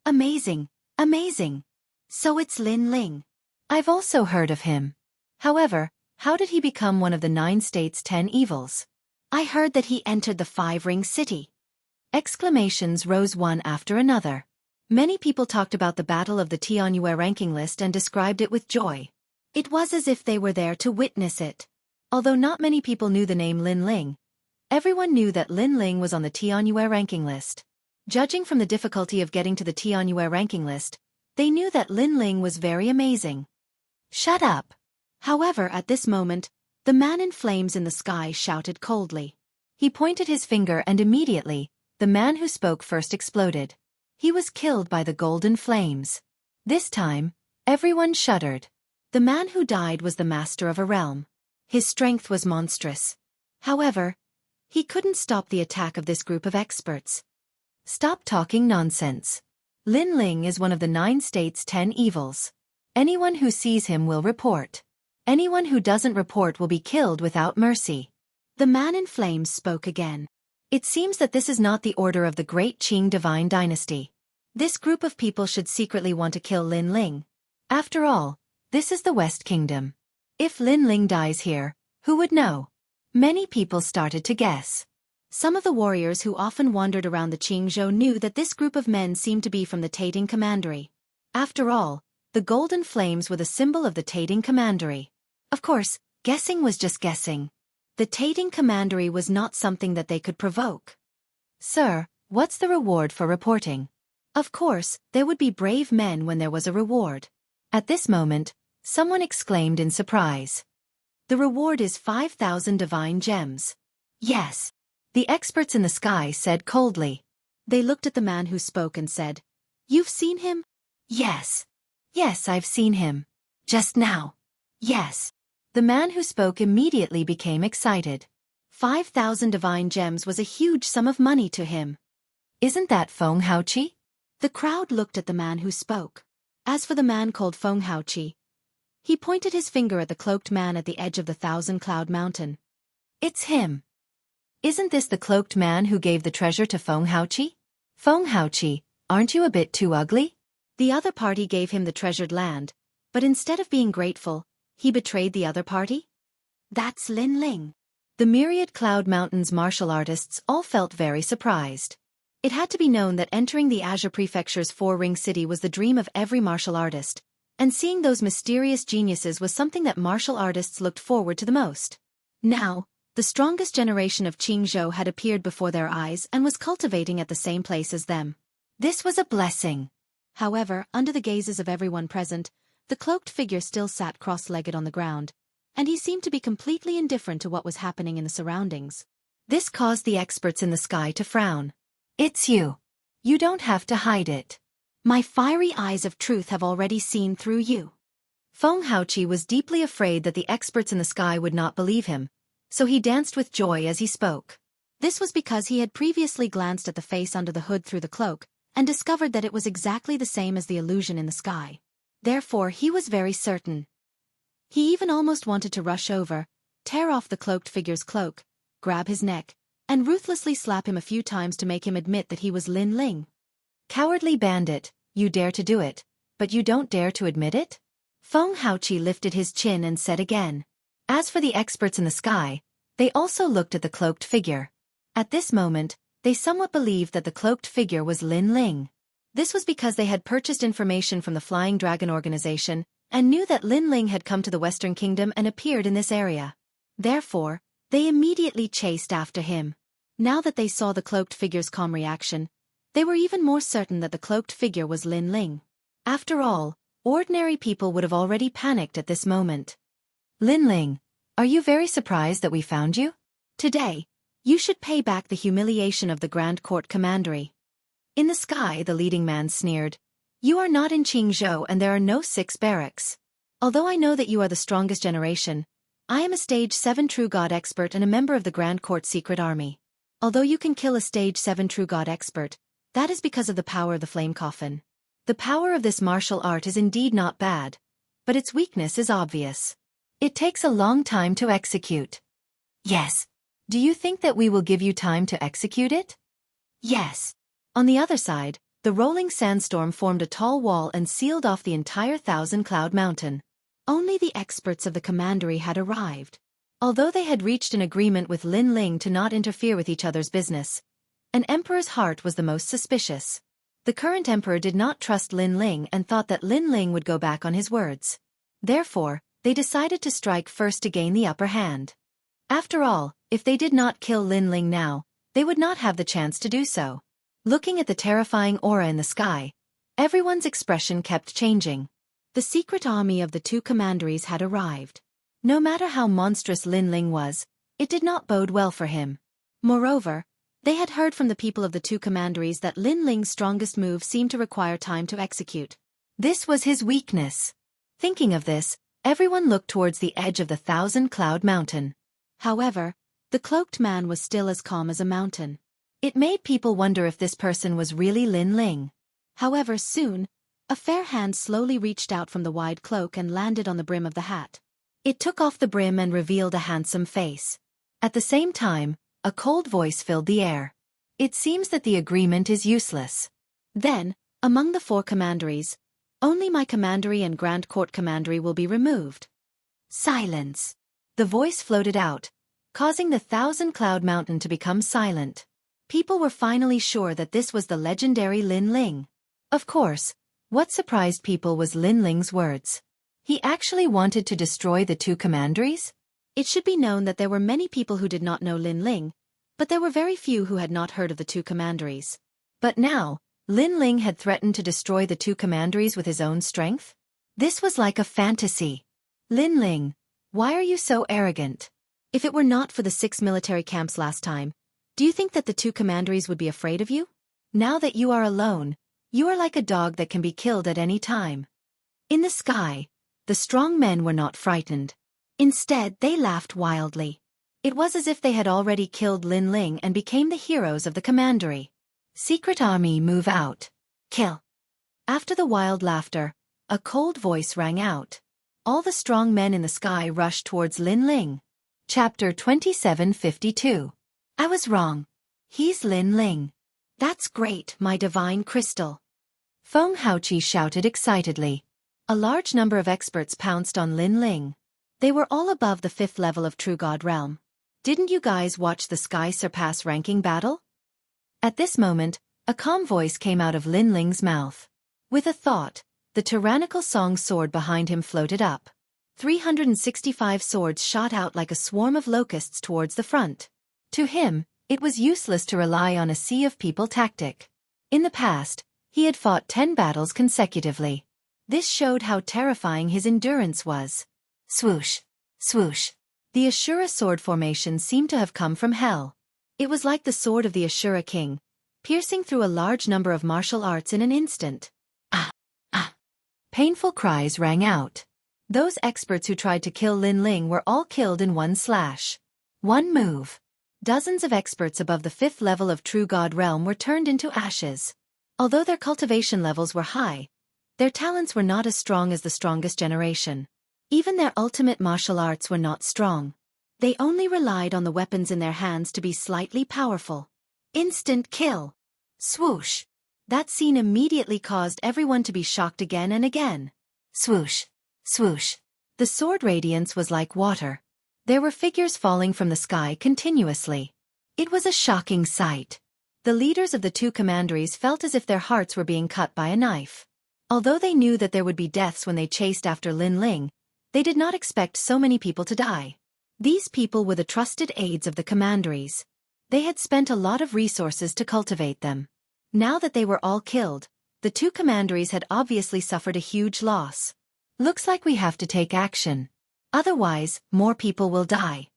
Amazing, amazing. So it's Lin Ling. I've also heard of him. However, how did he become one of the 9 states' 10 evils? I heard that he entered the 5-ring city. Exclamations rose one after another. Many people talked about the battle of the Tianyue ranking list and described it with joy. It was as if they were there to witness it. Although not many people knew the name Lin Ling, everyone knew that Lin Ling was on the Tianyue ranking list. Judging from the difficulty of getting to the Tianyue ranking list, they knew that Lin Ling was very amazing. Shut up! However, at this moment, the man in flames in the sky shouted coldly. He pointed his finger and immediately, the man who spoke first exploded. He was killed by the golden flames. This time, everyone shuddered. The man who died was the master of a realm. His strength was monstrous. However, He couldn't stop the attack of this group of experts. Stop talking nonsense. Lin Ling is one of the 9 states' 10 evils. Anyone who sees him will report. Anyone who doesn't report will be killed without mercy. The man in flames spoke again. It seems that this is not the order of the great Qing divine dynasty. This group of people should secretly want to kill Lin Ling. After all, this is the West Kingdom. If Lin Ling dies here, who would know? Many people started to guess. Some of the warriors who often wandered around the Qingzhou knew that this group of men seemed to be from the Tating Commandery. After all, the golden flames were the symbol of the Tating Commandery. Of course, guessing was just guessing. The Tating Commandery was not something that they could provoke. Sir, what's the reward for reporting? Of course, there would be brave men when there was a reward. At this moment, someone exclaimed in surprise. The reward is 5,000 divine gems. Yes. The experts in the sky said coldly. They looked at the man who spoke and said, "You've seen him?" Yes. Yes, I've seen him. Just now. Yes. The man who spoke immediately became excited. 5,000 divine gems was a huge sum of money to him. Isn't that Feng Haoqi? The crowd looked at the man who spoke. As for the man called Feng Haoqi, he pointed his finger at the cloaked man at the edge of the 1,000-cloud mountain. It's him. Isn't this the cloaked man who gave the treasure to Feng Haoqi? Feng Haoqi, aren't you a bit too ugly? The other party gave him the treasured land, but instead of being grateful, he betrayed the other party? That's Lin Ling. The myriad Cloud Mountain's martial artists all felt very surprised. It had to be known that entering the Azure Prefecture's 4-ring city was the dream of every martial artist, and seeing those mysterious geniuses was something that martial artists looked forward to the most. Now, the strongest generation of Qingzhou had appeared before their eyes and was cultivating at the same place as them. This was a blessing. However, under the gazes of everyone present, the cloaked figure still sat cross-legged on the ground, and he seemed to be completely indifferent to what was happening in the surroundings. This caused the experts in the sky to frown. It's you. You don't have to hide it. My fiery eyes of truth have already seen through you. Feng Haoqi was deeply afraid that the experts in the sky would not believe him, so he danced with joy as he spoke. This was because he had previously glanced at the face under the hood through the cloak, and discovered that it was exactly the same as the illusion in the sky. Therefore he was very certain. He even almost wanted to rush over, tear off the cloaked figure's cloak, grab his neck, and ruthlessly slap him a few times to make him admit that he was Lin Ling. Cowardly bandit, you dare to do it, but you don't dare to admit it? Feng Haoqi lifted his chin and said again. As for the experts in the sky, they also looked at the cloaked figure. At this moment, they somewhat believed that the cloaked figure was Lin Ling. This was because they had purchased information from the Flying Dragon organization and knew that Lin Ling had come to the Western Kingdom and appeared in this area. Therefore, they immediately chased after him. Now that they saw the cloaked figure's calm reaction, they were even more certain that the cloaked figure was Lin Ling. After all, ordinary people would have already panicked at this moment. Lin Ling, are you very surprised that we found you? Today, you should pay back the humiliation of the Grand Court Commandery. In the sky, the leading man sneered. You are not in Qingzhou and there are no 6 barracks. Although I know that you are the strongest generation, I am a stage 7 true god expert and a member of the Grand Court secret army. Although you can kill a stage 7 true god expert, that is because of the power of the flame coffin. The power of this martial art is indeed not bad, but its weakness is obvious. It takes a long time to execute. Yes. Do you think that we will give you time to execute it? Yes. On the other side, the rolling sandstorm formed a tall wall and sealed off the entire 1,000-cloud mountain. Only the experts of the commandery had arrived. Although they had reached an agreement with Lin Ling to not interfere with each other's business, an emperor's heart was the most suspicious. The current emperor did not trust Lin Ling and thought that Lin Ling would go back on his words. Therefore, they decided to strike first to gain the upper hand. After all, if they did not kill Lin Ling now, they would not have the chance to do so. Looking at the terrifying aura in the sky, everyone's expression kept changing. The secret army of the 2 commanderies had arrived. No matter how monstrous Lin Ling was, it did not bode well for him. Moreover, they had heard from the people of the 2 commanderies that Lin Ling's strongest move seemed to require time to execute. This was his weakness. Thinking of this, everyone looked towards the edge of the 1,000-cloud mountain. However, The cloaked man was still as calm as a mountain. It made people wonder if this person was really Lin Ling. However, soon, a fair hand slowly reached out from the wide cloak and landed on the brim of the hat. It took off the brim and revealed a handsome face. At the same time, a cold voice filled the air. It seems that the agreement is useless. Then, among the 4 commanderies, only my commandery and Grand Court commandery will be removed. Silence. The voice floated out, causing the 1,000-cloud mountain to become silent. People were finally sure that this was the legendary Lin Ling. Of course, what surprised people was Lin Ling's words. He actually wanted to destroy the 2 commanderies? It should be known that there were many people who did not know Lin Ling, but there were very few who had not heard of the 2 commanderies. But now, Lin Ling had threatened to destroy the 2 commanderies with his own strength? This was like a fantasy. Lin Ling, why are you so arrogant? If it were not for the 6 military camps last time, do you think that the 2 commanderies would be afraid of you? Now that you are alone, you are like a dog that can be killed at any time. In the sky, the strong men were not frightened. Instead, they laughed wildly. It was as if they had already killed Lin Ling and became the heroes of the commandery. Secret army, move out. Kill. After the wild laughter, a cold voice rang out. All the strong men in the sky rushed towards Lin Ling. Chapter 2752. I was wrong. He's Lin Ling. That's great, my divine crystal. Feng Haoqi shouted excitedly. A large number of experts pounced on Lin Ling. They were all above the 5th level of True God Realm. Didn't you guys watch the Sky Surpass ranking battle? At this moment, a calm voice came out of Lin Ling's mouth. With a thought, the tyrannical song sword behind him floated up. 365 swords shot out like a swarm of locusts towards the front. To him, it was useless to rely on a sea of people tactic. In the past, he had fought 10 battles consecutively. This showed how terrifying his endurance was. Swoosh, swoosh. The Ashura sword formation seemed to have come from hell. It was like the sword of the Ashura king, piercing through a large number of martial arts in an instant. Ah, ah. Painful cries rang out. Those experts who tried to kill Lin Ling were all killed in one slash. One move. Dozens of experts above the 5th level of True God Realm were turned into ashes. Although their cultivation levels were high, their talents were not as strong as the strongest generation. Even their ultimate martial arts were not strong. They only relied on the weapons in their hands to be slightly powerful. Instant kill. Swoosh. That scene immediately caused everyone to be shocked again and again. Swoosh. Swoosh. The sword radiance was like water. There were figures falling from the sky continuously. It was a shocking sight. The leaders of the 2 commanderies felt as if their hearts were being cut by a knife. Although they knew that there would be deaths when they chased after Lin Ling, they did not expect so many people to die. These people were the trusted aides of the commanderies. They had spent a lot of resources to cultivate them. Now that they were all killed, the 2 commanderies had obviously suffered a huge loss. Looks like we have to take action. Otherwise, more people will die.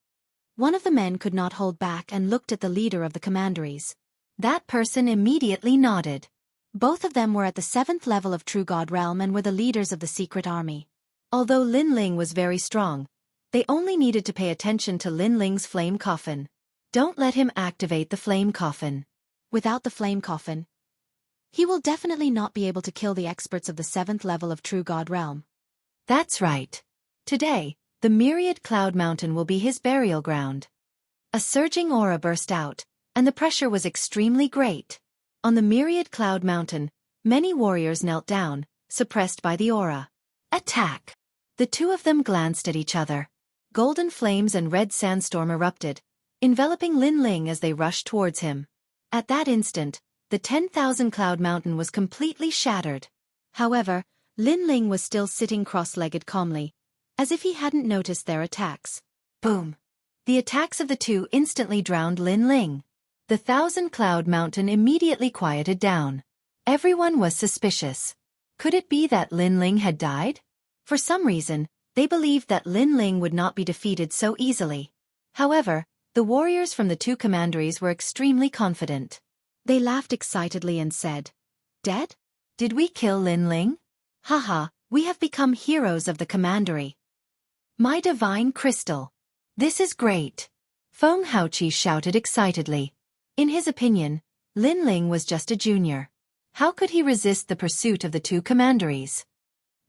One of the men could not hold back and looked at the leader of the commanderies. That person immediately nodded. Both of them were at the 7th level of True God Realm and were the leaders of the secret army. Although Lin Ling was very strong, they only needed to pay attention to Lin Ling's flame coffin. Don't let him activate the flame coffin. Without the flame coffin, he will definitely not be able to kill the experts of the 7th level of True God Realm. That's right. Today, the myriad cloud mountain will be his burial ground. A surging aura burst out, and the pressure was extremely great. On the myriad cloud mountain, many warriors knelt down, suppressed by the aura. Attack! The 2 of them glanced at each other. Golden flames and red sandstorm erupted, enveloping Lin Ling as they rushed towards him. At that instant, the 10,000 cloud mountain was completely shattered. However, Lin Ling was still sitting cross-legged calmly, as if he hadn't noticed their attacks. Boom! The attacks of the 2 instantly drowned Lin Ling. The 1,000-cloud mountain immediately quieted down. Everyone was suspicious. Could it be that Lin Ling had died? For some reason, they believed that Lin Ling would not be defeated so easily. However, the warriors from the 2 commanderies were extremely confident. They laughed excitedly and said, "Dead? Did we kill Lin Ling? Haha, we have become heroes of the commandery. My divine crystal. This is great. Feng Haoqi shouted excitedly. In his opinion, Lin Ling was just a junior. How could he resist the pursuit of the two commanderies?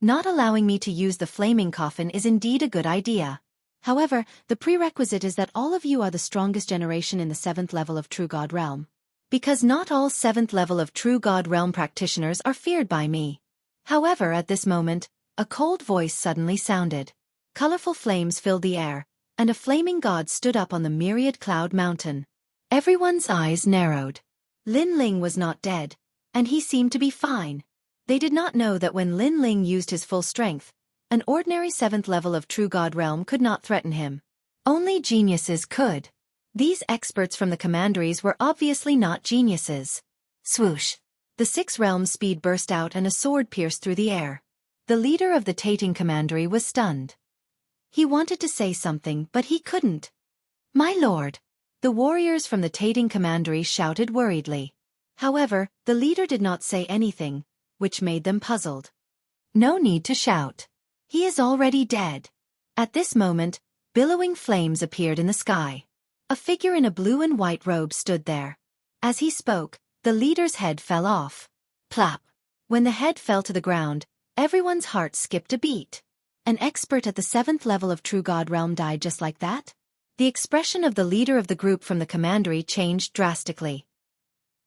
Not allowing me to use the flaming coffin is indeed a good idea. However, the prerequisite is that all of you are the strongest generation in the 7th level of True God Realm. Because not all 7th level of True God Realm practitioners are feared by me. However, at this moment, a cold voice suddenly sounded. Colorful flames filled the air, and a flaming god stood up on the myriad cloud mountain. Everyone's eyes narrowed. Lin Ling was not dead, and he seemed to be fine. They did not know that when Lin Ling used his full strength, an ordinary 7th level of True God Realm could not threaten him. Only geniuses could. These experts from the commanderies were obviously not geniuses. Swoosh! The 6 realms speed burst out and a sword pierced through the air. The leader of the Tating commandery was stunned. He wanted to say something, but he couldn't. My lord! The warriors from the Tating commandery shouted worriedly. However, the leader did not say anything, which made them puzzled. No need to shout. He is already dead. At this moment, billowing flames appeared in the sky. A figure in a blue and white robe stood there. As he spoke, the leader's head fell off. Plop! When the head fell to the ground, everyone's heart skipped a beat. An expert at the 7th level of True God Realm died just like that? The expression of the leader of the group from the commandery changed drastically.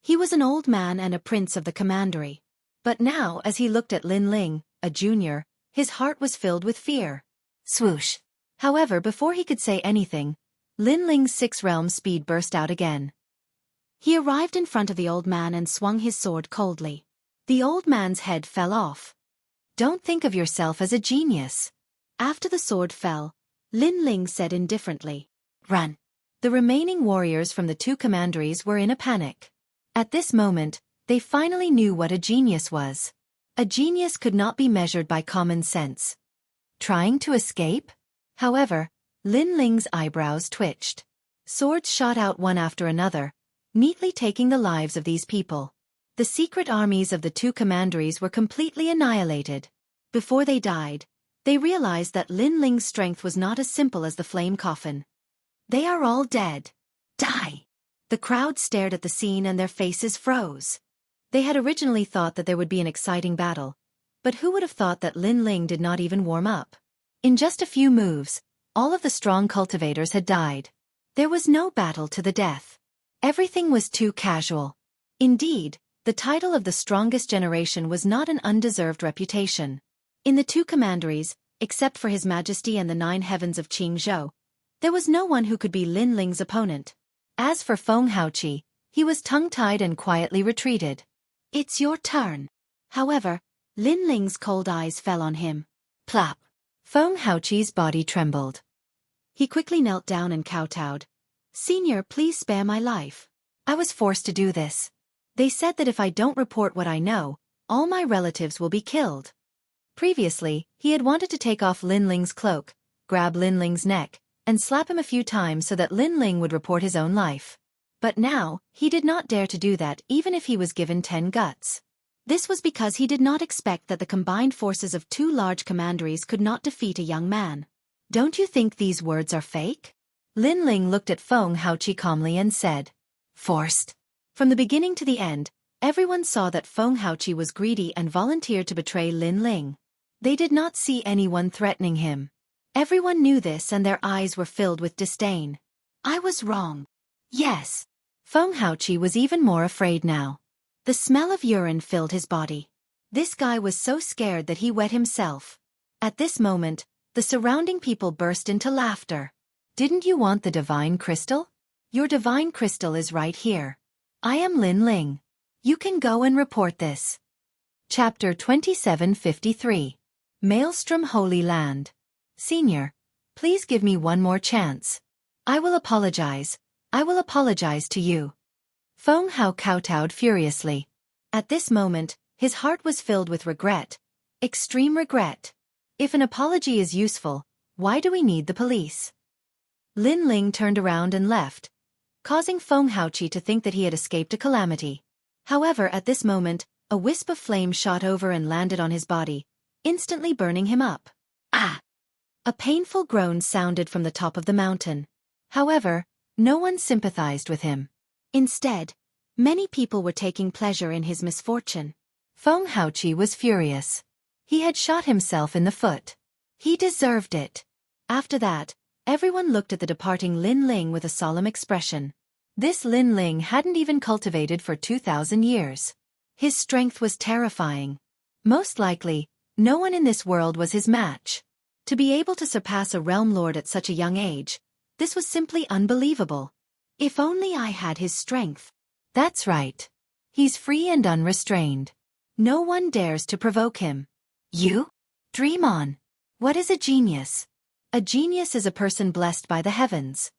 He was an old man and a prince of the commandery. But now, as he looked at Lin Ling, a junior, his heart was filled with fear. Swoosh! However, before he could say anything, Lin Ling's 6 realm speed burst out again. He arrived in front of the old man and swung his sword coldly. The old man's head fell off. Don't think of yourself as a genius. After the sword fell, Lin Ling said indifferently, Run! The remaining warriors from the 2 commanderies were in a panic. At this moment, they finally knew what a genius was. A genius could not be measured by common sense. Trying to escape? However, Lin Ling's eyebrows twitched. Swords shot out one after another, neatly taking the lives of these people. The secret armies of the 2 commanderies were completely annihilated. Before they died, they realized that Lin Ling's strength was not as simple as the flame coffin. They are all dead. Die! The crowd stared at the scene and their faces froze. They had originally thought that there would be an exciting battle, but who would have thought that Lin Ling did not even warm up? In just a few moves, all of the strong cultivators had died. There was no battle to the death. Everything was too casual. Indeed, the title of the strongest generation was not an undeserved reputation. In the 2 commanderies, except for His Majesty and the 9 heavens of Jianghu, there was no one who could be Lin Ling's opponent. As for Feng Haoqi, he was tongue-tied and quietly retreated. It's your turn. However, Lin Ling's cold eyes fell on him. Plop! Feng Haoqi's body trembled. He quickly knelt down and kowtowed. Senior, please spare my life. I was forced to do this. They said that if I don't report what I know, all my relatives will be killed. Previously, he had wanted to take off Lin Ling's cloak, grab Lin Ling's neck, and slap him a few times so that Lin Ling would report his own life. But now, he did not dare to do that even if he was given 10 guts. This was because he did not expect that the combined forces of 2 large commanderies could not defeat a young man. Don't you think these words are fake? Lin Ling looked at Feng Haoqi calmly and said, Forced. From the beginning to the end, everyone saw that Feng Haoqi was greedy and volunteered to betray Lin Ling. They did not see anyone threatening him. Everyone knew this and their eyes were filled with disdain. I was wrong. Yes. Feng Haoqi was even more afraid now. The smell of urine filled his body. This guy was so scared that he wet himself. At this moment, the surrounding people burst into laughter. Didn't you want the divine crystal? Your divine crystal is right here. I am Lin Ling. You can go and report this. Chapter 2753. Maelstrom Holy Land. Senior, please give me one more chance. I will apologize. I will apologize to you. Feng Hao kowtowed furiously. At this moment, his heart was filled with regret. Extreme regret. If an apology is useful, why do we need the police? Lin Ling turned around and left, causing Feng Haoqi to think that he had escaped a calamity. However, at this moment, a wisp of flame shot over and landed on his body, instantly burning him up. Ah! A painful groan sounded from the top of the mountain. However, No one sympathized with him. Instead, many people were taking pleasure in his misfortune. Feng Haoqi was furious. He had shot himself in the foot. He deserved it. After that, everyone looked at the departing Lin Ling with a solemn expression. This Lin Ling hadn't even cultivated for 2,000 years. His strength was terrifying. Most likely, no one in this world was his match. To be able to surpass a realm lord at such a young age, this was simply unbelievable. If only I had his strength. That's right. He's free and unrestrained. No one dares to provoke him. You? Dream on. What is a genius? A genius is a person blessed by the heavens.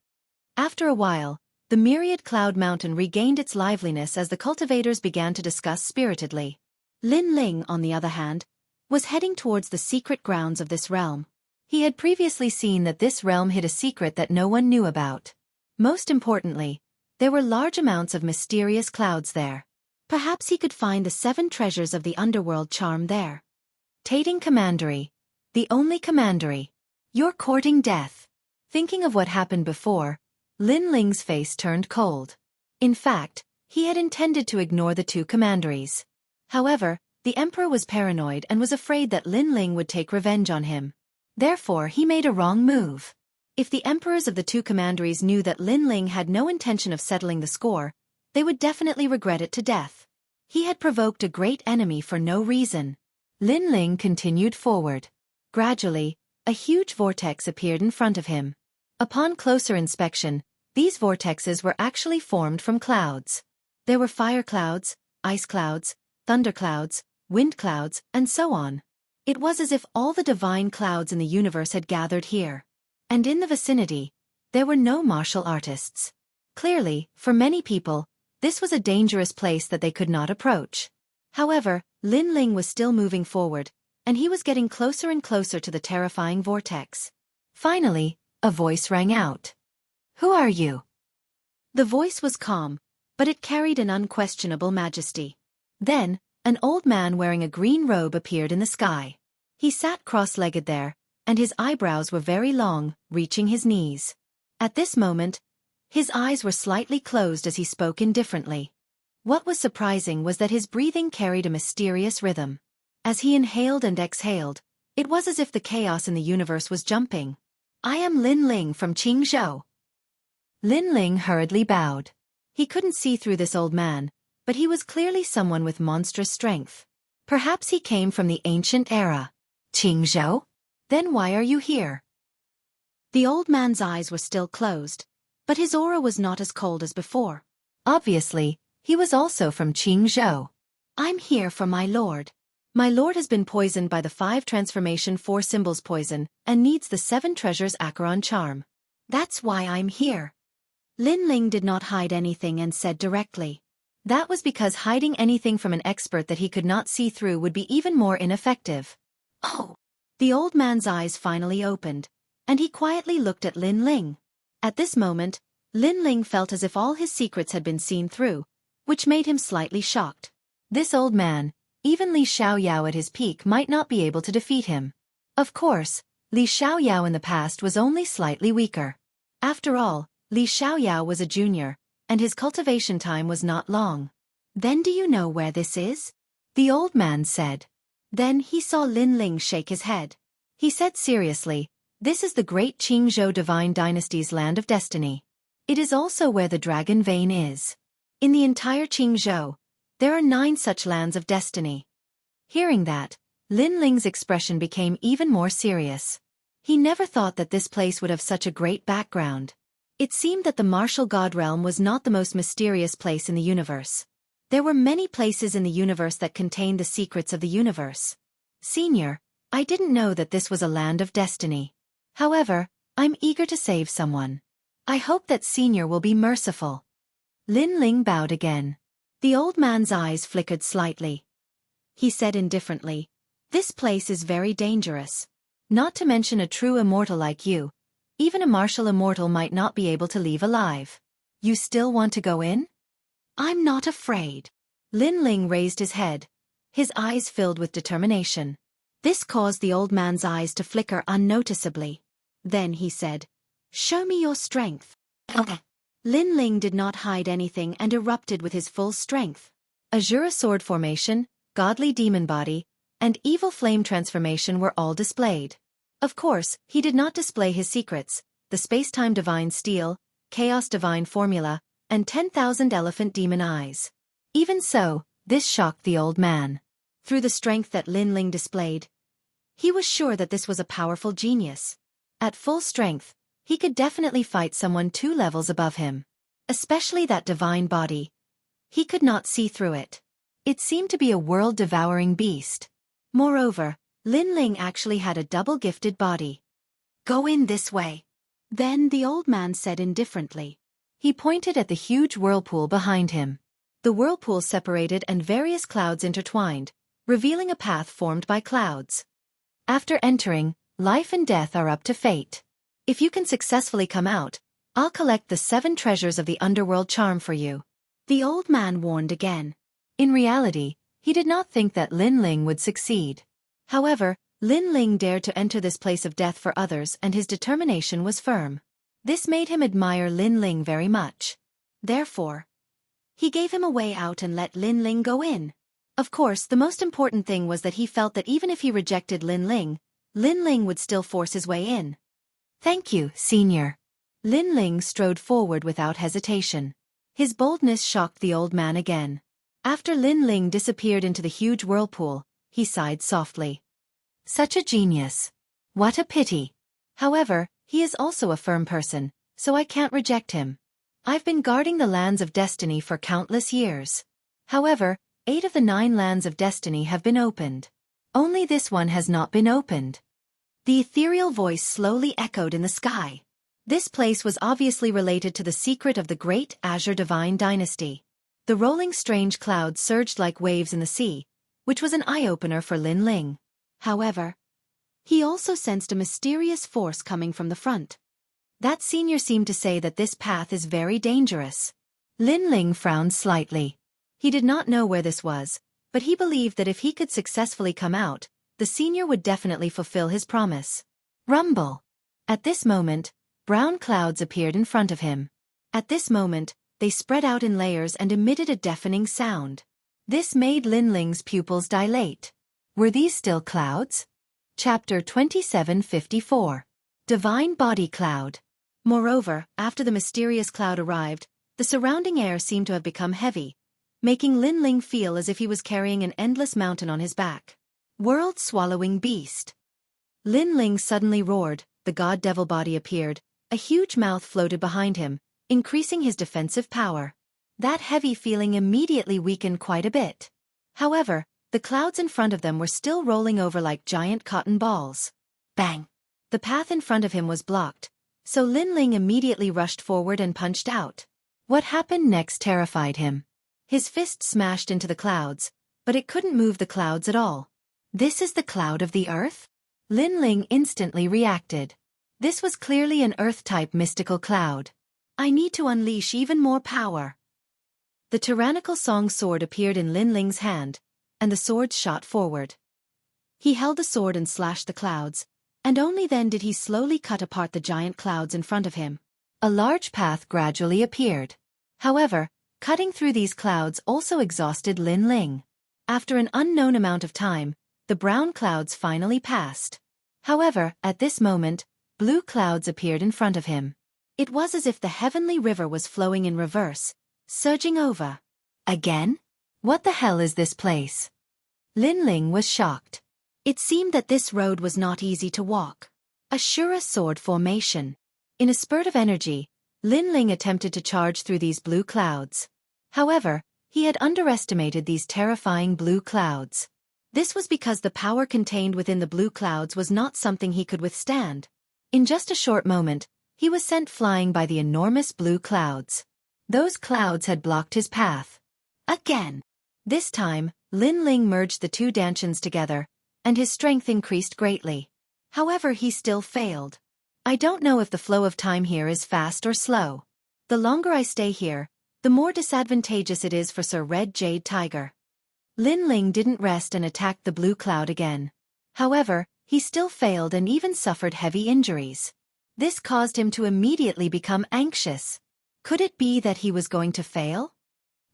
After a while, the myriad cloud mountain regained its liveliness as the cultivators began to discuss spiritedly. Lin Ling, on the other hand, was heading towards the secret grounds of this realm. He had previously seen that this realm hid a secret that no one knew about. Most importantly, there were large amounts of mysterious clouds there. Perhaps he could find the 7 treasures of the underworld charm there. Tating commandery. The only commandery. You're courting death. Thinking of what happened before, Lin Ling's face turned cold. In fact, he had intended to ignore the 2 commanderies. However, the emperor was paranoid and was afraid that Lin Ling would take revenge on him. Therefore, he made a wrong move. If the emperors of the 2 commanderies knew that Lin Ling had no intention of settling the score, they would definitely regret it to death. He had provoked a great enemy for no reason. Lin Ling continued forward. Gradually, a huge vortex appeared in front of him. Upon closer inspection, these vortexes were actually formed from clouds. There were fire clouds, ice clouds, thunder clouds, wind clouds, and so on. It was as if all the divine clouds in the universe had gathered here. And in the vicinity, there were no martial artists. Clearly, for many people, this was a dangerous place that they could not approach. However, Lin Ling was still moving forward, and he was getting closer and closer to the terrifying vortex. Finally, a voice rang out. Who are you? The voice was calm, but it carried an unquestionable majesty. Then, an old man wearing a green robe appeared in the sky. He sat cross-legged there, and his eyebrows were very long, reaching his knees. At this moment, his eyes were slightly closed as he spoke indifferently. What was surprising was that his breathing carried a mysterious rhythm. As he inhaled and exhaled, it was as if the chaos in the universe was jumping. I am Lin Ling from Jianghu. Lin Ling hurriedly bowed. He couldn't see through this old man, but he was clearly someone with monstrous strength. Perhaps he came from the ancient era. Jianghu? Then why are you here? The old man's eyes were still closed, but his aura was not as cold as before. Obviously, he was also from Jianghu. I'm here for my lord. My lord has been poisoned by the 5 transformation 4 symbols poison and needs the 7 treasures Acheron charm. That's why I'm here. Lin Ling did not hide anything and said directly. That was because hiding anything from an expert that he could not see through would be even more ineffective. Oh! The old man's eyes finally opened, and he quietly looked at Lin Ling. At this moment, Lin Ling felt as if all his secrets had been seen through, which made him slightly shocked. This old man, even Li Xiaoyao at his peak might not be able to defeat him. Of course, Li Xiaoyao in the past was only slightly weaker. After all, Li Xiaoyao was a junior, and his cultivation time was not long. Then do you know where this is? The old man said. Then he saw Lin Ling shake his head. He said seriously, this is the great Jianghu Divine Dynasty's land of destiny. It is also where the dragon vein is. In the entire Jianghu, there are 9 such lands of destiny. Hearing that, Lin Ling's expression became even more serious. He never thought that this place would have such a great background. It seemed that the martial god realm was not the most mysterious place in the universe. There were many places in the universe that contained the secrets of the universe. Senior, I didn't know that this was a land of destiny. However, I'm eager to save someone. I hope that Senior will be merciful. Lin Ling bowed again. The old man's eyes flickered slightly. He said indifferently, this place is very dangerous. Not to mention a true immortal like you. Even a martial immortal might not be able to leave alive. You still want to go in? I'm not afraid. Lin Ling raised his head, his eyes filled with determination. This caused the old man's eyes to flicker unnoticeably. Then he said, show me your strength. Lin Ling did not hide anything and erupted with his full strength. Azura sword formation, godly demon body, and evil flame transformation were all displayed. Of course, he did not display his secrets, the space-time divine steel, chaos divine formula, and 10,000 elephant demon eyes. Even so, this shocked the old man. Through the strength that Lin Ling displayed, he was sure that this was a powerful genius. At full strength, he could definitely fight someone 2 levels above him. Especially that divine body. He could not see through it. It seemed to be a world-devouring beast. Moreover, Lin Ling actually had a double-gifted body. Go in this way. Then the old man said indifferently. He pointed at the huge whirlpool behind him. The whirlpool separated and various clouds intertwined, revealing a path formed by clouds. After entering, life and death are up to fate. If you can successfully come out, I'll collect the 7 treasures of the underworld charm for you. The old man warned again. In reality, he did not think that Lin Ling would succeed. However, Lin Ling dared to enter this place of death for others and his determination was firm. This made him admire Lin Ling very much. Therefore, he gave him a way out and let Lin Ling go in. Of course, the most important thing was that he felt that even if he rejected Lin Ling would still force his way in. Thank you, Senior. Lin Ling strode forward without hesitation. His boldness shocked the old man again. After Lin Ling disappeared into the huge whirlpool, he sighed softly. Such a genius. What a pity. However, he is also a firm person, so I can't reject him. I've been guarding the lands of destiny for countless years. However, 8 of the 9 lands of destiny have been opened. Only this one has not been opened. The ethereal voice slowly echoed in the sky. This place was obviously related to the secret of the great Azure Divine Dynasty. The rolling strange clouds surged like waves in the sea, which was an eye-opener for Lin Ling. However, he also sensed a mysterious force coming from the front. That senior seemed to say that this path is very dangerous. Lin Ling frowned slightly. He did not know where this was, but he believed that if he could successfully come out, the senior would definitely fulfill his promise. Rumble. At this moment, brown clouds appeared in front of him. At this moment, they spread out in layers and emitted a deafening sound. This made Lin Ling's pupils dilate. Were these still clouds? Chapter 2754. Divine Body Cloud. Moreover, after the mysterious cloud arrived, the surrounding air seemed to have become heavy, making Lin Ling feel as if he was carrying an endless mountain on his back. World-swallowing beast. Lin Ling suddenly roared, the god-devil body appeared, a huge mouth floated behind him, increasing his defensive power. That heavy feeling immediately weakened quite a bit. However, the clouds in front of them were still rolling over like giant cotton balls. Bang! The path in front of him was blocked, so Lin Ling immediately rushed forward and punched out. What happened next terrified him. His fist smashed into the clouds, but it couldn't move the clouds at all. This is the cloud of the earth? Lin Ling instantly reacted. This was clearly an earth-type mystical cloud. I need to unleash even more power. The tyrannical song sword appeared in Lin Ling's hand, and the sword shot forward. He held the sword and slashed the clouds, and only then did he slowly cut apart the giant clouds in front of him. A large path gradually appeared. However, cutting through these clouds also exhausted Lin Ling. After an unknown amount of time, the brown clouds finally passed. However, at this moment, blue clouds appeared in front of him. It was as if the heavenly river was flowing in reverse, surging over. Again? What the hell is this place? Lin Ling was shocked. It seemed that this road was not easy to walk. Ashura sword formation. In a spurt of energy, Lin Ling attempted to charge through these blue clouds. However, he had underestimated these terrifying blue clouds. This was because the power contained within the blue clouds was not something he could withstand. In just a short moment, he was sent flying by the enormous blue clouds. Those clouds had blocked his path. Again. This time, Lin Ling merged the 2 dantians together, and his strength increased greatly. However, he still failed. I don't know if the flow of time here is fast or slow. The longer I stay here, the more disadvantageous it is for Sir Red Jade Tiger. Lin Ling didn't rest and attacked the blue cloud again. However, he still failed and even suffered heavy injuries. This caused him to immediately become anxious. Could it be that he was going to fail?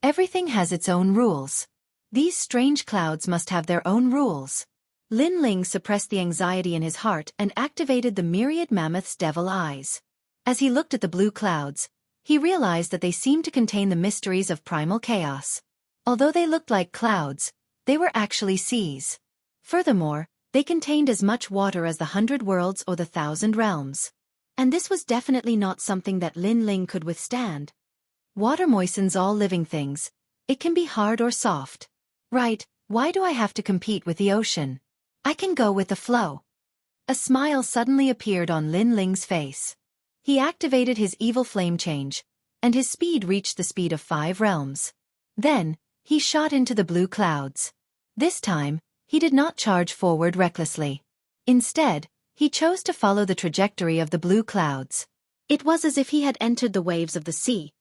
Everything has its own rules. These strange clouds must have their own rules. Lin Ling suppressed the anxiety in his heart and activated the myriad mammoth's devil eyes. As he looked at the blue clouds, he realized that they seemed to contain the mysteries of primal chaos. Although they looked like clouds, they were actually seas. Furthermore, they contained as much water as the 100 worlds or the 1,000 realms. And this was definitely not something that Lin Ling could withstand. Water moistens all living things. It can be hard or soft. Right, why do I have to compete with the ocean? I can go with the flow. A smile suddenly appeared on Lin Ling's face. He activated his evil flame change, and his speed reached the speed of 5 realms. Then, he shot into the blue clouds. This time, he did not charge forward recklessly. Instead, he chose to follow the trajectory of the blue clouds. It was as if he had entered the waves of the sea,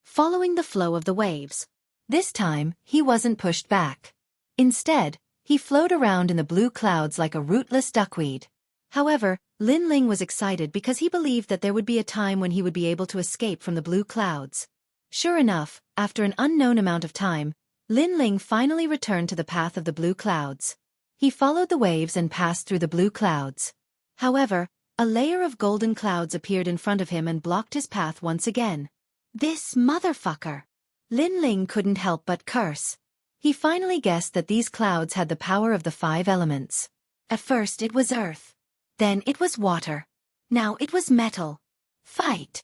following the flow of the waves. This time, he wasn't pushed back. Instead, he flowed around in the blue clouds like a rootless duckweed. However, Lin Ling was excited because he believed that there would be a time when he would be able to escape from the blue clouds. Sure enough, after an unknown amount of time, Lin Ling finally returned to the path of the blue clouds. He followed the waves and passed through the blue clouds. However, a layer of golden clouds appeared in front of him and blocked his path once again. This motherfucker! Lin Ling couldn't help but curse. He finally guessed that these clouds had the power of the 5 elements. At first it was earth. Then it was water. Now it was metal. Fight!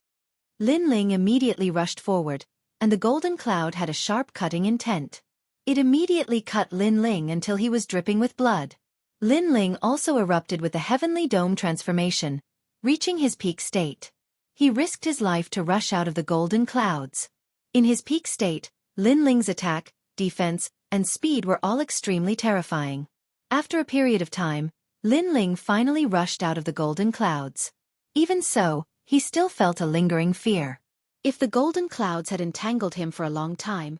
Lin Ling immediately rushed forward, and the golden cloud had a sharp cutting intent. It immediately cut Lin Ling until he was dripping with blood. Lin Ling also erupted with the heavenly dome transformation, reaching his peak state. He risked his life to rush out of the golden clouds. In his peak state, Lin Ling's attack, defense, and speed were all extremely terrifying. After a period of time, Lin Ling finally rushed out of the golden clouds. Even so, he still felt a lingering fear. If the golden clouds had entangled him for a long time,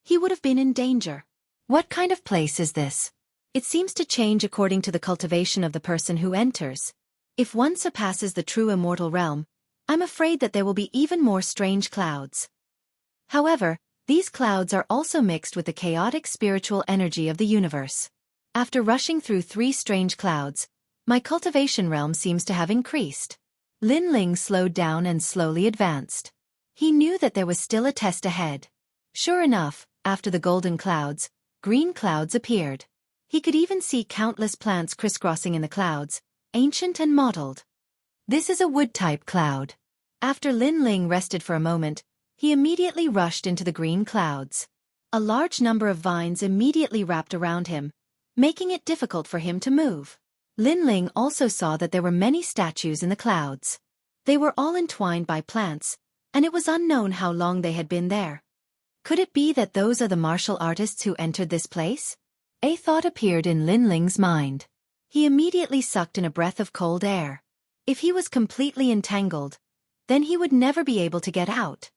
he would have been in danger. What kind of place is this? It seems to change according to the cultivation of the person who enters. If one surpasses the true immortal realm, I'm afraid that there will be even more strange clouds. However, these clouds are also mixed with the chaotic spiritual energy of the universe. After rushing through 3 strange clouds, my cultivation realm seems to have increased. Lin Ling slowed down and slowly advanced. He knew that there was still a test ahead. Sure enough, after the golden clouds, green clouds appeared. He could even see countless plants crisscrossing in the clouds, ancient and mottled. This is a wood-type cloud. After Lin Ling rested for a moment, he immediately rushed into the green clouds. A large number of vines immediately wrapped around him, making it difficult for him to move. Lin Ling also saw that there were many statues in the clouds. They were all entwined by plants, and it was unknown how long they had been there. Could it be that those are the martial artists who entered this place? A thought appeared in Lin Ling's mind. He immediately sucked in a breath of cold air. If he was completely entangled, then he would never be able to get out.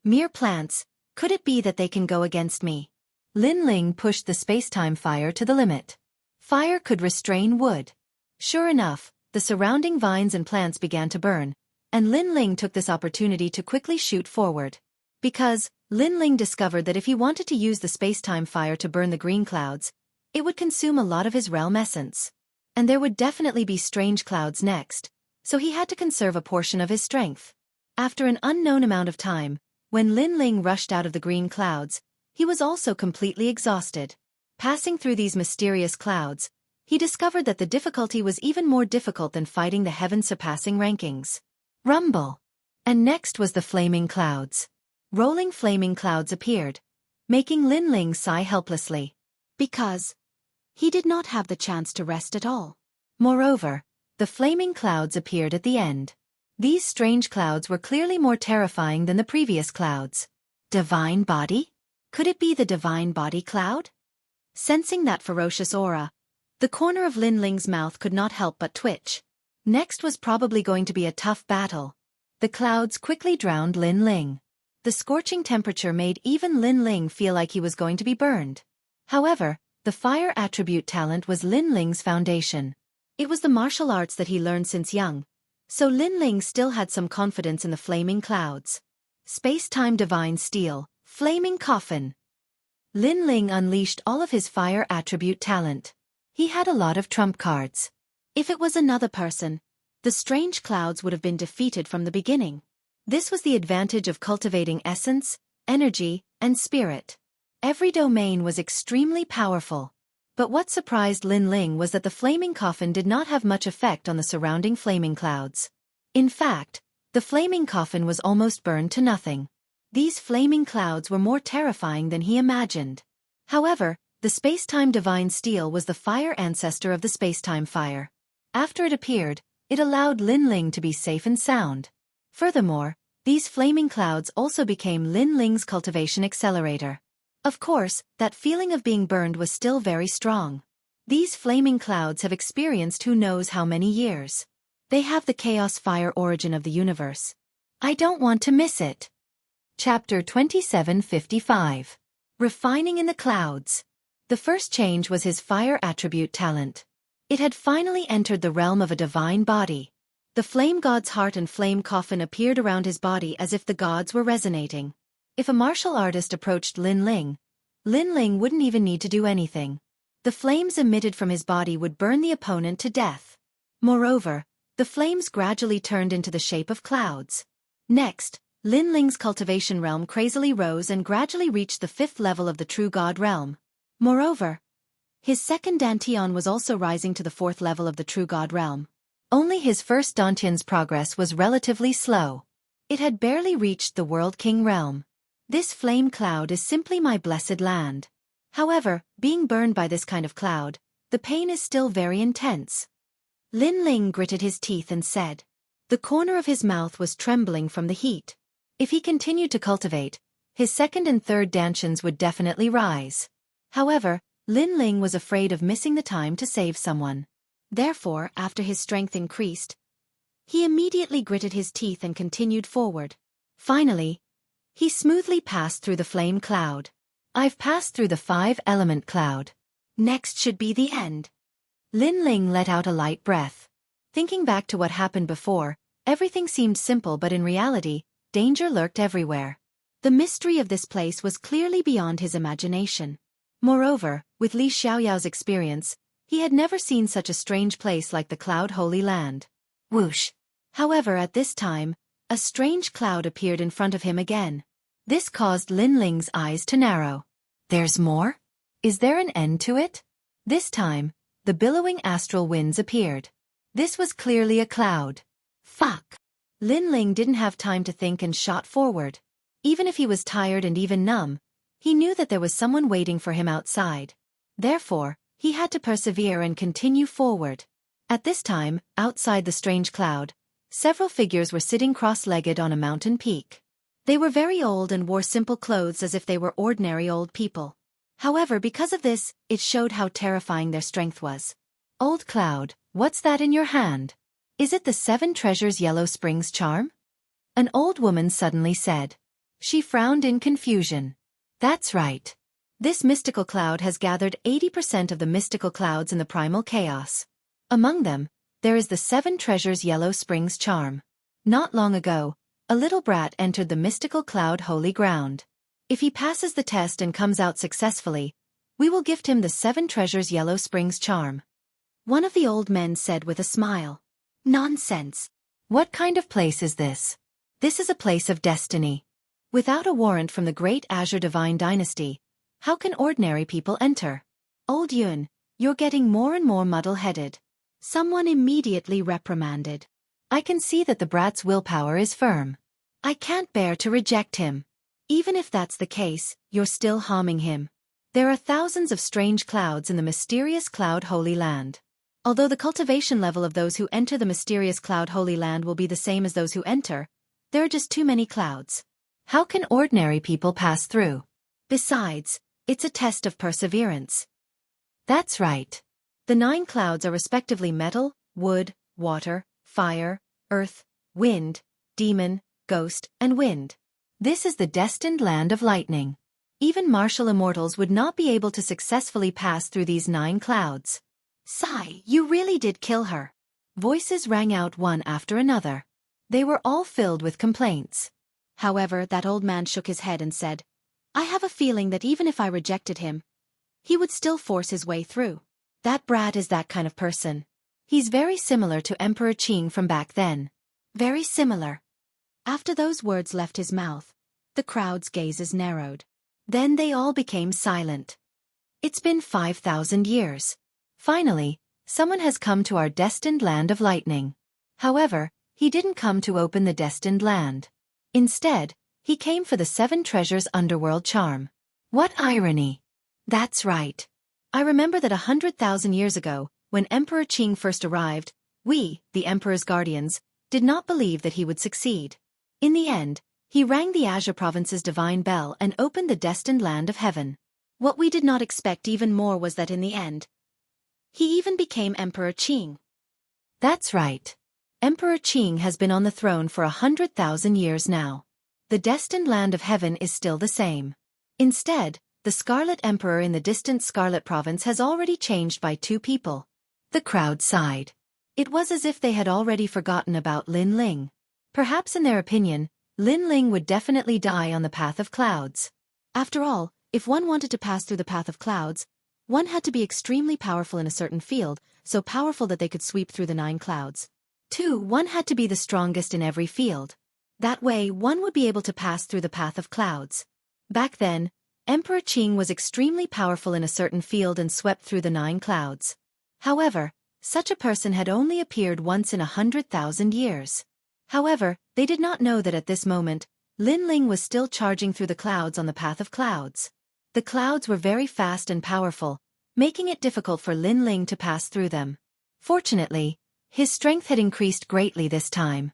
Mere plants, could it be that they can go against me? Lin Ling pushed the space-time fire to the limit. Fire could restrain wood. Sure enough, the surrounding vines and plants began to burn, and Lin Ling took this opportunity to quickly shoot forward. Because, Lin Ling discovered that if he wanted to use the space-time fire to burn the green clouds, it would consume a lot of his realm essence. And there would definitely be strange clouds next, so he had to conserve a portion of his strength. After an unknown amount of time, when Lin Ling rushed out of the green clouds, he was also completely exhausted. Passing through these mysterious clouds, he discovered that the difficulty was even more difficult than fighting the heaven-surpassing rankings. Rumble! And next was the flaming clouds. Rolling flaming clouds appeared, making Lin Ling sigh helplessly. Because he did not have the chance to rest at all. Moreover, the flaming clouds appeared at the end. These strange clouds were clearly more terrifying than the previous clouds. Divine body? Could it be the divine body cloud? Sensing that ferocious aura, the corner of Lin Ling's mouth could not help but twitch. Next was probably going to be a tough battle. The clouds quickly drowned Lin Ling. The scorching temperature made even Lin Ling feel like he was going to be burned. However, the fire attribute talent was Lin Ling's foundation. It was the martial arts that he learned since young, so Lin Ling still had some confidence in the flaming clouds. Space-time divine steel, flaming coffin. Lin Ling unleashed all of his fire attribute talent. He had a lot of trump cards. If it was another person, the strange clouds would have been defeated from the beginning. This was the advantage of cultivating essence, energy, and spirit. Every domain was extremely powerful. But what surprised Lin Ling was that the flaming coffin did not have much effect on the surrounding flaming clouds. In fact, the flaming coffin was almost burned to nothing. These flaming clouds were more terrifying than he imagined. However, the space-time divine steel was the fire ancestor of the space-time fire. After it appeared, it allowed Lin Ling to be safe and sound. Furthermore, these flaming clouds also became Lin Ling's cultivation accelerator. Of course, that feeling of being burned was still very strong. These flaming clouds have experienced who knows how many years. They have the chaos fire origin of the universe. I don't want to miss it. Chapter 2755. Refining in the Clouds. The first change was his fire attribute talent. It had finally entered the realm of a divine body. The flame god's heart and flame coffin appeared around his body as if the gods were resonating. If a martial artist approached Lin Ling wouldn't even need to do anything. The flames emitted from his body would burn the opponent to death. Moreover, the flames gradually turned into the shape of clouds. Next, Lin Ling's cultivation realm crazily rose and gradually reached the 5th level of the true god realm. Moreover, his second dantian was also rising to the 4th level of the true god realm. Only his first dantian's progress was relatively slow. It had barely reached the world king realm. This flame cloud is simply my blessed land. However, being burned by this kind of cloud, the pain is still very intense. Lin Ling gritted his teeth and said. The corner of his mouth was trembling from the heat. If he continued to cultivate, his second and third dantians would definitely rise. However, Lin Ling was afraid of missing the time to save someone. Therefore, after his strength increased, he immediately gritted his teeth and continued forward. Finally, he smoothly passed through the flame cloud. I've passed through the 5-element cloud. Next should be the end. Lin Ling let out a light breath. Thinking back to what happened before, everything seemed simple, but in reality, danger lurked everywhere. The mystery of this place was clearly beyond his imagination. Moreover, with Li Xiaoyao's experience, he had never seen such a strange place like the Cloud Holy Land. Whoosh! However, at this time, a strange cloud appeared in front of him again. This caused Lin Ling's eyes to narrow. There's more? Is there an end to it? This time, the billowing astral winds appeared. This was clearly a cloud. Fuck! Lin Ling didn't have time to think and shot forward. Even if he was tired and even numb, he knew that there was someone waiting for him outside. Therefore, he had to persevere and continue forward. At this time, outside the strange cloud, several figures were sitting cross-legged on a mountain peak. They were very old and wore simple clothes as if they were ordinary old people. However, because of this, it showed how terrifying their strength was. Old Cloud, what's that in your hand? Is it the 7 treasures Yellow Springs charm? An old woman suddenly said. She frowned in confusion. That's right. This mystical cloud has gathered 80% of the mystical clouds in the primal chaos. Among them, there is the 7 treasures Yellow Springs charm. Not long ago, a little brat entered the mystical cloud holy ground. If he passes the test and comes out successfully, we will gift him the 7 treasures Yellow Springs charm. One of the old men said with a smile. Nonsense. What kind of place is this? This is a place of destiny. Without a warrant from the great Azure Divine Dynasty, how can ordinary people enter? Old Yun, you're getting more and more muddle-headed. Someone immediately reprimanded. I can see that the brat's willpower is firm. I can't bear to reject him. Even if that's the case, you're still harming him. There are thousands of strange clouds in the mysterious Cloud Holy Land. Although the cultivation level of those who enter the mysterious Cloud Holy Land will be the same as those who enter, there are just too many clouds. How can ordinary people pass through? Besides, it's a test of perseverance. That's right. The 9 clouds are respectively metal, wood, water, fire, earth, wind, demon, ghost, and wind. This is the destined land of lightning. Even martial immortals would not be able to successfully pass through these 9 clouds. Sigh, you really did kill her. Voices rang out one after another. They were all filled with complaints. However, that old man shook his head and said, I have a feeling that even if I rejected him, he would still force his way through. That brat is that kind of person. He's very similar to Emperor Qing from back then. Very similar. After those words left his mouth, the crowd's gazes narrowed. Then they all became silent. It's been 5,000 years. Finally, someone has come to our destined land of lightning. However, he didn't come to open the destined land. Instead, he came for the 7 treasures underworld charm. What irony! That's right. I remember that 100,000 years ago, when Emperor Qing first arrived, we, the Emperor's guardians, did not believe that he would succeed. In the end, he rang the Azure Province's divine bell and opened the destined land of heaven. What we did not expect even more was that in the end, he even became Emperor Qing. That's right. Emperor Qing has been on the throne for 100,000 years now. The destined land of heaven is still the same. Instead, the Scarlet Emperor in the distant Scarlet Province has already changed by 2 people. The crowd sighed. It was as if they had already forgotten about Lin Ling. Perhaps in their opinion, Lin Ling would definitely die on the path of clouds. After all, if one wanted to pass through the path of clouds, one had to be extremely powerful in a certain field, so powerful that they could sweep through the 9 clouds. 2. One had to be the strongest in every field. That way, one would be able to pass through the path of clouds. Back then, Emperor Qing was extremely powerful in a certain field and swept through the 9 clouds. However, such a person had only appeared once in 100,000 years. However, they did not know that at this moment, Lin Ling was still charging through the clouds on the path of clouds. The clouds were very fast and powerful, making it difficult for Lin Ling to pass through them. Fortunately, his strength had increased greatly this time.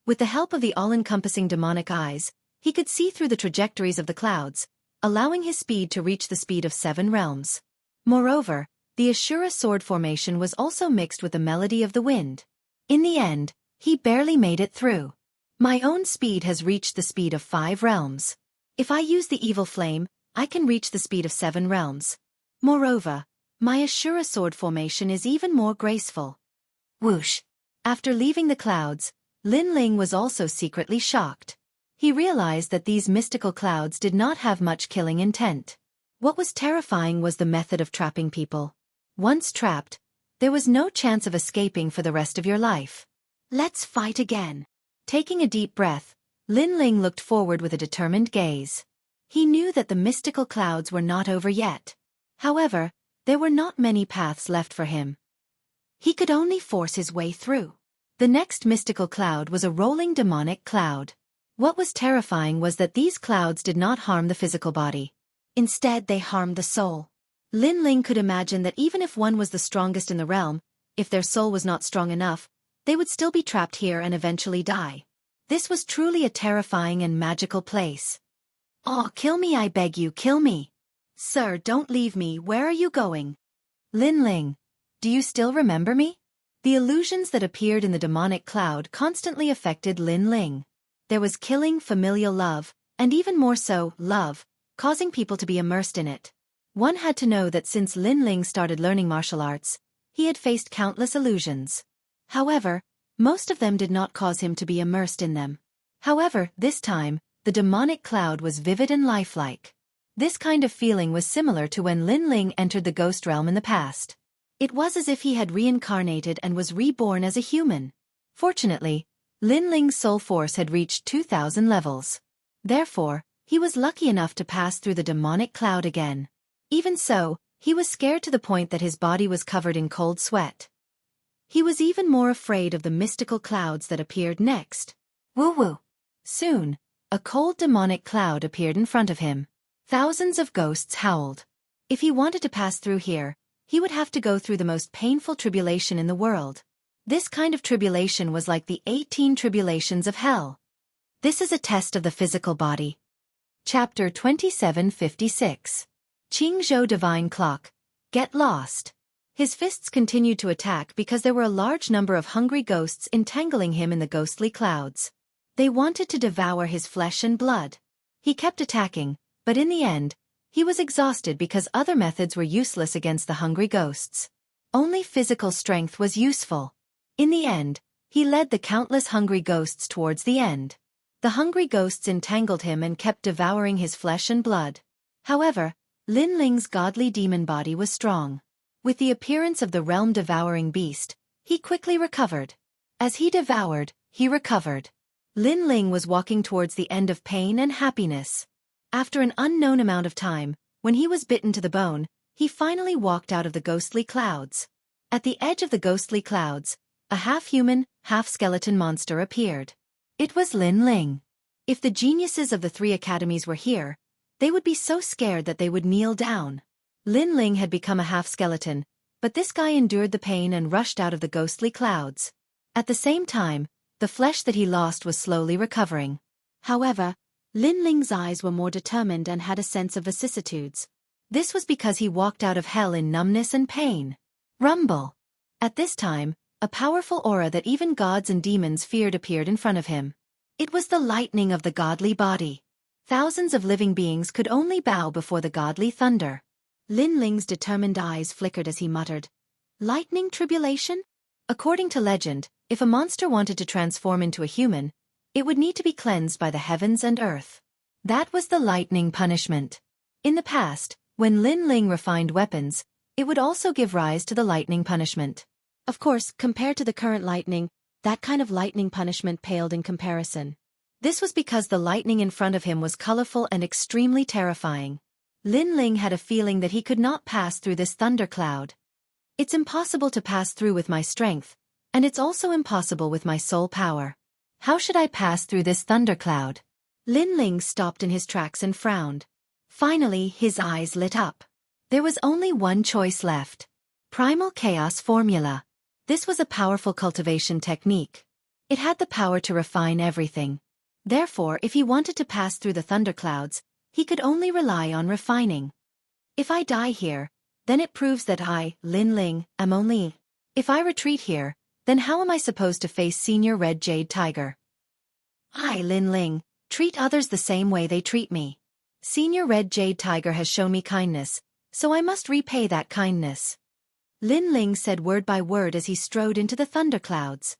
With the help of the all-encompassing demonic eyes, he could see through the trajectories of the clouds, allowing his speed to reach the speed of 7 realms. Moreover, the Ashura sword formation was also mixed with the melody of the wind. In the end, he barely made it through. My own speed has reached the speed of 5 realms. If I use the evil flame, I can reach the speed of 7 realms. Moreover, my Ashura sword formation is even more graceful. Whoosh! After leaving the clouds, Lin Ling was also secretly shocked. He realized that these mystical clouds did not have much killing intent. What was terrifying was the method of trapping people. Once trapped, there was no chance of escaping for the rest of your life. Let's fight again. Taking a deep breath, Lin Ling looked forward with a determined gaze. He knew that the mystical clouds were not over yet. However, there were not many paths left for him. He could only force his way through. The next mystical cloud was a rolling demonic cloud. What was terrifying was that these clouds did not harm the physical body. Instead, they harmed the soul. Lin Ling could imagine that even if one was the strongest in the realm, if their soul was not strong enough, they would still be trapped here and eventually die. This was truly a terrifying and magical place. Oh, kill me, I beg you, kill me. Sir, don't leave me, where are you going? Lin Ling, do you still remember me? The illusions that appeared in the demonic cloud constantly affected Lin Ling. There was killing, familial love, and even more so, love, causing people to be immersed in it. One had to know that since Lin Ling started learning martial arts, he had faced countless illusions. However, most of them did not cause him to be immersed in them. However, this time, the demonic cloud was vivid and lifelike. This kind of feeling was similar to when Lin Ling entered the ghost realm in the past. It was as if he had reincarnated and was reborn as a human. Fortunately, Lin Ling's soul force had reached 2,000 levels. Therefore, he was lucky enough to pass through the demonic cloud again. Even so, he was scared to the point that his body was covered in cold sweat. He was even more afraid of the mystical clouds that appeared next. Woo-woo! Soon, a cold demonic cloud appeared in front of him. Thousands of ghosts howled. If he wanted to pass through here, he would have to go through the most painful tribulation in the world. This kind of tribulation was like the 18 tribulations of hell. This is a test of the physical body. Chapter 2756. Qingzhou Divine Clock. Get lost. His fists continued to attack because there were a large number of hungry ghosts entangling him in the ghostly clouds. They wanted to devour his flesh and blood. He kept attacking, but in the end, he was exhausted because other methods were useless against the hungry ghosts. Only physical strength was useful. In the end, he led the countless hungry ghosts towards the end. The hungry ghosts entangled him and kept devouring his flesh and blood. However, Lin Ling's godly demon body was strong. With the appearance of the realm-devouring beast, he quickly recovered. As he devoured, he recovered. Lin Ling was walking towards the end of pain and happiness. After an unknown amount of time, when he was bitten to the bone, he finally walked out of the ghostly clouds. At the edge of the ghostly clouds, a half-human, half-skeleton monster appeared. It was Lin Ling. If the geniuses of the 3 academies were here, they would be so scared that they would kneel down. Lin Ling had become a half-skeleton, but this guy endured the pain and rushed out of the ghostly clouds. At the same time, the flesh that he lost was slowly recovering. However, Lin Ling's eyes were more determined and had a sense of vicissitudes. This was because he walked out of hell in numbness and pain. Rumble. At this time, a powerful aura that even gods and demons feared appeared in front of him. It was the lightning of the godly body. Thousands of living beings could only bow before the godly thunder. Lin Ling's determined eyes flickered as he muttered, "Lightning tribulation?" According to legend, if a monster wanted to transform into a human, it would need to be cleansed by the heavens and earth. That was the lightning punishment. In the past, when Lin Ling refined weapons, it would also give rise to the lightning punishment. Of course, compared to the current lightning, that kind of lightning punishment paled in comparison. This was because the lightning in front of him was colorful and extremely terrifying. Lin Ling had a feeling that he could not pass through this thundercloud. It's impossible to pass through with my strength, and it's also impossible with my soul power. How should I pass through this thundercloud? Lin Ling stopped in his tracks and frowned. Finally, his eyes lit up. There was only one choice left. Primal Chaos Formula. This was a powerful cultivation technique. It had the power to refine everything. Therefore, if he wanted to pass through the thunderclouds, he could only rely on refining. If I die here, then it proves that I, Lin Ling, am only. If I retreat here, then how am I supposed to face Senior Red Jade Tiger? I, Lin Ling, treat others the same way they treat me. Senior Red Jade Tiger has shown me kindness, so I must repay that kindness. Lin Ling said word by word as he strode into the thunderclouds.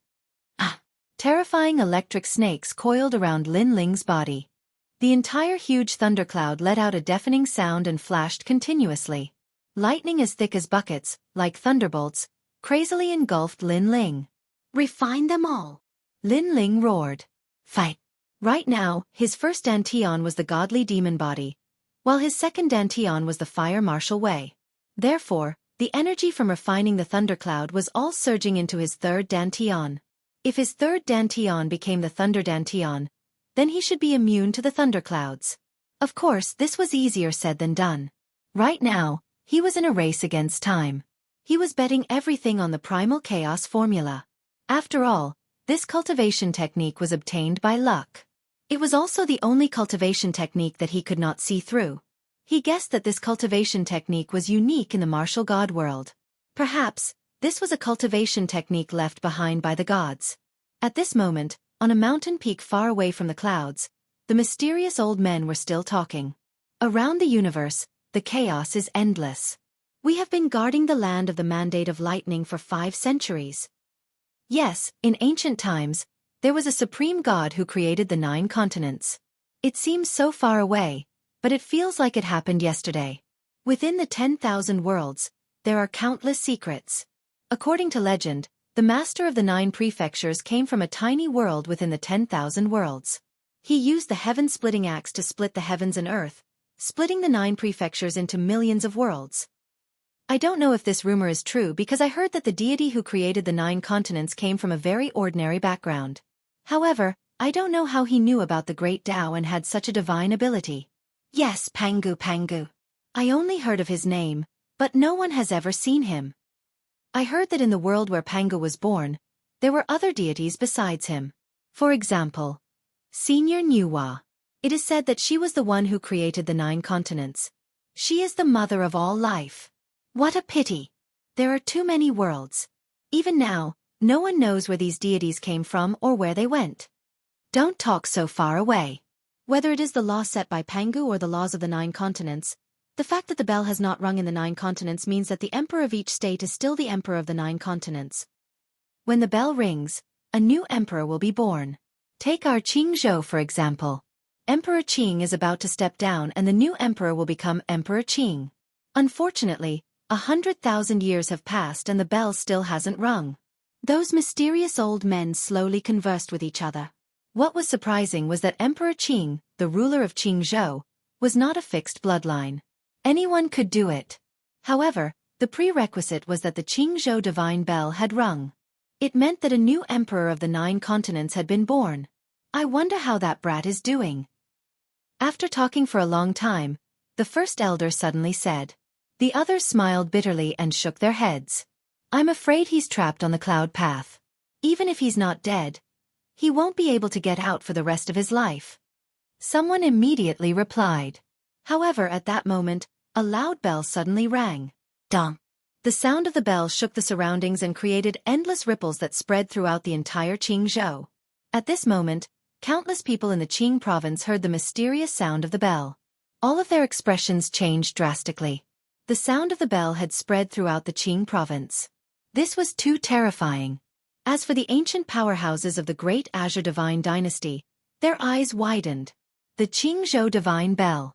Ah! Terrifying electric snakes coiled around Lin Ling's body. The entire huge thundercloud let out a deafening sound and flashed continuously. Lightning as thick as buckets, like thunderbolts, crazily engulfed Lin Ling. Refine them all! Lin Ling roared. Fight! Right now, his first dantian was the godly demon body, while his second dantian was the fire martial way. Therefore, the energy from refining the thundercloud was all surging into his third dantian. If his third dantian became the thunder dantian, then he should be immune to the thunderclouds. Of course, this was easier said than done. Right now, he was in a race against time. He was betting everything on the Primal Chaos Formula. After all, this cultivation technique was obtained by luck. It was also the only cultivation technique that he could not see through. He guessed that this cultivation technique was unique in the martial god world. Perhaps, this was a cultivation technique left behind by the gods. At this moment, on a mountain peak far away from the clouds, the mysterious old men were still talking. Around the universe, the chaos is endless. We have been guarding the land of the mandate of lightning for 5 centuries. Yes, in ancient times, there was a supreme god who created the 9 continents. It seems so far away, but it feels like it happened yesterday. Within the 10,000 worlds, there are countless secrets. According to legend, the master of the 9 prefectures came from a tiny world within the 10,000 worlds. He used the heaven-splitting axe to split the heavens and earth, splitting the 9 prefectures into millions of worlds. I don't know if this rumor is true because I heard that the deity who created the 9 continents came from a very ordinary background. However, I don't know how he knew about the great Tao and had such a divine ability. Yes, Pangu Pangu. I only heard of his name, but no one has ever seen him. I heard that in the world where Pangu was born, there were other deities besides him. For example, Senior Nuwa. It is said that she was the one who created the 9 continents. She is the mother of all life. What a pity! There are too many worlds. Even now, no one knows where these deities came from or where they went. Don't talk so far away. Whether it is the law set by Pangu or the laws of the 9 continents, the fact that the bell has not rung in the 9 continents means that the emperor of each state is still the emperor of the 9 continents. When the bell rings, a new emperor will be born. Take our Qingzhou for example. Emperor Qing is about to step down and the new emperor will become Emperor Qing. Unfortunately, 100,000 years have passed and the bell still hasn't rung. Those mysterious old men slowly conversed with each other. What was surprising was that Emperor Qing, the ruler of Qingzhou, was not a fixed bloodline. Anyone could do it. However, the prerequisite was that the Qingzhou divine bell had rung. It meant that a new emperor of the 9 continents had been born. I wonder how that brat is doing. After talking for a long time, the first elder suddenly said. The others smiled bitterly and shook their heads. I'm afraid he's trapped on the cloud path. Even if he's not dead, he won't be able to get out for the rest of his life. Someone immediately replied. However, at that moment, a loud bell suddenly rang. Dong. The sound of the bell shook the surroundings and created endless ripples that spread throughout the entire Qingzhou. At this moment, countless people in the Qing province heard the mysterious sound of the bell. All of their expressions changed drastically. The sound of the bell had spread throughout the Qing province. This was too terrifying. As for the ancient powerhouses of the Great Azure Divine Dynasty, their eyes widened. The Qingzhou Divine Bell.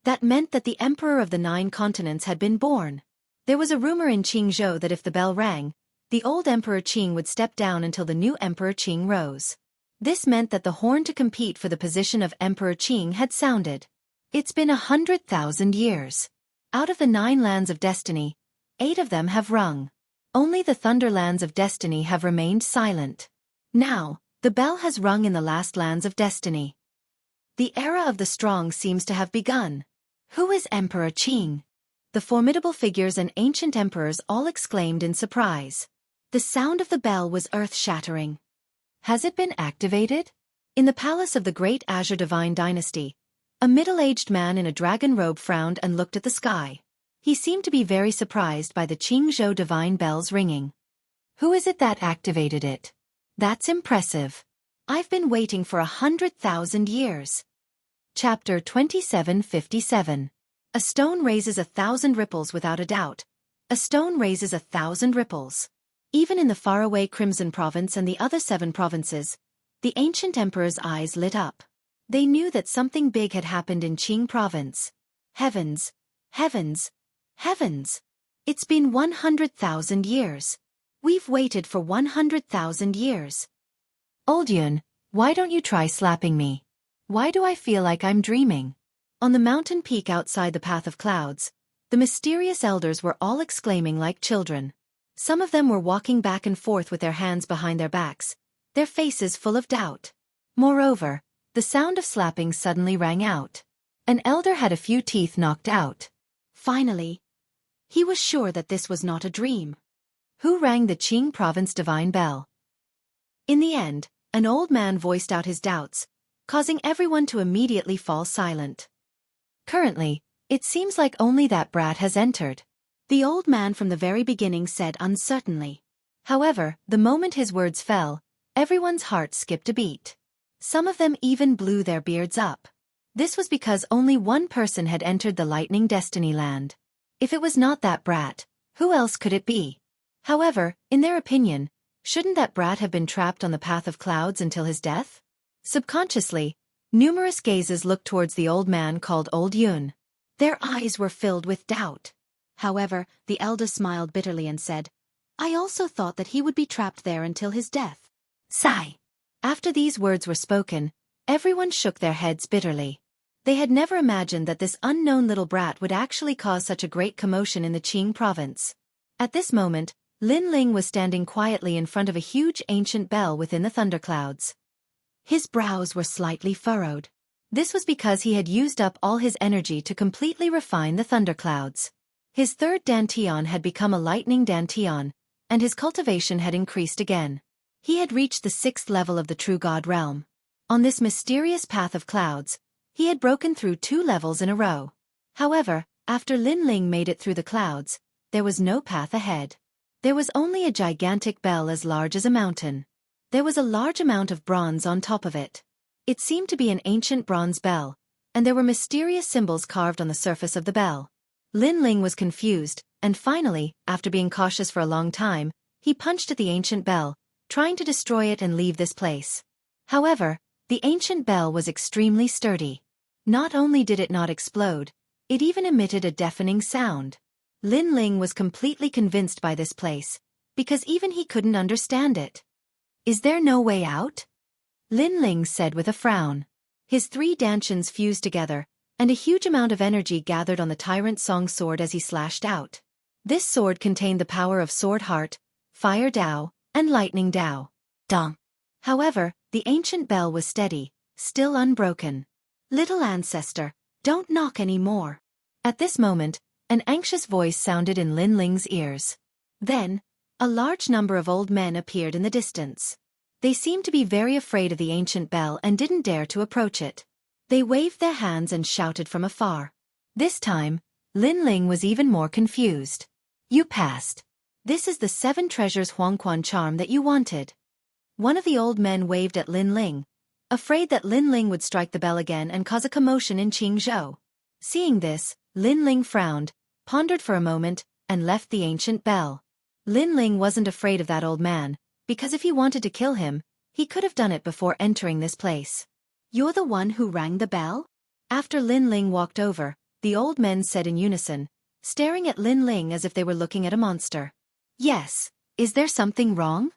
That meant that the Emperor of the 9 continents had been born. There was a rumor in Qingzhou that if the bell rang, the old Emperor Qing would step down until the new Emperor Qing rose. This meant that the horn to compete for the position of Emperor Qing had sounded. It's been 100,000 years. Out of the 9 lands of destiny, 8 of them have rung. Only the Thunder lands of destiny have remained silent. Now, the bell has rung in the last lands of destiny. The era of the strong seems to have begun. Who is Emperor Qing? The formidable figures and ancient emperors all exclaimed in surprise. The sound of the bell was earth-shattering. Has it been activated? In the palace of the Great Azure Divine Dynasty, a middle-aged man in a dragon robe frowned and looked at the sky. He seemed to be very surprised by the Qingzhou Divine Bell's ringing. Who is it that activated it? That's impressive. I've been waiting for 100,000 years. Chapter 2757. A stone raises 1,000 ripples without a doubt. A stone raises 1,000 ripples. Even in the faraway Crimson Province and the other 7 provinces, the ancient emperor's eyes lit up. They knew that something big had happened in Qing province. Heavens! Heavens! Heavens! It's been 100,000 years. We've waited for 100,000 years. Old Yun, why don't you try slapping me? Why do I feel like I'm dreaming? On the mountain peak outside the Path of Clouds, the mysterious elders were all exclaiming like children. Some of them were walking back and forth with their hands behind their backs, their faces full of doubt. Moreover, the sound of slapping suddenly rang out. An elder had a few teeth knocked out. Finally, he was sure that this was not a dream. Who rang the Qing province divine bell? In the end, an old man voiced out his doubts, causing everyone to immediately fall silent. Currently, it seems like only that brat has entered. The old man from the very beginning said uncertainly. However, the moment his words fell, everyone's heart skipped a beat. Some of them even blew their beards up. This was because only one person had entered the Lightning Destiny Land. If it was not that brat, who else could it be? However, in their opinion, shouldn't that brat have been trapped on the Path of Clouds until his death? Subconsciously, numerous gazes looked towards the old man called Old Yun. Their eyes were filled with doubt. However, the elder smiled bitterly and said, I also thought that he would be trapped there until his death. Sigh. After these words were spoken, everyone shook their heads bitterly. They had never imagined that this unknown little brat would actually cause such a great commotion in the Qing province. At this moment, Lin Ling was standing quietly in front of a huge ancient bell within the thunderclouds. His brows were slightly furrowed. This was because he had used up all his energy to completely refine the thunderclouds. His third dantian had become a lightning dantian, and his cultivation had increased again. He had reached the 6th level of the true god realm. On this mysterious path of clouds, he had broken through 2 levels in a row. However, after Lin Ling made it through the clouds, there was no path ahead. There was only a gigantic bell as large as a mountain. There was a large amount of bronze on top of it. It seemed to be an ancient bronze bell, and there were mysterious symbols carved on the surface of the bell. Lin Ling was confused, and finally, after being cautious for a long time, he punched at the ancient bell, trying to destroy it and leave this place. However, The ancient bell was extremely sturdy. Not only did it not explode, it even emitted a deafening sound. Lin Ling was completely convinced by this place, because even he couldn't understand it. Is there no way out? Lin Ling said with a frown. His 3 dantians fused together, and a huge amount of energy gathered on the Tyrant Song sword as he slashed out. This sword contained the power of Sword Heart, Fire Dao, and Lightning Dao. Dong. However, the ancient bell was steady, still unbroken. Little ancestor, don't knock any more. At this moment, an anxious voice sounded in Lin Ling's ears. Then, a large number of old men appeared in the distance. They seemed to be very afraid of the ancient bell and didn't dare to approach it. They waved their hands and shouted from afar. This time, Lin Ling was even more confused. You passed. This is the 7 treasures Huangquan charm that you wanted. One of the old men waved at Lin Ling, afraid that Lin Ling would strike the bell again and cause a commotion in Jianghu. Seeing this, Lin Ling frowned, pondered for a moment, and left the ancient bell. Lin Ling wasn't afraid of that old man, because if he wanted to kill him, he could have done it before entering this place. You're the one who rang the bell? After Lin Ling walked over, the old men said in unison, staring at Lin Ling as if they were looking at a monster. Yes, is there something wrong?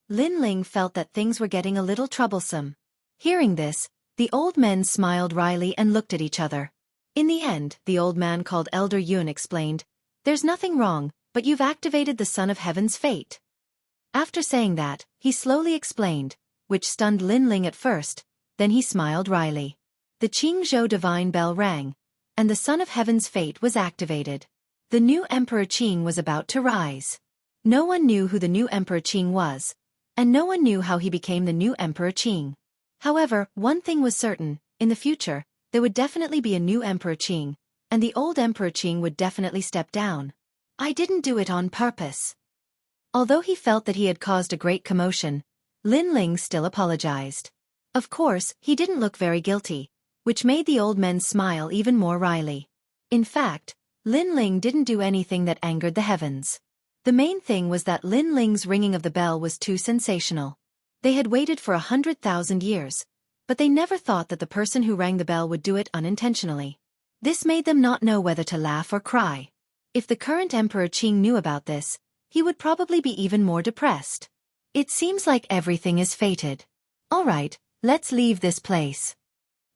Lin Ling felt that things were getting a little troublesome. Hearing this, the old men smiled wryly and looked at each other. In the end, the old man called Elder Yun explained, There's nothing wrong, but you've activated the Son of Heaven's fate. After saying that, he slowly explained, which stunned Lin Ling at first, then he smiled wryly. The Jianghu divine bell rang, and the Son of Heaven's fate was activated. The new Emperor Qing was about to rise. No one knew who the new Emperor Qing was, and no one knew how he became the new Emperor Qing. However, one thing was certain, in the future, there would definitely be a new Emperor Qing, and the old Emperor Qing would definitely step down. I didn't do it on purpose. Although he felt that he had caused a great commotion, Lin Ling still apologized. Of course, he didn't look very guilty, which made the old men smile even more wryly. In fact, Lin Ling didn't do anything that angered the heavens. The main thing was that Lin Ling's ringing of the bell was too sensational. They had waited for 100,000 years, but they never thought that the person who rang the bell would do it unintentionally. This made them not know whether to laugh or cry. If the current Emperor Qing knew about this, he would probably be even more depressed. It seems like everything is fated. All right, let's leave this place.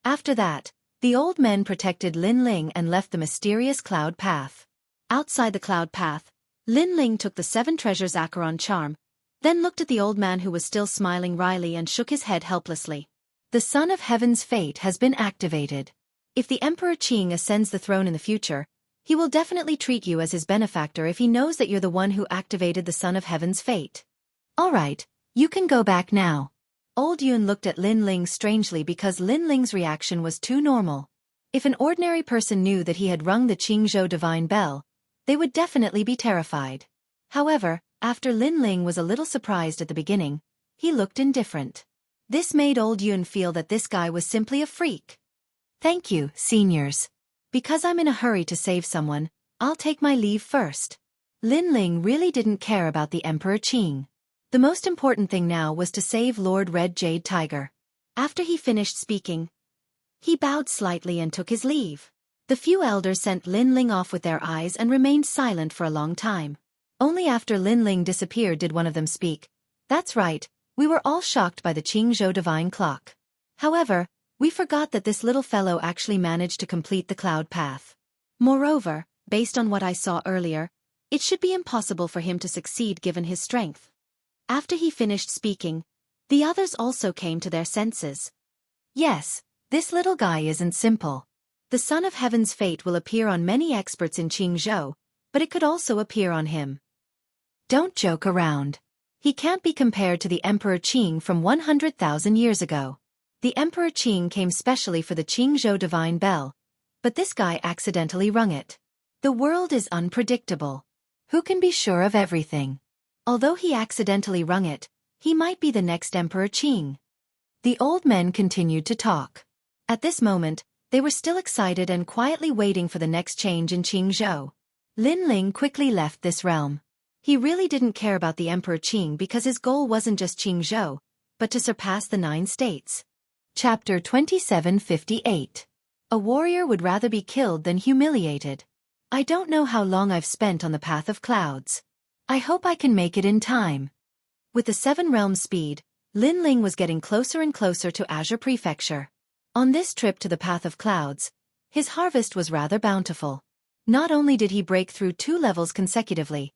After that, the old men protected Lin Ling and left the mysterious cloud path. Outside the cloud path, Lin Ling took the 7 treasures Acheron charm, then looked at the old man who was still smiling wryly and shook his head helplessly. The Son of Heaven's fate has been activated. If the Emperor Qing ascends the throne in the future, he will definitely treat you as his benefactor if he knows that you're the one who activated the Son of Heaven's fate. All right, you can go back now. Old Yun looked at Lin Ling strangely because Lin Ling's reaction was too normal. If an ordinary person knew that he had rung the Jianghu divine bell, they would definitely be terrified. However, after Lin Ling was a little surprised at the beginning, he looked indifferent. This made old Yun feel that this guy was simply a freak. Thank you, seniors. Because I'm in a hurry to save someone, I'll take my leave first. Lin Ling really didn't care about the Emperor Qing. The most important thing now was to save Lord Red Jade Tiger. After he finished speaking, he bowed slightly and took his leave. The few elders sent Lin Ling off with their eyes and remained silent for a long time. Only after Lin Ling disappeared did one of them speak. That's right, we were all shocked by the Jianghu divine clock. However, we forgot that this little fellow actually managed to complete the cloud path. Moreover, based on what I saw earlier, it should be impossible for him to succeed given his strength. After he finished speaking, the others also came to their senses. Yes, this little guy isn't simple. The Son of Heaven's fate will appear on many experts in Jianghu, but it could also appear on him. Don't joke around. He can't be compared to the Emperor Qing from 100,000 years ago. The Emperor Qing came specially for the Jianghu divine bell, but this guy accidentally rung it. The world is unpredictable. Who can be sure of everything? Although he accidentally rung it, he might be the next Emperor Qing. The old men continued to talk. At this moment, they were still excited and quietly waiting for the next change in Jianghu. Lin Ling quickly left this realm. He really didn't care about the Emperor Qing because his goal wasn't just Jianghu, but to surpass the 9 states. Chapter 2758. A warrior would rather be killed than humiliated. I don't know how long I've spent on the path of clouds. I hope I can make it in time. With the 7 realms speed, Lin Ling was getting closer and closer to Azure Prefecture. On this trip to the path of clouds, his harvest was rather bountiful. Not only did he break through 2 levels consecutively,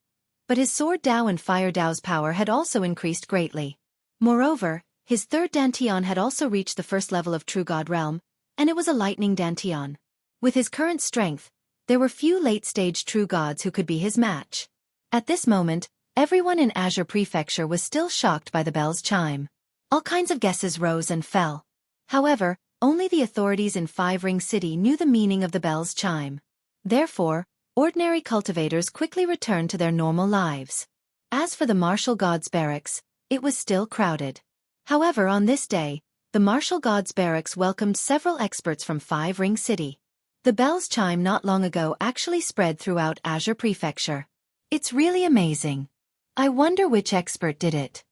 but his sword Dao and fire Dao's power had also increased greatly. Moreover, his third Dantian had also reached the first level of True God Realm, and it was a lightning Dantian. With his current strength, there were few late-stage True Gods who could be his match. At this moment, everyone in Azure Prefecture was still shocked by the bell's chime. All kinds of guesses rose and fell. However, only the authorities in Five Ring City knew the meaning of the bell's chime. Therefore, ordinary cultivators quickly returned to their normal lives. As for the martial gods' barracks, it was still crowded. However, on this day, the martial gods' barracks welcomed several experts from Five Ring City. The bell's chime not long ago actually spread throughout Azure Prefecture. It's really amazing. I wonder which expert did it.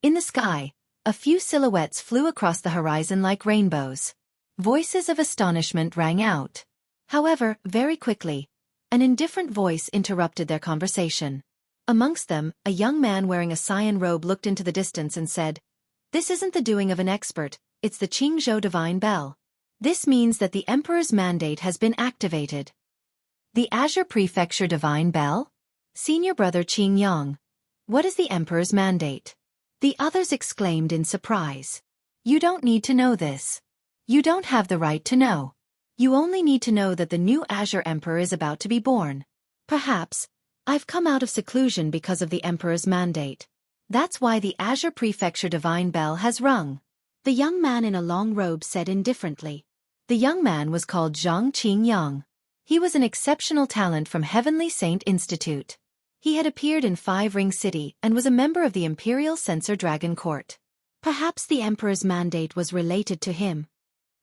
In the sky, a few silhouettes flew across the horizon like rainbows. Voices of astonishment rang out. However, very quickly, an indifferent voice interrupted their conversation. Amongst them, a young man wearing a cyan robe looked into the distance and said, "This isn't the doing of an expert, it's the Qingzhou Divine Bell. This means that the Emperor's mandate has been activated." The Azure Prefecture Divine Bell? Senior brother Qing Yang. What is the Emperor's mandate? The others exclaimed in surprise. You don't need to know this. You don't have the right to know. You only need to know that the new Azure Emperor is about to be born. Perhaps, I've come out of seclusion because of the Emperor's mandate. That's why the Azure Prefecture Divine Bell has rung. The young man in a long robe said indifferently. The young man was called Zhang Qingyang. He was an exceptional talent from Heavenly Saint Institute. He had appeared in Five Ring City and was a member of the Imperial Censor Dragon Court. Perhaps the Emperor's mandate was related to him.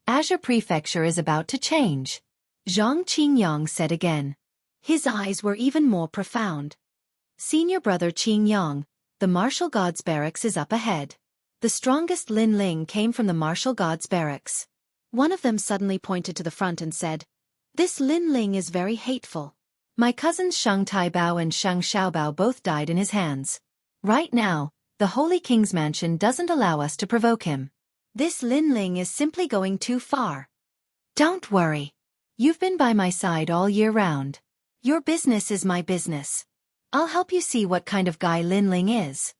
Azure Prefecture is about to change. Zhang Qingyang said again. His eyes were even more profound. Senior brother Qingyang, the Martial Gods Barracks is up ahead. The strongest Lin Ling came from the Martial Gods Barracks. One of them suddenly pointed to the front and said, "This Lin Ling is very hateful. My cousins Shang Taibao and Shang Xiaobao both died in his hands. Right now, the Holy King's mansion doesn't allow us to provoke him. This Lin Ling is simply going too far. Don't worry. You've been by my side all year round. Your business is my business. I'll help you see what kind of guy Lin Ling is."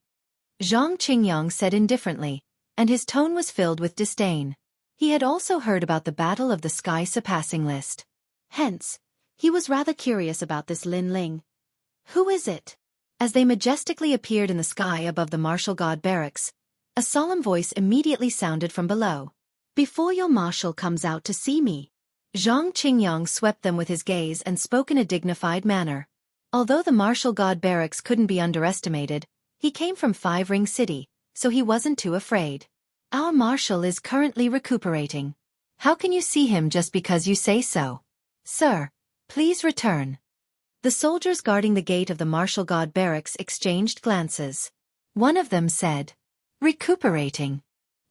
Zhang Qingyang said indifferently, and his tone was filled with disdain. He had also heard about the Battle of the Sky Surpassing List. Hence, he was rather curious about this Lin Ling. Who is it? As they majestically appeared in the sky above the Martial God Barracks, a solemn voice immediately sounded from below. "Before your marshal comes out to see me." Zhang Qingyang swept them with his gaze and spoke in a dignified manner. Although the Martial God Barracks couldn't be underestimated, he came from Five Ring City, so he wasn't too afraid. "Our marshal is currently recuperating. How can you see him just because you say so? Sir, please return." The soldiers guarding the gate of the Martial God Barracks exchanged glances. One of them said, "Recuperating."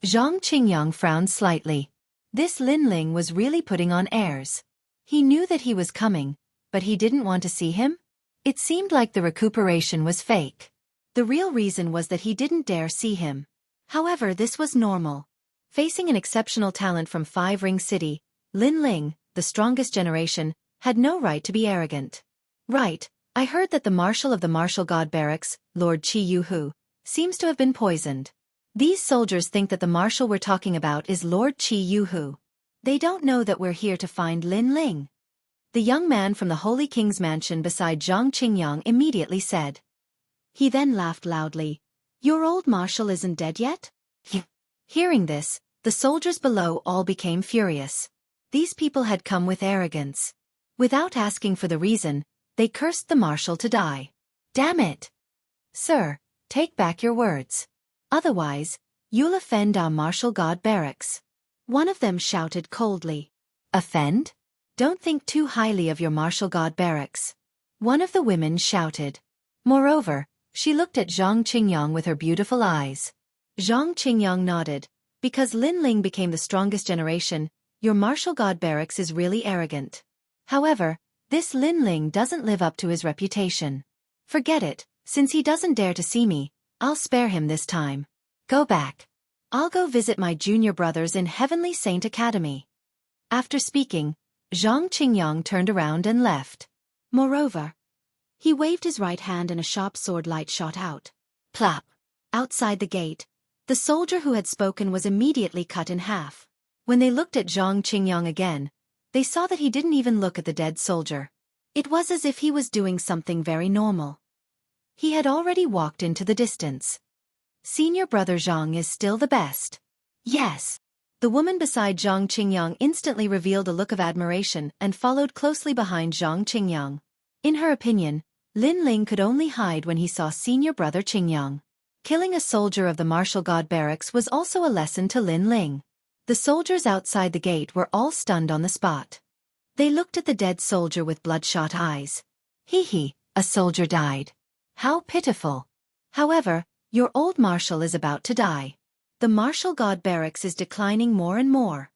Zhang Qingyang frowned slightly. This Lin Ling was really putting on airs. He knew that he was coming, but he didn't want to see him? It seemed like the recuperation was fake. The real reason was that he didn't dare see him. However, this was normal. Facing an exceptional talent from Five Ring City, Lin Ling, the strongest generation, had no right to be arrogant. "Right, I heard that the Marshal of the Martial God Barracks, Lord Qi Yuhu, seems to have been poisoned. These soldiers think that the marshal we're talking about is Lord Qi Yuhu. They don't know that we're here to find Lin Ling." The young man from the Holy King's mansion beside Zhang Qingyang immediately said. He then laughed loudly. "Your old marshal isn't dead yet?" Hearing this, the soldiers below all became furious. These people had come with arrogance. Without asking for the reason, they cursed the marshal to die. "Damn it! Sir, take back your words. Otherwise, you'll offend our Martial God Barracks." One of them shouted coldly. "Offend? Don't think too highly of your Martial God Barracks." One of the women shouted. Moreover, she looked at Zhang Qingyang with her beautiful eyes. Zhang Qingyang nodded, Because Lin Ling became the strongest generation, your martial god barracks is really arrogant. However, this Lin Ling doesn't live up to his reputation. Forget it, since he doesn't dare to see me, I'll spare him this time. Go back. I'll go visit my junior brothers in Heavenly Saint Academy. After speaking, Zhang Qingyang turned around and left. Moreover, he waved his right hand and a sharp sword light shot out. Plop! Outside the gate, the soldier who had spoken was immediately cut in half. When they looked at Zhang Qingyang again, they saw that he didn't even look at the dead soldier. It was as if he was doing something very normal. He had already walked into the distance. Senior brother Zhang is still the best. Yes. The woman beside Zhang Qingyang instantly revealed a look of admiration and followed closely behind Zhang Qingyang. In her opinion, Lin Ling could only hide when he saw senior brother Qingyang. Killing a soldier of the martial god barracks was also a lesson to Lin Ling. The soldiers outside the gate were all stunned on the spot. They looked at the dead soldier with bloodshot eyes. Hee, a soldier died. How pitiful. However, your old marshal is about to die. The martial god barracks is declining more and more.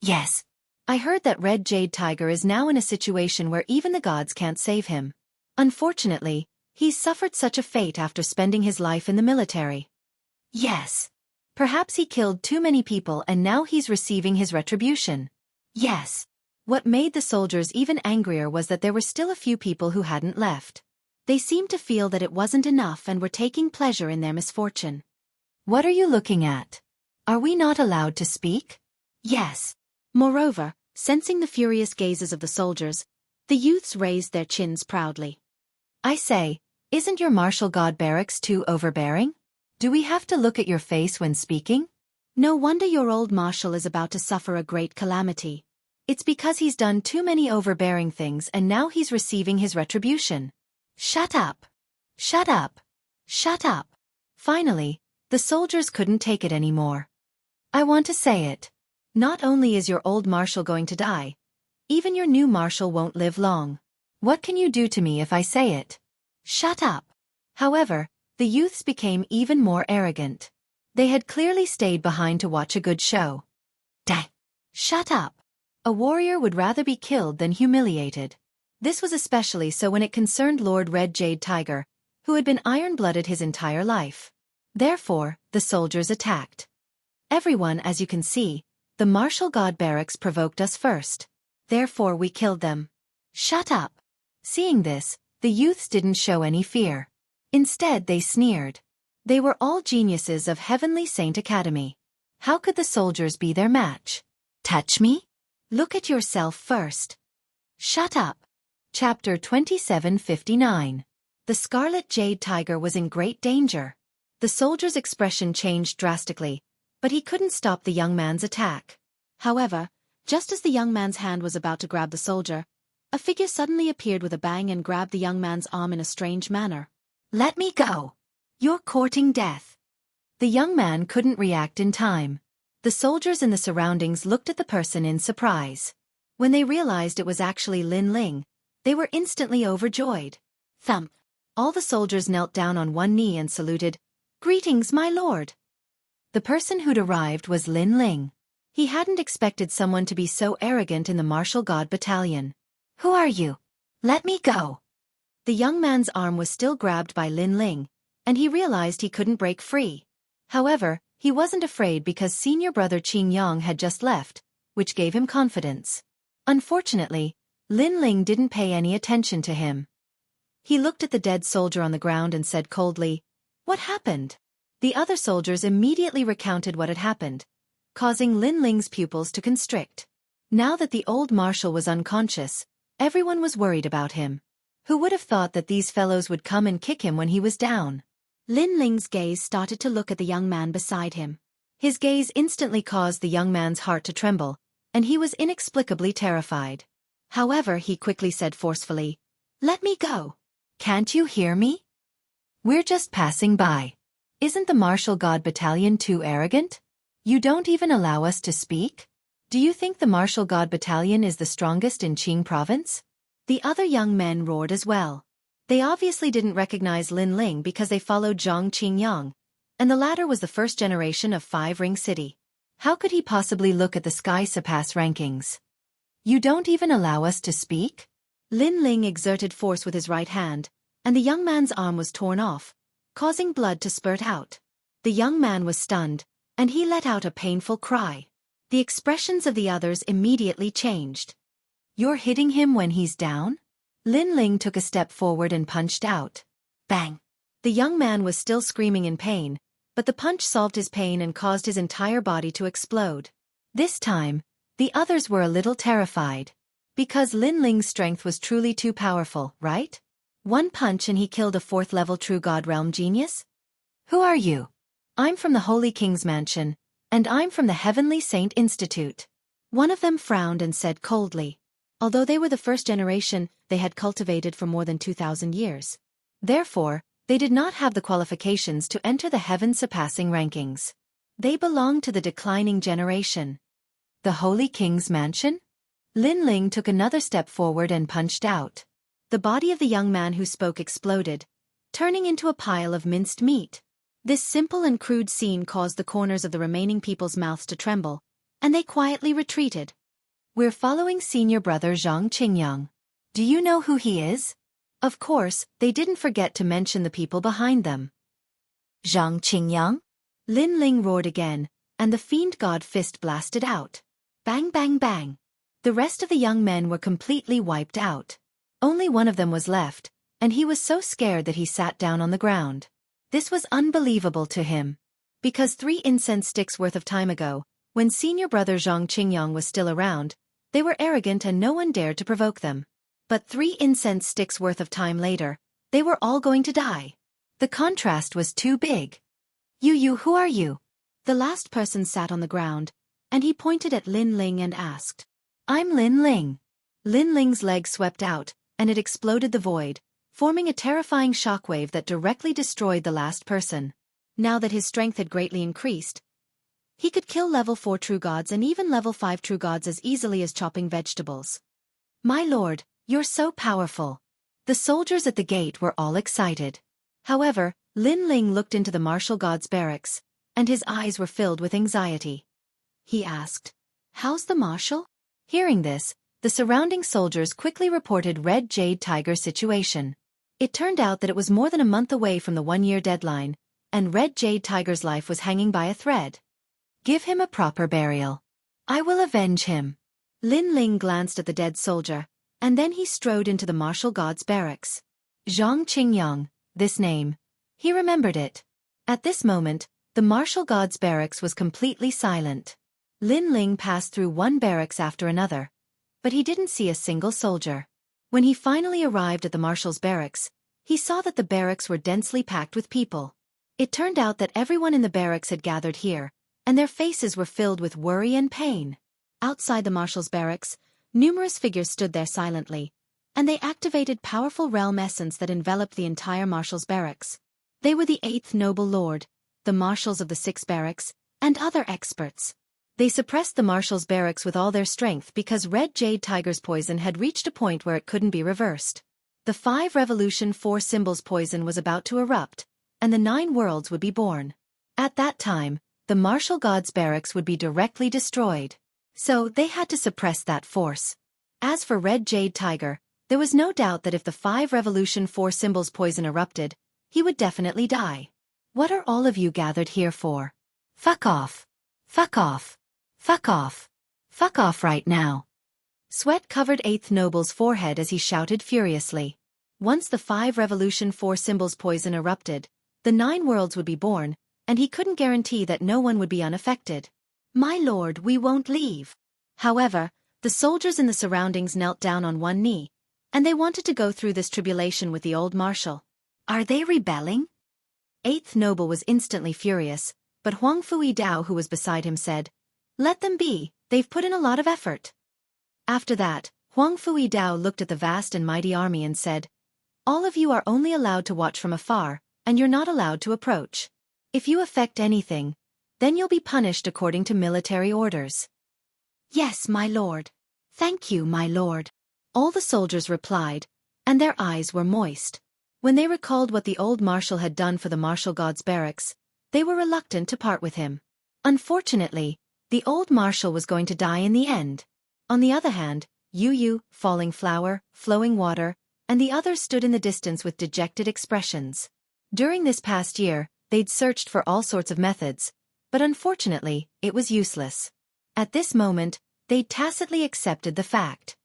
Yes. I heard that Red Jade Tiger is now in a situation where even the gods can't save him. Unfortunately, he's suffered such a fate after spending his life in the military. Yes. Perhaps he killed too many people and now he's receiving his retribution. Yes. What made the soldiers even angrier was that there were still a few people who hadn't left. They seemed to feel that it wasn't enough and were taking pleasure in their misfortune. What are you looking at? Are we not allowed to speak? Yes. Moreover, sensing the furious gazes of the soldiers, the youths raised their chins proudly. I say, isn't your martial god barracks too overbearing? Do we have to look at your face when speaking? No wonder your old marshal is about to suffer a great calamity. It's because he's done too many overbearing things and now he's receiving his retribution. Shut up! Shut up! Shut up! Finally, the soldiers couldn't take it anymore. I want to say it. Not only is your old marshal going to die, even your new marshal won't live long. What can you do to me if I say it? Shut up! However, the youths became even more arrogant. They had clearly stayed behind to watch a good show. Dang! Shut up! A warrior would rather be killed than humiliated. This was especially so when it concerned Lord Red Jade Tiger, who had been iron-blooded his entire life. Therefore, the soldiers attacked. Everyone, as you can see, the martial god barracks provoked us first. Therefore we killed them. Shut up! Seeing this, the youths didn't show any fear. Instead they sneered. They were all geniuses of Heavenly Saint Academy. How could the soldiers be their match? Touch me? Look at yourself first. Shut up! Chapter 2759. The Scarlet Jade Tiger was in great danger. The soldier's expression changed drastically, but he couldn't stop the young man's attack. However, just as the young man's hand was about to grab the soldier, a figure suddenly appeared with a bang and grabbed the young man's arm in a strange manner. Let me go! You're courting death. The young man couldn't react in time. The soldiers in the surroundings looked at the person in surprise. When they realized it was actually Lin Ling, they were instantly overjoyed. Thump! All the soldiers knelt down on one knee and saluted, "Greetings, my lord." The person who'd arrived was Lin Ling. He hadn't expected someone to be so arrogant in the martial god battalion. Who are you? Let me go. The young man's arm was still grabbed by Lin Ling, and he realized he couldn't break free. However, he wasn't afraid because senior brother Qingyang had just left, which gave him confidence. Unfortunately, Lin Ling didn't pay any attention to him. He looked at the dead soldier on the ground and said coldly, "What happened?" The other soldiers immediately recounted what had happened, causing Lin Ling's pupils to constrict. Now that the old marshal was unconscious, everyone was worried about him. Who would have thought that these fellows would come and kick him when he was down? Lin Ling's gaze started to look at the young man beside him. His gaze instantly caused the young man's heart to tremble, and he was inexplicably terrified. However, he quickly said forcefully, "Let me go. Can't you hear me? We're just passing by. Isn't the martial god battalion too arrogant? You don't even allow us to speak? Do you think the martial god battalion is the strongest in Qing province?" The other young men roared as well. They obviously didn't recognize Lin Ling because they followed Zhang Qingyang, and the latter was the first generation of Five Ring City. How could he possibly look at the sky surpass rankings? You don't even allow us to speak? Lin Ling exerted force with his right hand, and the young man's arm was torn off, causing blood to spurt out. The young man was stunned, and he let out a painful cry. The expressions of the others immediately changed. You're hitting him when he's down? Lin Ling took a step forward and punched out. Bang! The young man was still screaming in pain, but the punch solved his pain and caused his entire body to explode. This time, the others were a little terrified. Because Lin Ling's strength was truly too powerful, right? One punch and he killed a 4th-level True God Realm genius? Who are you? I'm from the Holy King's Mansion, and I'm from the Heavenly Saint Institute. One of them frowned and said coldly. Although they were the first generation, they had cultivated for more than 2,000 years. Therefore, they did not have the qualifications to enter the heaven-surpassing rankings. They belonged to the declining generation. The Holy King's Mansion? Lin Ling took another step forward and punched out. The body of the young man who spoke exploded, turning into a pile of minced meat. This simple and crude scene caused the corners of the remaining people's mouths to tremble, and they quietly retreated. We're following senior brother Zhang Qingyang. Do you know who he is? Of course, they didn't forget to mention the people behind them. Zhang Qingyang? Lin Ling roared again, and the fiend god fist blasted out. Bang bang bang. The rest of the young men were completely wiped out. Only one of them was left, and he was so scared that he sat down on the ground. This was unbelievable to him. Because 3 incense sticks worth of time ago, when senior brother Zhang Qingyang was still around, they were arrogant and no one dared to provoke them. But 3 incense sticks worth of time later, they were all going to die. The contrast was too big. You, who are you? The last person sat on the ground, and he pointed at Lin Ling and asked. I'm Lin Ling. Lin Ling's leg swept out, and it exploded the void, forming a terrifying shockwave that directly destroyed the last person. Now that his strength had greatly increased, he could kill level 4 true gods and even level 5 true gods as easily as chopping vegetables. My lord, you're so powerful. The soldiers at the gate were all excited. However, Lin Ling looked into the martial god's barracks, and his eyes were filled with anxiety. He asked, "How's the marshal?" Hearing this, the surrounding soldiers quickly reported Red Jade Tiger's situation. It turned out that it was more than a month away from the 1-year deadline, and Red Jade Tiger's life was hanging by a thread. Give him a proper burial. I will avenge him. Lin Ling glanced at the dead soldier, and then he strode into the martial god's barracks. Zhang Qingyang, this name. He remembered it. At this moment, the martial god's barracks was completely silent. Lin Ling passed through one barracks after another, but he didn't see a single soldier. When he finally arrived at the marshal's barracks, he saw that the barracks were densely packed with people. It turned out that everyone in the barracks had gathered here, and their faces were filled with worry and pain. Outside the marshal's barracks, numerous figures stood there silently, and they activated powerful realm essence that enveloped the entire marshal's barracks. They were the 8th noble lord, the marshals of the 6 barracks, and other experts. They suppressed the marshal's barracks with all their strength because Red Jade Tiger's poison had reached a point where it couldn't be reversed. The 5 Revolution 4 symbols poison was about to erupt, and the 9 worlds would be born. At that time, the martial god's barracks would be directly destroyed. So they had to suppress that force. As for Red Jade Tiger, there was no doubt that if the 5 Revolution 4 symbols poison erupted, he would definitely die. What are all of you gathered here for? Fuck off. Fuck off. Fuck off. Fuck off right now. Sweat covered 8th Noble's forehead as he shouted furiously. Once the 5 Revolution 4 symbols poison erupted, the 9 worlds would be born, and he couldn't guarantee that no one would be unaffected. My lord, we won't leave. However, the soldiers in the surroundings knelt down on one knee, and they wanted to go through this tribulation with the old marshal. Are they rebelling? 8th Noble was instantly furious, but Huang Fui Dao, who was beside him, said, "Let them be, they've put in a lot of effort." After that, Huang Fui Dao looked at the vast and mighty army and said, "All of you are only allowed to watch from afar, and you're not allowed to approach. If you affect anything, then you'll be punished according to military orders." "Yes, my lord. Thank you, my lord." All the soldiers replied, and their eyes were moist. When they recalled what the old marshal had done for the martial god's barracks, they were reluctant to part with him. Unfortunately, The old marshal was going to die in the end. On the other hand, Yu, falling flower, flowing water, and the others stood in the distance with dejected expressions. During this past year, they'd searched for all sorts of methods, but unfortunately, it was useless. At this moment, they tacitly accepted the fact.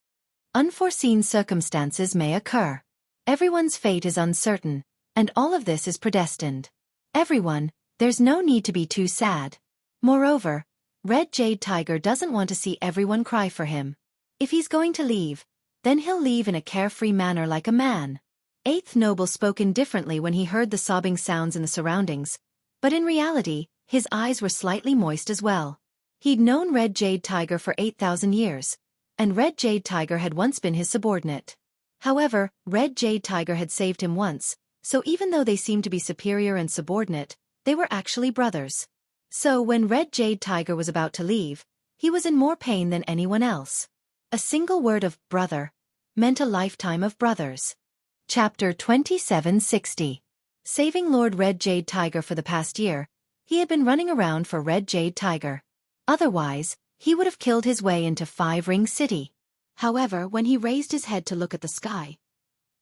Unforeseen circumstances may occur. Everyone's fate is uncertain, and all of this is predestined. Everyone, there's no need to be too sad. Moreover, Red Jade Tiger doesn't want to see everyone cry for him. If he's going to leave, then he'll leave in a carefree manner like a man. Eighth Noble spoke indifferently when he heard the sobbing sounds in the surroundings, but in reality, his eyes were slightly moist as well. He'd known Red Jade Tiger for 8,000 years, and Red Jade Tiger had once been his subordinate. However, Red Jade Tiger had saved him once, so even though they seemed to be superior and subordinate, they were actually brothers. So when Red Jade Tiger was about to leave, he was in more pain than anyone else. A single word of brother meant a lifetime of brothers. Chapter 2760. Saving Lord Red Jade Tiger for the past year, he had been running around for Red Jade Tiger. Otherwise, he would have killed his way into Five Ring City. However, when he raised his head to look at the sky,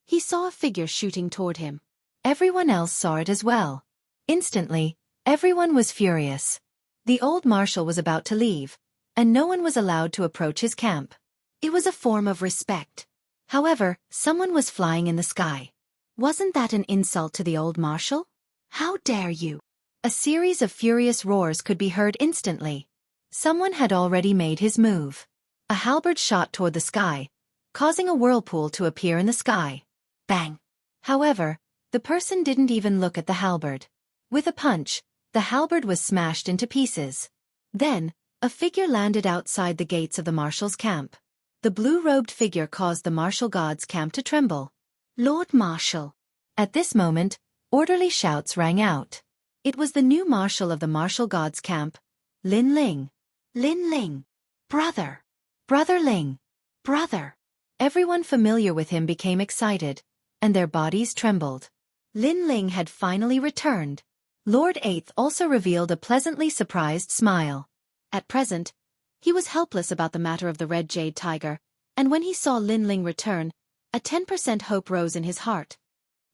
he saw a figure shooting toward him. Everyone else saw it as well. Instantly, everyone was furious. The old marshal was about to leave, and no one was allowed to approach his camp. It was a form of respect. However, someone was flying in the sky. Wasn't that an insult to the old marshal? How dare you? A series of furious roars could be heard instantly. Someone had already made his move. A halberd shot toward the sky, causing a whirlpool to appear in the sky. Bang! However, the person didn't even look at the halberd. With a punch, the halberd was smashed into pieces. Then, a figure landed outside the gates of the marshal's camp. The blue-robed figure caused the martial god's camp to tremble. Lord Marshal! At this moment, orderly shouts rang out. It was the new marshal of the martial god's camp, Lin Ling. Lin Ling! Brother! Brother Ling! Brother! Everyone familiar with him became excited, and their bodies trembled. Lin Ling had finally returned. Lord Eighth also revealed a pleasantly surprised smile. At present, he was helpless about the matter of the Red Jade Tiger, and when he saw Lin Ling return, a 10% hope rose in his heart.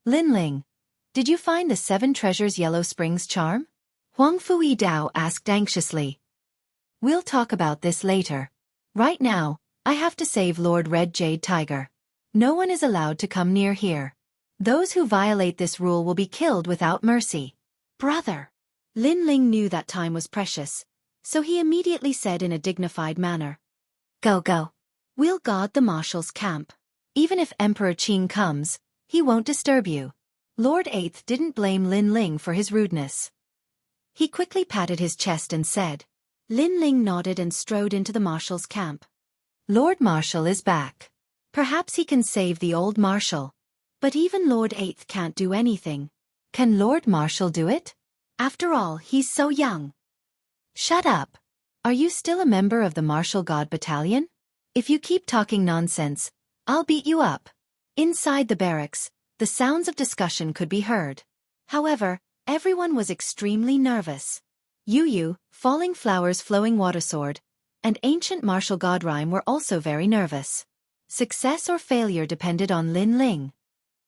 Lin Ling, did you find the 7 treasures Yellow Springs charm? Huang Fui Dao asked anxiously. We'll talk about this later. Right now, I have to save Lord Red Jade Tiger. No one is allowed to come near here. Those who violate this rule will be killed without mercy. Brother! Lin Ling knew that time was precious, so he immediately said in a dignified manner. Go. We'll guard the marshal's camp. Even if Emperor Qing comes, he won't disturb you. Lord Eighth didn't blame Lin Ling for his rudeness. He quickly patted his chest and said. Lin Ling nodded and strode into the marshal's camp. Lord Marshal is back. Perhaps he can save the old marshal. But even Lord Eighth can't do anything. Can Lord Marshal do it? After all, he's so young. Shut up. Are you still a member of the Martial God Battalion? If you keep talking nonsense, I'll beat you up. Inside the barracks, the sounds of discussion could be heard. However, everyone was extremely nervous. Yu, Falling Flowers Flowing Water Sword, and Ancient Martial God Rhyme were also very nervous. Success or failure depended on Lin Ling.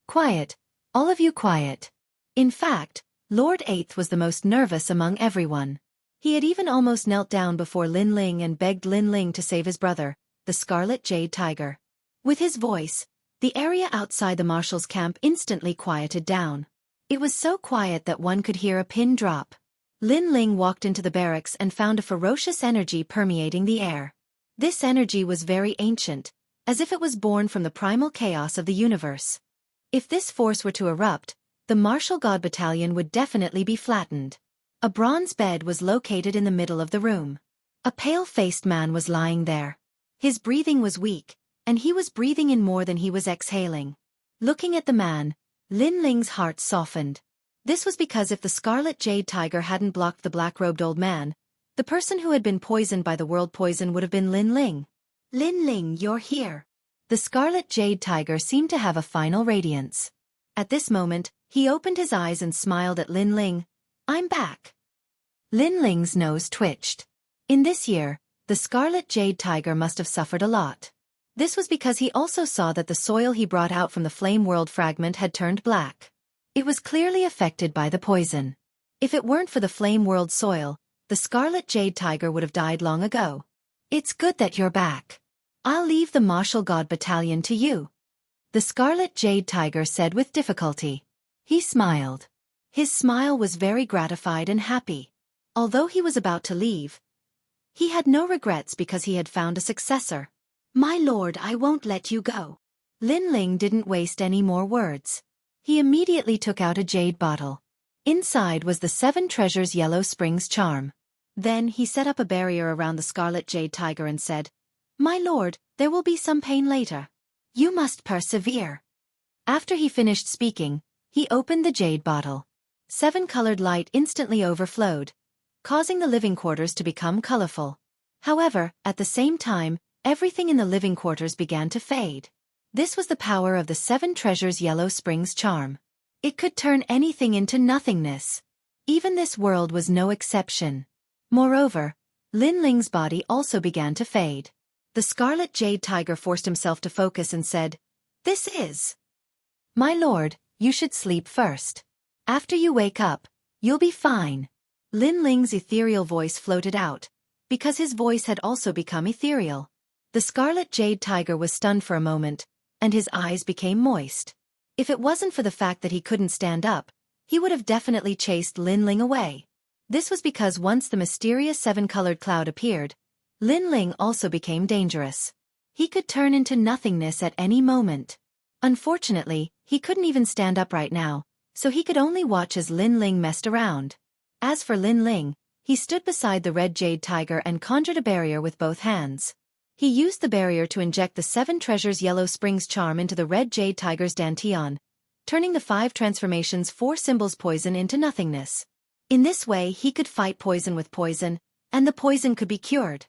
Quiet, all of you quiet. In fact, Lord Eighth was the most nervous among everyone. He had even almost knelt down before Lin Ling and begged Lin Ling to save his brother, the Scarlet Jade Tiger. With his voice, the area outside the marshal's camp instantly quieted down. It was so quiet that one could hear a pin drop. Lin Ling walked into the barracks and found a ferocious energy permeating the air. This energy was very ancient, as if it was born from the primal chaos of the universe. If this force were to erupt, the Martial God Battalion would definitely be flattened. A bronze bed was located in the middle of the room. A pale-faced man was lying there. His breathing was weak, and he was breathing in more than he was exhaling. Looking at the man, Lin Ling's heart softened. This was because if the Scarlet Jade Tiger hadn't blocked the black-robed old man, the person who had been poisoned by the world poison would have been Lin Ling. Lin Ling, you're here. The Scarlet Jade Tiger seemed to have a final radiance. At this moment, he opened his eyes and smiled at Lin Ling. I'm back. Lin Ling's nose twitched. In this year, the Scarlet Jade Tiger must have suffered a lot. This was because he also saw that the soil he brought out from the Flame World fragment had turned black. It was clearly affected by the poison. If it weren't for the Flame World soil, the Scarlet Jade Tiger would have died long ago. It's good that you're back. I'll leave the Martial God Battalion to you, the Scarlet Jade Tiger said with difficulty. He smiled. His smile was very gratified and happy. Although he was about to leave, he had no regrets because he had found a successor. My lord, I won't let you go. Lin Ling didn't waste any more words. He immediately took out a jade bottle. Inside was the 7 Treasures Yellow Springs charm. Then he set up a barrier around the Scarlet Jade Tiger and said, My lord, there will be some pain later. You must persevere. After he finished speaking, he opened the jade bottle. 7-colored light instantly overflowed, causing the living quarters to become colorful. However, at the same time, everything in the living quarters began to fade. This was the power of the 7 Treasures Yellow Springs charm. It could turn anything into nothingness. Even this world was no exception. Moreover, Lin Ling's body also began to fade. The Scarlet Jade Tiger forced himself to focus and said, This is... My lord, you should sleep first. After you wake up, you'll be fine. Lin Ling's ethereal voice floated out, because his voice had also become ethereal. The Scarlet Jade Tiger was stunned for a moment, and his eyes became moist. If it wasn't for the fact that he couldn't stand up, he would have definitely chased Lin Ling away. This was because once the mysterious 7-colored cloud appeared, Lin Ling also became dangerous. He could turn into nothingness at any moment. Unfortunately, he couldn't even stand up right now, so he could only watch as Lin Ling messed around. As for Lin Ling, he stood beside the Red Jade Tiger and conjured a barrier with both hands. He used the barrier to inject the 7 Treasures Yellow Springs charm into the Red Jade Tiger's dantian, turning the 5 transformations 4 symbols poison into nothingness. In this way he could fight poison with poison, and the poison could be cured.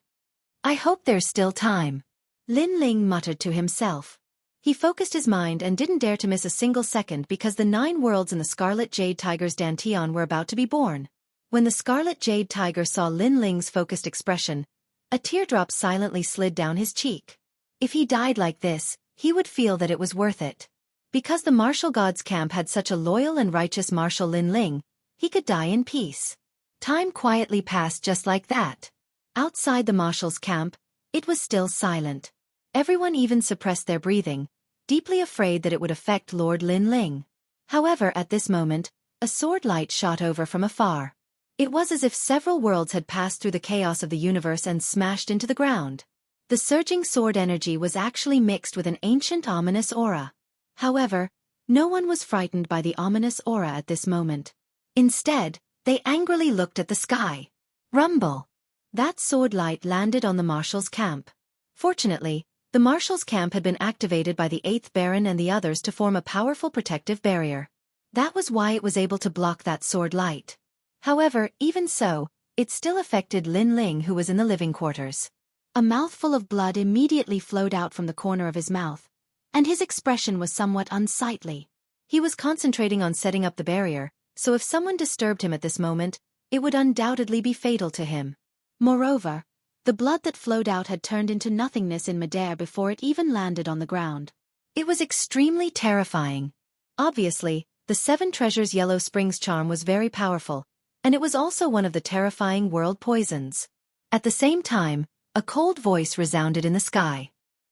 I hope there's still time. Lin Ling muttered to himself. He focused his mind and didn't dare to miss a single second because the 9 worlds in the Scarlet Jade Tiger's dantian were about to be born. When the Scarlet Jade Tiger saw Lin Ling's focused expression, a teardrop silently slid down his cheek. If he died like this, he would feel that it was worth it. Because the martial gods camp had such a loyal and righteous Marshal Lin Ling, he could die in peace. Time quietly passed just like that. Outside the marshal's camp, it was still silent. Everyone even suppressed their breathing, deeply afraid that it would affect Lord Lin Ling. However, at this moment, a sword light shot over from afar. It was as if several worlds had passed through the chaos of the universe and smashed into the ground. The surging sword energy was actually mixed with an ancient ominous aura. However, no one was frightened by the ominous aura at this moment. Instead, they angrily looked at the sky. Rumble! That sword light landed on the marshal's camp. Fortunately, the marshal's camp had been activated by the 8th Baron and the others to form a powerful protective barrier. That was why it was able to block that sword light. However, even so, it still affected Lin Ling, who was in the living quarters. A mouthful of blood immediately flowed out from the corner of his mouth, and his expression was somewhat unsightly. He was concentrating on setting up the barrier, so if someone disturbed him at this moment, it would undoubtedly be fatal to him. Moreover, the blood that flowed out had turned into nothingness in midair before it even landed on the ground. It was extremely terrifying. Obviously, the 7 Treasures Yellow Springs charm was very powerful, and it was also one of the terrifying world poisons. At the same time, a cold voice resounded in the sky.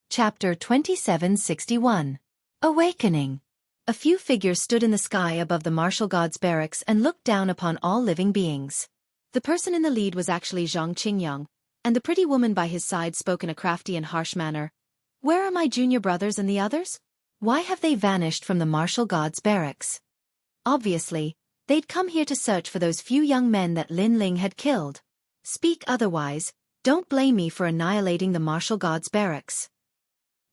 Chapter 2761. Awakening. A few figures stood in the sky above the martial god's barracks and looked down upon all living beings. The person in the lead was actually Xianxia, and the pretty woman by his side spoke in a crafty and harsh manner. Where are my junior brothers and the others? Why have they vanished from the martial god's barracks? Obviously, they'd come here to search for those few young men that Lin Ling had killed. Speak otherwise, don't blame me for annihilating the martial god's barracks.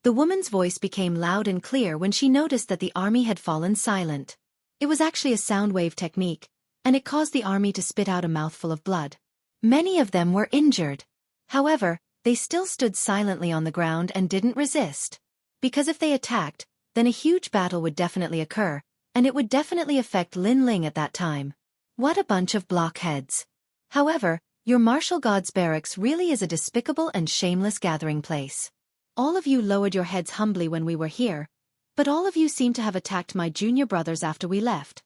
The woman's voice became loud and clear when she noticed that the army had fallen silent. It was actually a sound wave technique, and it caused the army to spit out a mouthful of blood. Many of them were injured. However, they still stood silently on the ground and didn't resist. Because if they attacked, then a huge battle would definitely occur, and it would definitely affect Lin Ling at that time. What a bunch of blockheads. However, Your martial gods barracks really is a despicable and shameless gathering place. All of you lowered your heads humbly when we were here, but all of you seem to have attacked my junior brothers after we left.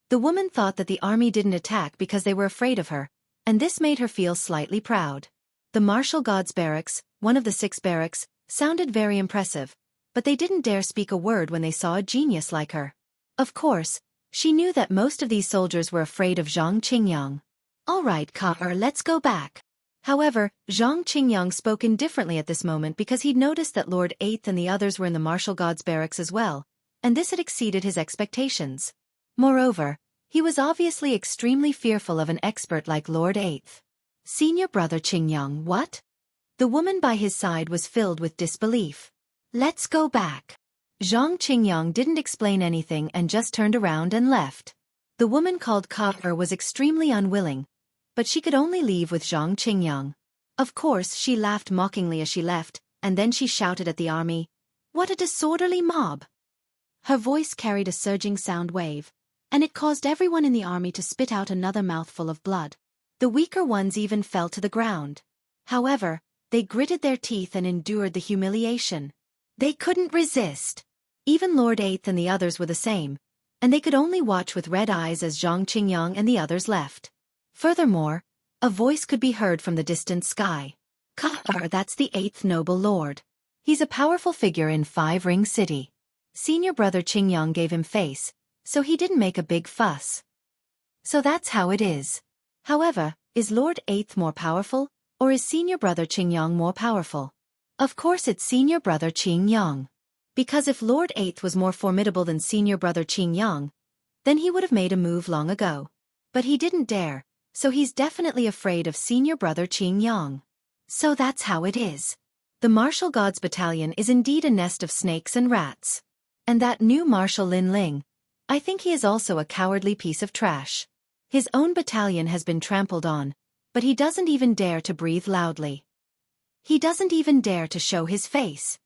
The woman thought that the army didn't attack because they were afraid of her, and this made her feel slightly proud. The martial gods barracks, one of the 6 barracks, sounded very impressive, but they didn't dare speak a word when they saw a genius like her. Of course, she knew that most of these soldiers were afraid of Zhang Qingyang. All right, let's go back. However, Zhang Qingyang spoke indifferently at this moment because he'd noticed that Lord 8th and the others were in the martial gods barracks as well, and this had exceeded his expectations. Moreover, he was obviously extremely fearful of an expert like Lord 8th. Senior brother Qingyang, what? The woman by his side was filled with disbelief. Let's go back. Zhang Qingyang didn't explain anything and just turned around and left. The woman called Ka was extremely unwilling, but she could only leave with Zhang Qingyang. Of course, she laughed mockingly as she left, and then she shouted at the army, "What a disorderly mob!" Her voice carried a surging sound wave, and it caused everyone in the army to spit out another mouthful of blood. The weaker ones even fell to the ground. However, they gritted their teeth and endured the humiliation. They couldn't resist. Even Lord 8th and the others were the same, and they could only watch with red eyes as Zhang Qingyang and the others left. Furthermore, a voice could be heard from the distant sky. That's the 8th noble lord. He's a powerful figure in 5 Ring City. Senior brother Qingyang gave him face, so he didn't make a big fuss. So that's how it is. However, is Lord 8th more powerful, or is senior brother Qingyang more powerful? Of course it's senior brother Qingyang. Because if Lord 8th was more formidable than senior brother Qingyang, then he would have made a move long ago. But he didn't dare, so he's definitely afraid of senior brother Qingyang. So that's how it is. The martial gods battalion is indeed a nest of snakes and rats. And that new Marshal Lin Ling, I think he is also a cowardly piece of trash. His own battalion has been trampled on, but he doesn't even dare to breathe loudly. He doesn't even dare to show his face.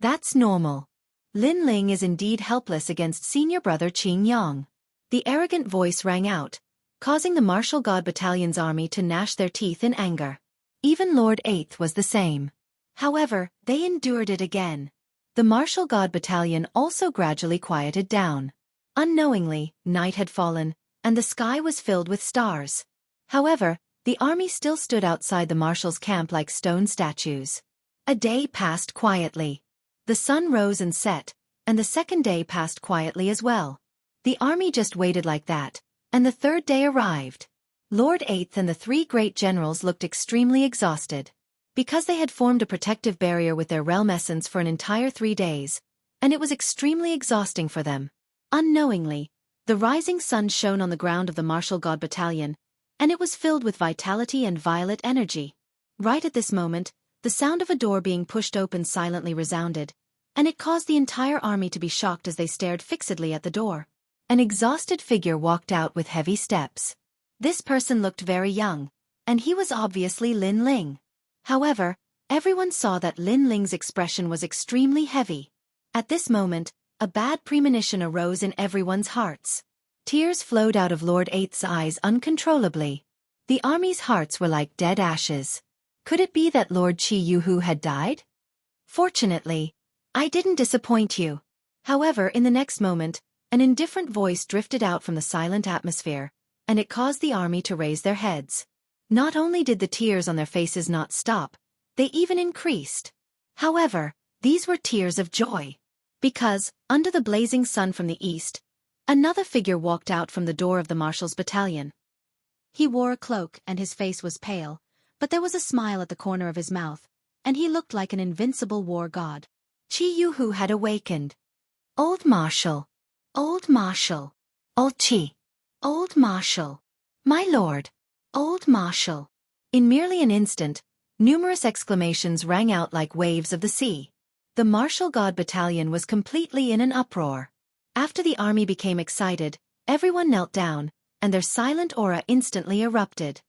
That's normal. Lin Ling is indeed helpless against senior brother Qingyang. The arrogant voice rang out, causing the martial god battalion's army to gnash their teeth in anger. Even Lord 8th was the same. However, they endured it again. The martial god battalion also gradually quieted down. Unknowingly, night had fallen, and the sky was filled with stars. However, the army still stood outside the marshal's camp like stone statues. A day passed quietly. The sun rose and set, and the second day passed quietly as well. The army just waited like that, and the third day arrived. Lord 8th and the 3 great generals looked extremely exhausted. Because they had formed a protective barrier with their realm essence for an entire 3 days, and it was extremely exhausting for them. Unknowingly, the rising sun shone on the ground of the martial god battalion, and it was filled with vitality and violet energy. Right at this moment, the sound of a door being pushed open silently resounded, and it caused the entire army to be shocked as they stared fixedly at the door. An exhausted figure walked out with heavy steps. This person looked very young, and he was obviously Lin Ling. However, everyone saw that Lin Ling's expression was extremely heavy. At this moment, a bad premonition arose in everyone's hearts. Tears flowed out of Lord 8th's eyes uncontrollably. The army's hearts were like dead ashes. Could it be that Lord Jianghu had died? Fortunately, I didn't disappoint you. However, in the next moment, an indifferent voice drifted out from the silent atmosphere, and it caused the army to raise their heads. Not only did the tears on their faces not stop, they even increased. However, these were tears of joy. Because, under the blazing sun from the east, another figure walked out from the door of the marshal's battalion. He wore a cloak and his face was pale, but there was a smile at the corner of his mouth, and he looked like an invincible war god. Jianghu had awakened. Old Marshal. Old Marshal. Old Qi. Old Marshal. My lord. Old Marshal. In merely an instant, numerous exclamations rang out like waves of the sea. The martial god battalion was completely in an uproar. After the army became excited, everyone knelt down, and their silent aura instantly erupted.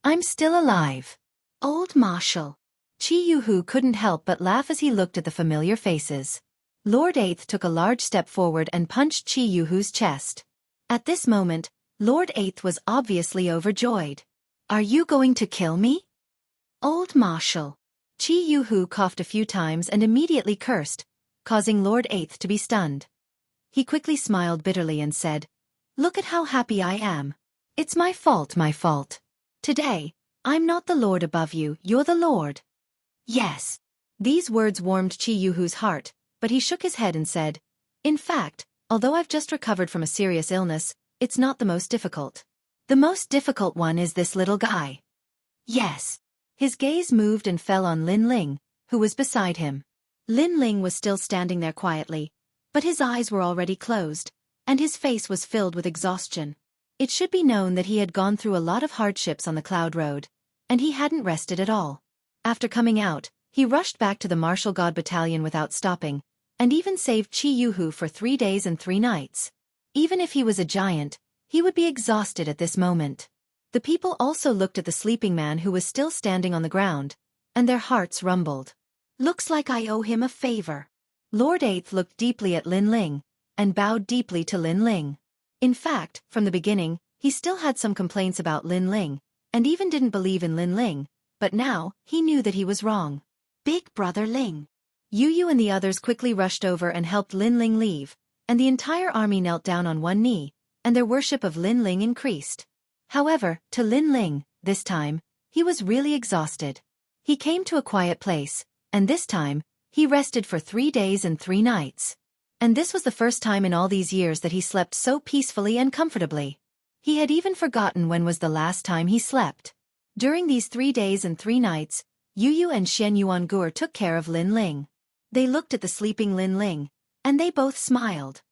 I'm still alive. Old Marshal. Jianghu couldn't help but laugh as he looked at the familiar faces. Lord 8th took a large step forward and punched Jianghu's chest. At this moment, Lord 8th was obviously overjoyed. Are you going to kill me? Old Marshal. Jianghu coughed a few times and immediately cursed, causing Lord Eighth to be stunned. He quickly smiled bitterly and said, "Look at how happy I am. It's my fault, my fault. Today, I'm not the lord above you, you're the lord." Yes. These words warmed Jianghu's heart, but he shook his head and said, "In fact, although I've just recovered from a serious illness, it's not the most difficult. The most difficult one is this little guy." Yes. His gaze moved and fell on Lin Ling, who was beside him. Lin Ling was still standing there quietly, but his eyes were already closed, and his face was filled with exhaustion. It should be known that he had gone through a lot of hardships on the Cloud Road, and he hadn't rested at all. After coming out, he rushed back to the Martial God Battalion without stopping, and even saved Jianghu for 3 days and 3 nights. Even if he was a giant, he would be exhausted at this moment. The people also looked at the sleeping man who was still standing on the ground, and their hearts rumbled. Looks like I owe him a favor. Lord Eighth looked deeply at Lin Ling, and bowed deeply to Lin Ling. In fact, from the beginning, he still had some complaints about Lin Ling, and even didn't believe in Lin Ling, but now, he knew that he was wrong. Big Brother Ling. Yu and the others quickly rushed over and helped Lin Ling leave, and the entire army knelt down on one knee, and their worship of Lin Ling increased. However, to Lin Ling, this time, he was really exhausted. He came to a quiet place, and this time, he rested for 3 days and 3 nights. And this was the first time in all these years that he slept so peacefully and comfortably. He had even forgotten when was the last time he slept. During these 3 days and 3 nights, Yu and Shen Yuangur took care of Lin Ling. They looked at the sleeping Lin Ling, and they both smiled.